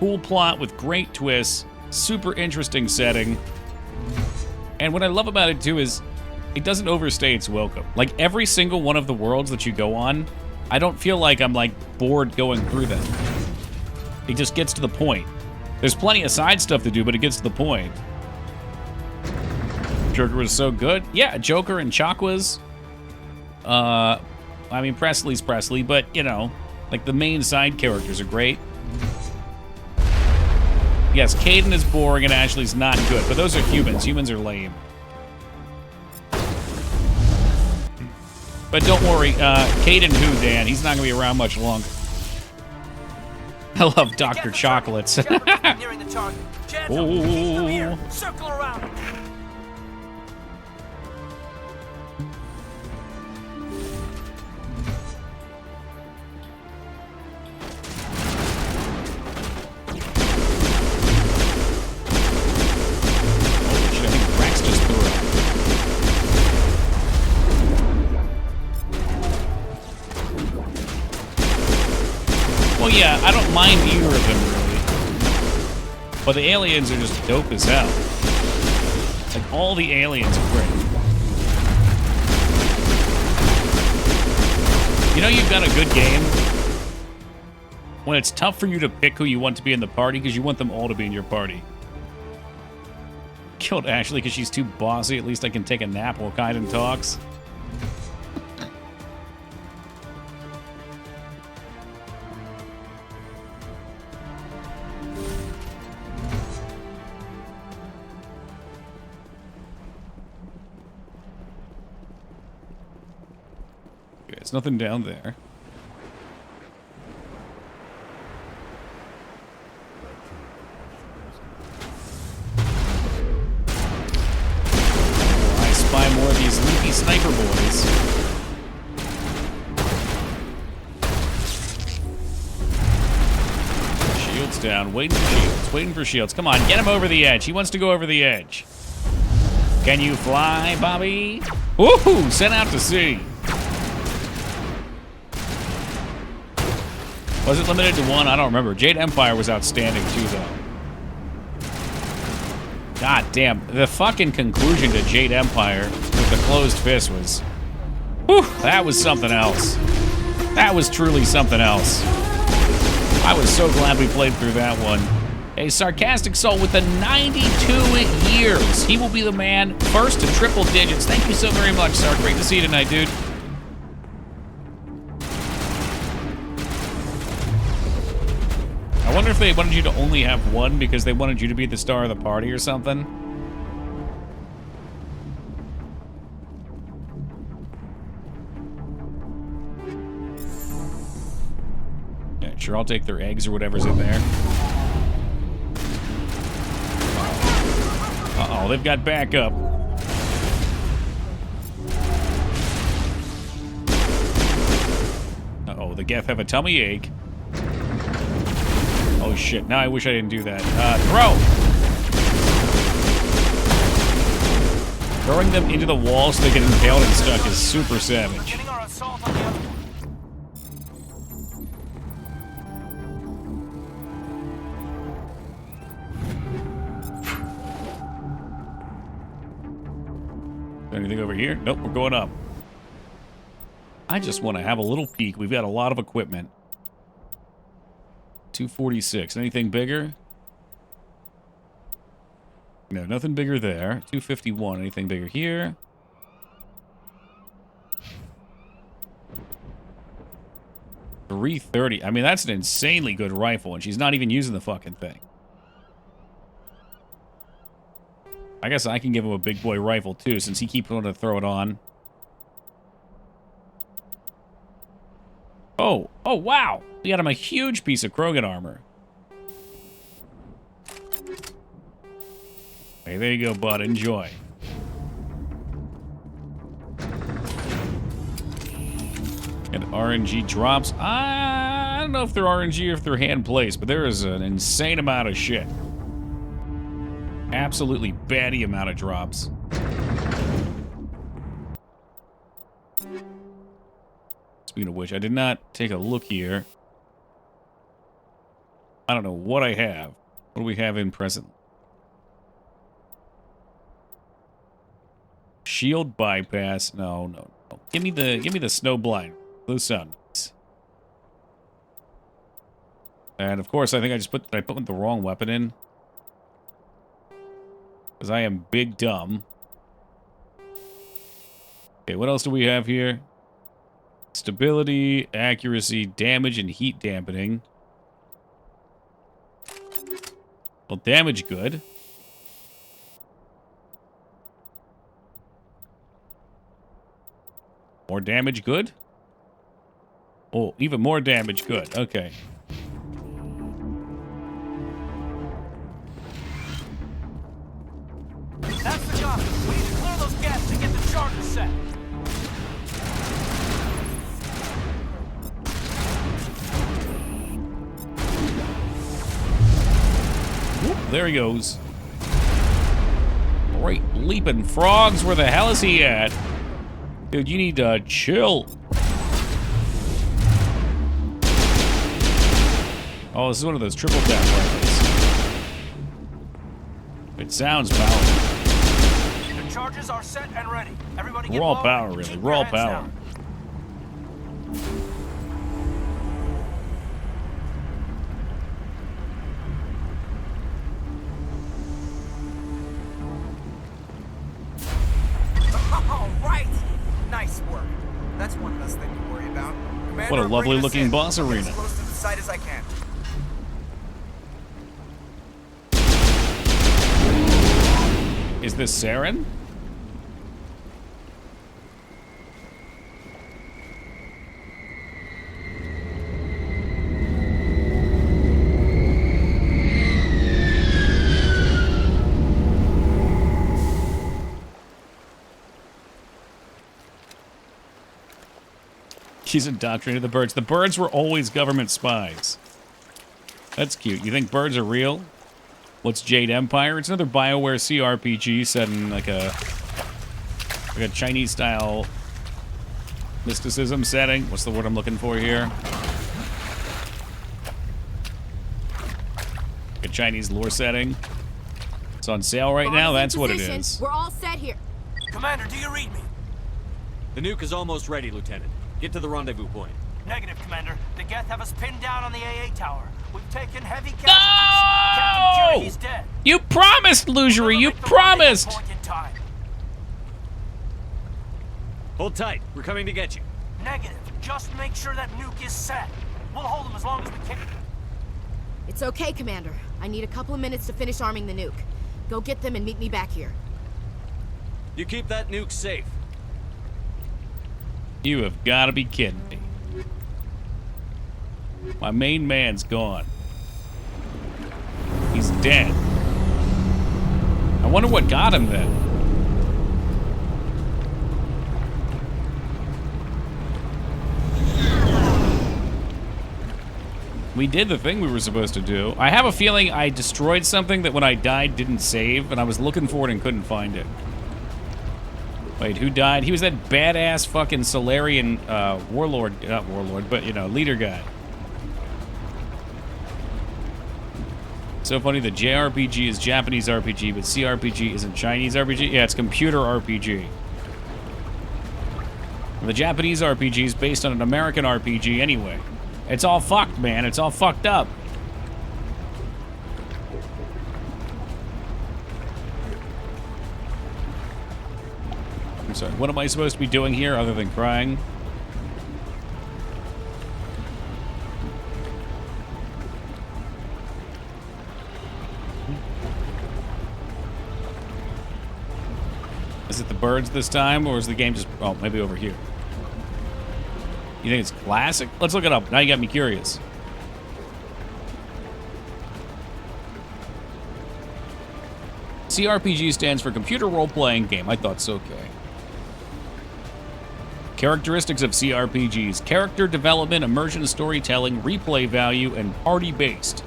Cool plot with great twists, super interesting setting. And what I love about it too is it doesn't overstay its welcome. Like, every single one of the worlds that you go on, I don't feel like I'm, like, bored going through them. It just gets to the point. There's plenty of side stuff to do, but it gets to the point. Joker was so good. Yeah, Joker and Chakwas. I mean, Presley's Presley, but, you know, like, the main side characters are great. Yes, Kaidan is boring and Ashley's not good, but those are humans. Humans are lame. But don't worry, Kaidan who, Dan? He's not going to be around much longer. I love Dr. Chocolates. Nearing the target. Janto, keep them here. Circle around. Well, yeah, I don't mind either of them, really. But the aliens are just dope as hell. Like, all the aliens are great. You know you've got a good game when it's tough for you to pick who you want to be in the party because you want them all to be in your party. Killed Ashley because she's too bossy. At least I can take a nap while Kaidan talks. There's nothing down there. I spy more of these leafy sniper boys. Shields down, waiting for shields, waiting for shields. Come on, get him over the edge. He wants to go over the edge. Can you fly, Bobby? Woohoo! Sent out to sea. Was it limited to one? I don't remember. Jade Empire was outstanding too, though. God damn. The fucking conclusion to Jade Empire with the closed fist was... Whew, that was something else. That was truly something else. I was so glad we played through that one. A Sarcastic Soul with the 92 years. He will be the man first to triple digits. Thank you so very much, Sark. Great to see you tonight, dude. I wonder if they wanted you to only have one because they wanted you to be the star of the party or something. Yeah, sure, I'll take their eggs or whatever's in there. Uh-oh, they've got backup. Uh-oh, the Geth have a tummy ache. Oh shit, now I wish I didn't do that. Throw! Throwing them into the wall so they get impaled and stuck is super savage. Anything over here? Nope, we're going up. I just want to have a little peek. We've got a lot of equipment. 246. Anything bigger? No, nothing bigger there. 251. Anything bigger here? .330. I mean, that's an insanely good rifle, and she's not even using the fucking thing. I guess I can give him a big boy rifle, too, since he keeps wanting to throw it on. Oh, wow. We got him a huge piece of Krogan armor. Hey, there you go, bud. Enjoy. And RNG drops. I don't know if they're RNG or if they're hand placed, but there is an insane amount of shit. Absolutely batty amount of drops. Speaking of which, I did not take a look here. I don't know what I have. What do we have in present? Shield bypass. No, no, no. Give me the snow blind. Those sound nice. And of course, I think I put the wrong weapon in. Because I am big dumb. Okay, what else do we have here? Stability, accuracy, damage, and heat dampening. Well, damage good. More damage good? Oh, even more damage good. Okay. That's the job. We need to clear those gaps to get the charger set. Whoop, there he goes. Great leaping frogs. Where the hell is he at? Dude, you need to chill. Oh, this is one of those triple tap rifles. It sounds powerful. The charges are set and ready. Everybody get Raw low power, and really. keep Raw your hands power. down. All right. Nice work. That's one less thing to worry about. Commander, What a lovely bring us looking in. boss I'll get arena. as close to the site as I can. Is this Saren? She's indoctrinated the birds. The birds were always government spies. That's cute. You think birds are real? What's Jade Empire? It's another BioWare CRPG set in like a Chinese-style mysticism setting. What's the word I'm looking for here? A Chinese lore setting. It's on sale right now. That's what it is. We're all set here. Commander, do you read me? The nuke is almost ready, Lieutenant. Get to the rendezvous point. Negative, Commander. The Geth have us pinned down on the AA tower. We've taken heavy casualties. No! Captain Curie, he's dead. You promised, Lugerie. You promised. Point in time. Hold tight. We're coming to get you. Negative. Just make sure that nuke is set. We'll hold them as long as we can. It's okay, Commander. I need a couple of minutes to finish arming the nuke. Go get them and meet me back here. You keep that nuke safe. You have got to be kidding me. My main man's gone. He's dead. I wonder what got him then. We did the thing we were supposed to do. I have a feeling I destroyed something that when I died didn't save, and I was looking for it and couldn't find it. Wait, who died? He was that badass fucking Solarian warlord, not warlord, but, you know, leader guy. So funny, the JRPG is Japanese RPG, but CRPG isn't Chinese RPG? Yeah, it's computer RPG. The Japanese RPG is based on an American RPG anyway. It's all fucked, man. It's all fucked up. I'm sorry, what am I supposed to be doing here other than crying? Is it the birds this time, or is the game just... Oh, maybe over here. You think it's classic? Let's look it up. Now you got me curious. CRPG stands for Computer Role-Playing Game. I thought so, okay. Characteristics of CRPGs. Character development, immersion storytelling, replay value, and party-based.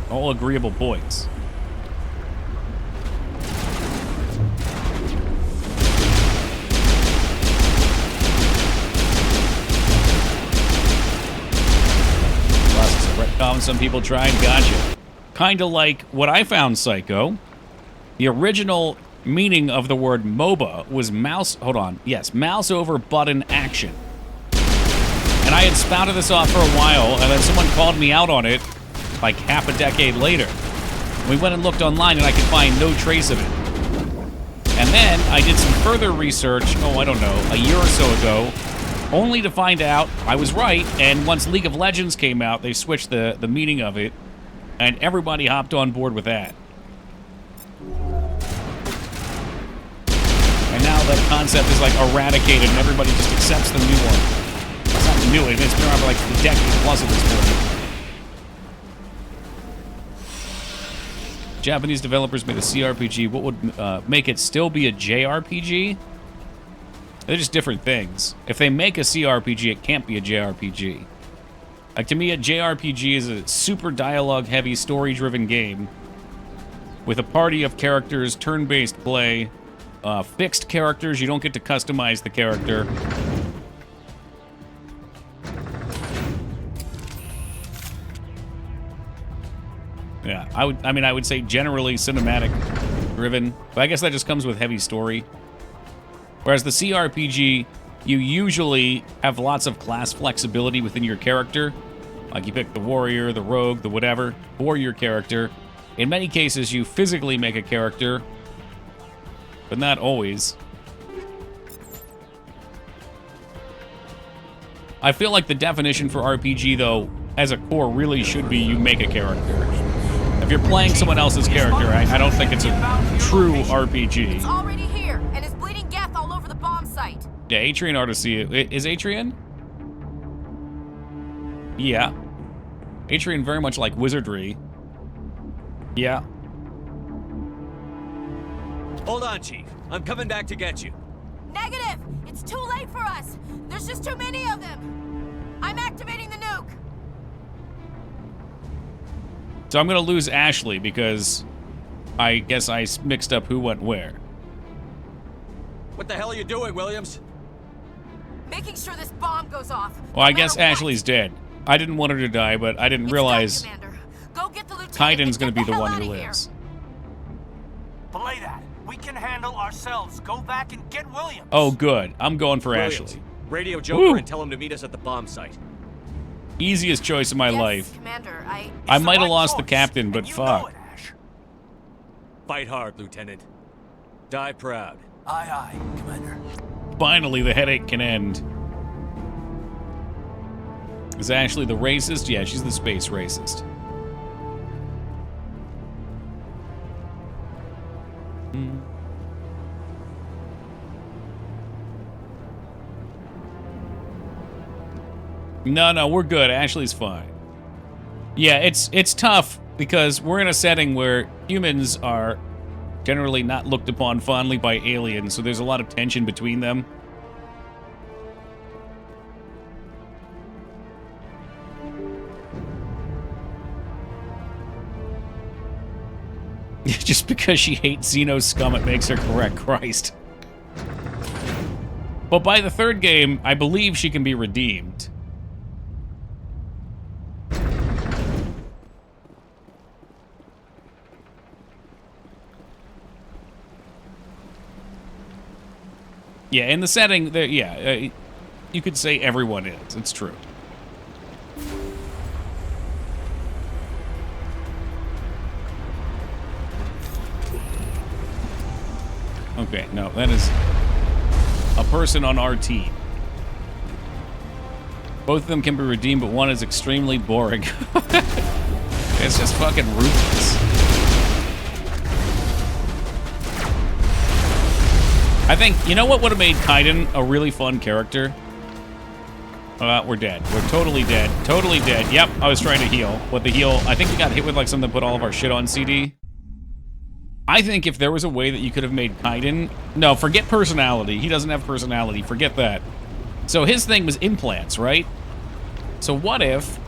All agreeable points. Some people tried, gotcha. Kinda like what I found, Psycho. The original meaning of the word MOBA was mouse... Hold on. Yes, mouse over button action. And I had spouted this off for a while, and then someone called me out on it like half a decade later. We went and looked online, and I could find no trace of it. And then I did some further research, I don't know, a year or so ago, only to find out I was right, and once League of Legends came out, they switched the meaning of it, and everybody hopped on board with that. And now that concept is like eradicated, and everybody just accepts the new one. It's not new, it's been around for like a decade plus at this point. Japanese developers made a CRPG. What would make it still be a JRPG? They're just different things. If they make a CRPG, it can't be a JRPG. Like, to me, a JRPG is a super dialogue-heavy, story-driven game with a party of characters, turn-based play, fixed characters. You don't get to customize the character. Yeah, I would say generally cinematic driven, but I guess that just comes with heavy story. Whereas the CRPG, you usually have lots of class flexibility within your character. Like you pick the warrior, the rogue, the whatever, for your character. In many cases, you physically make a character, but not always. I feel like the definition for RPG, though, as a core, really should be you make a character. If you're playing someone else's character, I don't think it's a true RPG. It's already here, and is bleeding Geth all over the bomb site. Yeah, Atrian Artesia. Is Atrian? Yeah. Atrian very much like wizardry. Yeah. Hold on, Chief. I'm coming back to get you. Negative! It's too late for us! There's just too many of them! I'm activating the nuke! So I'm gonna lose Ashley because I guess I mixed up who went where. What the hell are you doing, Williams? Making sure this bomb goes off. Well, I guess Ashley's dead. I didn't want her to die, but I didn't realize Kaiden's gonna be the one who lives. Belay that. We can handle ourselves. Go back and get Williams. Oh, good. I'm going for Williams, Ashley. Radio Joker Woo. and tell him to meet us at the bomb site. Easiest choice of my life. Commander, I might have lost the captain, but fuck. Fight hard, Lieutenant. Die proud. Aye, aye, Commander. Finally, the headache can end. Is Ashley the racist? Yeah, she's the space racist. No, we're good. Ashley's fine. Yeah, it's tough because we're in a setting where humans are generally not looked upon fondly by aliens, so there's a lot of tension between them. Just because she hates Xeno scum, it makes her correct. Christ. But by the third game, I believe she can be redeemed. Yeah, in the setting, you could say everyone is. It's true. Okay, no, that is a person on our team. Both of them can be redeemed, but one is extremely boring. It's just fucking ruthless. I think, you know what would have made Kaiden a really fun character? We're dead. We're totally dead. Totally dead. Yep, I was trying to heal. But the heal, I think we got hit with like something that put all of our shit on CD. I think if there was a way that you could have made Kaiden... No, forget personality. He doesn't have personality. Forget that. So his thing was implants, right? So what if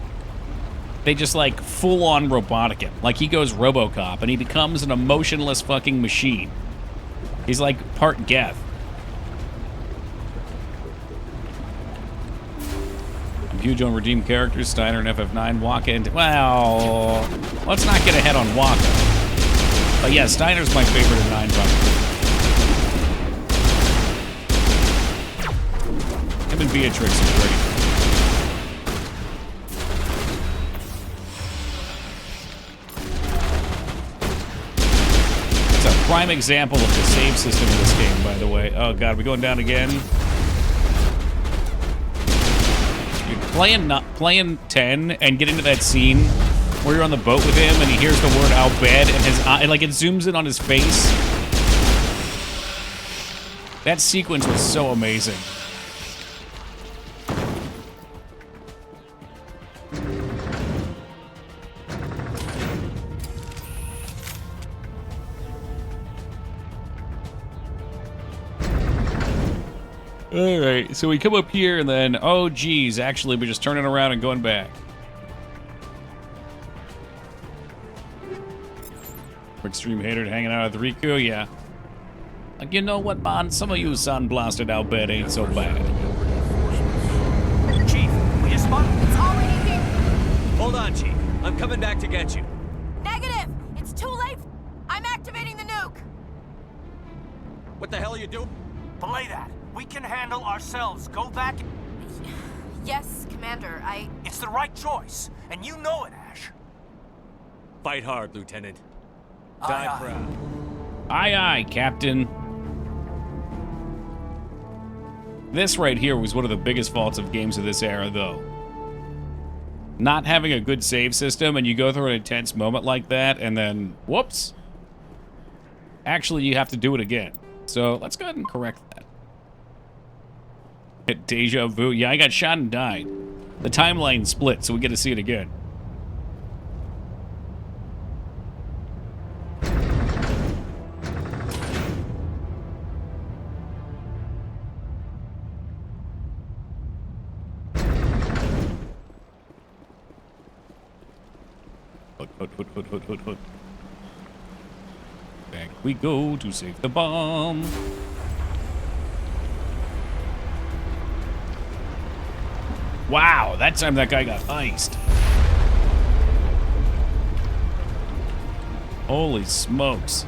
they just like full-on robotic him? Like he goes RoboCop and he becomes an emotionless fucking machine. He's like part Geth. I'm huge on redeemed characters. Steiner and FF9. Waka and... Well, let's not get ahead on Waka. But yeah, Steiner's my favorite of 9, probably. Him and Beatrix are great. It's a prime example of the save system in this game, by the way. Oh god, we going down again? Playing 10 and get into that scene where you're on the boat with him and he hears the word "Al Bhed" and his eye, and like it zooms in on his face. That sequence was so amazing. Alright, so we come up here and then, oh geez, actually we're just turning around and going back. Extreme hater hanging out at the Riku, yeah. Like, you know what, man? Some of you sandblasted Al Bhed ain't so bad. Chief, will you spot? It's already here. Hold on, Chief. I'm coming back to get you. Negative! It's too late. I'm activating the nuke. What the hell are you doing? Belay that. We can handle ourselves. Go back. Yes, Commander, It's the right choice, and you know it, Ash. Fight hard, Lieutenant. Die proud. Aye, aye, Captain. This right here was one of the biggest faults of games of this era, though. Not having a good save system, and you go through an intense moment like that, and then, whoops. Actually, you have to do it again. So, let's go ahead and correct that. Hit deja vu. Yeah, I got shot and died. The timeline split, so we get to see it again. Hood. Back we go to save the bomb. Wow, that time that guy got iced. Holy smokes.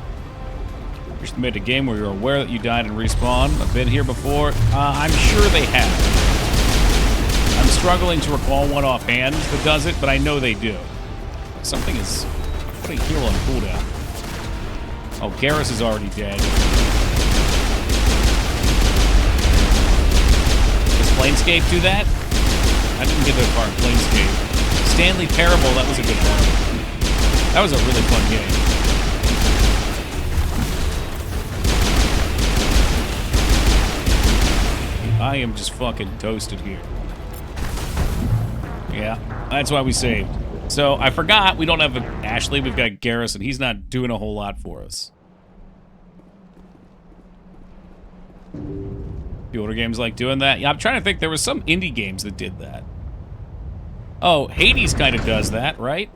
Just made a game where you're aware that you died and respawn. I've been here before. I'm sure they have. I'm struggling to recall one offhand that does it, but I know they do. Something is putting heal on cooldown. Oh, Garrus is already dead. Does Planescape do that? I didn't get that far in Planescape. Stanley Parable, that was a good one. That was a really fun game. I am just fucking toasted here. Yeah, that's why we saved. So, I forgot we don't have Ashley, we've got Garrus, and he's not doing a whole lot for us. The older games like doing that? Yeah, I'm trying to think, there was some indie games that did that. Oh, Hades kind of does that, right?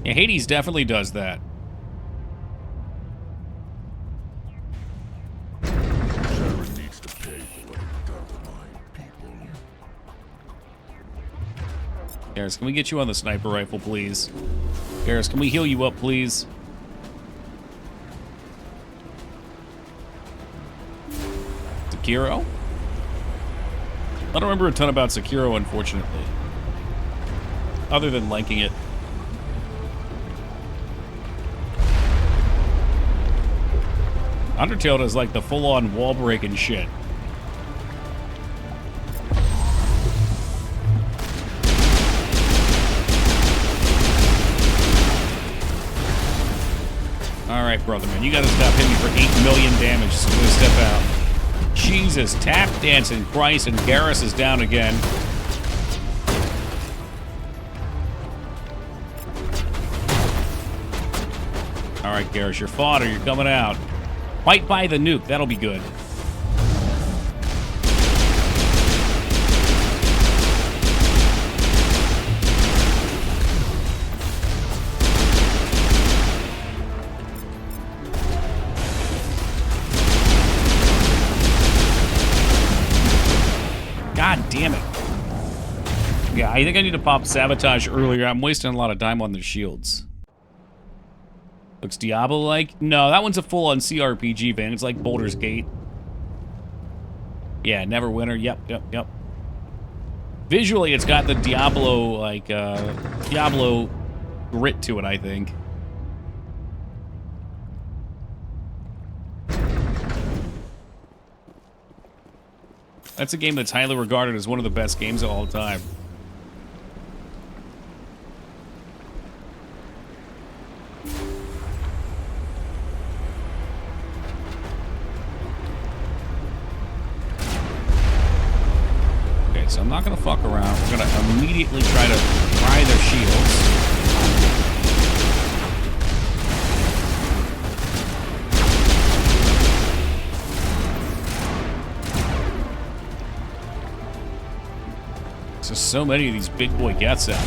Yeah, Hades definitely does that. Sharon needs to pay for what it's done to my people. Garrus, can we get you on the sniper rifle, please? Garrus, can we heal you up, please? Sekiro? I don't remember a ton about Sekiro, unfortunately. Other than liking it. Undertale does like the full-on wall breaking shit. Alright, brother man, you gotta stop hitting me for 8 million damage, so I'm gonna step out. Jesus, tap dancing Christ, and Garrus is down again. Alright, Garrus, you're fodder, you're coming out. Fight by the nuke, that'll be good. God damn it. Yeah, I think I need to pop Sabotage earlier. I'm wasting a lot of time on the shields. Looks Diablo-like. No, that one's a full-on CRPG, man. It's like Baldur's Gate. Yeah, Neverwinter. Yep. Visually, it's got the Diablo, like, Diablo grit to it, I think. That's a game that's highly regarded as one of the best games of all time. So I'm not going to fuck around. We're going to immediately try to pry their shields. So many of these big boy gets out.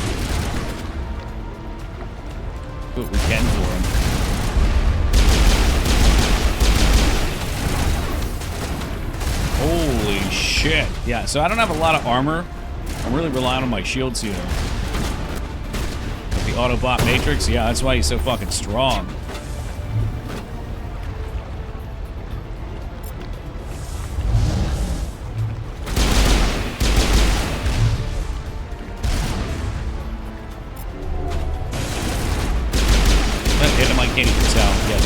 Do what we can for them. Holy shit. Yeah, so I don't have a lot of armor. I'm really relying on my shields here. The Autobot Matrix, yeah, that's why he's so fucking strong. That hit him, I can't even tell. Yeah,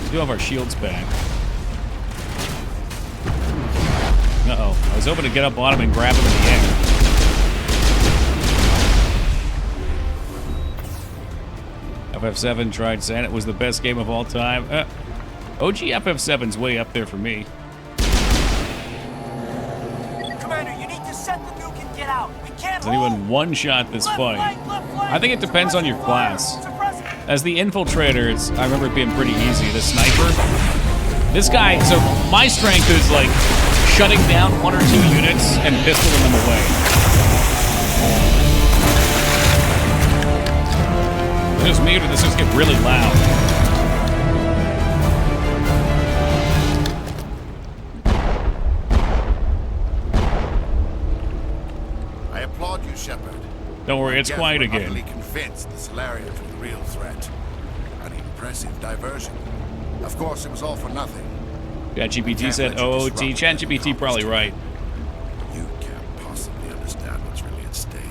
we do have our shields back. Uh-oh. I was hoping to get up on him and grab him in the air. FF7 tried saying it was the best game of all time. OG FF7's way up there for me. Commander, you need to set the nuke and get out. We can't Does anyone one-shot this fight? I think it depends on your class. As the infiltrator, I remember it being pretty easy. The sniper. This guy, so my strength is like shutting down 1 or 2 units and pistoling them away. Is it just me or did this just get really loud? I applaud you, Shepard. Don't worry, it's quiet I'm again. utterly convinced the Solarians were the real threat. An impressive diversion. Of course, it was all for nothing. ChatGPT said OOT. ChatGPT probably right. You can't possibly understand what's really at stake.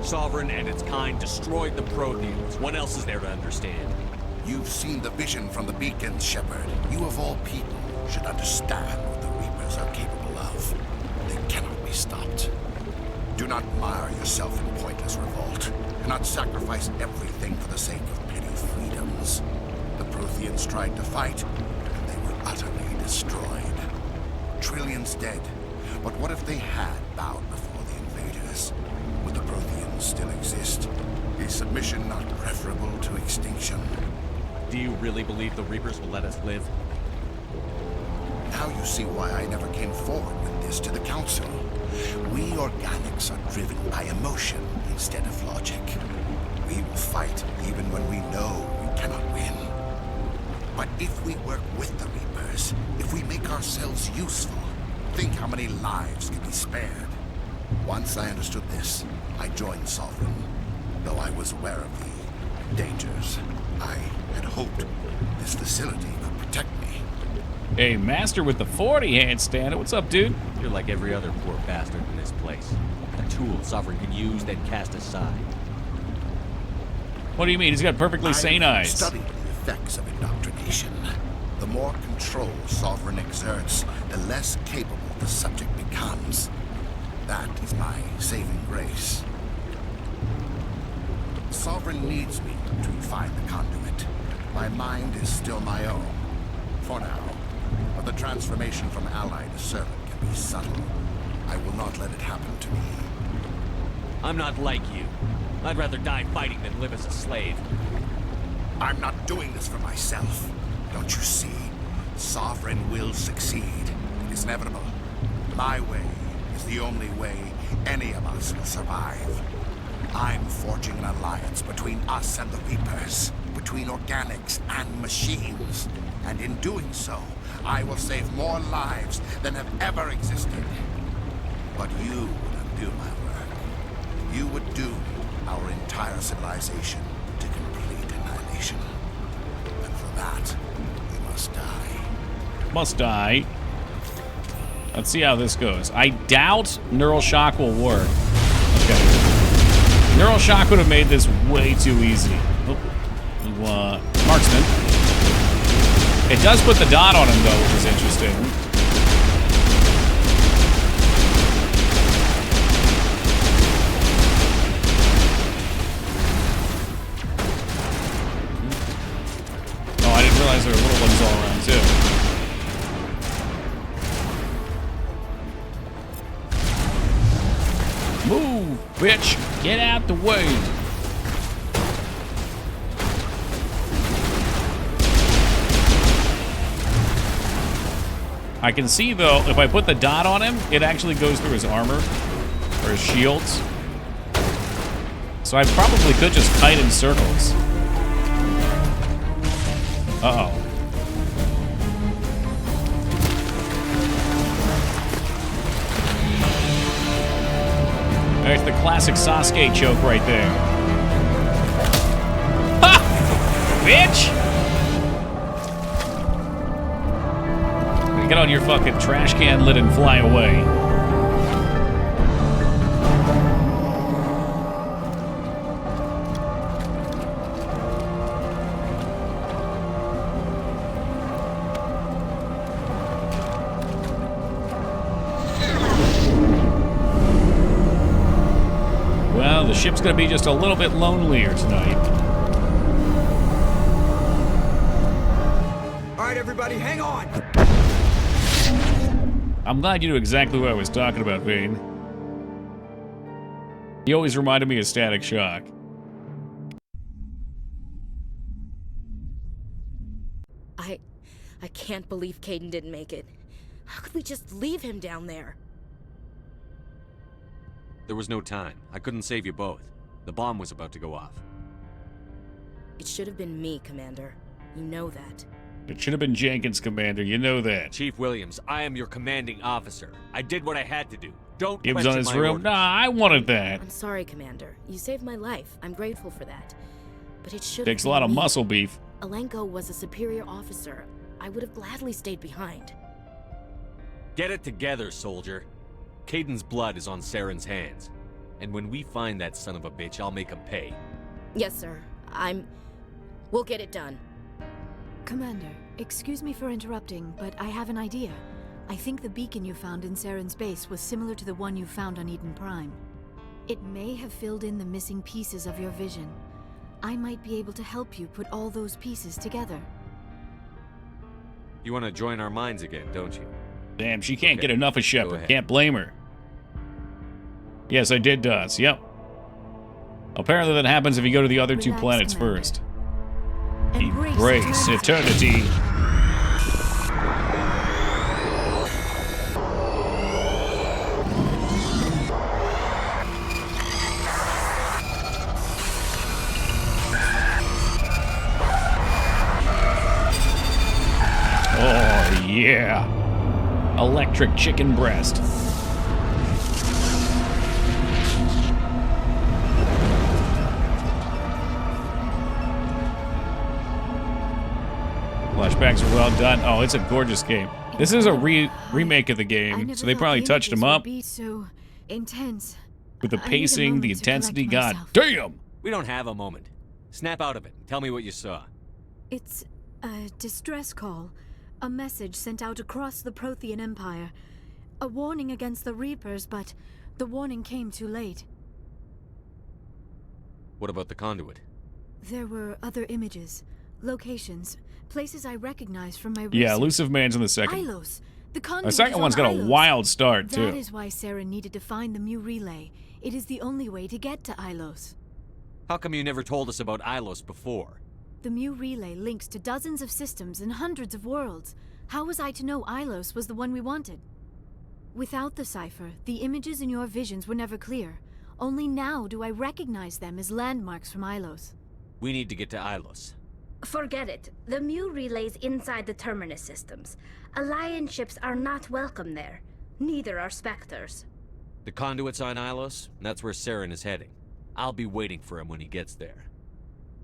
Sovereign and its kind destroyed the Protheans. What else is there to understand? You've seen the vision from the beacons, Shepard. You of all people should understand what the Reapers are capable of. They cannot be stopped. Do not mire yourself in pointless revolt. Do not sacrifice everything for the sake of petty freedoms. The Protheans tried to fight, and they were utterly destroyed. Trillions dead. But what if they had bowed before the invaders? Would the Protheans still exist? Is submission not preferable to extinction? Do you really believe the Reapers will let us live? Now you see why I never came forward with this to the Council. We organics are driven by emotion instead of logic. We will fight even when we know we cannot win. But if we work with the Reapers, if we make ourselves useful, think how many lives could be spared. Once I understood this, I joined Sovereign, though I was aware of the dangers. I had hoped this facility could protect me. Hey, Master with the 40 handstand. What's up, dude? You're like every other poor bastard in this place. A tool Sovereign can use, then cast aside. What do you mean? He's got perfectly sane eyes. Studied the effects of indoctrination. The more control Sovereign exerts, the less capable the subject becomes. That is my saving grace. Sovereign needs me to find the conduit. My mind is still my own. For now. But the transformation from ally to servant can be subtle. I will not let it happen to me. I'm not like you. I'd rather die fighting than live as a slave. I'm not doing this for myself. Don't you see? Sovereign will succeed. It is inevitable. My way is the only way any of us will survive. I'm forging an alliance between us and the Reapers, between organics and machines. And in doing so, I will save more lives than have ever existed. But you would undo my work. You would do our civilization to complete annihilation. And for that, we must die. Must die. Let's see how this goes. I doubt Neural Shock will work. Okay. Neural Shock would have made this way too easy. Oh, marksman. It does put the dot on him, though, which is interesting. Oh, I didn't realize there were little ones all around, too. Move, bitch! Get out the way! I can see, though, if I put the dot on him, it actually goes through his armor, or his shields. So I probably could just kite in circles. Uh-oh. There's the classic Sasuke choke right there. Ha! Bitch! Get on your fucking trash can lid and fly away. Well, the ship's gonna be just a little bit lonelier tonight. All right, everybody, hang on. I'm glad you knew exactly what I was talking about, Vane. He always reminded me of Static Shock. I can't believe Kaidan didn't make it. How could we just leave him down there? There was no time. I couldn't save you both. The bomb was about to go off. It should have been me, Commander. You know that. It should have been Jenkins, Commander. You know that. Chief Williams, I am your commanding officer. I did what I had to do. Don't He was question on his my room. orders. Nah, I wanted that. I'm sorry, Commander. You saved my life. I'm grateful for that. But it should Takes have a lot been of me. muscle beef. Alenko was a superior officer. I would have gladly stayed behind. Get it together, soldier. Kaidan's blood is on Saren's hands. And when we find that son of a bitch, I'll make him pay. Yes, sir. We'll get it done. Commander, excuse me for interrupting, but I have an idea. I think the beacon you found in Saren's base was similar to the one you found on Eden Prime. It may have filled in the missing pieces of your vision. I might be able to help you put all those pieces together. You want to join our minds again, don't you? Damn, she can't Okay, get enough of go Shepard. ahead. Can't blame her. Yes, I did, Dots. Yep. Apparently that happens if you go to the other two Relax, planets Commander. first. Embrace eternity. Oh, yeah. Electric chicken breast. Flashbacks are well done. Oh, it's a gorgeous game. This is a remake of the I game, never so they thought probably the touched images him would up be so intense. with the I need a pacing, the moment to intensity. collect God myself. damn! We don't have a moment. Snap out of it. Tell me what you saw. It's a distress call. A message sent out across the Prothean Empire. A warning against the Reapers, but the warning came too late. What about the conduit? There were other images, locations, places I recognized from my Yeah, research. Elusive Man's in the second. Ilos. The The conduit second is on one's got a Ilos. wild start, That too. is why Saren needed to find the Mu Relay. It is the only way to get to Ilos. How come you never told us about Ilos before? The Mu Relay links to dozens of systems and hundreds of worlds. How was I to know Ilos was the one we wanted? Without the cipher, the images in your visions were never clear. Only now do I recognize them as landmarks from Ilos. We need to get to Ilos. Forget it. The Mu relay's inside the Terminus systems. Alliance ships are not welcome there. Neither are Spectres. The conduit's on Ilos, and that's where Saren is heading. I'll be waiting for him when he gets there.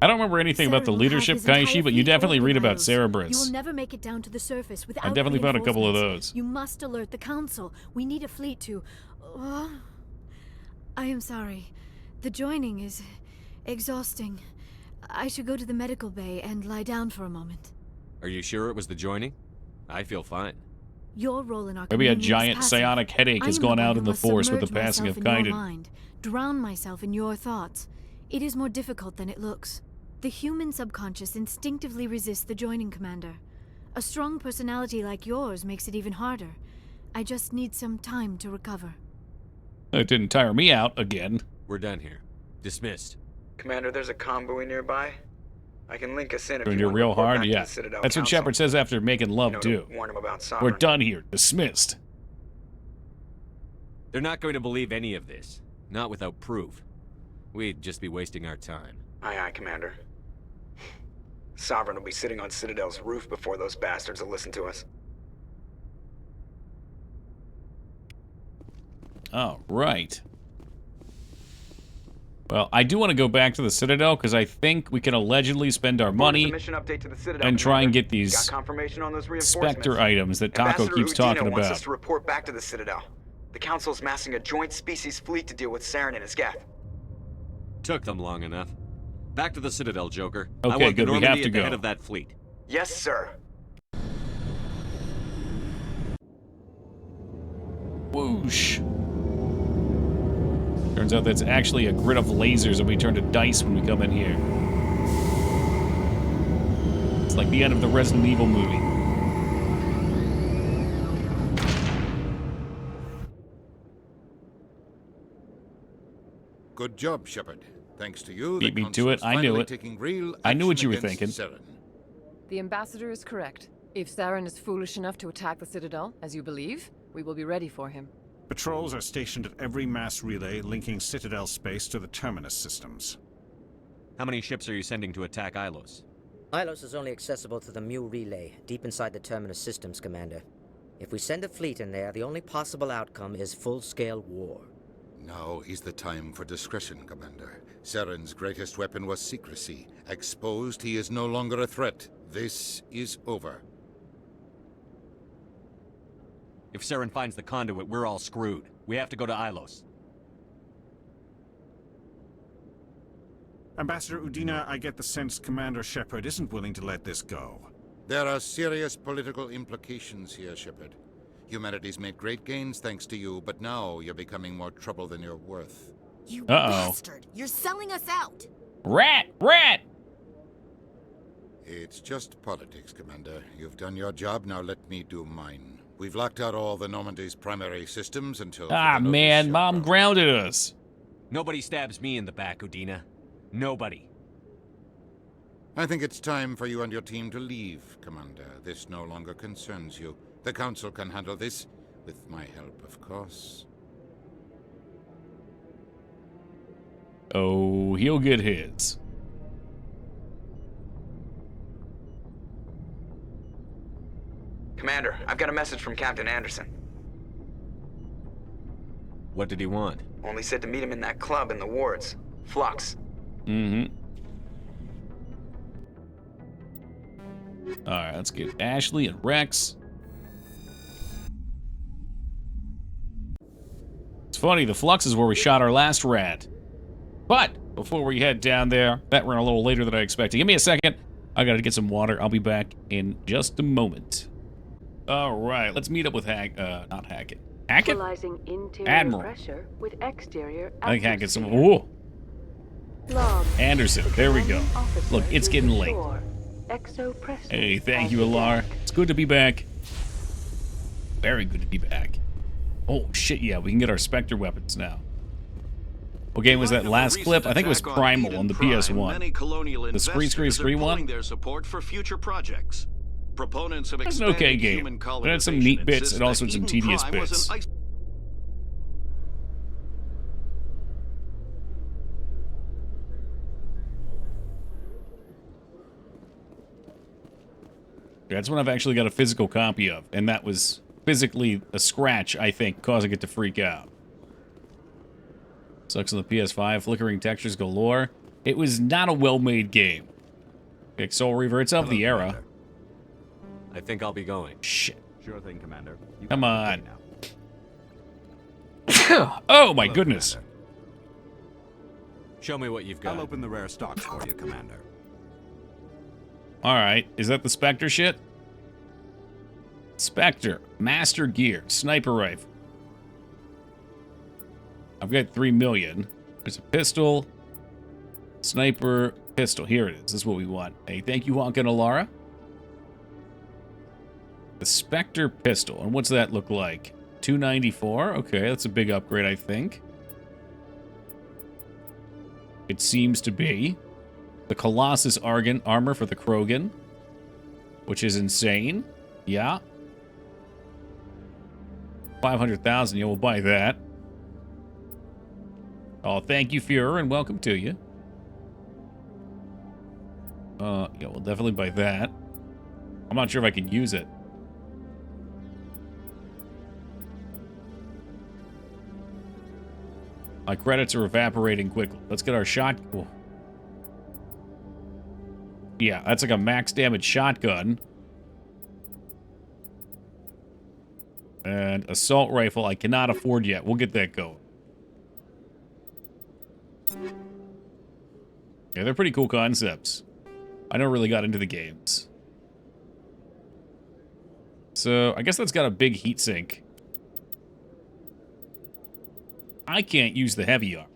I don't remember anything about the Saren will have leadership, his entire Kaishi, but you fleet definitely read orbiting about Ilos. You Cerberus. will never make it down to the surface without I definitely found a couple of reinforcements. those. You must alert the council. We need a fleet to... I am sorry. The joining is exhausting. I should go to the medical bay and lie down for a moment. Are you sure it was the joining? I feel fine. Your role in our Maybe a communion is giant passive. psionic headache I has am gone one out who in the must Force with the submerge passing of myself in your Kaiden. mind, drown myself in your thoughts. It is more difficult than it looks. The human subconscious instinctively resists the joining, Commander. A strong personality like yours makes it even harder. I just need some time to recover. It didn't tire me out again. We're done here. Dismissed. Commander, there's a convoy nearby. I can link us in if Doing you you want real to report hard? back to Yeah. the Citadel That's what Council. Shepard says after making love, to too. warn him about We're Sovereign. done here. Dismissed. They're not going to believe any of this. Not without proof. We'd just be wasting our time. Aye, aye, Commander. Sovereign will be sitting on Citadel's roof before those bastards will listen to us. All right. Well, I do want to go back to the Citadel because I think we can allegedly spend our money Mission update to the Citadel, and try and Commander. get these Got confirmation on those reinforcements. Spectre items that Taco Ambassador keeps Udina talking wants us about. to report back to the Citadel. The Council's massing a joint species fleet to deal with Saren and his Geth. Took them long enough. Back to the Citadel, Joker. I Okay, want good. the We have Normandy to at the go. head of that fleet. Yes, sir. Whoosh. Turns out that's actually a grid of lasers and we turn to dice when we come in here. It's like the end of the Resident Evil movie. Good job, Shepard. Thanks to you, Beat the me to it. Council's I knew finally it. taking real I knew what action you were against thinking. Saren. The ambassador is correct. If Saren is foolish enough to attack the Citadel, as you believe, we will be ready for him. Patrols are stationed at every mass relay linking Citadel space to the Terminus systems. How many ships are you sending to attack Ilos? Ilos is only accessible to the Mu relay, deep inside the Terminus systems, Commander. If we send a fleet in there, the only possible outcome is full-scale war. Now is the time for discretion, Commander. Saren's greatest weapon was secrecy. Exposed, he is no longer a threat. This is over. If Saren finds the conduit, we're all screwed. We have to go to Ilos. Ambassador Udina, I get the sense Commander Shepard isn't willing to let this go. There are serious political implications here, Shepard. Humanity's made great gains thanks to you, but now you're becoming more trouble than you're worth. You Uh-oh. bastard! You're selling us out! Rat! Rat! It's just politics, Commander. You've done your job, now let me do mine. We've locked out all the Normandy's primary systems until... Ah, further man. notice. Mom grounded us. Nobody stabs me in the back, Udina. Nobody. I think it's time for you and your team to leave, Commander. This no longer concerns you. The Council can handle this, with my help, of course. Oh, he'll get his. Commander, I've got a message from Captain Anderson. What did he want? Only said to meet him in that club in the wards. Flux. Mm-hmm. Alright, let's get Ashley and Rex. It's funny, the Flux is where we shot our last rat. But, before we head down there, that ran a little later than I expected. Give me a second. I gotta get some water. I'll be back in just a moment. Alright, let's meet up with not Hackett. Hackett? Equalizing interior Admiral. pressure with exterior I think Hackett's some... atmosphere. Ooh. Log. Anderson, there we go. Officer Look, it's is getting late. ashore. Exopresence Hey, thank on you, the Alar. deck. It's good to be back. Very good to be back. Oh, shit, yeah, we can get our Spectre weapons now. What game was that last clip? I think it was Primal on the PS1. Many colonial The investors are one? pulling their support for future projects. Proponents of That's an okay expanded game. human It had some neat colonization bits insist and also that some Eden tedious Prime was bits. an ice- That's one I've actually got a physical copy of, and that was physically a scratch, I think, causing it to freak out. Sucks on the PS5. Flickering textures galore. It was not a well-made game. Okay, Soul Reaver, it's of the era. I think I'll be going. Shit. Sure thing, Commander. Come on. Oh my goodness. Show me what you've got. I'll open the rare stocks for you, Commander. Alright, is that the Spectre shit? Spectre, Master Gear, Sniper Rifle. I've got 3 million. There's a pistol. Sniper, pistol. Here it is. This is what we want. Hey, thank you, Honka and Alara. The Spectre pistol. And what's that look like? 294? Okay, that's a big upgrade, I think. It seems to be. The Colossus armor for the Krogan. Which is insane. Yeah. 500,000. Yeah, we'll buy that. Oh, thank you, Führer, and welcome to you. Yeah, we'll definitely buy that. I'm not sure if I can use it. My credits are evaporating quickly. Let's get our shot. Oh. Yeah, that's like a max damage shotgun. And assault rifle I cannot afford yet. We'll get that going. Yeah, they're pretty cool concepts. I never really got into the games. So, I guess that's got a big heatsink. I can't use the heavy arm.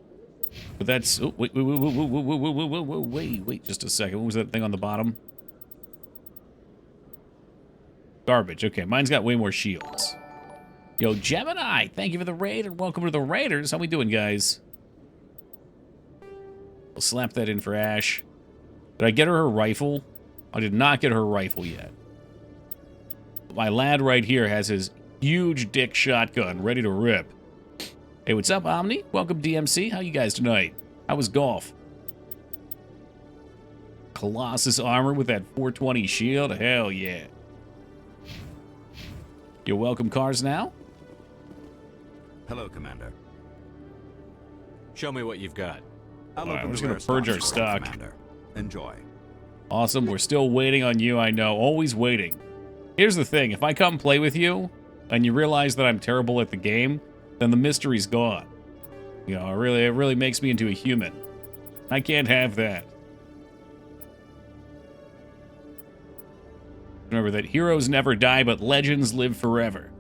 But that's... Oh, wait, just a second. What was that thing on the bottom? Garbage. Okay, mine's got way more shields. Yo, Gemini, thank you for the raid, and welcome to the Raiders. How we doing, guys? We'll slap that in for Ash. Did I get her rifle? I did not get her rifle yet. My lad right here has his huge dick shotgun ready to rip. Hey, what's up, Omni? Welcome, DMC. How you guys tonight? How was golf? Colossus armor with that 420 shield? Hell yeah. You're welcome, Cars Now? Hello, Commander. Show me what you've got. Alright, I'm just gonna purge our stock. Enjoy. Awesome, we're still waiting on you, I know. Always waiting. Here's the thing, if I come play with you, and you realize that I'm terrible at the game, then the mystery's gone. You know, it really makes me into a human. I can't have that. Remember that heroes never die, but legends live forever.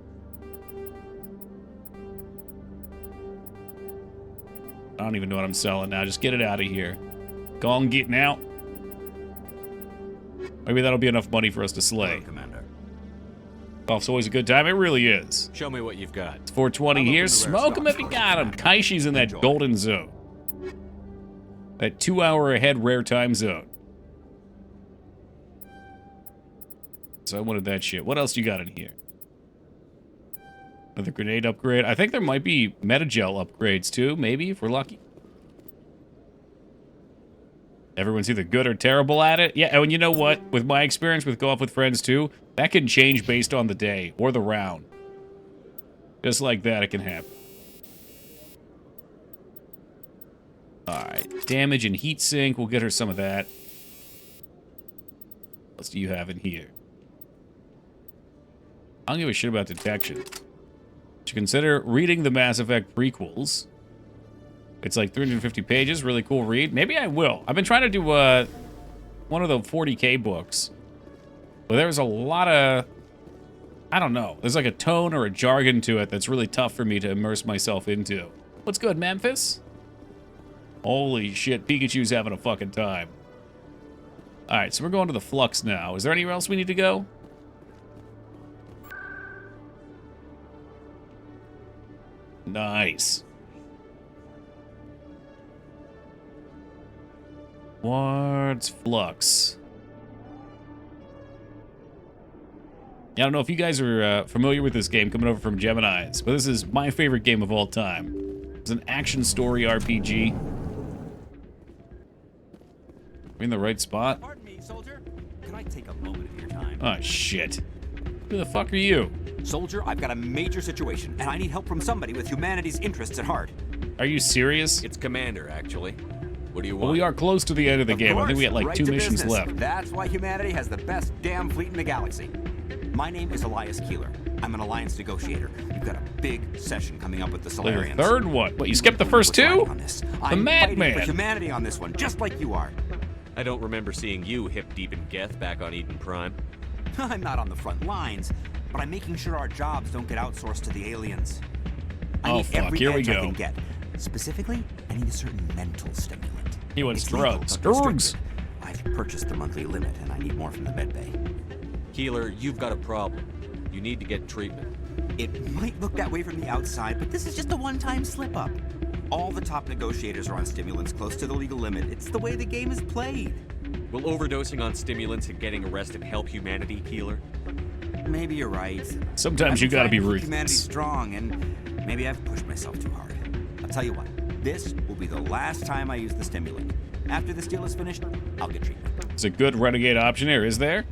I don't even know what I'm selling now. Just get it out of here. Go on getting out. Maybe that'll be enough money for us to slay. Hello, Commander. Golf's always a good time. It really is. Show me what you've got. It's 420 here. Smoke him if you got him. Kaishi's in that golden zone. That 2 hour ahead rare time zone. So I wanted that shit. What else you got in here? Another grenade upgrade. I think there might be Metagel upgrades too, maybe, if we're lucky. Everyone's either good or terrible at it. Yeah, and you know what? With my experience with golf with friends too, that can change based on the day or the round. Just like that, it can happen. Alright, damage and heat sink. We'll get her some of that. What else do you have in here? I don't give a shit about detection. Should consider reading the Mass Effect prequels. It's like 350 pages, really cool read. Maybe I will. I've been trying to do one of the 40K books. But there's a lot of... I don't know. There's like a tone or a jargon to it that's really tough for me to immerse myself into. What's good, Memphis? Holy shit, Pikachu's having a fucking time. Alright, so we're going to the Flux now. Is there anywhere else we need to go? Nice. What's Flux? Yeah, I don't know if you guys are familiar with this game coming over from Gemini's, but this is my favorite game of all time. It's an action story RPG. Are we in the right spot? Pardon me, soldier. Can I take a moment of your time? Oh, shit. Who the fuck are you? Soldier, I've got a major situation, and I need help from somebody with humanity's interests at heart. Are you serious? It's Commander, actually. What do you want? Well, we are close to the end of the game. I think we got like right 2 to missions business. left. That's why humanity has the best damn fleet in the galaxy. My name is Elias Keeler. I'm an alliance negotiator. You've got a big session coming up with the Like Solarians. the third one. What, you skipped the first two? On this. The I'm fighting for madman. humanity on this one, just like you are. I don't remember seeing you hip deep in Geth back on Eden Prime. I'm not on the front lines, but I'm making sure our jobs don't get outsourced to the aliens. I Oh, need fuck, every here we edge I go. can get. Specifically, I need a certain mental stimulant. He wants It's legal, drugs. but Drugs. restricted. I've purchased the monthly limit, and I need more from the medbay. Keeler, you've got a problem. You need to get treatment. It might look that way from the outside, but this is just a one-time slip-up. All the top negotiators are on stimulants close to the legal limit. It's the way the game is played. Will overdosing on stimulants and getting arrested help humanity, Keeler? Maybe you're right. Sometimes you gotta be ruthless. Humanity ruthless. strong, and maybe I've pushed myself too hard. I'll tell you what. This will be the last time I use the stimulant. After this deal is finished, I'll get treatment. It's a good renegade option here, is there?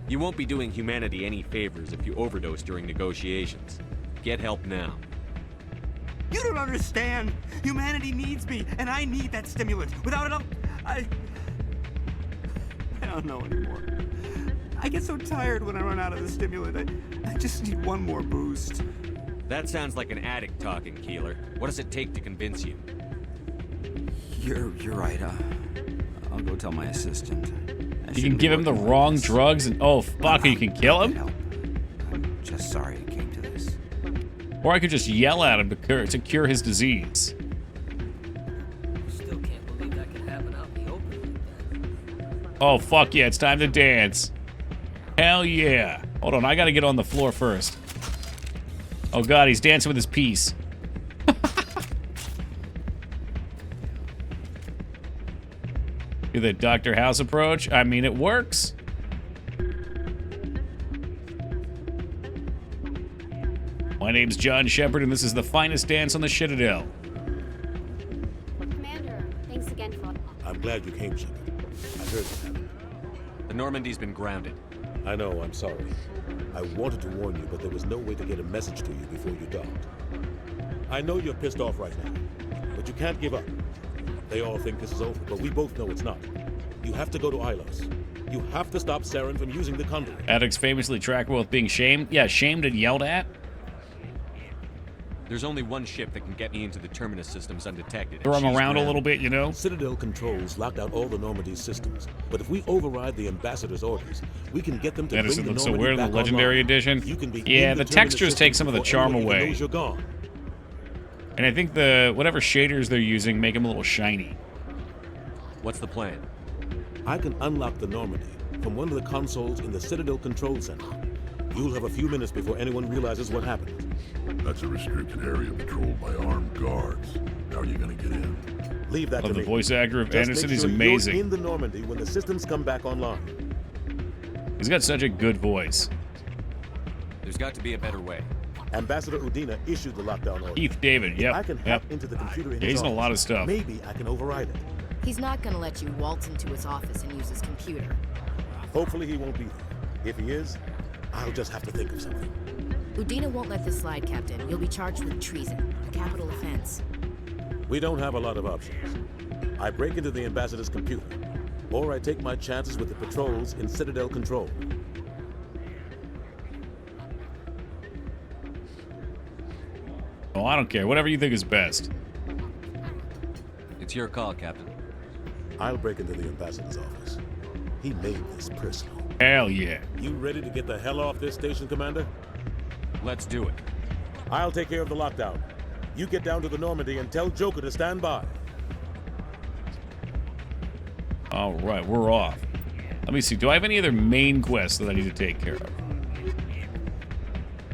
You won't be doing humanity any favors if you overdose during negotiations. Get help now. You don't understand. Humanity needs me, and I need that stimulant. Without it, I don't know anymore. I get so tired when I run out of the stimulant. I just need one more boost. That sounds like an addict talking, Keeler. What does it take to convince you? You're right. I'll go tell my assistant. You can give him the wrong drugs and oh fuck, you can kill him? I'm just sorry it came to this. Or I could just yell at him to cure his disease. Still can't believe that could happen out in the open. Oh fuck yeah, it's time to dance. Hell yeah. Hold on, I gotta get on the floor first. Oh god, he's dancing with his piece. Do the Dr. House approach? I mean, it works. My name's John Shepard, and this is the finest dance on the Citadel. Commander, thanks again for... I'm glad you came, Shepard. I heard what happened. The Normandy's been grounded. I know, I'm sorry. I wanted to warn you, but there was no way to get a message to you before you docked. I know you're pissed off right now, but you can't give up. They all think this is over, but we both know it's not. You have to go to Ilos. You have to stop Saren from using the conduit. Addicts famously trackable with being shamed. Yeah, shamed and yelled at. There's only one ship that can get me into the Terminus systems undetected. Throw and him she's around a grounded. little bit, you know? Citadel controls locked out all the Normandy's systems, but if we override the ambassador's orders, we can get them to Medicine bring the looks so Normandy weird in back the Legendary online. Edition. You can be Yeah, in the Terminus textures take system some of the before charm anyone even away. knows you're gone. And I think the whatever shaders they're using make them a little shiny. What's the plan? I can unlock the Normandy from one of the consoles in the Citadel Control Center. You'll have a few minutes before anyone realizes what happened. That's a restricted area patrolled by armed guards. How are you gonna get in? Leave that Love to the me. voice actor of Just Anderson. make He's sure amazing. You're in the Normandy when the systems come back online. He's got such a good voice. There's got to be a better way. Ambassador Udina issued the lockdown order. Keith David, If yep, I can yep. hack into the computer in Yeah, his he's in a lot of office, stuff. Maybe I can override it. He's not gonna let you waltz into his office and use his computer. Hopefully he won't be there. If he is, I'll just have to think of something. Udina won't let this slide, Captain. You'll be charged with treason, a capital offense. We don't have a lot of options. I break into the ambassador's computer, or I take my chances with the patrols in Citadel Control. Oh, I don't care. Whatever you think is best. It's your call, Captain. I'll break into the ambassador's office. He made this personal. Hell yeah. You ready to get the hell off this station, Commander? Let's do it. I'll take care of the lockdown. You get down to the Normandy and tell Joker to stand by. All right, we're off. Let me see. Do I have any other main quests that I need to take care of?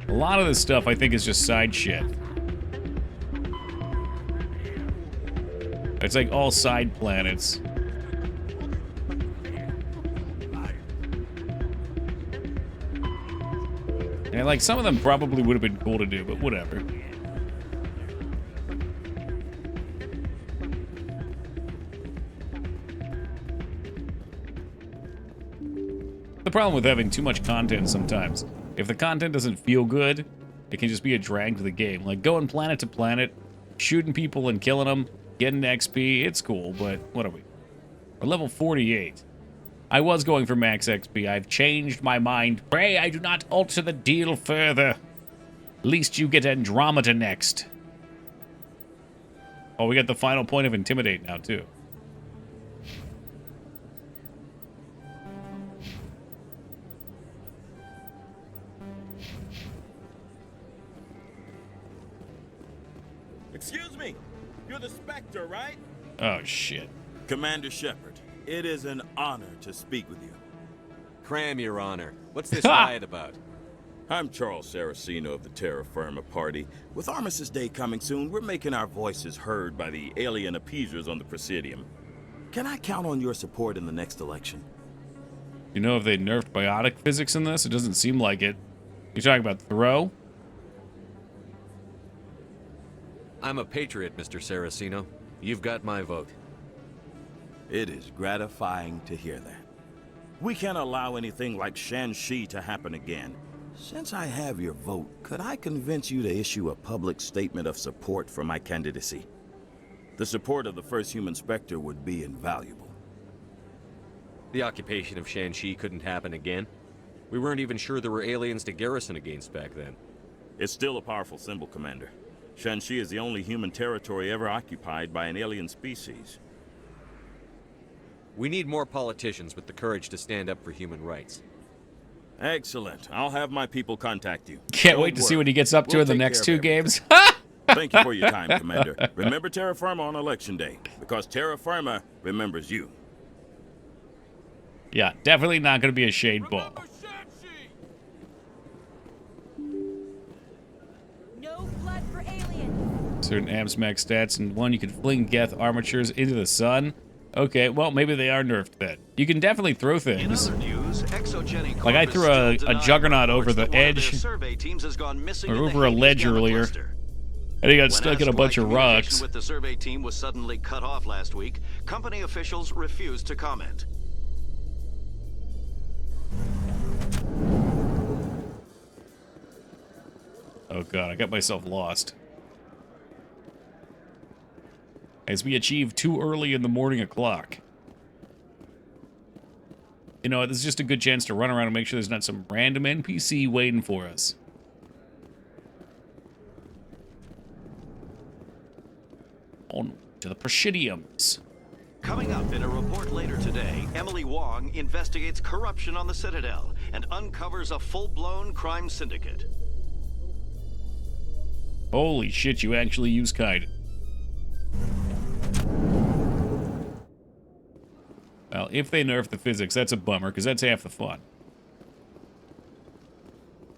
A lot of this stuff I think is just side shit. It's like all side planets. And like some of them probably would have been cool to do, but whatever. The problem with having too much content sometimes, if the content doesn't feel good, it can just be a drag to the game. Like going planet to planet, shooting people and killing them, getting XP. It's cool, but what are we? We're level 48. I was going for max XP. I've changed my mind. Pray I do not alter the deal further. At least you get Andromeda next. Oh, we got the final point of Intimidate now, too. Excuse me. You're the Spectre, right? Oh, shit. Commander Shepard, it is an honor to speak with you. Cram, Your Honor. What's this riot about? I'm Charles Saraceno of the Terra Firma Party. With Armistice Day coming soon, we're making our voices heard by the alien appeasers on the Presidium. Can I count on your support in the next election? You know if they nerfed biotic physics in this? It doesn't seem like it. You're talking about throw? I'm a patriot, Mr. Saraceno. You've got my vote. It is gratifying to hear that. We can't allow anything like Shanxi to happen again. Since I have your vote, could I convince you to issue a public statement of support for my candidacy? The support of the first human Spectre would be invaluable. The occupation of Shanxi couldn't happen again. We weren't even sure there were aliens to garrison against back then. It's still a powerful symbol, Commander. Shanxi is the only human territory ever occupied by an alien species. We need more politicians with the courage to stand up for human rights. Excellent. I'll have my people contact you. Can't wait to see what he gets up to in the next two games. Thank you for your time, Commander. Remember Terra Firma on Election Day, because Terra Firma remembers you. Yeah, definitely not going to be a shade ball. No blood for aliens. Certain amps max stats, and one you can fling Geth armatures into the sun. Okay, well, maybe they are nerfed then. You can definitely throw things. Like I threw a Juggernaut over the edge, or over a ledge earlier, and he got stuck in a bunch of rocks. With the survey team was suddenly cut off last week, company officials refused to comment. Oh god, I got myself lost. As we achieve too early in the morning o'clock. You know, this is just a good chance to run around and make sure there's not some random NPC waiting for us. On to the Presidiums. Coming up in a report later today, Emily Wong investigates corruption on the Citadel and uncovers a full-blown crime syndicate. Holy shit, you actually use Kaiden. Well, if they nerf the physics, that's a bummer, because that's half the fun.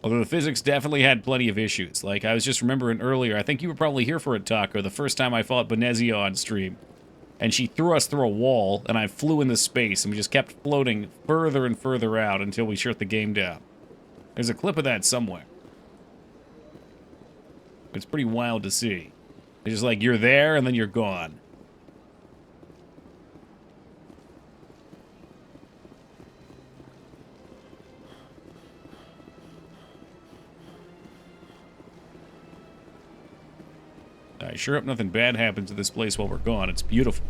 Although the physics definitely had plenty of issues. Like, I was just remembering earlier, I think you were probably here for it, Taco, the first time I fought Benezia on stream. And she threw us through a wall, and I flew into space, and we just kept floating further and further out until we shut the game down. There's a clip of that somewhere. It's pretty wild to see. It's just like, you're there, and then you're gone. I sure hope nothing bad happens to this place while we're gone. It's beautiful.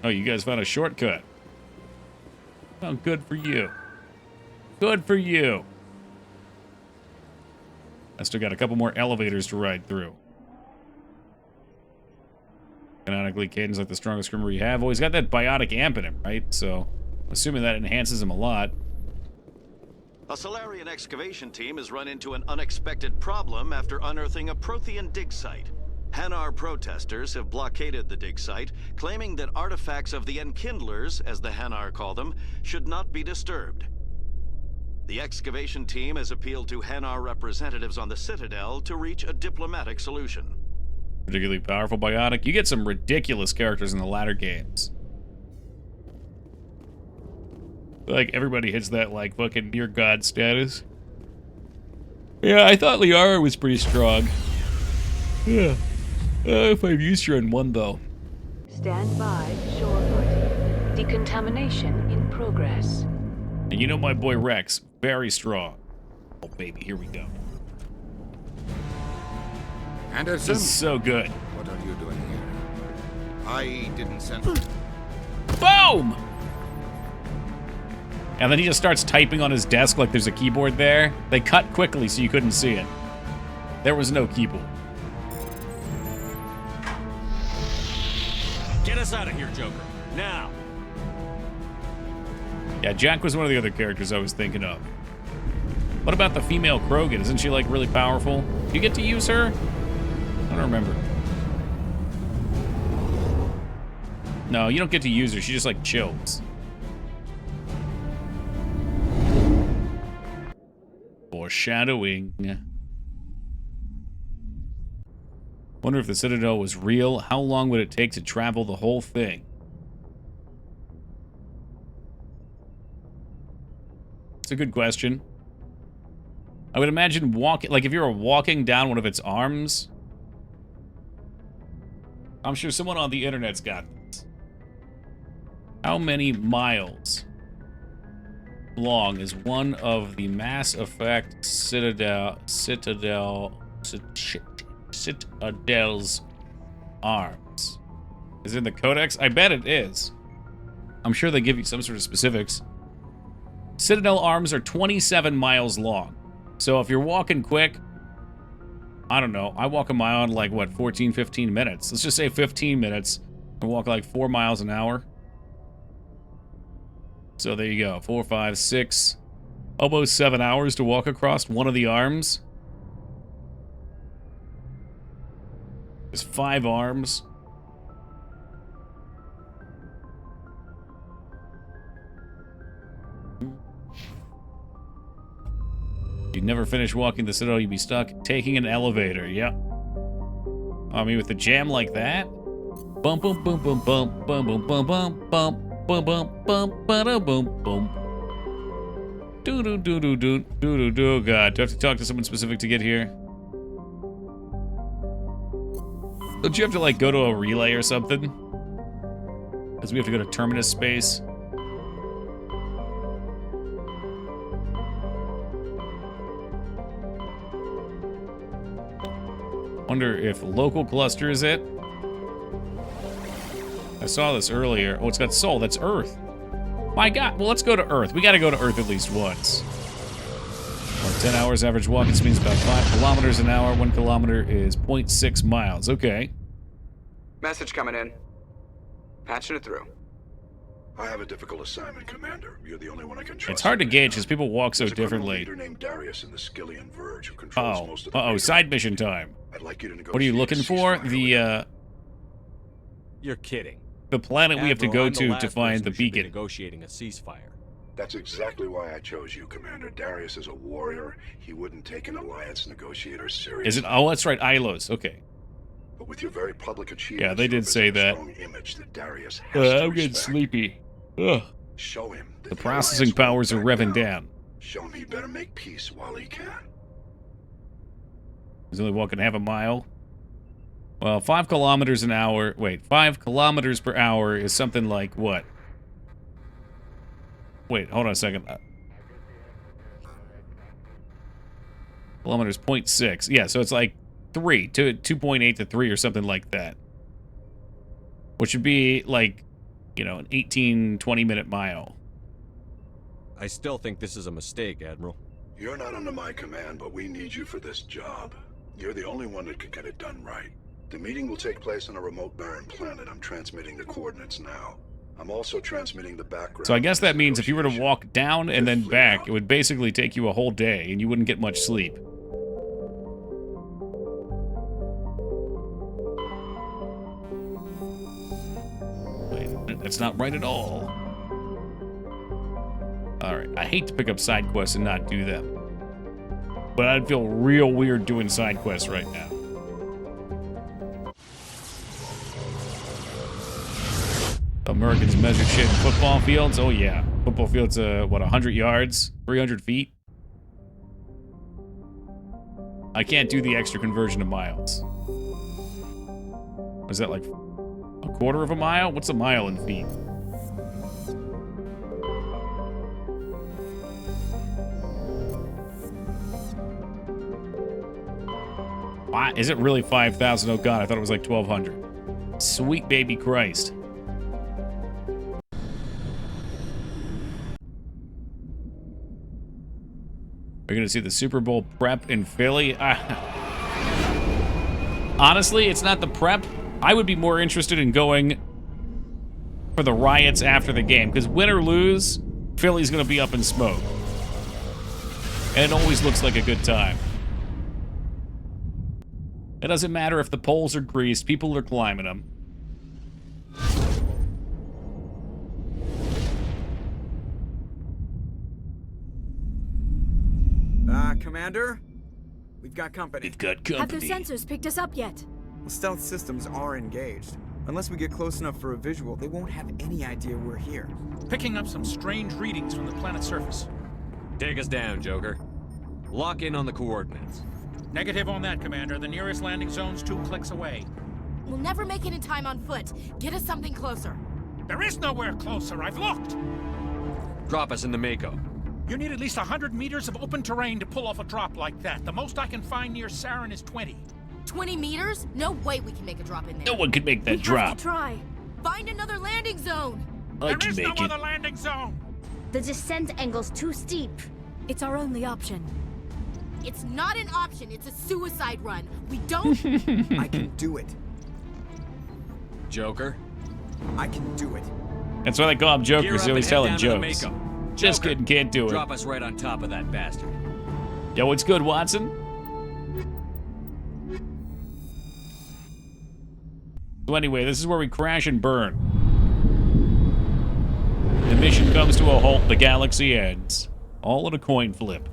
Oh, you guys found a shortcut. Oh, good for you. Good for you. I still got a couple more elevators to ride through. Canonically, Kaiden's like the strongest scrimmer you have. Well, he's got that biotic amp in him, right? So, assuming that enhances him a lot. A Solarian excavation team has run into an unexpected problem after unearthing a Prothean dig site. Hanar protesters have blockaded the dig site, claiming that artifacts of the Enkindlers, as the Hanar call them, should not be disturbed. The excavation team has appealed to Hanar representatives on the Citadel to reach a diplomatic solution. Particularly powerful biotic. You get some ridiculous characters in the latter games. Like, everybody hits that, like, fucking near god status. Yeah, I thought Liara was pretty strong. Yeah. 5 use her in one, though. Stand by, shore foot. Decontamination in progress. And you know my boy Rex, very strong. Oh, baby, here we go. Anderson? This is so good. What are you doing here? I didn't send... Boom! And then he just starts typing on his desk like there's a keyboard there. They cut quickly so you couldn't see it. There was no keyboard. Get us out of here, Joker. Now! Yeah, Jack was one of the other characters I was thinking of. What about the female Krogan? Isn't she, like, really powerful? Do you get to use her? I don't remember. No, you don't get to use her. She just, like, chills. Foreshadowing. Wonder if the Citadel was real. How long would it take to travel the whole thing? It's a good question. I would imagine walking, like if you were walking down one of its arms. I'm sure someone on the internet's got this. How many miles long is one of the Mass Effect Citadel's arms? Is it in the codex? I bet it is. I'm sure they give you some sort of specifics. Citadel arms are 27 miles long. So if you're walking quick, I don't know, I walk a mile in like, what, 14, 15 minutes. Let's just say 15 minutes. I walk like 4 miles an hour. So there you go, 4, 5, 6, almost 7 hours to walk across one of the arms. There's 5 arms. You'd never finish walking the Citadel, you'd be stuck taking an elevator. Yep. I mean, with the jam like that. Bum bum bum bum bum bum bum bum bum bum bum bum bum bum bum bum. Do do do do do do do do. God, do I have to talk to someone specific to get here? Don't you have to like go to a relay or something? Because we have to go to terminus space. Wonder if local cluster is it? I saw this earlier. Oh, it's got Sol. That's Earth. My God. Well, let's go to Earth. We got to go to Earth at least once. Well, 10 hours average walking speed is about 5 kilometers an hour. 1 kilometer is 0.6 miles. Okay. Message coming in. Patching it through. I have a difficult assignment, Commander. You're the only one I can trust. It's hard to gauge because people walk so differently. There's a criminal leader named Darius in the Skillian Verge who controls most of the Uh-oh, side mission time. I'd like you to negotiate. What are you looking for? The, You're kidding. The planet we have to Admiral, go I'm the to last find person the who should be beacon. Negotiating a ceasefire. That's exactly why I chose you, Commander. Darius is a warrior. He wouldn't take an alliance negotiator seriously. Is it? Oh, that's right, Ilos. Okay. But with your very public achievements, Yeah, they did say that. Image that Darius has to I'm getting respect. sleepy. Ugh. Show him that The processing powers are revving down. Show him he better make peace while he can. He's only walking half a mile. Well, 5 kilometers an hour. Wait, 5 kilometers per hour is something like what? Wait, hold on a second. Kilometers 0.6. Yeah, so it's like 2.8 to 3 or something like that. Which would be like, you know, an 18, 20-minute mile. I still think this is a mistake, Admiral. You're not under my command, but we need you for this job. You're the only one that can get it done right. The meeting will take place on a remote barren planet. I'm transmitting the coordinates now. I'm also transmitting the background. So I guess that means if you were to walk down and then back, it would basically take you a whole day, and you wouldn't get much sleep. Wait, that's not right at all. Alright, I hate to pick up side quests and not do them. But I'd feel real weird doing side quests right now. Americans measure shit in football fields? Oh yeah. Football fields, what, 100 yards? 300 feet? I can't do the extra conversion of miles. Is that like a quarter of a mile? What's a mile in feet? Why is it really 5,000? Oh god, I thought it was like 1,200. Sweet baby Christ. We're gonna see the Super Bowl prep in Philly. Honestly, it's not the prep. I would be more interested in going for the riots after the game, because win or lose, Philly's gonna be up in smoke. And it always looks like a good time. It doesn't matter if the poles are greased, people are climbing them. Commander? We've got company. We've got company. Have their sensors picked us up yet? Well, stealth systems are engaged. Unless we get close enough for a visual, they won't have any idea we're here. Picking up some strange readings from the planet's surface. Take us down, Joker. Lock in on the coordinates. Negative on that, Commander. The nearest landing zone's 2 clicks away. We'll never make it in time on foot. Get us something closer. There is nowhere closer. I've looked. Drop us in the Mako. You need at least 100 meters of open terrain to pull off a drop like that. The most I can find near Saren is 20. 20 meters? No way we can make a drop in there. No one can make that We drop. have to try. Find another landing zone. I There can is no make it. other landing zone. The descent angle's too steep. It's our only option. It's not an option. It's a suicide run. We don't... I can do it. Joker? I can do it. That's why they call him Joker, Gear up so he's and head telling down to the jokes. Mako. Just Joker, kidding, can't do it. Drop us right on top of that bastard. Yo, what's good, Watson? So anyway, this is where we crash and burn. The mission comes to a halt, the galaxy ends. All in a coin flip.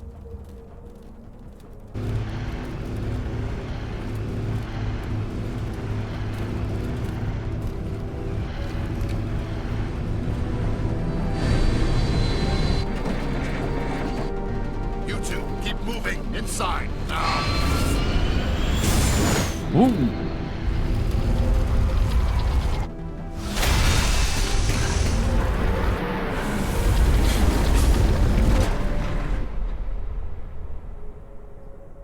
You two, keep moving inside now. Ooh.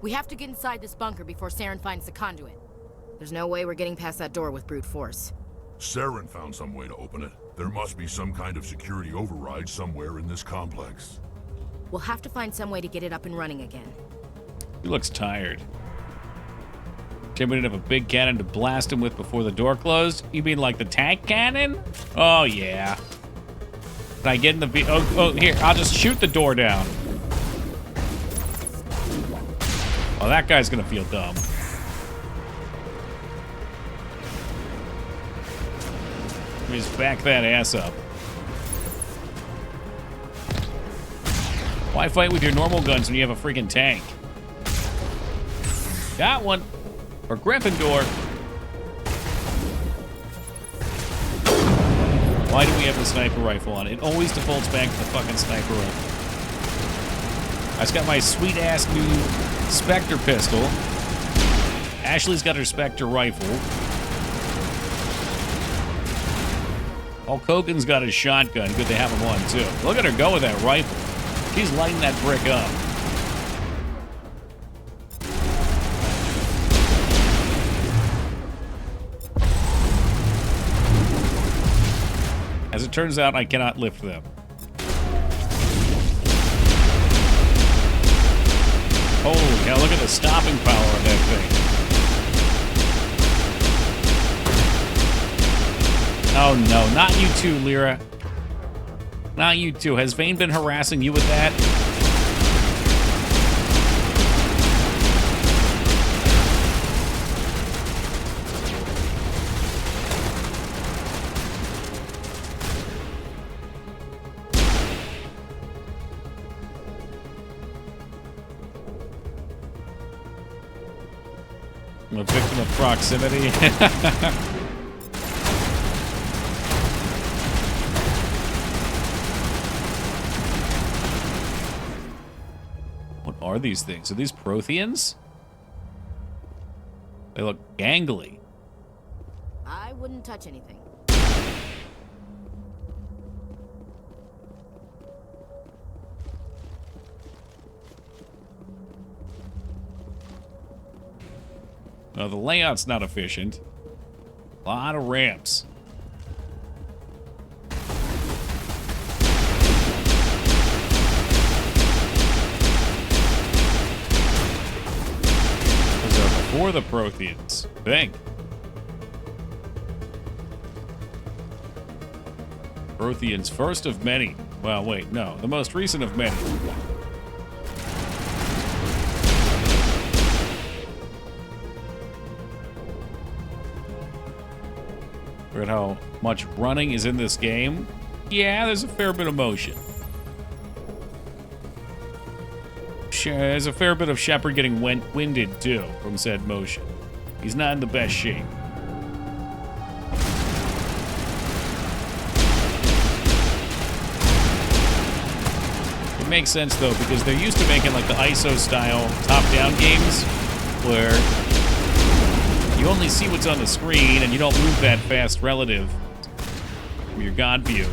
We have to get inside this bunker before Saren finds the conduit. There's no way we're getting past that door with brute force. Saren found some way to open it. There must be some kind of security override somewhere in this complex. We'll have to find some way to get it up and running again. He looks tired. Jim, we didn't have a big cannon to blast him with before the door closed? You mean like the tank cannon? Oh, yeah. Can I get in the... Oh, here, I'll just shoot the door down. Oh, that guy's gonna feel dumb. Let me just back that ass up. Why fight with your normal guns when you have a freaking tank? Got one. For Gryffindor. Why do we have the sniper rifle on? It always defaults back to the fucking sniper rifle. I just got my sweet-ass new Spectre pistol. Ashley's got her Spectre rifle. Hulk Hogan's got his shotgun. Good to have him on, too. Look at her go with that rifle. She's lighting that brick up. As it turns out, I cannot lift them. Holy cow, look at the stopping power of that thing. Oh no, not you too, Lyra. Not you too. Has Vane been harassing you with that? I'm a victim of proximity. What are these things? Are these Protheans? They look gangly. I wouldn't touch anything. The layout's not efficient. A lot of ramps. Those are before the Protheans. Bang. Protheans, first of many. Well, wait, no. The most recent of many. Look at how much running is in this game. Yeah, there's a fair bit of motion. There's a fair bit of Shepard getting winded, too, from said motion. He's not in the best shape. It makes sense, though, because they're used to making, like, the ISO-style top-down games, where you only see what's on the screen, and you don't move that fast relative from your God view.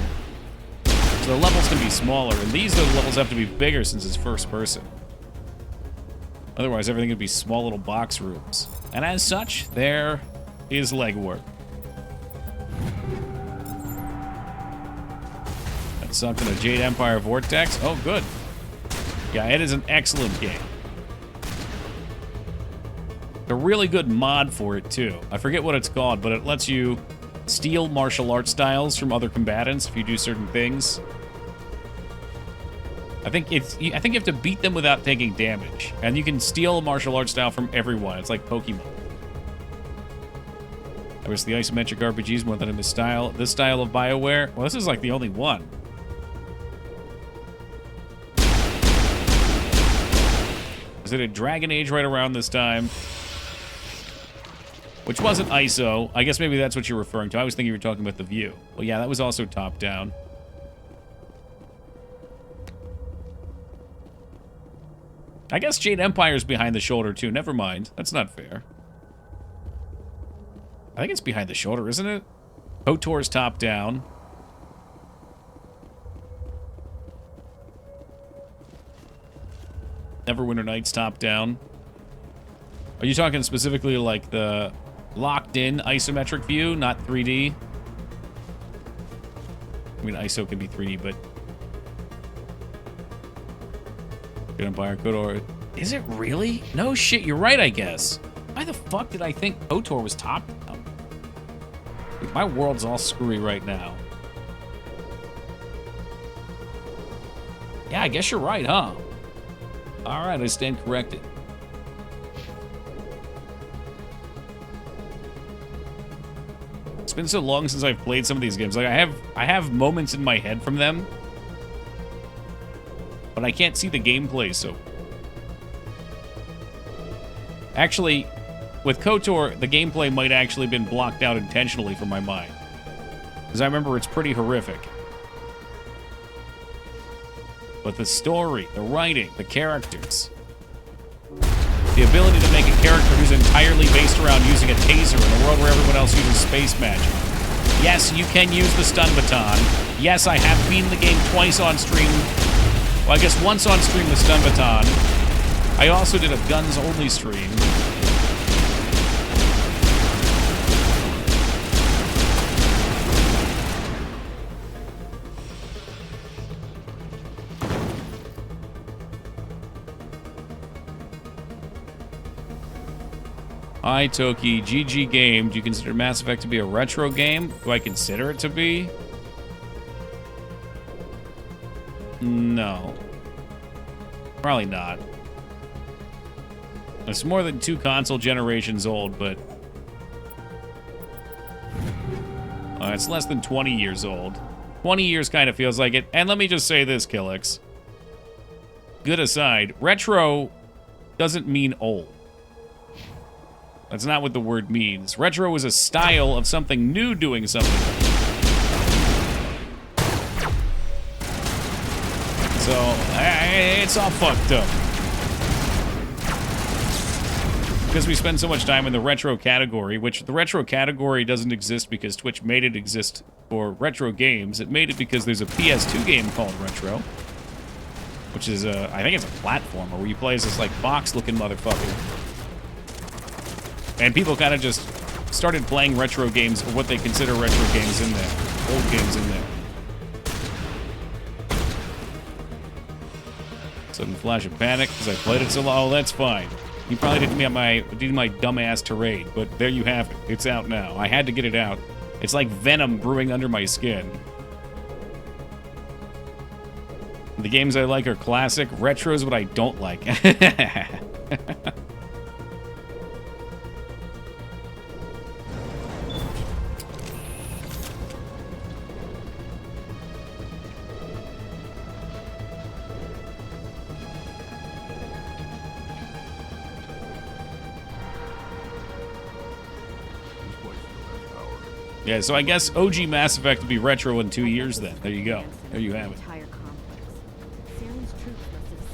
So the levels can be smaller, and these levels have to be bigger since it's first person. Otherwise, everything would be small little box rooms. And as such, there is legwork. That's sunk in a Jade Empire Vortex. Oh, good. Yeah, it is an excellent game. A really good mod for it, too. I forget what it's called, but it lets you steal martial arts styles from other combatants if you do certain things. I think you have to beat them without taking damage. And you can steal a martial arts style from everyone. It's like Pokemon. I wish the isometric RPGs more than in this style of BioWare. Well, this is like the only one. Is it a Dragon Age right around this time? Which wasn't ISO. I guess maybe that's what you're referring to. I was thinking you were talking about The View. Well, yeah, that was also top-down. I guess Jade Empire's behind the shoulder, too. Never mind. That's not fair. I think it's behind the shoulder, isn't it? KOTOR's top-down. Neverwinter Nights top-down. Are you talking specifically like the locked-in isometric view, not 3D? I mean, ISO can be 3D, but... Jade Empire, KOTOR... Is it really? No shit, you're right, I guess. Why the fuck did I think KOTOR was top-down? Like, my world's all screwy right now. Yeah, I guess you're right, huh? Alright, I stand corrected. It's been so long since I've played some of these games. Like, I have moments in my head from them, but I can't see the gameplay, so... Actually, with KOTOR, the gameplay might actually have been blocked out intentionally from my mind. Because I remember it's pretty horrific. But the story, the writing, the characters... The ability to make a character who's entirely based around using a taser in a world where everyone else uses space magic. Yes, you can use the stun baton. Yes, I have beaten the game twice on stream. Well, I guess once on stream the stun baton. I also did a guns-only stream. Hi, Toki. GG game. Do you consider Mass Effect to be a retro game? Do I consider it to be? No. Probably not. It's more than 2 console generations old, but... it's less than 20 years old. 20 years kind of feels like it. And let me just say this, Killix. Good aside, retro doesn't mean old. That's not what the word means. Retro is a style of something new doing something. So, it's all fucked up. Because we spend so much time in the retro category, which the retro category doesn't exist because Twitch made it exist for retro games. It made it because there's a PS2 game called Retro, which is I think it's a platformer where you play as this like box-looking motherfucker. And people kind of just started playing retro games, or what they consider retro games in there. Old games in there. Sudden flash of panic because I played it so long. Oh, that's fine. You probably didn't get my dumbass tirade, but there you have it. It's out now. I had to get it out. It's like venom brewing under my skin. The games I like are classic. Retro is what I don't like. Yeah, so I guess OG Mass Effect will be retro in 2 years then. There you go. There you have it.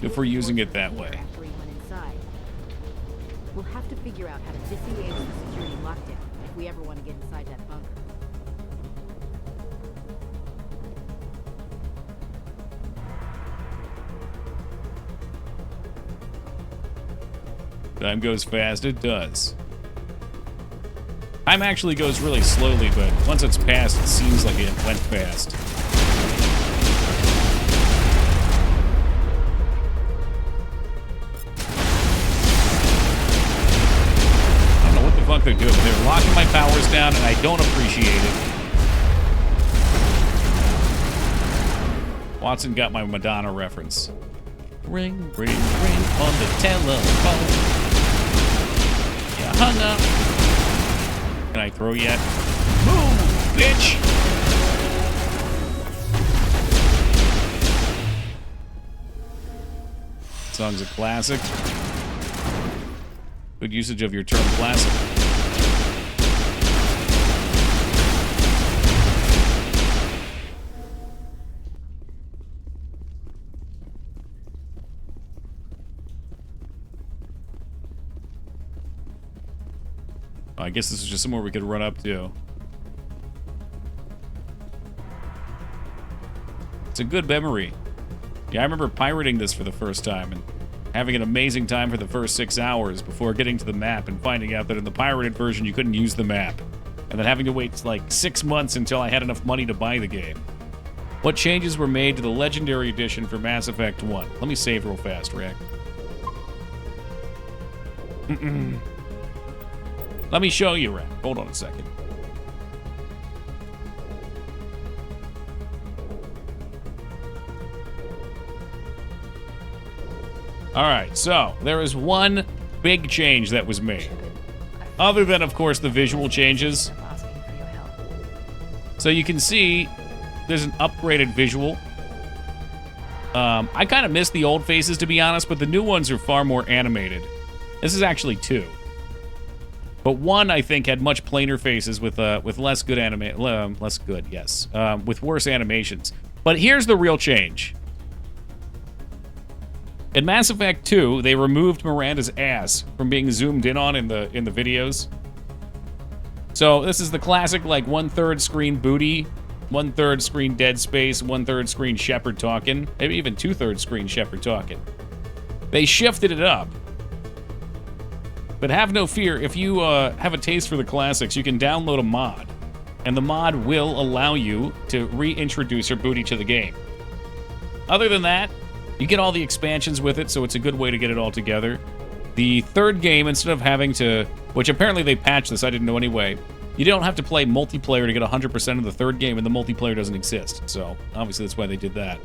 If we're using it that way. We'll have to figure out how to disengage the security lockdown if we ever want to get inside that bunker. Time goes fast, it does. Time actually goes really slowly, but once it's passed, it seems like it went fast. I don't know what the fuck they're doing. They're locking my powers down, and I don't appreciate it. Watson got my Madonna reference. Ring, ring, ring on the telephone. Yeah, hung up. Can I throw yet? Move, bitch! Song's a classic. Good usage of your term classic. I guess this is just somewhere we could run up to. It's a good memory. Yeah, I remember pirating this for the first time and having an amazing time for the first 6 hours before getting to the map and finding out that in the pirated version you couldn't use the map. And then having to wait like 6 months until I had enough money to buy the game. What changes were made to the Legendary Edition for Mass Effect 1? Let me save real fast, Rick. Let me show you, Rat. Hold on a second. Alright, so there is one big change that was made. Other than, of course, the visual changes. So you can see there's an upgraded visual. I kind of miss the old faces, to be honest, but the new ones are far more animated. This is actually 2. But 1, I think, had much plainer faces with less good with worse animations. But here's the real change. In Mass Effect 2, they removed Miranda's ass from being zoomed in on in the videos. So this is the classic, like, 1/3 screen booty, 1/3 screen Dead Space, 1/3 screen Shepard talking, maybe even 2/3 screen Shepard talking. They shifted it up. But have no fear, if you have a taste for the classics, you can download a mod. And the mod will allow you to reintroduce your booty to the game. Other than that, you get all the expansions with it, so it's a good way to get it all together. The third game, instead of having to... Which apparently they patched this, I didn't know anyway. You don't have to play multiplayer to get 100% of the third game, and the multiplayer doesn't exist. So, obviously that's why they did that.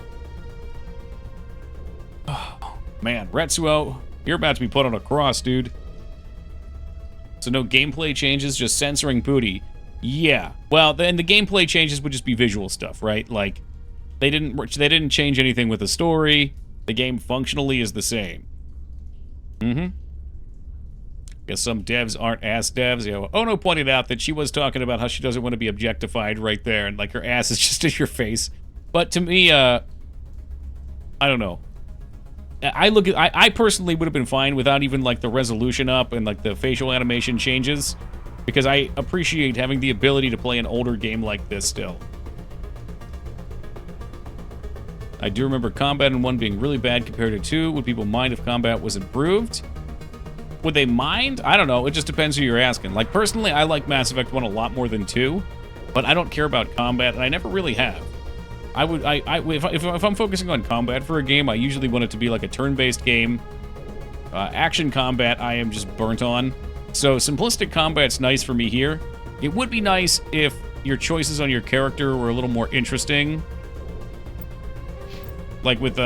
Oh, man, Retsuo, you're about to be put on a cross, dude. So no gameplay changes, just censoring booty. Yeah. Well, then the gameplay changes would just be visual stuff, right? Like, they didn't change anything with the story. The game functionally is the same. Guess some devs aren't ass devs. You know, Ono pointed out that she was talking about how she doesn't want to be objectified right there, and like her ass is just in your face. But to me, I don't know. I personally would have been fine without even like the resolution up and like the facial animation changes, because I appreciate having the ability to play an older game like this still. I do remember combat in 1 being really bad compared to 2. Would people mind if combat was improved? would they mind? I don't know. It just depends who you're asking. Like, personally, I like Mass Effect 1 a lot more than 2, but I don't care about combat, and I never really have. If I'm focusing on combat for a game, I usually want it to be like a turn-based game. Action combat, I am just burnt on. So simplistic combat's nice for me here. It would be nice if your choices on your character were a little more interesting. Like with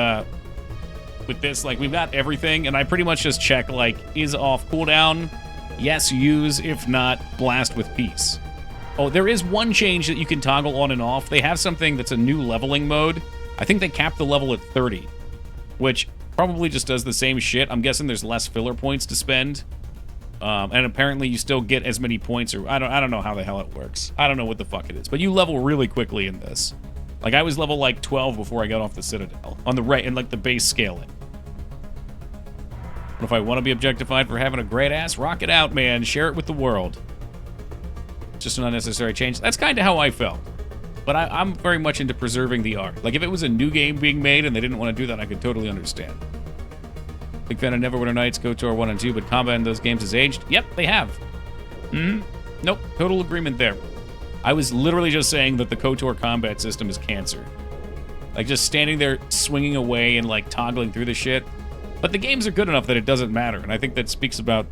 this, like, we've got everything, and I pretty much just check, like, is off cooldown? Yes, use. If not, blast with peace. Oh, there is one change that you can toggle on and off. They have something that's a new leveling mode. I think they capped the level at 30, which probably just does the same shit. I'm guessing there's less filler points to spend. And apparently you still get as many points, or I don't know how the hell it works. I don't know what the fuck it is, but you level really quickly in this. Like, I was level, like, 12 before I got off the Citadel. On the right, and, like, the base scaling. But if I want to be objectified for having a great ass, rock it out, man. Share it with the world. Just an unnecessary change. That's kind of how I felt. But I'm very much into preserving the art. Like, if it was a new game being made and they didn't want to do that, I could totally understand. Big fan of Neverwinter Nights, KOTOR 1 and 2, but combat in those games has aged. Yep, they have. Nope, total agreement there. I was literally just saying that the KOTOR combat system is cancer. Like, just standing there swinging away and, like, toggling through the shit. But the games are good enough that it doesn't matter, and I think that speaks about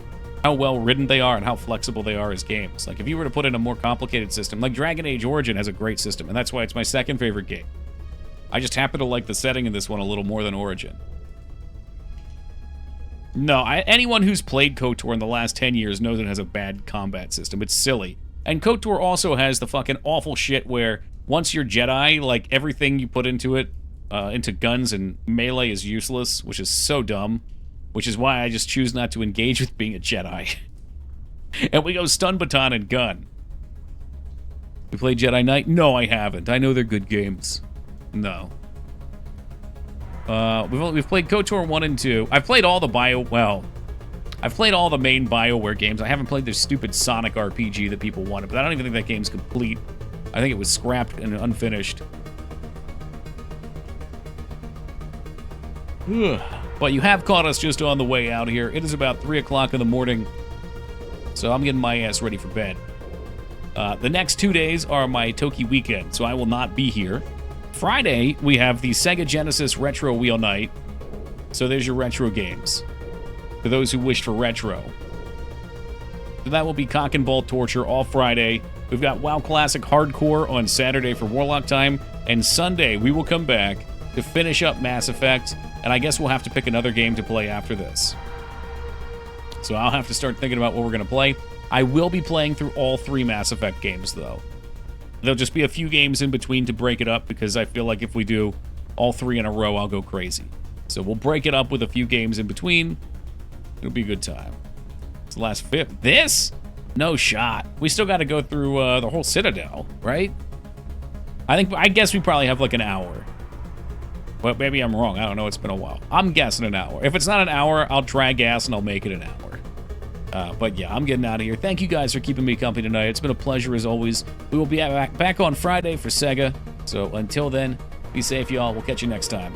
how well-written they are and how flexible they are as games. Like, if you were to put in a more complicated system, like Dragon Age Origin has a great system, and that's why it's my second favorite game. I just happen to like the setting in this one a little more than Origin. No, anyone who's played KOTOR in the last 10 years knows it has a bad combat system. It's silly. And KOTOR also has the fucking awful shit where once you're Jedi, like, everything you put into it, into guns and melee is useless, which is so dumb. Which is why I just choose not to engage with being a Jedi. And we go stun baton and gun. You play Jedi Knight? No, I haven't. I know they're good games. No. We've played KOTOR 1 and 2. I've played all the I've played all the main BioWare games. I haven't played their stupid Sonic RPG that people wanted, but I don't even think that game's complete. I think it was scrapped and unfinished. But you have caught us just on the way out here. It is about 3 o'clock in the morning, so I'm getting my ass ready for bed. The next 2 days are my Toki weekend, so I will not be here. Friday, we have the Sega Genesis Retro Wheel Night, so there's your retro games, for those who wish for retro. So that will be cock and ball torture all Friday. We've got WoW Classic Hardcore on Saturday for Warlock time, and Sunday we will come back to finish up Mass Effect, and I guess we'll have to pick another game to play after this. So I'll have to start thinking about what we're going to play. I will be playing through all 3 Mass Effect games, though. There'll just be a few games in between to break it up, because I feel like if we do all 3 in a row, I'll go crazy. So we'll break it up with a few games in between. It'll be a good time. It's the last 5th. This? No shot. We still got to go through the whole Citadel, right? I guess we probably have like an hour. Well, maybe I'm wrong. I don't know. It's been a while. I'm guessing an hour. If it's not an hour, I'll drag ass and I'll make it an hour. But yeah, I'm getting out of here. Thank you guys for keeping me company tonight. It's been a pleasure as always. We will be back on Friday for Sega. So until then, be safe, y'all. We'll catch you next time.